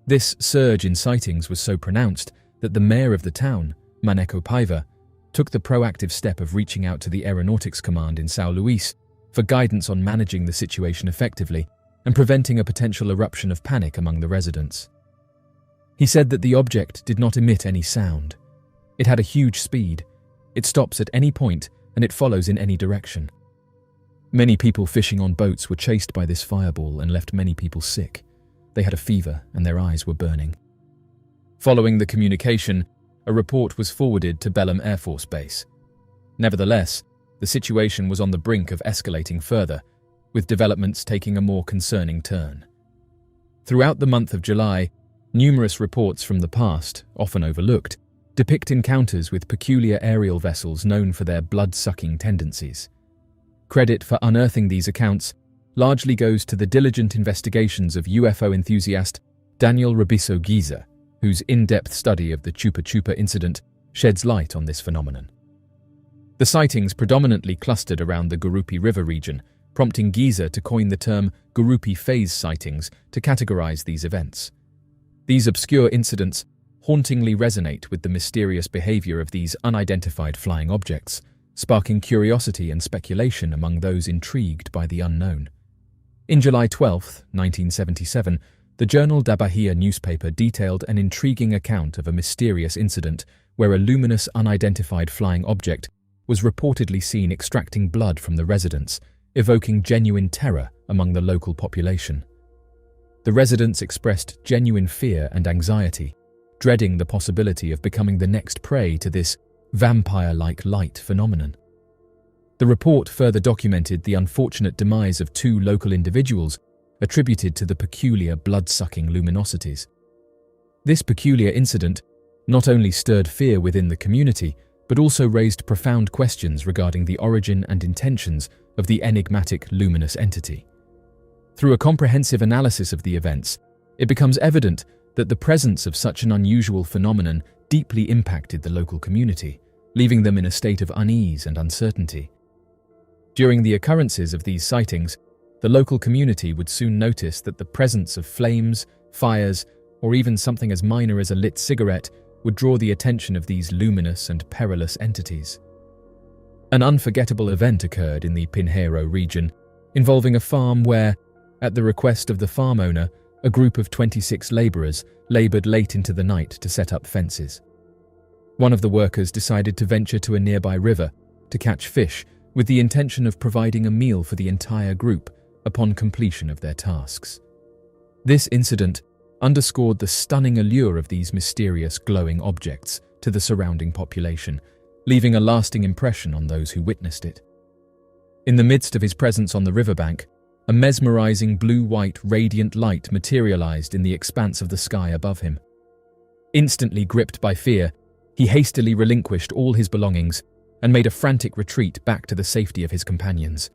[SPEAKER 1] This surge in sightings was so pronounced that the mayor of the town, Maneco Paiva, took the proactive step of reaching out to the Aeronautics Command in São Luís for guidance on managing the situation effectively and preventing a potential eruption of panic among the residents. He said that the object did not emit any sound. It had a huge speed. It stops at any point and it follows in any direction. Many people fishing on boats were chased by this fireball and left many people sick. They had a fever and their eyes were burning. Following the communication, a report was forwarded to Belém Air Force Base. Nevertheless, the situation was on the brink of escalating further, with developments taking a more concerning turn. Throughout the month of July, numerous reports from the past, often overlooked, depict encounters with peculiar aerial vessels known for their blood-sucking tendencies. Credit for unearthing these accounts largely goes to the diligent investigations of UFO enthusiast Daniel Rabiso Giza, whose in-depth study of the Chupa Chupa incident sheds light on this phenomenon. The sightings predominantly clustered around the Gurupi River region, prompting Giza to coin the term Gurupi phase sightings to categorize these events. These obscure incidents hauntingly resonate with the mysterious behavior of these unidentified flying objects, sparking curiosity and speculation among those intrigued by the unknown. In July 12, 1977, the Jornal da Bahia newspaper detailed an intriguing account of a mysterious incident where a luminous unidentified flying object was reportedly seen extracting blood from the residents, evoking genuine terror among the local population. The residents expressed genuine fear and anxiety, dreading the possibility of becoming the next prey to this vampire-like light phenomenon. The report further documented the unfortunate demise of 2 local individuals attributed to the peculiar blood-sucking luminosities. This peculiar incident not only stirred fear within the community, but also raised profound questions regarding the origin and intentions of the enigmatic luminous entity. Through a comprehensive analysis of the events, it becomes evident that the presence of such an unusual phenomenon deeply impacted the local community, leaving them in a state of unease and uncertainty. During the occurrences of these sightings, the local community would soon notice that the presence of flames, fires, or even something as minor as a lit cigarette would draw the attention of these luminous and perilous entities. An unforgettable event occurred in the Pinheiro region, involving a farm where, at the request of the farm owner, a group of 26 labourers laboured late into the night to set up fences. One of the workers decided to venture to a nearby river to catch fish with the intention of providing a meal for the entire group upon completion of their tasks. This incident underscored the stunning allure of these mysterious glowing objects to the surrounding population, leaving a lasting impression on those who witnessed it. In the midst of his presence on the riverbank, a mesmerizing blue-white radiant light materialized in the expanse of the sky above him. Instantly gripped by fear, he hastily relinquished all his belongings and made a frantic retreat back to the safety of his companions.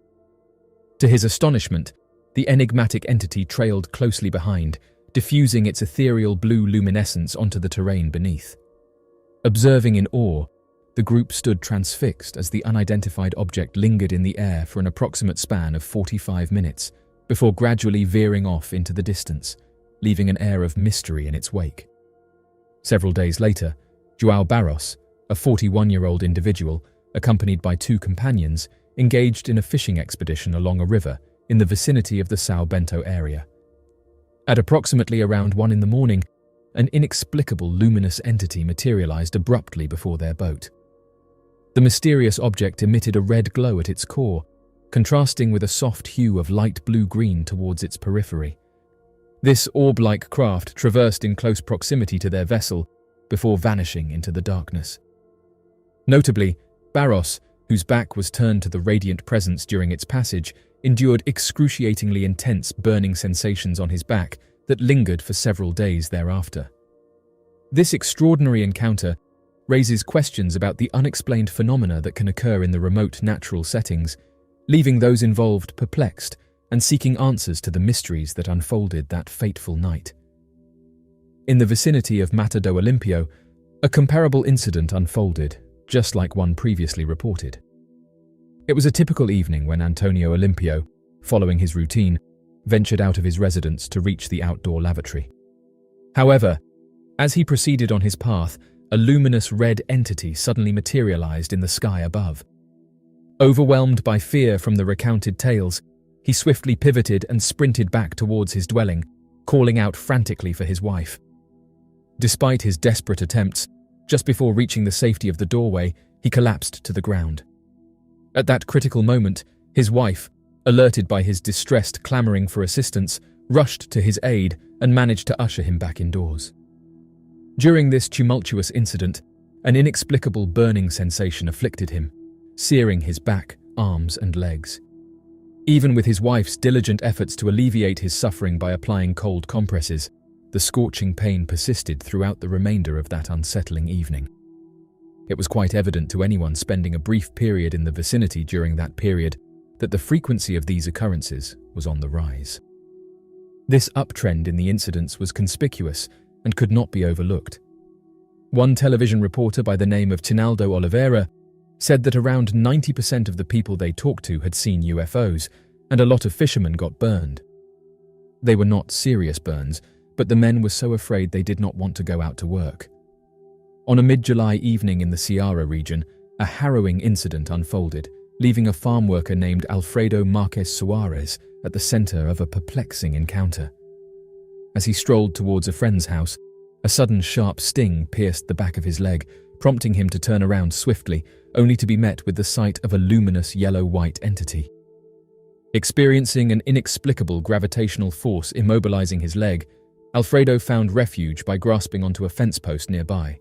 [SPEAKER 1] To his astonishment, the enigmatic entity trailed closely behind, diffusing its ethereal blue luminescence onto the terrain beneath. Observing in awe, the group stood transfixed as the unidentified object lingered in the air for an approximate span of 45 minutes, before gradually veering off into the distance, leaving an air of mystery in its wake. Several days later, João Barros, a 41-year-old individual, accompanied by 2 companions, engaged in a fishing expedition along a river in the vicinity of the São Bento area. At approximately around 1 in the morning, an inexplicable luminous entity materialized abruptly before their boat. The mysterious object emitted a red glow at its core, contrasting with a soft hue of light blue-green towards its periphery. This orb-like craft traversed in close proximity to their vessel before vanishing into the darkness. Notably, Barros, whose back was turned to the radiant presence during its passage, endured excruciatingly intense burning sensations on his back that lingered for several days thereafter. This extraordinary encounter raises questions about the unexplained phenomena that can occur in the remote natural settings, leaving those involved perplexed and seeking answers to the mysteries that unfolded that fateful night. In the vicinity of Mata do Olimpio, a comparable incident unfolded, just like one previously reported. It was a typical evening when Antonio Olimpio, following his routine, ventured out of his residence to reach the outdoor lavatory. However, as he proceeded on his path, a luminous red entity suddenly materialized in the sky above. Overwhelmed by fear from the recounted tales, he swiftly pivoted and sprinted back towards his dwelling, calling out frantically for his wife. Despite his desperate attempts, just before reaching the safety of the doorway, he collapsed to the ground. At that critical moment, his wife, alerted by his distressed clamoring for assistance, rushed to his aid and managed to usher him back indoors. During this tumultuous incident, an inexplicable burning sensation afflicted him, searing his back, arms, and legs. Even with his wife's diligent efforts to alleviate his suffering by applying cold compresses, the scorching pain persisted throughout the remainder of that unsettling evening. It was quite evident to anyone spending a brief period in the vicinity during that period that the frequency of these occurrences was on the rise. This uptrend in the incidents was conspicuous and could not be overlooked. One television reporter by the name of Tinaldo Oliveira said that around 90% of the people they talked to had seen UFOs, and a lot of fishermen got burned. They were not serious burns, but the men were so afraid they did not want to go out to work. On a mid-July evening in the Ceará region, a harrowing incident unfolded, leaving a farm worker named Alfredo Marques Soares at the center of a perplexing encounter. As he strolled towards a friend's house, a sudden sharp sting pierced the back of his leg, prompting him to turn around swiftly, only to be met with the sight of a luminous yellow-white entity. Experiencing an inexplicable gravitational force immobilizing his leg, Alfredo found refuge by grasping onto a fence post nearby.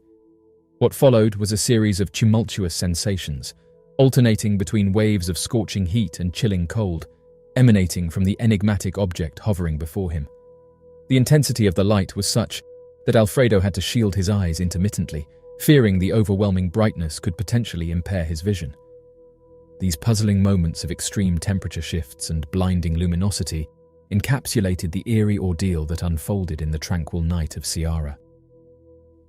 [SPEAKER 1] What followed was a series of tumultuous sensations, alternating between waves of scorching heat and chilling cold, emanating from the enigmatic object hovering before him. The intensity of the light was such that Alfredo had to shield his eyes intermittently, fearing the overwhelming brightness could potentially impair his vision. These puzzling moments of extreme temperature shifts and blinding luminosity encapsulated the eerie ordeal that unfolded in the tranquil night of Ceará.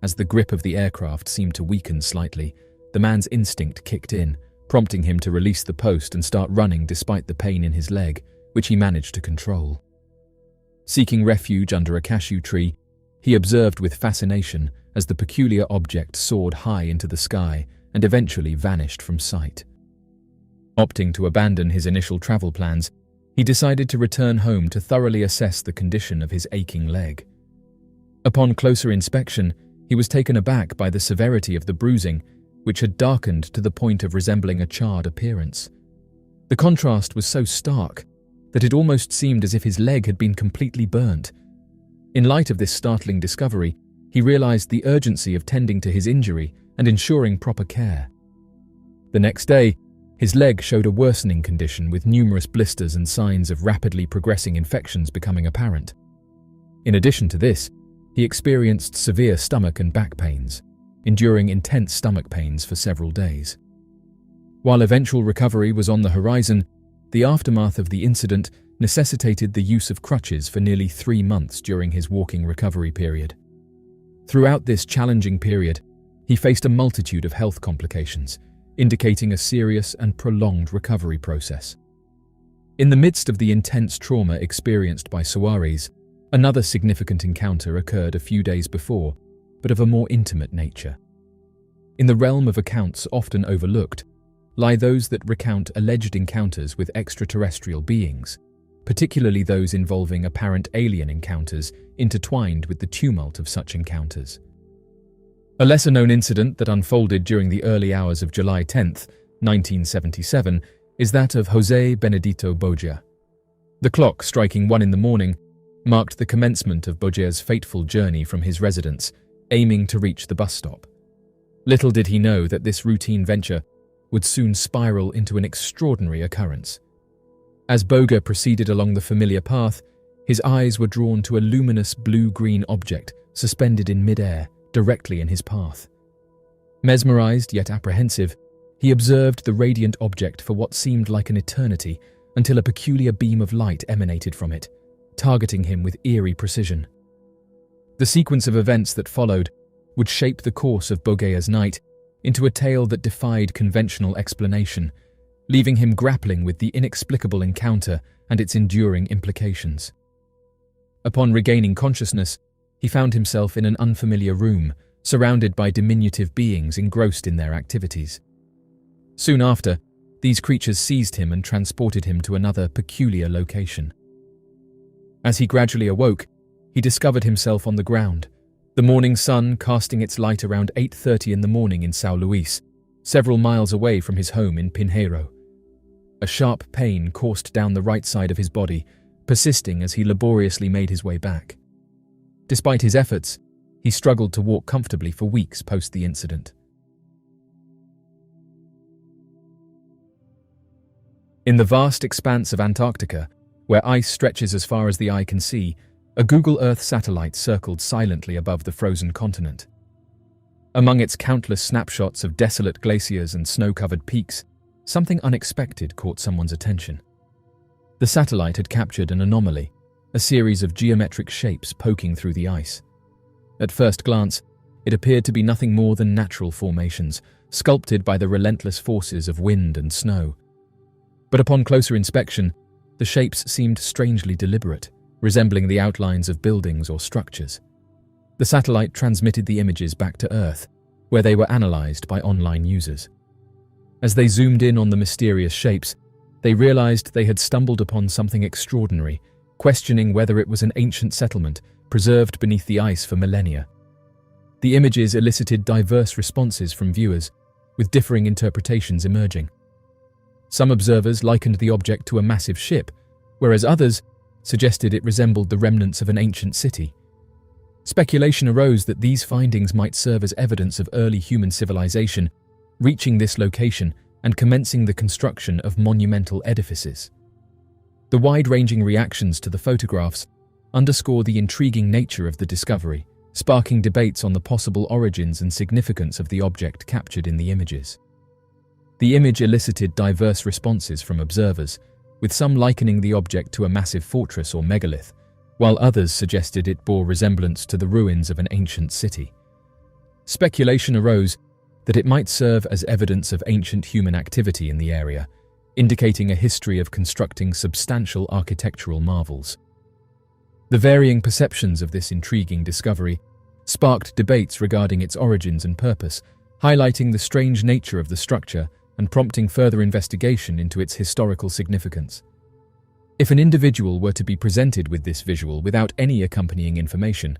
[SPEAKER 1] As the grip of the aircraft seemed to weaken slightly, the man's instinct kicked in, prompting him to release the post and start running despite the pain in his leg, which he managed to control. Seeking refuge under a cashew tree, he observed with fascination as the peculiar object soared high into the sky and eventually vanished from sight. Opting to abandon his initial travel plans, he decided to return home to thoroughly assess the condition of his aching leg. Upon closer inspection, he was taken aback by the severity of the bruising, which had darkened to the point of resembling a charred appearance. The contrast was so stark that it almost seemed as if his leg had been completely burnt. In light of this startling discovery, he realized the urgency of tending to his injury and ensuring proper care. The next day, his leg showed a worsening condition with numerous blisters and signs of rapidly progressing infections becoming apparent. In addition to this, he experienced severe stomach and back pains, enduring intense stomach pains for several days. While eventual recovery was on the horizon, the aftermath of the incident necessitated the use of crutches for nearly 3 months during his walking recovery period. Throughout this challenging period, he faced a multitude of health complications, indicating a serious and prolonged recovery process. In the midst of the intense trauma experienced by Suarez, another significant encounter occurred a few days before, but of a more intimate nature. In the realm of accounts often overlooked lie those that recount alleged encounters with extraterrestrial beings, particularly those involving apparent alien encounters intertwined with the tumult of such encounters. A lesser-known incident that unfolded during the early hours of July 10, 1977, is that of José Benedito Boggia. The clock striking 1 in the morning marked the commencement of Boggia's fateful journey from his residence, aiming to reach the bus stop. Little did he know that this routine venture would soon spiral into an extraordinary occurrence. As Boggia proceeded along the familiar path, his eyes were drawn to a luminous blue-green object suspended in mid-air, directly in his path. Mesmerized yet apprehensive, he observed the radiant object for what seemed like an eternity until a peculiar beam of light emanated from it, targeting him with eerie precision. The sequence of events that followed would shape the course of Boggia's night into a tale that defied conventional explanation, leaving him grappling with the inexplicable encounter and its enduring implications. Upon regaining consciousness, he found himself in an unfamiliar room, surrounded by diminutive beings engrossed in their activities. Soon after, these creatures seized him and transported him to another peculiar location. As he gradually awoke, he discovered himself on the ground, the morning sun casting its light around 8:30 in the morning in São Luís, several miles away from his home in Pinheiro. A sharp pain coursed down the right side of his body, persisting as he laboriously made his way back. Despite his efforts, he struggled to walk comfortably for weeks post the incident. In the vast expanse of Antarctica, where ice stretches as far as the eye can see, a Google Earth satellite circled silently above the frozen continent. Among its countless snapshots of desolate glaciers and snow-covered peaks, something unexpected caught someone's attention. The satellite had captured an anomaly, a series of geometric shapes poking through the ice. At first glance, it appeared to be nothing more than natural formations, sculpted by the relentless forces of wind and snow. But upon closer inspection, the shapes seemed strangely deliberate, resembling the outlines of buildings or structures. The satellite transmitted the images back to Earth, where they were analyzed by online users. As they zoomed in on the mysterious shapes, they realized they had stumbled upon something extraordinary, questioning whether it was an ancient settlement preserved beneath the ice for millennia. The images elicited diverse responses from viewers, with differing interpretations emerging. Some observers likened the object to a massive ship, whereas others suggested it resembled the remnants of an ancient city. Speculation arose that these findings might serve as evidence of early human civilization reaching this location and commencing the construction of monumental edifices. The wide-ranging reactions to the photographs underscore the intriguing nature of the discovery, sparking debates on the possible origins and significance of the object captured in the images. The image elicited diverse responses from observers, with some likening the object to a massive fortress or megalith, while others suggested it bore resemblance to the ruins of an ancient city. Speculation arose that it might serve as evidence of ancient human activity in the area, indicating a history of constructing substantial architectural marvels. The varying perceptions of this intriguing discovery sparked debates regarding its origins and purpose, highlighting the strange nature of the structure and prompting further investigation into its historical significance. If an individual were to be presented with this visual without any accompanying information,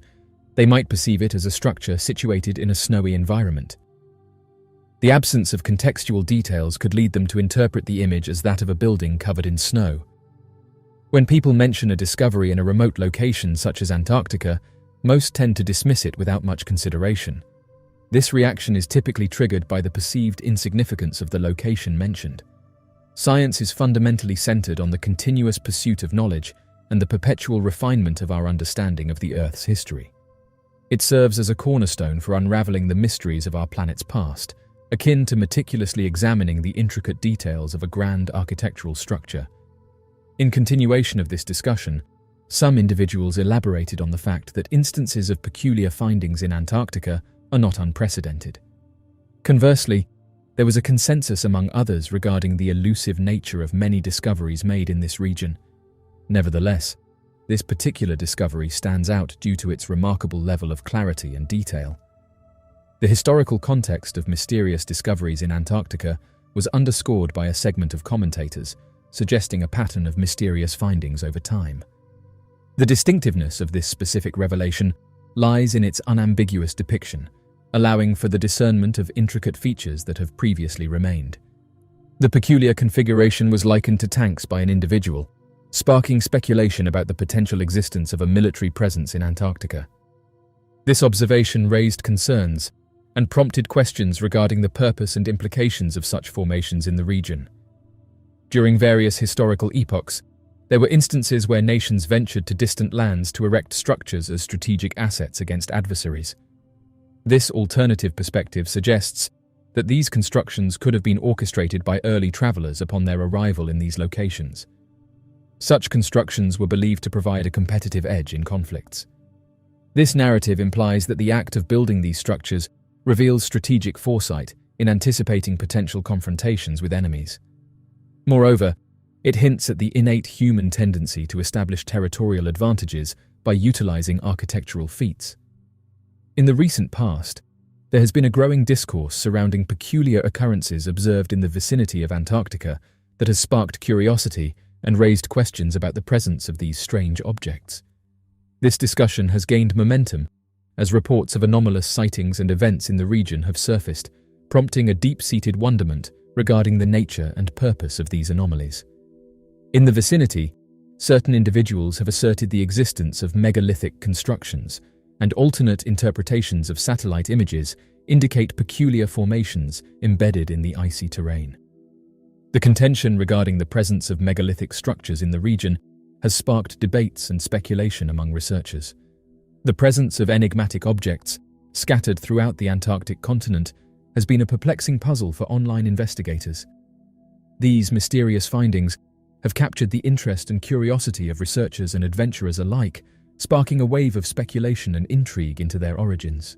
[SPEAKER 1] they might perceive it as a structure situated in a snowy environment. The absence of contextual details could lead them to interpret the image as that of a building covered in snow. When people mention a discovery in a remote location such as Antarctica, most tend to dismiss it without much consideration. This reaction is typically triggered by the perceived insignificance of the location mentioned. Science is fundamentally centered on the continuous pursuit of knowledge and the perpetual refinement of our understanding of the Earth's history. It serves as a cornerstone for unraveling the mysteries of our planet's past, akin to meticulously examining the intricate details of a grand architectural structure. In continuation of this discussion, some individuals elaborated on the fact that instances of peculiar findings in Antarctica are not unprecedented. Conversely, there was a consensus among others regarding the elusive nature of many discoveries made in this region. Nevertheless, this particular discovery stands out due to its remarkable level of clarity and detail. The historical context of mysterious discoveries in Antarctica was underscored by a segment of commentators, suggesting a pattern of mysterious findings over time. The distinctiveness of this specific revelation lies in its unambiguous depiction, allowing for the discernment of intricate features that have previously remained. The peculiar configuration was likened to tanks by an individual, sparking speculation about the potential existence of a military presence in Antarctica. This observation raised concerns and prompted questions regarding the purpose and implications of such formations in the region. During various historical epochs, there were instances where nations ventured to distant lands to erect structures as strategic assets against adversaries. This alternative perspective suggests that these constructions could have been orchestrated by early travelers upon their arrival in these locations. Such constructions were believed to provide a competitive edge in conflicts. This narrative implies that the act of building these structures reveals strategic foresight in anticipating potential confrontations with enemies. Moreover, it hints at the innate human tendency to establish territorial advantages by utilizing architectural feats. In the recent past, there has been a growing discourse surrounding peculiar occurrences observed in the vicinity of Antarctica that has sparked curiosity and raised questions about the presence of these strange objects. This discussion has gained momentum as reports of anomalous sightings and events in the region have surfaced, prompting a deep-seated wonderment regarding the nature and purpose of these anomalies. In the vicinity, certain individuals have asserted the existence of megalithic constructions, and alternate interpretations of satellite images indicate peculiar formations embedded in the icy terrain. The contention regarding the presence of megalithic structures in the region has sparked debates and speculation among researchers. The presence of enigmatic objects scattered throughout the Antarctic continent has been a perplexing puzzle for online investigators. These mysterious findings have captured the interest and curiosity of researchers and adventurers alike, sparking a wave of speculation and intrigue into their origins.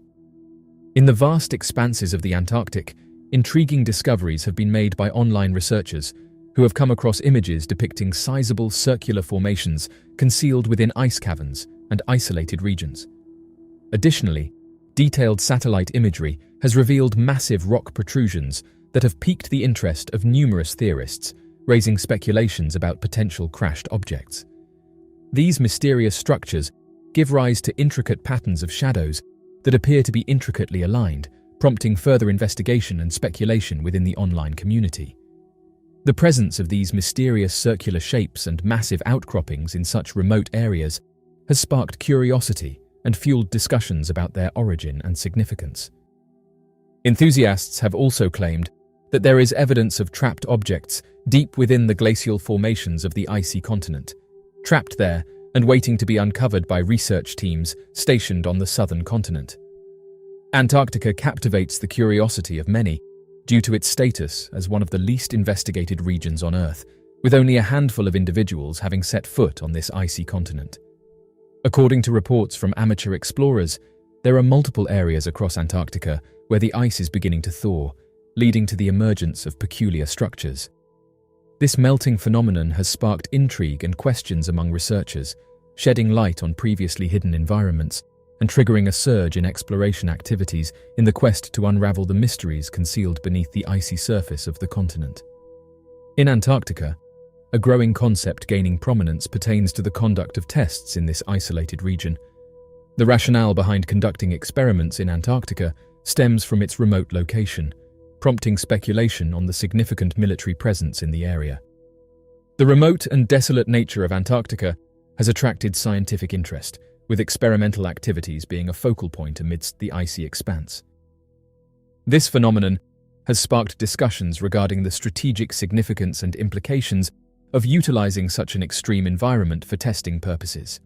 [SPEAKER 1] In the vast expanses of the Antarctic, intriguing discoveries have been made by online researchers who have come across images depicting sizable circular formations concealed within ice caverns and isolated regions. Additionally, detailed satellite imagery has revealed massive rock protrusions that have piqued the interest of numerous theorists, raising speculations about potential crashed objects. These mysterious structures give rise to intricate patterns of shadows that appear to be intricately aligned, prompting further investigation and speculation within the online community. The presence of these mysterious circular shapes and massive outcroppings in such remote areas has sparked curiosity and fueled discussions about their origin and significance. Enthusiasts have also claimed that there is evidence of trapped objects deep within the glacial formations of the icy continent, trapped there and waiting to be uncovered by research teams stationed on the southern continent. Antarctica captivates the curiosity of many due to its status as one of the least investigated regions on Earth, with only a handful of individuals having set foot on this icy continent. According to reports from amateur explorers, there are multiple areas across Antarctica where the ice is beginning to thaw, leading to the emergence of peculiar structures. This melting phenomenon has sparked intrigue and questions among researchers, shedding light on previously hidden environments and triggering a surge in exploration activities in the quest to unravel the mysteries concealed beneath the icy surface of the continent. In Antarctica, a growing concept gaining prominence pertains to the conduct of tests in this isolated region. The rationale behind conducting experiments in Antarctica stems from its remote location, prompting speculation on the significant military presence in the area. The remote and desolate nature of Antarctica has attracted scientific interest, with experimental activities being a focal point amidst the icy expanse. This phenomenon has sparked discussions regarding the strategic significance and implications of utilizing such an extreme environment for testing purposes.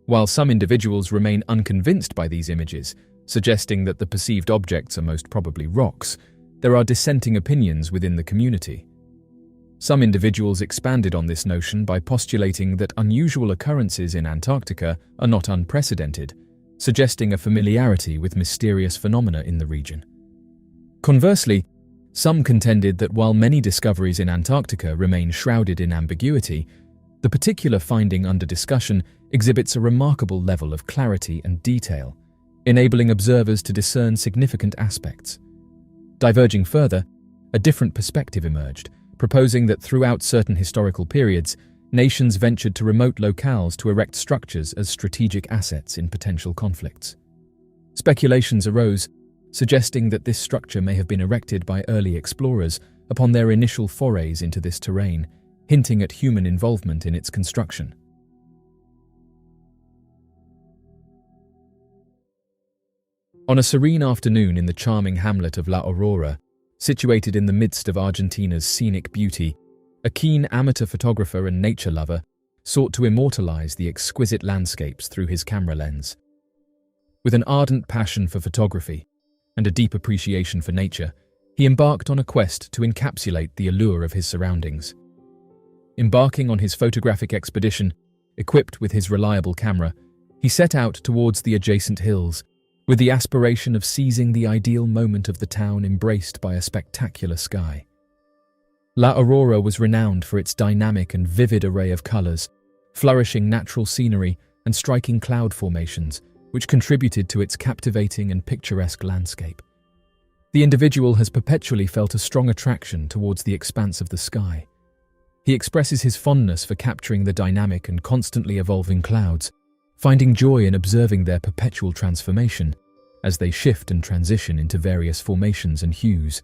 [SPEAKER 1] While some individuals remain unconvinced by these images, suggesting that the perceived objects are most probably rocks, there are dissenting opinions within the community. Some individuals expanded on this notion by postulating that unusual occurrences in Antarctica are not unprecedented, suggesting a familiarity with mysterious phenomena in the region. Conversely, some contended that while many discoveries in Antarctica remain shrouded in ambiguity, the particular finding under discussion exhibits a remarkable level of clarity and detail, enabling observers to discern significant aspects. Diverging further, a different perspective emerged, proposing that throughout certain historical periods, nations ventured to remote locales to erect structures as strategic assets in potential conflicts. Speculations arose, suggesting that this structure may have been erected by early explorers upon their initial forays into this terrain, hinting at human involvement in its construction. On a serene afternoon in the charming hamlet of La Aurora, situated in the midst of Argentina's scenic beauty, a keen amateur photographer and nature lover sought to immortalize the exquisite landscapes through his camera lens. With an ardent passion for photography and a deep appreciation for nature, he embarked on a quest to encapsulate the allure of his surroundings. Embarking on his photographic expedition, equipped with his reliable camera, he set out towards the adjacent hills, with the aspiration of seizing the ideal moment of the town embraced by a spectacular sky. La Aurora was renowned for its dynamic and vivid array of colors, flourishing natural scenery and striking cloud formations, which contributed to its captivating and picturesque landscape. The individual has perpetually felt a strong attraction towards the expanse of the sky. He expresses his fondness for capturing the dynamic and constantly evolving clouds, finding joy in observing their perpetual transformation as they shift and transition into various formations and hues.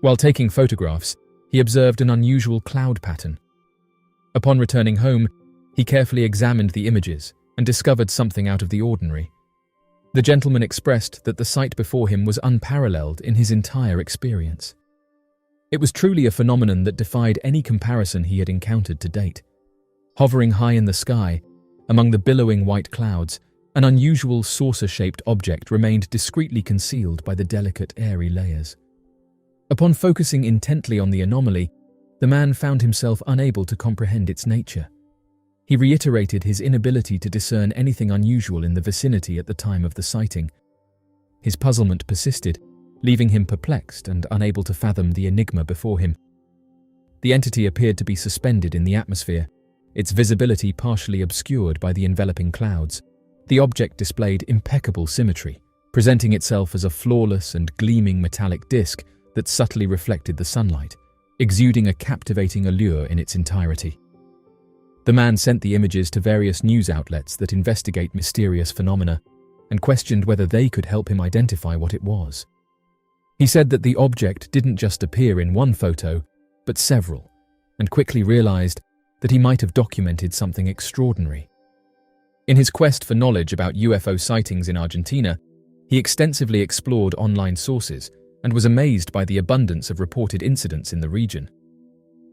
[SPEAKER 1] While taking photographs, he observed an unusual cloud pattern. Upon returning home, he carefully examined the images and discovered something out of the ordinary. The gentleman expressed that the sight before him was unparalleled in his entire experience. It was truly a phenomenon that defied any comparison he had encountered to date. Hovering high in the sky, among the billowing white clouds, an unusual saucer-shaped object remained discreetly concealed by the delicate, airy layers. Upon focusing intently on the anomaly, the man found himself unable to comprehend its nature. He reiterated his inability to discern anything unusual in the vicinity at the time of the sighting. His puzzlement persisted, leaving him perplexed and unable to fathom the enigma before him. The entity appeared to be suspended in the atmosphere, its visibility partially obscured by the enveloping clouds. The object displayed impeccable symmetry, presenting itself as a flawless and gleaming metallic disc that subtly reflected the sunlight, exuding a captivating allure in its entirety. The man sent the images to various news outlets that investigate mysterious phenomena and questioned whether they could help him identify what it was. He said that the object didn't just appear in one photo, but several, and quickly realized that he might have documented something extraordinary. In his quest for knowledge about UFO sightings in Argentina, he extensively explored online sources and was amazed by the abundance of reported incidents in the region.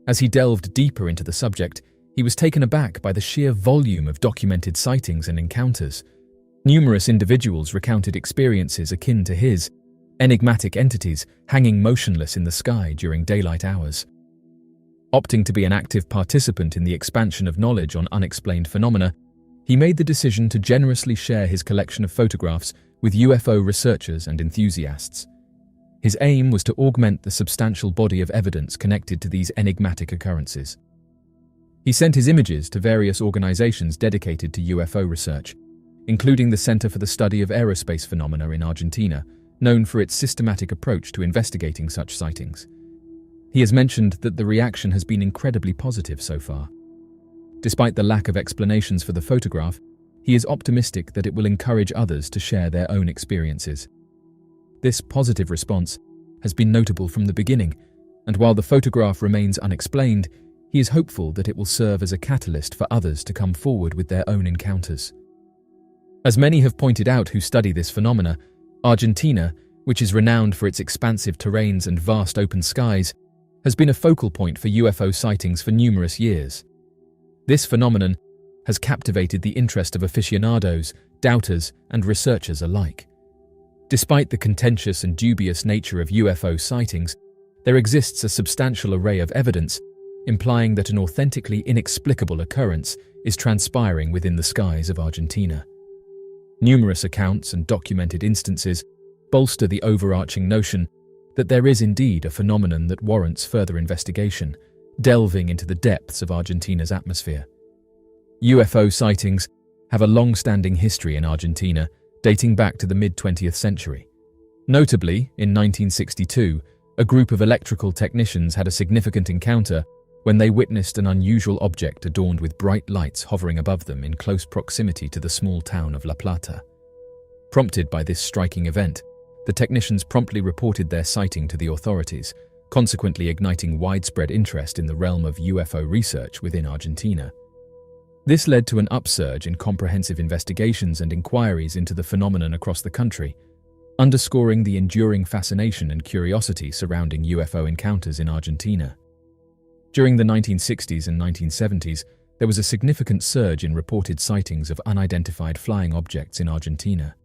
[SPEAKER 1] As he delved deeper into the subject, he was taken aback by the sheer volume of documented sightings and encounters. Numerous individuals recounted experiences akin to his, enigmatic entities hanging motionless in the sky during daylight hours. Opting to be an active participant in the expansion of knowledge on unexplained phenomena, he made the decision to generously share his collection of photographs with UFO researchers and enthusiasts. His aim was to augment the substantial body of evidence connected to these enigmatic occurrences. He sent his images to various organizations dedicated to UFO research, including the Center for the Study of Aerospace Phenomena in Argentina, known for its systematic approach to investigating such sightings. He has mentioned that the reaction has been incredibly positive so far. Despite the lack of explanations for the photograph, he is optimistic that it will encourage others to share their own experiences. This positive response has been notable from the beginning, and while the photograph remains unexplained, he is hopeful that it will serve as a catalyst for others to come forward with their own encounters. As many have pointed out who study this phenomena, Argentina, which is renowned for its expansive terrains and vast open skies, has been a focal point for UFO sightings for numerous years. This phenomenon has captivated the interest of aficionados, doubters, and researchers alike. Despite the contentious and dubious nature of UFO sightings, there exists a substantial array of evidence implying that an authentically inexplicable occurrence is transpiring within the skies of Argentina. Numerous accounts and documented instances bolster the overarching notion that there is indeed a phenomenon that warrants further investigation, delving into the depths of Argentina's atmosphere. UFO sightings have a long-standing history in Argentina, dating back to the mid-20th century. Notably, in 1962, a group of electrical technicians had a significant encounter when they witnessed an unusual object adorned with bright lights hovering above them in close proximity to the small town of La Plata. Prompted by this striking event, the technicians promptly reported their sighting to the authorities, consequently igniting widespread interest in the realm of UFO research within Argentina. This led to an upsurge in comprehensive investigations and inquiries into the phenomenon across the country, underscoring the enduring fascination and curiosity surrounding UFO encounters in Argentina. During the 1960s and 1970s, there was a significant surge in reported sightings of unidentified flying objects in Argentina.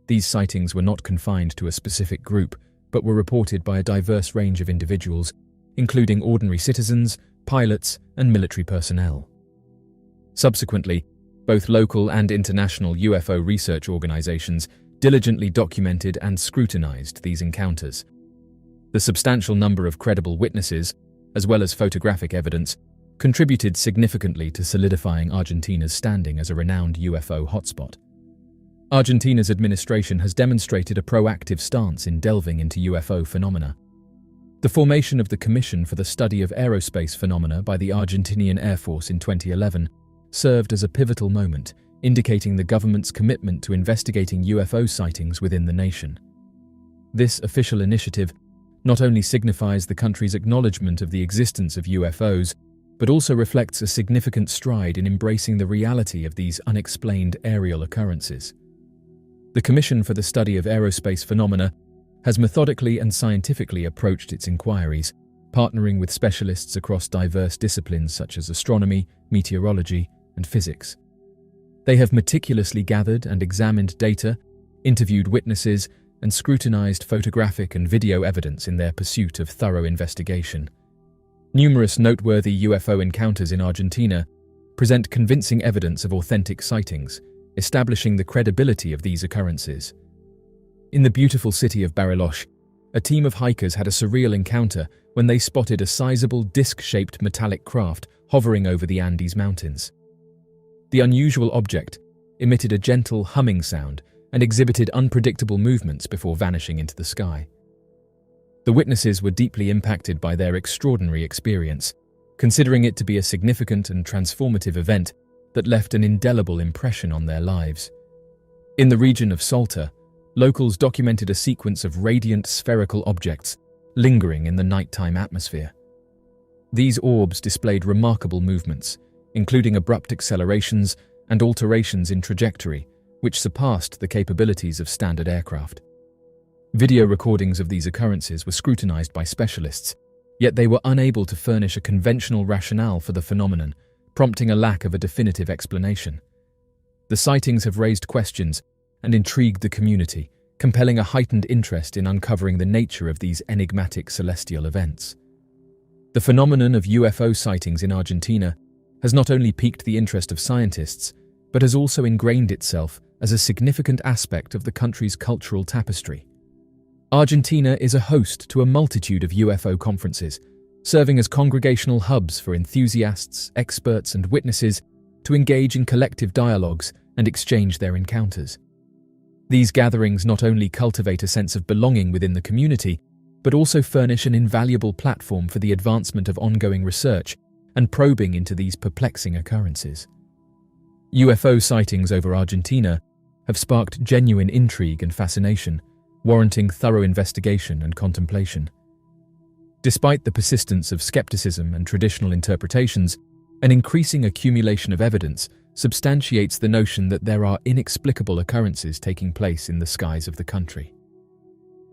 [SPEAKER 1] These sightings were not confined to a specific group, but were reported by a diverse range of individuals, including ordinary citizens, pilots, and military personnel. Subsequently, both local and international UFO research organizations diligently documented and scrutinized these encounters. The substantial number of credible witnesses, as well as photographic evidence, contributed significantly to solidifying Argentina's standing as a renowned UFO hotspot. Argentina's administration has demonstrated a proactive stance in delving into UFO phenomena. The formation of the Commission for the Study of Aerospace Phenomena by the Argentinian Air Force in 2011 served as a pivotal moment, indicating the government's commitment to investigating UFO sightings within the nation. This official initiative not only signifies the country's acknowledgement of the existence of UFOs, but also reflects a significant stride in embracing the reality of these unexplained aerial occurrences. The Commission for the Study of Aerospace Phenomena has methodically and scientifically approached its inquiries, partnering with specialists across diverse disciplines such as astronomy, meteorology, and physics. They have meticulously gathered and examined data, interviewed witnesses, and scrutinized photographic and video evidence in their pursuit of thorough investigation. Numerous noteworthy UFO encounters in Argentina present convincing evidence of authentic sightings, establishing the credibility of these occurrences. In the beautiful city of Bariloche, a team of hikers had a surreal encounter when they spotted a sizable disc-shaped metallic craft hovering over the Andes Mountains. The unusual object emitted a gentle humming sound and exhibited unpredictable movements before vanishing into the sky. The witnesses were deeply impacted by their extraordinary experience, considering it to be a significant and transformative event that left an indelible impression on their lives. In the region of Salta, locals documented a sequence of radiant spherical objects lingering in the nighttime atmosphere. These orbs displayed remarkable movements, including abrupt accelerations and alterations in trajectory, which surpassed the capabilities of standard aircraft. Video recordings of these occurrences were scrutinized by specialists, yet they were unable to furnish a conventional rationale for the phenomenon, prompting a lack of a definitive explanation. The sightings have raised questions and intrigued the community, compelling a heightened interest in uncovering the nature of these enigmatic celestial events. The phenomenon of UFO sightings in Argentina has not only piqued the interest of scientists, but has also ingrained itself as a significant aspect of the country's cultural tapestry. Argentina is a host to a multitude of UFO conferences, serving as congregational hubs for enthusiasts, experts, and witnesses to engage in collective dialogues and exchange their encounters. These gatherings not only cultivate a sense of belonging within the community, but also furnish an invaluable platform for the advancement of ongoing research and probing into these perplexing occurrences. UFO sightings over Argentina have sparked genuine intrigue and fascination, warranting thorough investigation and contemplation. Despite the persistence of skepticism and traditional interpretations, an increasing accumulation of evidence substantiates the notion that there are inexplicable occurrences taking place in the skies of the country.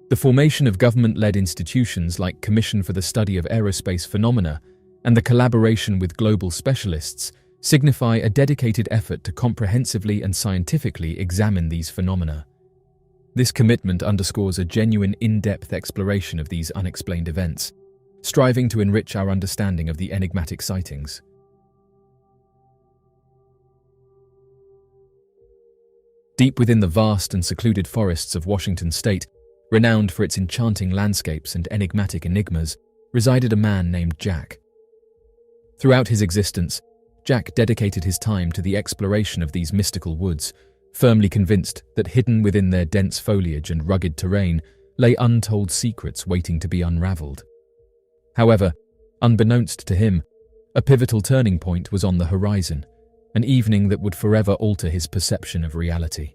[SPEAKER 1] The formation of government-led institutions like Commission for the Study of Aerospace Phenomena and the collaboration with global specialists signify a dedicated effort to comprehensively and scientifically examine these phenomena. This commitment underscores a genuine in-depth exploration of these unexplained events, striving to enrich our understanding of the enigmatic sightings. Deep within the vast and secluded forests of Washington state, renowned for its enchanting landscapes and enigmatic enigmas, resided a man named Jack. Throughout his existence, Jack dedicated his time to the exploration of these mystical woods, firmly convinced that hidden within their dense foliage and rugged terrain lay untold secrets waiting to be unraveled. However, unbeknownst to him, a pivotal turning point was on the horizon, an evening that would forever alter his perception of reality.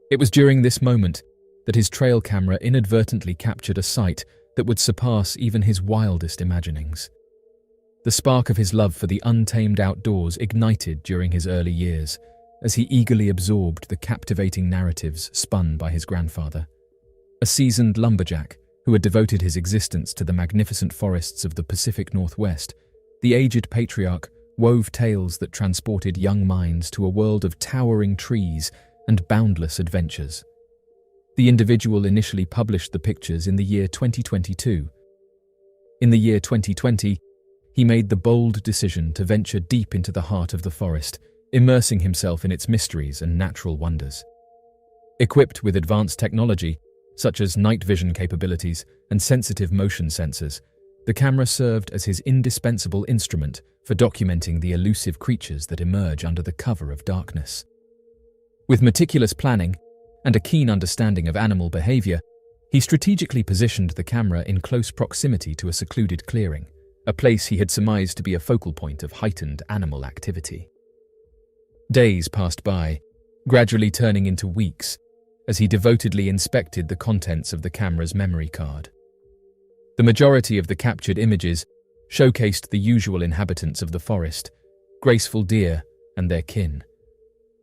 [SPEAKER 1] It was during this moment that his trail camera inadvertently captured a sight that would surpass even his wildest imaginings. The spark of his love for the untamed outdoors ignited during his early years, as he eagerly absorbed the captivating narratives spun by his grandfather. A seasoned lumberjack who had devoted his existence to the magnificent forests of the Pacific Northwest, the aged patriarch wove tales that transported young minds to a world of towering trees and boundless adventures. The individual initially published the pictures in the year 2022. In the year 2020, he made the bold decision to venture deep into the heart of the forest, immersing himself in its mysteries and natural wonders. Equipped with advanced technology, such as night vision capabilities and sensitive motion sensors, the camera served as his indispensable instrument for documenting the elusive creatures that emerge under the cover of darkness. With meticulous planning and a keen understanding of animal behavior, he strategically positioned the camera in close proximity to a secluded clearing, a place he had surmised to be a focal point of heightened animal activity. Days passed by, gradually turning into weeks, as he devotedly inspected the contents of the camera's memory card. The majority of the captured images showcased the usual inhabitants of the forest, graceful deer and their kin.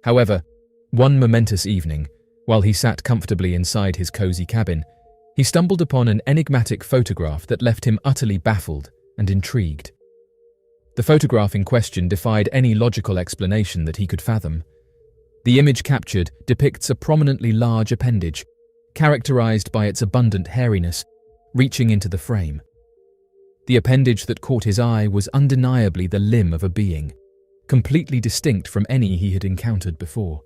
[SPEAKER 1] However, one momentous evening, while he sat comfortably inside his cozy cabin, he stumbled upon an enigmatic photograph that left him utterly baffled and intrigued. The photograph in question defied any logical explanation that he could fathom. The image captured depicts a prominently large appendage, characterized by its abundant hairiness, reaching into the frame. The appendage that caught his eye was undeniably the limb of a being, completely distinct from any he had encountered before.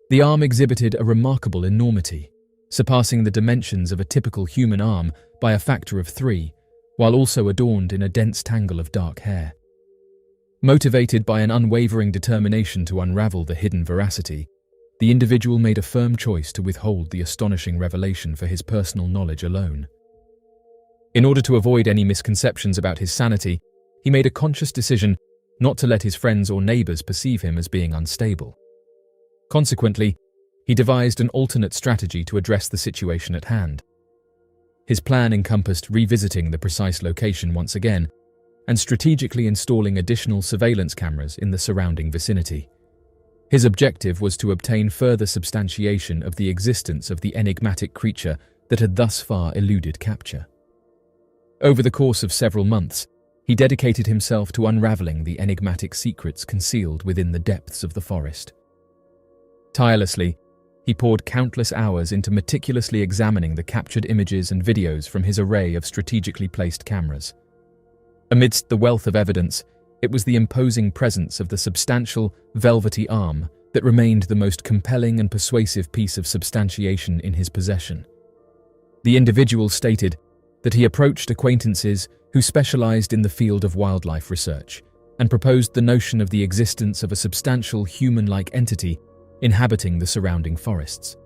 [SPEAKER 1] The arm exhibited a remarkable enormity, surpassing the dimensions of a typical human arm by a factor of 3, while also adorned in a dense tangle of dark hair. Motivated by an unwavering determination to unravel the hidden veracity, the individual made a firm choice to withhold the astonishing revelation for his personal knowledge alone. In order to avoid any misconceptions about his sanity, he made a conscious decision not to let his friends or neighbors perceive him as being unstable. Consequently, he devised an alternate strategy to address the situation at hand. His plan encompassed revisiting the precise location once again, and strategically installing additional surveillance cameras in the surrounding vicinity. His objective was to obtain further substantiation of the existence of the enigmatic creature that had thus far eluded capture. Over the course of several months, he dedicated himself to unraveling the enigmatic secrets concealed within the depths of the forest. Tirelessly, he poured countless hours into meticulously examining the captured images and videos from his array of strategically placed cameras. Amidst the wealth of evidence, it was the imposing presence of the substantial, velvety arm that remained the most compelling and persuasive piece of substantiation in his possession. The individual stated that he approached acquaintances who specialized in the field of wildlife research and proposed the notion of the existence of a substantial human-like entity inhabiting the surrounding forests.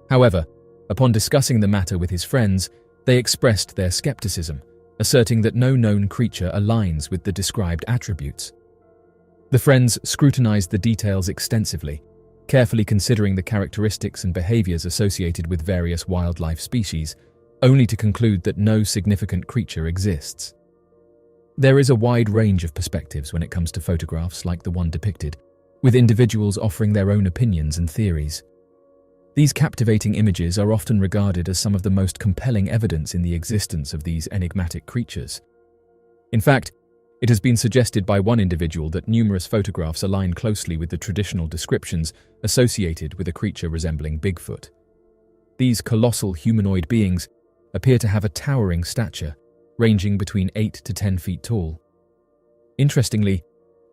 [SPEAKER 1] However, upon discussing the matter with his friends, they expressed their skepticism, asserting that no known creature aligns with the described attributes. The friends scrutinized the details extensively, carefully considering the characteristics and behaviors associated with various wildlife species, only to conclude that no significant creature exists. There is a wide range of perspectives when it comes to photographs like the one depicted, with individuals offering their own opinions and theories. These captivating images are often regarded as some of the most compelling evidence in the existence of these enigmatic creatures. In fact, it has been suggested by one individual that numerous photographs align closely with the traditional descriptions associated with a creature resembling Bigfoot. These colossal humanoid beings appear to have a towering stature, ranging between 8 to 10 feet tall. Interestingly,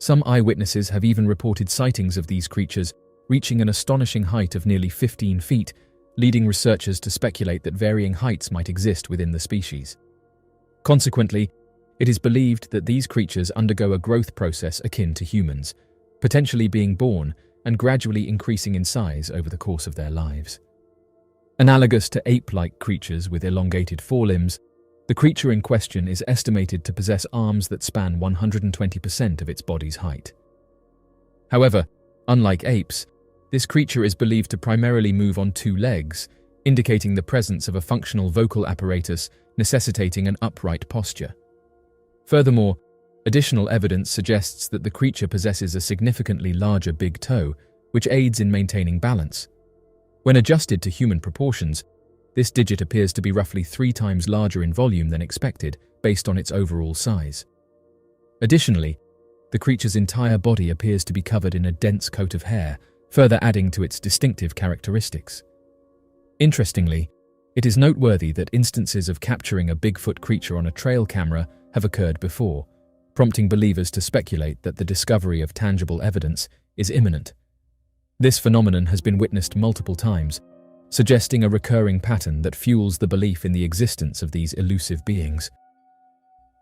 [SPEAKER 1] some eyewitnesses have even reported sightings of these creatures reaching an astonishing height of nearly 15 feet, leading researchers to speculate that varying heights might exist within the species. Consequently, it is believed that these creatures undergo a growth process akin to humans, potentially being born and gradually increasing in size over the course of their lives. Analogous to ape-like creatures with elongated forelimbs, the creature in question is estimated to possess arms that span 120% of its body's height. However, unlike apes, this creature is believed to primarily move on 2 legs, indicating the presence of a functional vocal apparatus necessitating an upright posture. Furthermore, additional evidence suggests that the creature possesses a significantly larger big toe, which aids in maintaining balance. When adjusted to human proportions, this digit appears to be roughly 3 times larger in volume than expected based on its overall size. Additionally, the creature's entire body appears to be covered in a dense coat of hair, further adding to its distinctive characteristics. Interestingly, it is noteworthy that instances of capturing a Bigfoot creature on a trail camera have occurred before, prompting believers to speculate that the discovery of tangible evidence is imminent. This phenomenon has been witnessed multiple times, suggesting a recurring pattern that fuels the belief in the existence of these elusive beings.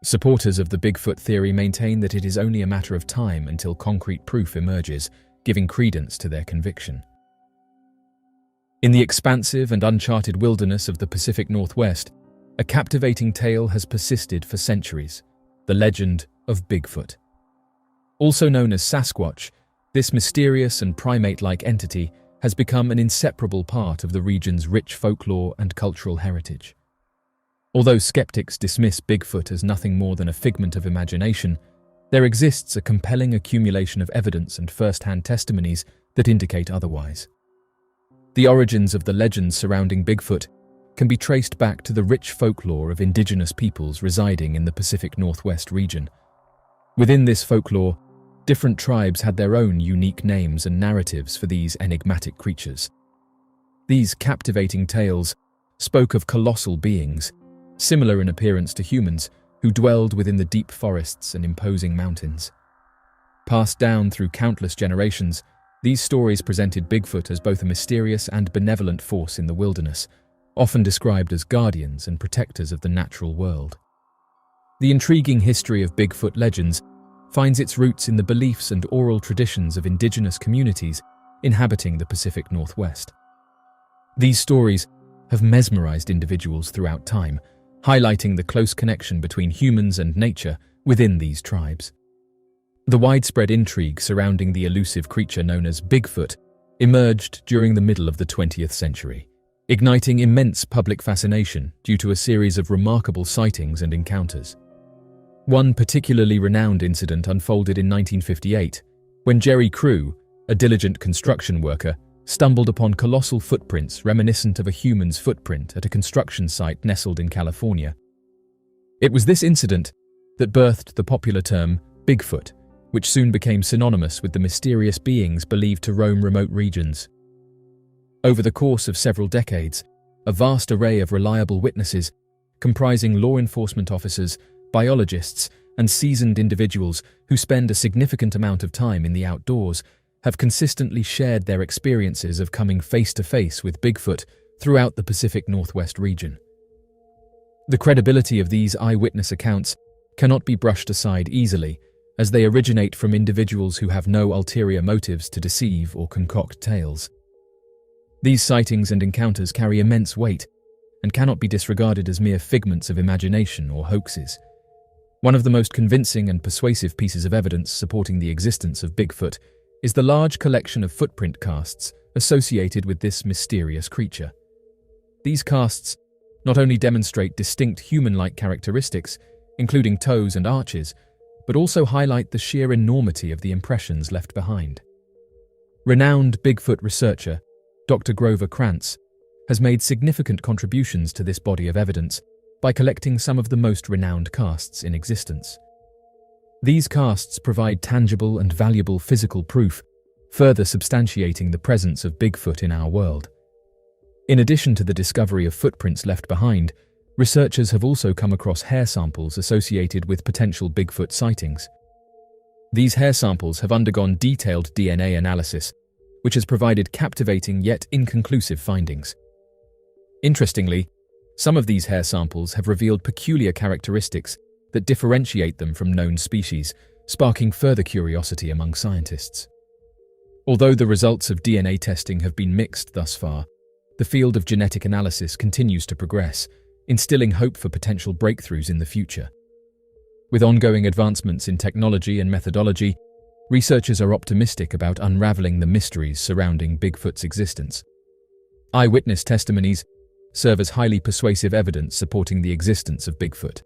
[SPEAKER 1] Supporters of the Bigfoot theory maintain that it is only a matter of time until concrete proof emerges, giving credence to their conviction. In the expansive and uncharted wilderness of the Pacific Northwest, a captivating tale has persisted for centuries: the legend of Bigfoot. Also known as Sasquatch, this mysterious and primate-like entity has become an inseparable part of the region's rich folklore and cultural heritage. Although skeptics dismiss Bigfoot as nothing more than a figment of imagination, there exists a compelling accumulation of evidence and first-hand testimonies that indicate otherwise. The origins of the legends surrounding Bigfoot can be traced back to the rich folklore of indigenous peoples residing in the Pacific Northwest region. Within this folklore, different tribes had their own unique names and narratives for these enigmatic creatures. These captivating tales spoke of colossal beings, similar in appearance to humans, who dwelled within the deep forests and imposing mountains. Passed down through countless generations, these stories presented Bigfoot as both a mysterious and benevolent force in the wilderness, often described as guardians and protectors of the natural world. The intriguing history of Bigfoot legends finds its roots in the beliefs and oral traditions of indigenous communities inhabiting the Pacific Northwest. These stories have mesmerized individuals throughout time, highlighting the close connection between humans and nature within these tribes. The widespread intrigue surrounding the elusive creature known as Bigfoot emerged during the middle of the 20th century, igniting immense public fascination due to a series of remarkable sightings and encounters. One particularly renowned incident unfolded in 1958, when Jerry Crew, a diligent construction worker, stumbled upon colossal footprints reminiscent of a human's footprint at a construction site nestled in California. It was this incident that birthed the popular term Bigfoot, which soon became synonymous with the mysterious beings believed to roam remote regions. Over the course of several decades, a vast array of reliable witnesses, comprising law enforcement officers, biologists, and seasoned individuals who spend a significant amount of time in the outdoors, have consistently shared their experiences of coming face to face with Bigfoot throughout the Pacific Northwest region. The credibility of these eyewitness accounts cannot be brushed aside easily, as they originate from individuals who have no ulterior motives to deceive or concoct tales. These sightings and encounters carry immense weight and cannot be disregarded as mere figments of imagination or hoaxes. One of the most convincing and persuasive pieces of evidence supporting the existence of Bigfoot is the large collection of footprint casts associated with this mysterious creature. These casts not only demonstrate distinct human-like characteristics, including toes and arches, but also highlight the sheer enormity of the impressions left behind. Renowned Bigfoot researcher Dr. Grover Krantz has made significant contributions to this body of evidence by collecting some of the most renowned casts in existence. These casts provide tangible and valuable physical proof, further substantiating the presence of Bigfoot in our world. In addition to the discovery of footprints left behind, researchers have also come across hair samples associated with potential Bigfoot sightings. These hair samples have undergone detailed DNA analysis, which has provided captivating yet inconclusive findings. Interestingly, some of these hair samples have revealed peculiar characteristics that differentiate them from known species, sparking further curiosity among scientists. Although the results of DNA testing have been mixed thus far, the field of genetic analysis continues to progress, instilling hope for potential breakthroughs in the future. With ongoing advancements in technology and methodology, researchers are optimistic about unraveling the mysteries surrounding Bigfoot's existence. Eyewitness testimonies serve as highly persuasive evidence supporting the existence of Bigfoot.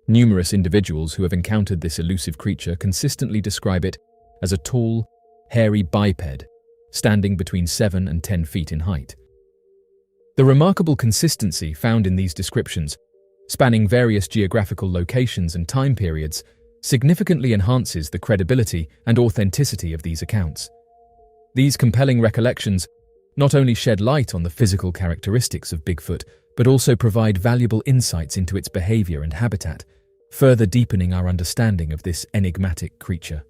[SPEAKER 1] Numerous individuals who have encountered this elusive creature consistently describe it as a tall, hairy biped, standing between 7 and 10 feet in height. The remarkable consistency found in these descriptions, spanning various geographical locations and time periods, significantly enhances the credibility and authenticity of these accounts. These compelling recollections not only shed light on the physical characteristics of Bigfoot, but also provide valuable insights into its behavior and habitat, further deepening our understanding of this enigmatic creature.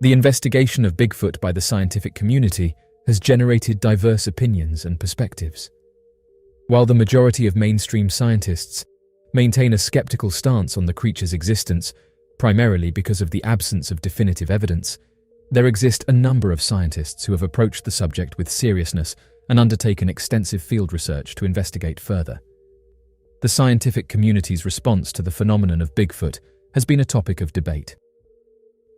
[SPEAKER 1] The investigation of Bigfoot by the scientific community has generated diverse opinions and perspectives. While the majority of mainstream scientists maintain a skeptical stance on the creature's existence, primarily because of the absence of definitive evidence, there exist a number of scientists who have approached the subject with seriousness and undertaken extensive field research to investigate further. The scientific community's response to the phenomenon of Bigfoot has been a topic of debate.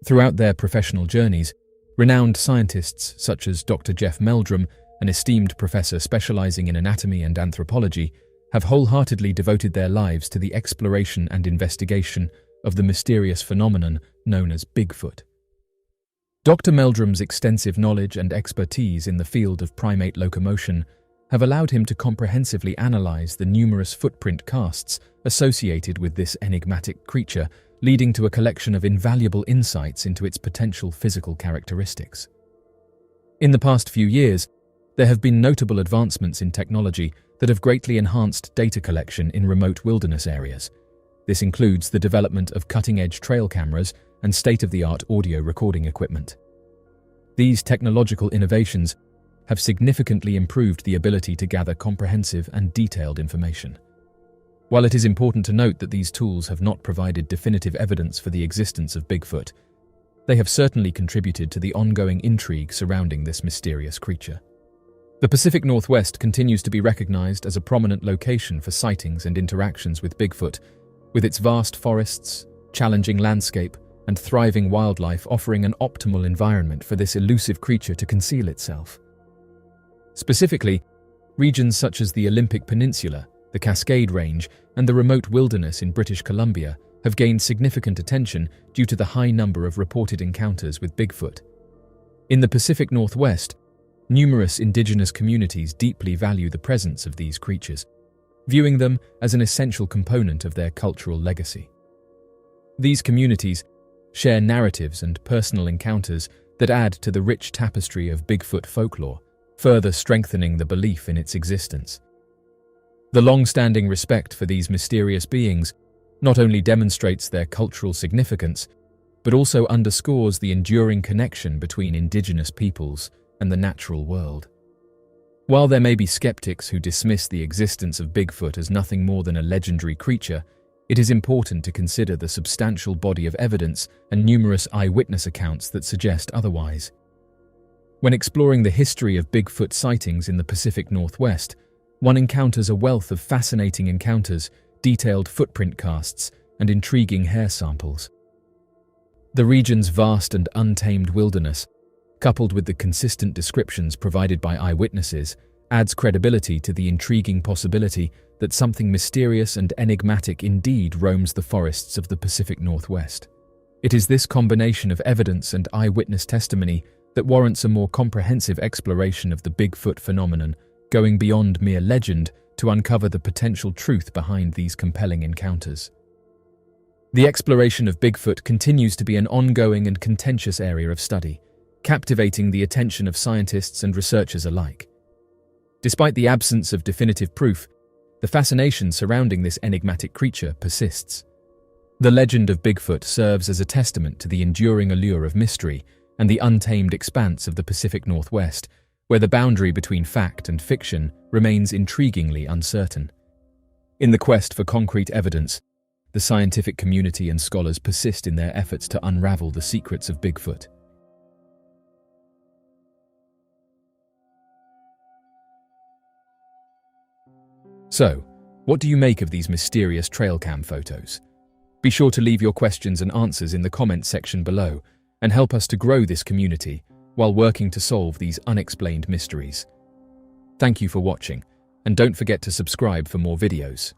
[SPEAKER 1] Throughout their professional journeys, renowned scientists such as Dr. Jeff Meldrum, an esteemed professor specializing in anatomy and anthropology, have wholeheartedly devoted their lives to the exploration and investigation of the mysterious phenomenon known as Bigfoot. Dr. Meldrum's extensive knowledge and expertise in the field of primate locomotion have allowed him to comprehensively analyze the numerous footprint casts associated with this enigmatic creature, leading to a collection of invaluable insights into its potential physical characteristics. In the past few years, there have been notable advancements in technology that have greatly enhanced data collection in remote wilderness areas. This includes the development of cutting-edge trail cameras and state-of-the-art audio recording equipment. These technological innovations have significantly improved the ability to gather comprehensive and detailed information. While it is important to note that these tools have not provided definitive evidence for the existence of Bigfoot, they have certainly contributed to the ongoing intrigue surrounding this mysterious creature. The Pacific Northwest continues to be recognized as a prominent location for sightings and interactions with Bigfoot, with its vast forests, challenging landscape, and thriving wildlife offering an optimal environment for this elusive creature to conceal itself. Specifically, regions such as the Olympic Peninsula, the Cascade Range, and the remote wilderness in British Columbia have gained significant attention due to the high number of reported encounters with Bigfoot. In the Pacific Northwest, numerous indigenous communities deeply value the presence of these creatures, viewing them as an essential component of their cultural legacy. These communities share narratives and personal encounters that add to the rich tapestry of Bigfoot folklore, further strengthening the belief in its existence. The long-standing respect for these mysterious beings not only demonstrates their cultural significance, but also underscores the enduring connection between indigenous peoples and the natural world. While there may be skeptics who dismiss the existence of Bigfoot as nothing more than a legendary creature, it is important to consider the substantial body of evidence and numerous eyewitness accounts that suggest otherwise. When exploring the history of Bigfoot sightings in the Pacific Northwest, one encounters a wealth of fascinating encounters, detailed footprint casts, and intriguing hair samples. The region's vast and untamed wilderness, coupled with the consistent descriptions provided by eyewitnesses, adds credibility to the intriguing possibility that something mysterious and enigmatic indeed roams the forests of the Pacific Northwest. It is this combination of evidence and eyewitness testimony that warrants a more comprehensive exploration of the Bigfoot phenomenon, going beyond mere legend to uncover the potential truth behind these compelling encounters. The exploration of Bigfoot continues to be an ongoing and contentious area of study, captivating the attention of scientists and researchers alike. Despite the absence of definitive proof, the fascination surrounding this enigmatic creature persists. The legend of Bigfoot serves as a testament to the enduring allure of mystery and the untamed expanse of the Pacific Northwest, where the boundary between fact and fiction remains intriguingly uncertain. In the quest for concrete evidence, the scientific community and scholars persist in their efforts to unravel the secrets of Bigfoot. So, what do you make of these mysterious trail cam photos? Be sure to leave your questions and answers in the comments section below and help us to grow this community while working to solve these unexplained mysteries. Thank you for watching, and don't forget to subscribe for more videos.